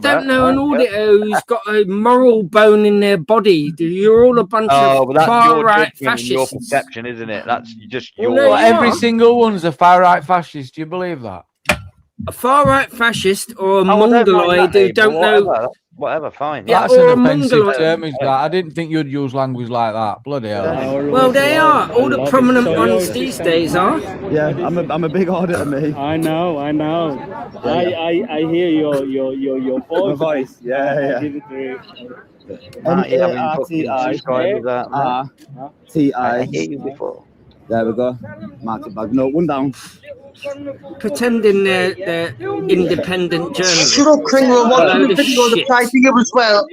don't know an auditor who's got a moral bone in their body. You're all a bunch of far right fascists. Your perception, isn't it? That's just Well, your. no, you Every are. single one's a far right fascist. Do you believe that? A far right fascist or a mongoloid who don't know. Whatever, fine. Yeah, That's or an a offensive mongoloid. term, is that? I didn't think you'd use language like that. Bloody hell. Well, they are. All the prominent ones these days are. Yeah, I'm a big auditor, me. I know. I hear your voice. voice. Yeah. Give it through. MARTI. I hear you before. There we go. Martin Bag. No, one down. Pretending they're independent journalists. shut up, Kringle. Watching Load the of video of the shit. pricing as well.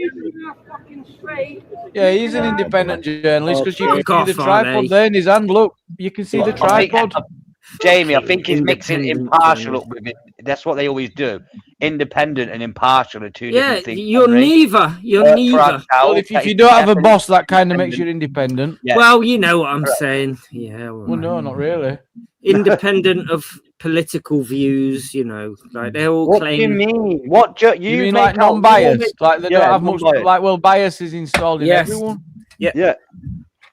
Yeah, he's an independent journalist because you can Fuck see the off, aren't tripod they? there in his hand. Look, you can see the tripod. Jamie, I think he's mixing Independent impartial up with it. That's what they always do. Independent and impartial are two Yeah, different things. you're neither. You're neither. Well, if you don't have a boss, that kind of makes you independent. Yeah. Well, you know what I'm saying. Yeah. Well, no, not really. Independent of political views, you know, like they all What claim. do you mean? What You mean like non-biased? Like they don't have much. non-biased. Like, well, bias is installed in Yes. everyone. Yeah.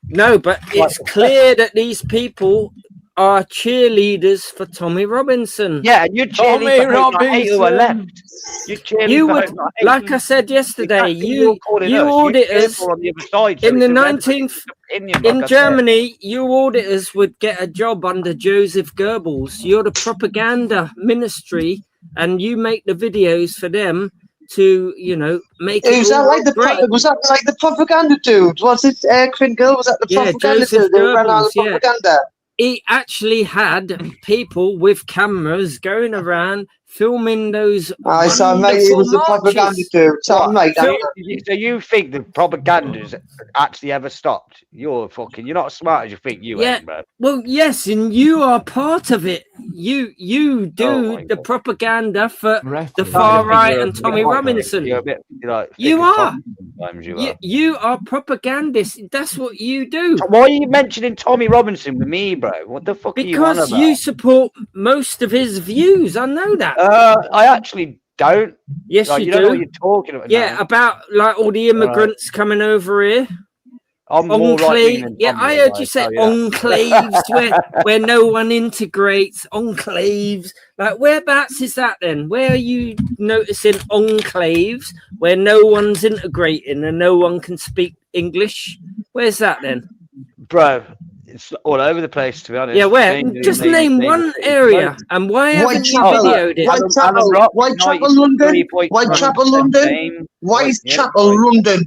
No, but it's clear that these people are cheerleaders for Tommy Robinson. Yeah, and you're Tommy cheerleading for hate who are Robinson. left. You're cheerleading You for would, hate who are hate. like I said yesterday, Exactly, you're calling you us. auditors You're on the other side, so in the it's a red 19th opinion, like in I said. Germany, you auditors would get a job under Joseph Goebbels. You're the propaganda ministry, and you make the videos for them to, you know, make it Was that all like the great. was that like the propaganda dude? Was it Kringle? Was that the Yeah, propaganda Joseph dude who ran out of Goebbels, yeah. propaganda? He actually had people with cameras going around filming those. I saw, mate, it was the wonderful propaganda marches. dude. So, mate, So you think the propaganda's actually ever stopped? You're not as smart as you think you Yeah. ain't, bro. Well, yes, and you are part of it. You do the propaganda for the far right and Tommy Robinson. You're a bit like You thick as are. Tom sometimes you You, are. you are propagandists. That's what you do. Why are you mentioning Tommy Robinson with me, bro? What the fuck are you on Because about? you support most of his views. I know that. I actually don't. Yes, Like, you don't do. know what you're talking about. Yeah, now. about like all the immigrants coming over here. I'm more right-wing than Yeah, Tommy, I heard like, you say so, yeah. enclaves where no one integrates. Enclaves. Like whereabouts is that then? Where are you noticing enclaves where no one's integrating and no one can speak English? Where's that then? Bro, it's all over the place, to be honest. Yeah, where? England, Just England, name one England. area. And why haven't you videoed it? Whitechapel, London. Whitechapel, London. Whitechapel, London.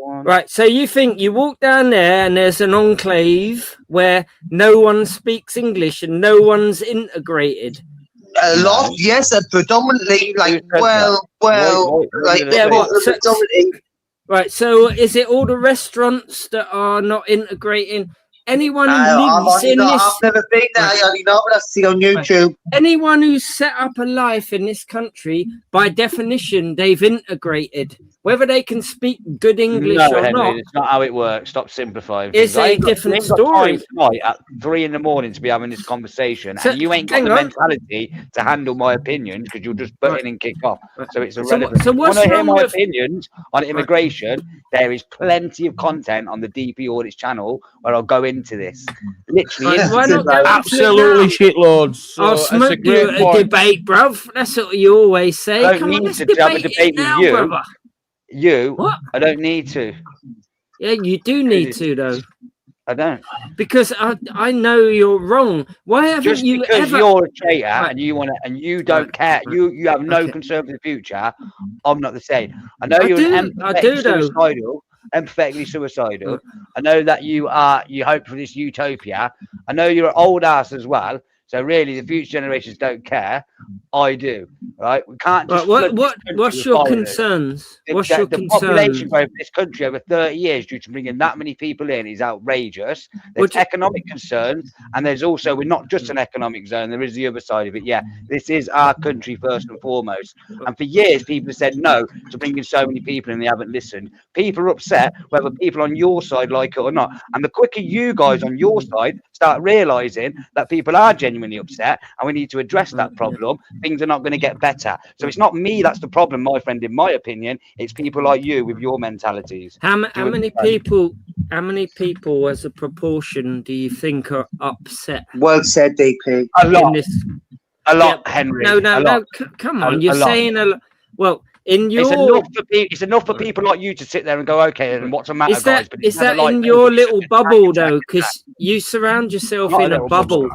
Right, so you think you walk down there and there's an enclave where no one speaks English and no one's integrated? A lot, yes, predominantly, like, Yeah, what? So, predominantly. right, so is it all the restaurants that are not integrating? Anyone who lives in this, I've never been there, I only know what I see on YouTube. anyone who's set up a life in this country, by definition, they've integrated. Whether they can speak good English No, or Henry, not it's not how it works. Stop simplifying. is things. I a ain't got- different I ain't got story. time tonight at 3 a.m. to be having this conversation, So, and you ain't got hang the on. mentality to handle my opinion because you'll just butt in and kick off. So it's irrelevant. so what's If you want to hear wrong my with- opinions on immigration? There is plenty of content on the DP Audits channel where I'll go into this. Literally, Right, why not go into it Absolutely now? shitloads. So I'll it's a smoke you great at a point. debate, bruv. That's what you always say. I don't Come on, need let's to have a debate it debate with now, you. brother. What? I don't need to. Yeah, you do need to though. I don't. Because I know you're wrong. Why haven't Just you because ever? you're a traitor and you want to, and you don't care, you have no concern for the future. I'm not the same. I know I you're do, an I do though. empathetically suicidal. I know that you hope for this utopia. I know you're an old ass as well. So really, the future generations don't care. I do, right? We can't just. Right, flood this country what's with your foreigners. concerns? The- What's the- your the population concerns? growth in this country over 30 years due to bringing that many people in is outrageous. There's Would you- economic concerns, and there's also, we're not just an economic zone, there is the other side of it. Yeah, this is our country first and foremost. And for years, people have said no to bringing so many people and they haven't listened. People are upset whether people on your side like it or not. And the quicker you guys on your side start realizing that people are genuinely upset and we need to address that problem, things are not going to get better. So it's not me that's the problem, my friend, in my opinion. It's people like you with your mentalities. How Do you many understand? people as a proportion do you think are upset? Well said, DP. A lot. in this? A lot, Henry. No, a lot. come A- on. a You're lot. saying a lot. Well, in your It's enough for people like you to sit there and go, okay, and what's the matter, is that guys? But it's is that never like in that. your little bubble though? Because you surround yourself Not a in a little bubble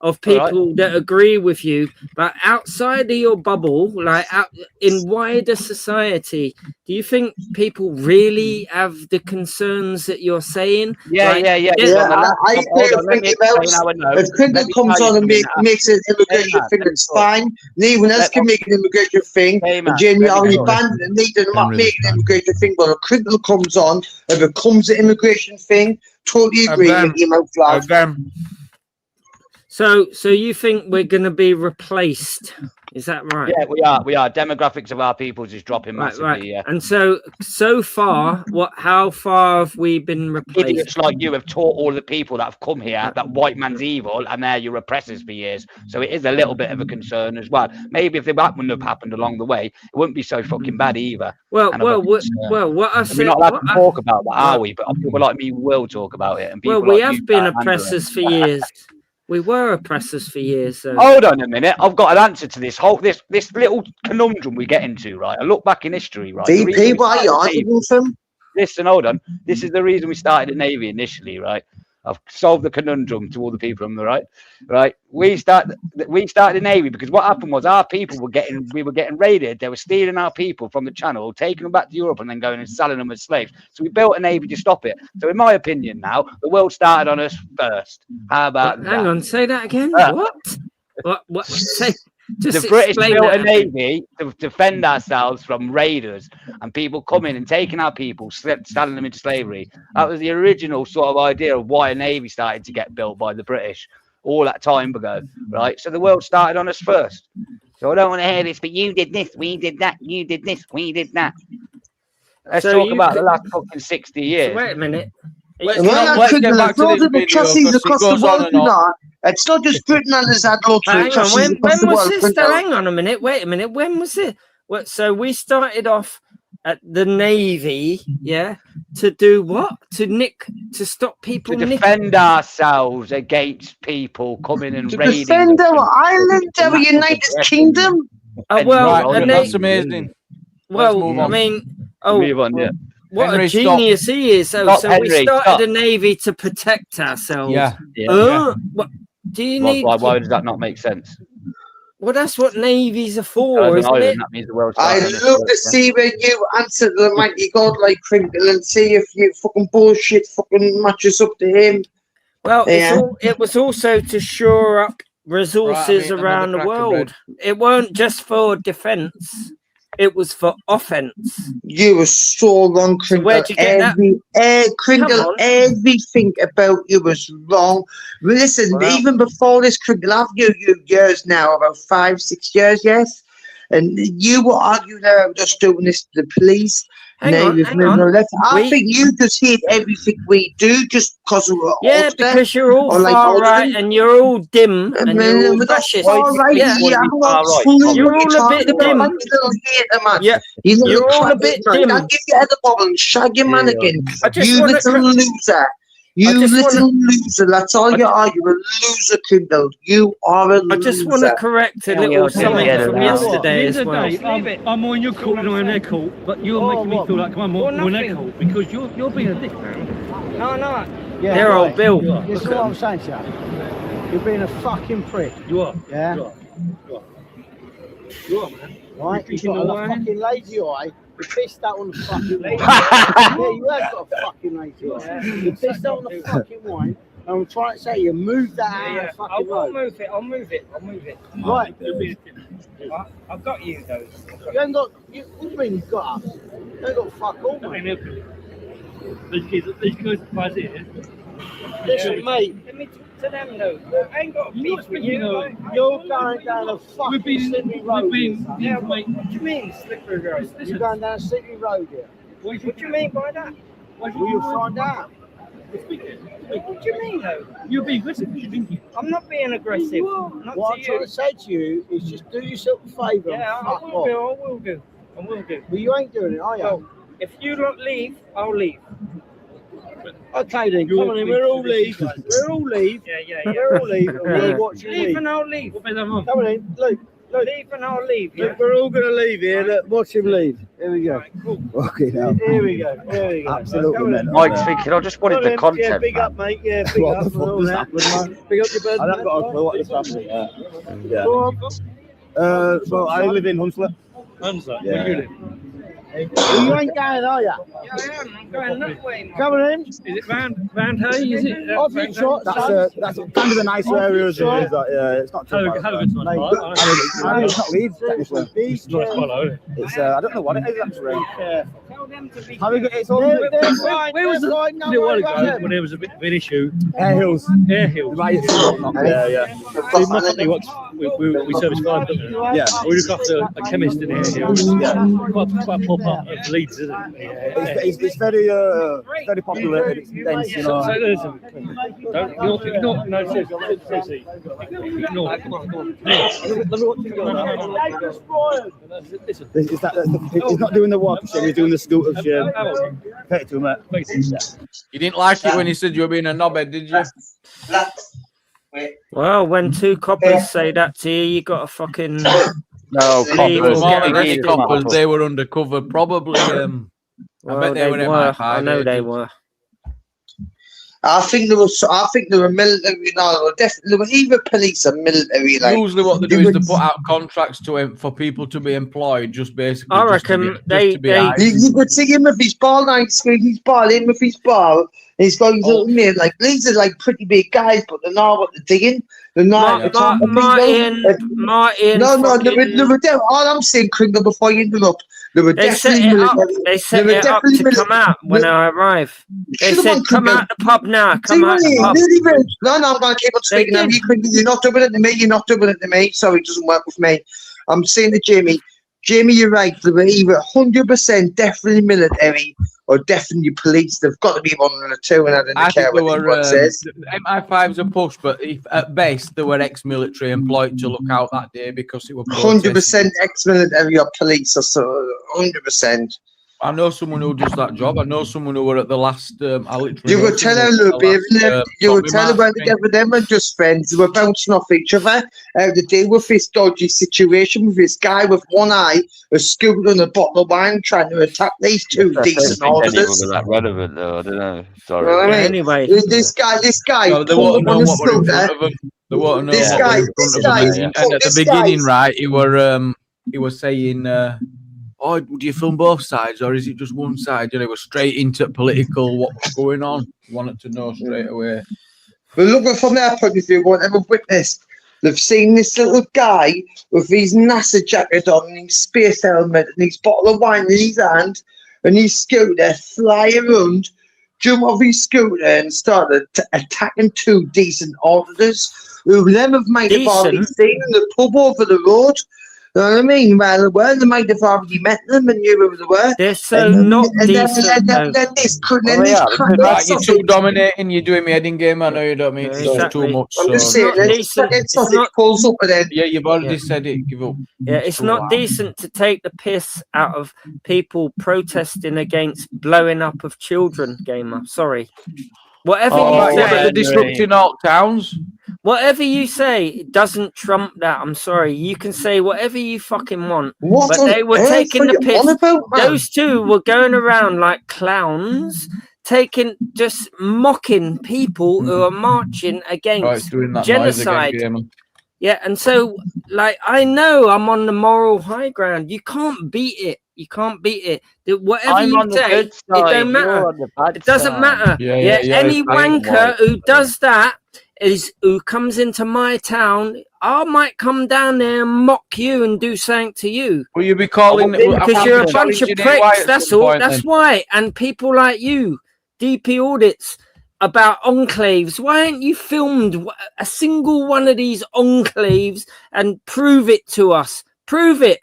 of All right. people that agree with you, but outside of your bubble, like out in wider society, do you think people really have the concerns that you're saying? Yeah, Like, yeah. Yeah, On the I laptop, agree hold with on, let me Frankie explain Bells. how I know. If Let Crinkle me comes tell you on and something now. makes an immigration Hey, man, thing, let me it's talk. fine. Anyone else Let- can make an immigration thing. Hey, man, And Jamie let me already talk. banned and needed them not Henry making an immigration thing. But if Crinkle comes on and becomes an immigration thing, totally agree Again, with him out loud. again, So you think we're going to be replaced? Is that right? Yeah, we are. Demographics of our peoples is dropping Right, massively. right. Yeah. And so far, how far have we been replaced? Idiots like you have taught all the people that have come here that white man's evil and they're your oppressors for years. So it is a little bit of a concern as well. Maybe if that wouldn't have happened along the way, it wouldn't be so fucking bad either. Well, And I'm a concern. what I And said. we're not allowed what to I- talk about that, are we? But people like me will talk about it. And people well, we like you have been can't handle it. oppressors for years. We were oppressors for years. So. Hold on a minute. I've got an answer to this whole this little conundrum we get into, right? I look back in history, right? The reason DP, we what are you started the arguing from? Listen, hold on. This is the reason we started the Navy initially, right? I've solved the conundrum to all the people on the right. Right? We started the Navy because what happened was our people were getting raided. They were stealing our people from the Channel, taking them back to Europe, and then going and selling them as slaves. So we built a Navy to stop it. So in my opinion, now the world started on us first. How about that? Hang on, say that again. Uh, What? What? Say, just The British explain built that a again. navy to defend ourselves from raiders and people coming and taking our people, selling them into slavery. That was the original sort of idea of why a navy started to get built by the British all that time ago, right? So the world started on us first. So I don't want to hear this, but you did this, we did that, you did this, we did that. Let's So talk you about could- the last fucking 60 years. So wait a minute. let's And when get that Crinkle, back it's to not this the video atrocities because it across the goes world, on and you on. know. It's not just Britain and there's had lots of Hang on. atrocities across When the was world. this? Crinkle. Though? Hang on a minute. Wait a minute. When was it? What? So we started off at the Navy, yeah, to do what? To stop people To nick. defend ourselves against people coming and To raiding defend us our and- island, our and United that's Kingdom. Oh, well, right, and that's they, amazing. well, move I on. mean, oh, Move on, yeah. what Henry, a stop. genius he is! So, Stop, so we Henry, started stop. a Navy to protect ourselves. Yeah. Yeah. What? Do you Why, need? why does that not make sense? Well, that's what navies are As for, an isn't island, it? that means the world I'd started on us love to first, yeah. see where you answer the mighty God like Crinkle and see if you fucking bullshit fucking matches up to him. Well, Yeah. it was also to shore up resources Right, I mean, around the another cracker world. It weren't just for defense; it was for offense. You were so wrong, Crinkle. where'd you get that? Come Crinkle, on. everything about you was wrong. Listen, Well- even before this, Crinkle, I've known you years now, about 5, 6 years, yes? And you were arguing about us doing this to the police. Hang on. I think you just hate everything we do just because we're Yeah, because you're all far right and you're all dim and you're all fascist. Yeah. You're all a bit dim. Yeah, you're all a bit dim. I'll give you other problems. Shag your man again. You little loser. You little loser. That's all you are. You're a loser, Kindle. You are a loser. I just want to correct a little something from yesterday as well. I'm on your court and I'm on their court, but you're making me feel like I'm on their court because you're being a dick, man. No. They're all Bill. This is what I'm saying to you. You're being a fucking prick. You are. Yeah. You are, man. Right? You've got a fucking lazy eye. You pissed out on the fucking wine. Yeah, you have got a fucking lazy eye. You pissed out on the fucking wine. And I'm trying to say you move that out of the fucking road. I'll move it. Right. I've got you, though. You ain't got. What do you mean you've got us? You ain't got fuck all, mate. These guys are here. Listen, mate. Let me talk to them, though. I ain't got a beef with you. You're going down a fucking slippery road. What do you mean, slippery road? You're going down a slippery road here. What do you mean by that? Will you find out? What do you mean, though? You're being aggressive. I'm not being aggressive. Not What to I'm trying to say to you is just do yourself a favour and fuck off. I will do. But you ain't doing it, are you? Well, if you don't leave, I'll leave. Okay then, come on in, we'll all leave. We'll all leave. Yeah. We'll all leave. And we'll watch you Leave leave. and I'll leave. Come on in, Luke. Leave and I'll leave. Yeah. Look, we're all going to leave here. Look, watch him leave. Here we go. Cool. Okay, now. Here we go. Absolutely, man. Mike's thinking, I just wanted the content. Yeah, big up, mate. Yeah, big up. And all that. Big up your bird. I haven't got a clue what this happened. Yeah. Go on. So I live in Hunslet. Hunslet? Yeah. Where do you live? You ain't going, are you? Yeah, I am. I'm going that way. Come on in. Is it round Hay? Is it? Off your trot, That's kind of a nicer area as it is. It's not too bad. It's not It's not Leeds, technically. It's not Swallow, is it? It's, I don't know what it is actually. Tell them to be. It's all Where was the little while ago when there was a bit of an issue? Air Hills. Right. Yeah. See, my company works. We service 5 companies. Yeah. We look after a chemist in Air Hills. Yeah. Quite pop up of Leeds, isn't it? It's very populated. It's dense, you know. So listen, ignore. No, seriously. Ignore. Come on. Listen. He's not doing the walk shit, he's doing the scooter shit. Take it to him, mate. You didn't like it when he said you were being a knobhead, did you? Well, when 2 coppers say that to you, you got to fucking. No, coppers, they were undercover. Probably. I bet they were MI5. I know they were. I think they were military. No, they were either police or military. Like, usually, what they do is they put out contracts for people to be employed. Just basically, I reckon you could see him with his ball, like he's balling with his ball. He's got his little mate. Like these are like pretty big guys, but they know what they're digging. They're not. Martin. No. They were all I'm saying, Kringle, before you interrupt. They set it up to come out when I arrive. They said, "Come out the pub now. Come out the pub." No, I'm going to keep on speaking. Now, you're not doing it to me. You're not doing it to me. Sorry, it doesn't work with me. I'm saying to Jamie, you're right. They were either 100% definitely military or definitely police. They've got to be one of the two, and I don't care what anyone says. MI5's a push, but at best they were ex-military employed to look out that day because it was 100% ex-military or police, or so 100%. I know someone who does that job. I know someone who were at the last. You could tell her, look, baby. You would tell her when together them were just friends. They were bouncing off each other. How to deal with this dodgy situation with this guy with one eye, a scooter and a bottle of wine, trying to attack these two decent auditors. That relevant though, I don't know. Sorry. You know what I mean? Anyway, this guy. No, they won't know what were in front of them. They won't know this what guy. were in front of them. And at the beginning, right, he was saying. Oh, do you film both sides or is it just one side? You know, we're straight into political, what's going on. Wanted to know straight away. But look from their point of view, whatever witnessed, they've seen this little guy with his NASA jacket on and his space helmet and his bottle of wine in his hand and his scooter fly around, jump off his scooter and start attacking 2 decent auditors who them have made a body scene in the pub over the road. You know what I mean? Where they were, they might have already met them and knew who they were. They're so not decent. Then this couldn't. Right, you're too dominating. You're doing me heading game. I know you don't mean it's just too much. I'm just saying, it's not it pulls up and then. Yeah, you've already said it. Give up. Yeah, it's not decent to take the piss out of people protesting against blowing up of children, Gamer. Sorry. Whatever you say, they're disrupting all towns. Whatever you say, it doesn't trump that. I'm sorry. You can say whatever you fucking want. What but on they were earth taking are the you piss. on about, man? Those two were going around like clowns, just mocking people who are marching against doing that genocide. noise again, Yeah, and so like I know I'm on the moral high ground. You can't beat it. You can't beat it. Whatever I'm you on the say, good it side, don't matter. you're on the bad It doesn't side. matter. Yeah, Any it's fine. wanker who does that who comes into my town, I might come down there and mock you and do something to you. Will you be calling? Because you're a bunch of challenging it pricks. right at That's some all. point, That's then? why. And people like you, DP audits about enclaves. Why ain't you filmed a single one of these enclaves and prove it to us? Prove it,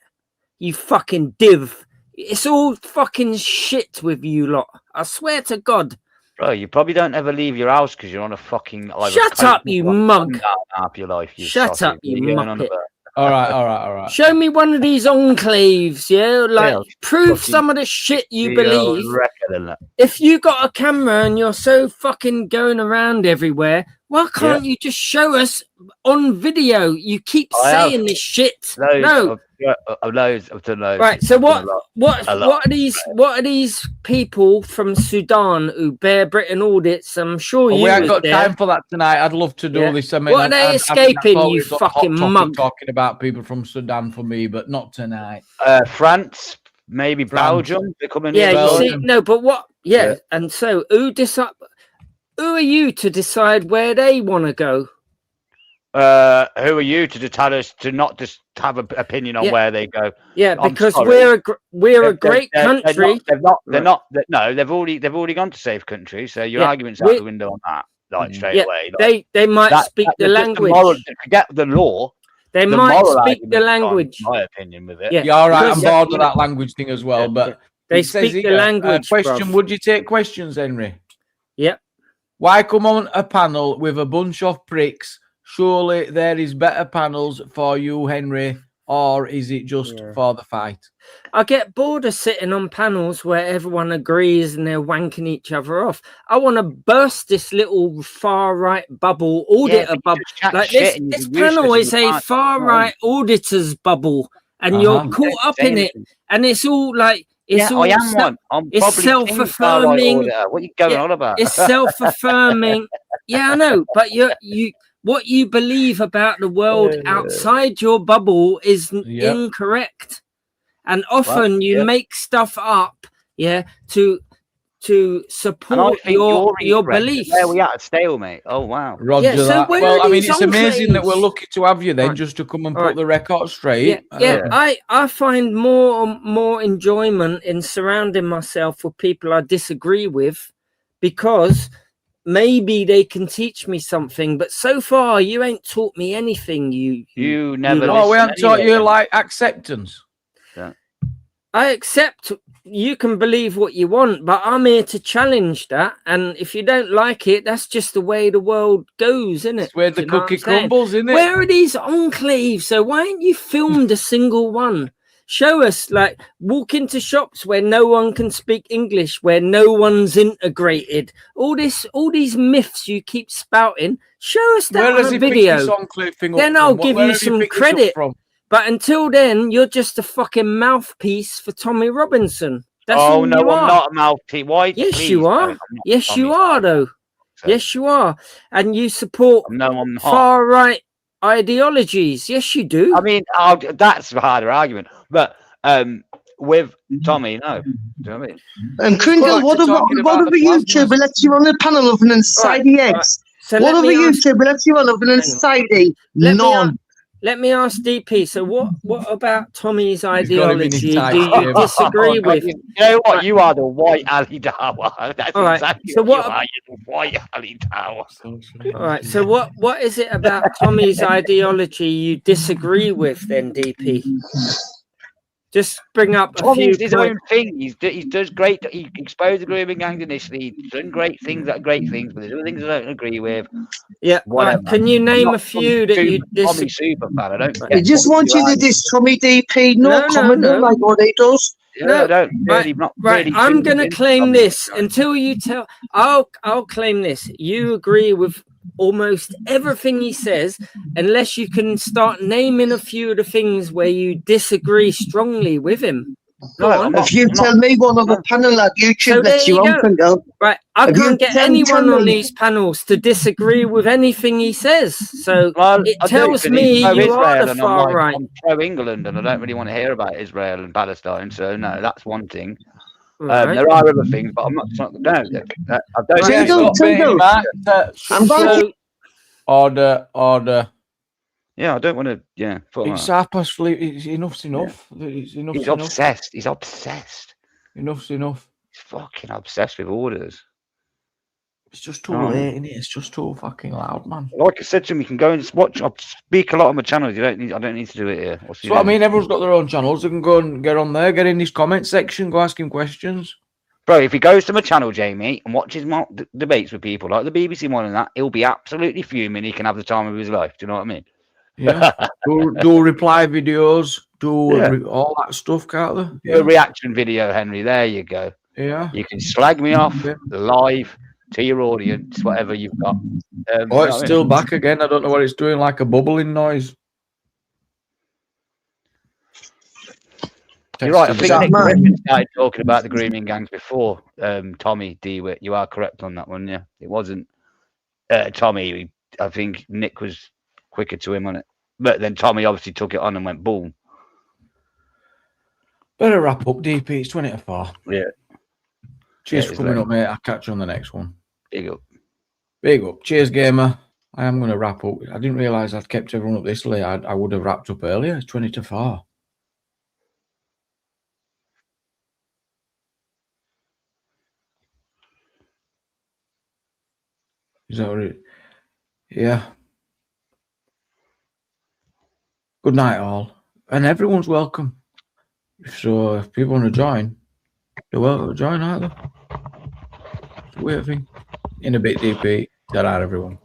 you fucking div. It's all fucking shit with you lot. I swear to God. Bro, you probably don't ever leave your house because you're on a fucking. Shut up, you mug. Half your life. You Shut sausage. up, you What are going on muppet. about? All right. Show me one of these enclaves, yeah? Like, Yeah, prove fucking some of the shit you Video believe. record and that. If you got a camera and you're so fucking going around everywhere, why can't you just show us on video? You keep I have saying this shit. Loads No. I've done loads. Right. So I've done what a lot. are these people from Sudan who bear Britain audits? I'm sure Well, you we ain't was got there. time for that tonight. I'd love to do Yeah. this. I mean, What are they I think escaping, that's you always a hot fucking topic mug? talking about people from Sudan for me, but not tonight. France, maybe Belgium. They're coming Yeah, in. you see, Belgium. no, but what? Yeah, Yeah. and so who are you to decide where they want to go? Who are you to tell us to not just have an opinion on Yeah. where they go? Yeah, I'm because sorry. we're a great country. They've already gone to safe country. So your Yeah, argument's out the window on that. Like straight Yeah, away. Like, they might speak the just language. Forget the law. They the might moral speak the argument's gone, language. in my opinion, with it. Yeah. Yeah, all right. I'm Because- bored of that language thing as well. But They it says speak the here, language, question: bruv. would you take questions, Henry? Yep. Why come on a panel with a bunch of pricks? Surely there is better panels for you, Henry, or is it just for the fight? I get bored of sitting on panels where everyone agrees and they're wanking each other off. I want to burst this little far right bubble, auditor but you bubble. just chat Like shit this, and this you're panel useless is and you a can't- far right auditors bubble, and you're Uh-huh. caught up in it, and it's all like it's Yeah, all I am se- one. I'm it's probably king far right self-affirming. auditor. What are you going Yeah, on about? It's self-affirming. Yeah, I know, but you what you believe about the world outside your bubble is Yeah. incorrect, and often you yeah. make stuff up, to And I support think your you're incorrect. beliefs. There we are, a stalemate. Oh wow. Roger Yeah, so that. where Well, are I mean, these it's amazing that enclaves? we're lucky to have you then, Right. just to come and All put right. the record straight. Yeah, I find more enjoyment in surrounding myself with people I disagree with, because maybe they can teach me something. But so far, you ain't taught me anything. You never. Oh, we listen haven't taught anyway. you like acceptance. I accept you can believe what you want, but I'm here to challenge that. And if you don't like it, that's just the way the world goes, isn't it? It's where the Do you know what cookie I'm saying? crumbles, isn't it? Where are these enclaves? So why ain't you filmed a single one? Show us, like, walk into shops where no one can speak English, where no one's integrated. All these myths you keep spouting. Show us that Where on has a he picked video. this enclave thing up Then from? I'll What- give where you have some picked this up credit. from? But until then, you're just a fucking mouthpiece for Tommy Robinson. That's Oh who no, you I'm are. not a mouthpiece. Why? Yes, please, you no, are. I'm not Yes, Tommy you are, though. Yes, you are. And you support No, I'm not. far right ideologies. Yes, you do. I mean, that's a harder argument. But with Tommy, no. Do you know what I mean? Kringle, what of a YouTuber lets you on a panel of an inside eggs? So What let of a me ask- YouTuber lets you on of an inside Let me none? let me ask DP. So what about Tommy's got him in his ideology? tight Do you shame. disagree with? You know what? You are the white Ali Dawa. That's All right, exactly so what what- you are. You're the white Ali Dawa. All right. So what is it about Tommy's ideology you disagree with then, DP? Just bring up a Tommy's few his points. own thing. He does great. He exposed the grooming gangs initially. He's done great things that are great things, but there's other things I don't agree with. Yeah. All right, Whatever. can you I'm name not a few that you Tommy disagree? super fan. I don't. He get just what wants you to are. diss Tommy DP, No, no no, comment no. like what he does. Yeah, I don't really, Right, not right. really I'm going to convinced claim Tommy. this until you tell. I'll claim this. You agree with almost everything he says, unless you can start naming a few of the things where you disagree strongly with him. Go No, on. I'm not- If you tell me one of the panel at YouTube So there lets you you on, go. Pringle. Right, I If you can't get tell anyone on me- these panels to disagree with anything he says. So Well, it I do, tells 'cause me he's pro you are Israel the and far I'm right. I'm pro England, and I don't really want to hear about Israel and Palestine. So no, that's one thing. Right. There are other things, but I'm not. No, I don't. Right. Stop beating back. I'm going Order. Yeah, I don't want to. Yeah, fuck It's that. half past three. Enough's enough. It's enough's He's enough. obsessed. He's obsessed. Enough's enough. He's fucking obsessed with orders. It's just too Right. late, innit? It's just too fucking loud, man. Like I said to him, you can go and just watch. I speak a lot on my channels. You don't need. I don't need to do it here. What's So I mean, everyone's got their own channels. They can go and get on there, get in his comment section, go ask him questions. Bro, if he goes to my channel, Jamie, and watches my debates with people like the BBC one and that, he'll be absolutely fuming. He can have the time of his life. Do you know what I mean? Yeah. do reply videos, Yeah. all that stuff, can't they? Do a reaction video, Henry. There you go. Yeah. You can slag me off live to your audience, whatever you've got. Oh, you know it's what I still mean? back again. I don't know what it's doing, like a bubbling noise. You're right. I think that Nick man? Griffin started talking about the grooming gangs before Tommy DeWitt. You are correct on that one. Yeah, it wasn't Tommy. I think Nick was quicker to him on it, but then Tommy obviously took it on and went boom. Better wrap up, DP. It's 20 to 4. Yeah. Cheers Yeah, for it's coming late. up, mate. I'll catch you on the next one. Big up. Big up. Cheers, gamer. I am going to wrap up. I didn't realise I'd kept everyone up this late. I would have wrapped up earlier. It's 20 to 4. Is that what it? Yeah. Good night, all. And everyone's welcome. So if people want to join, they're welcome to join, aren't they? It's a weird thing. In a bit, DP. Get out, everyone.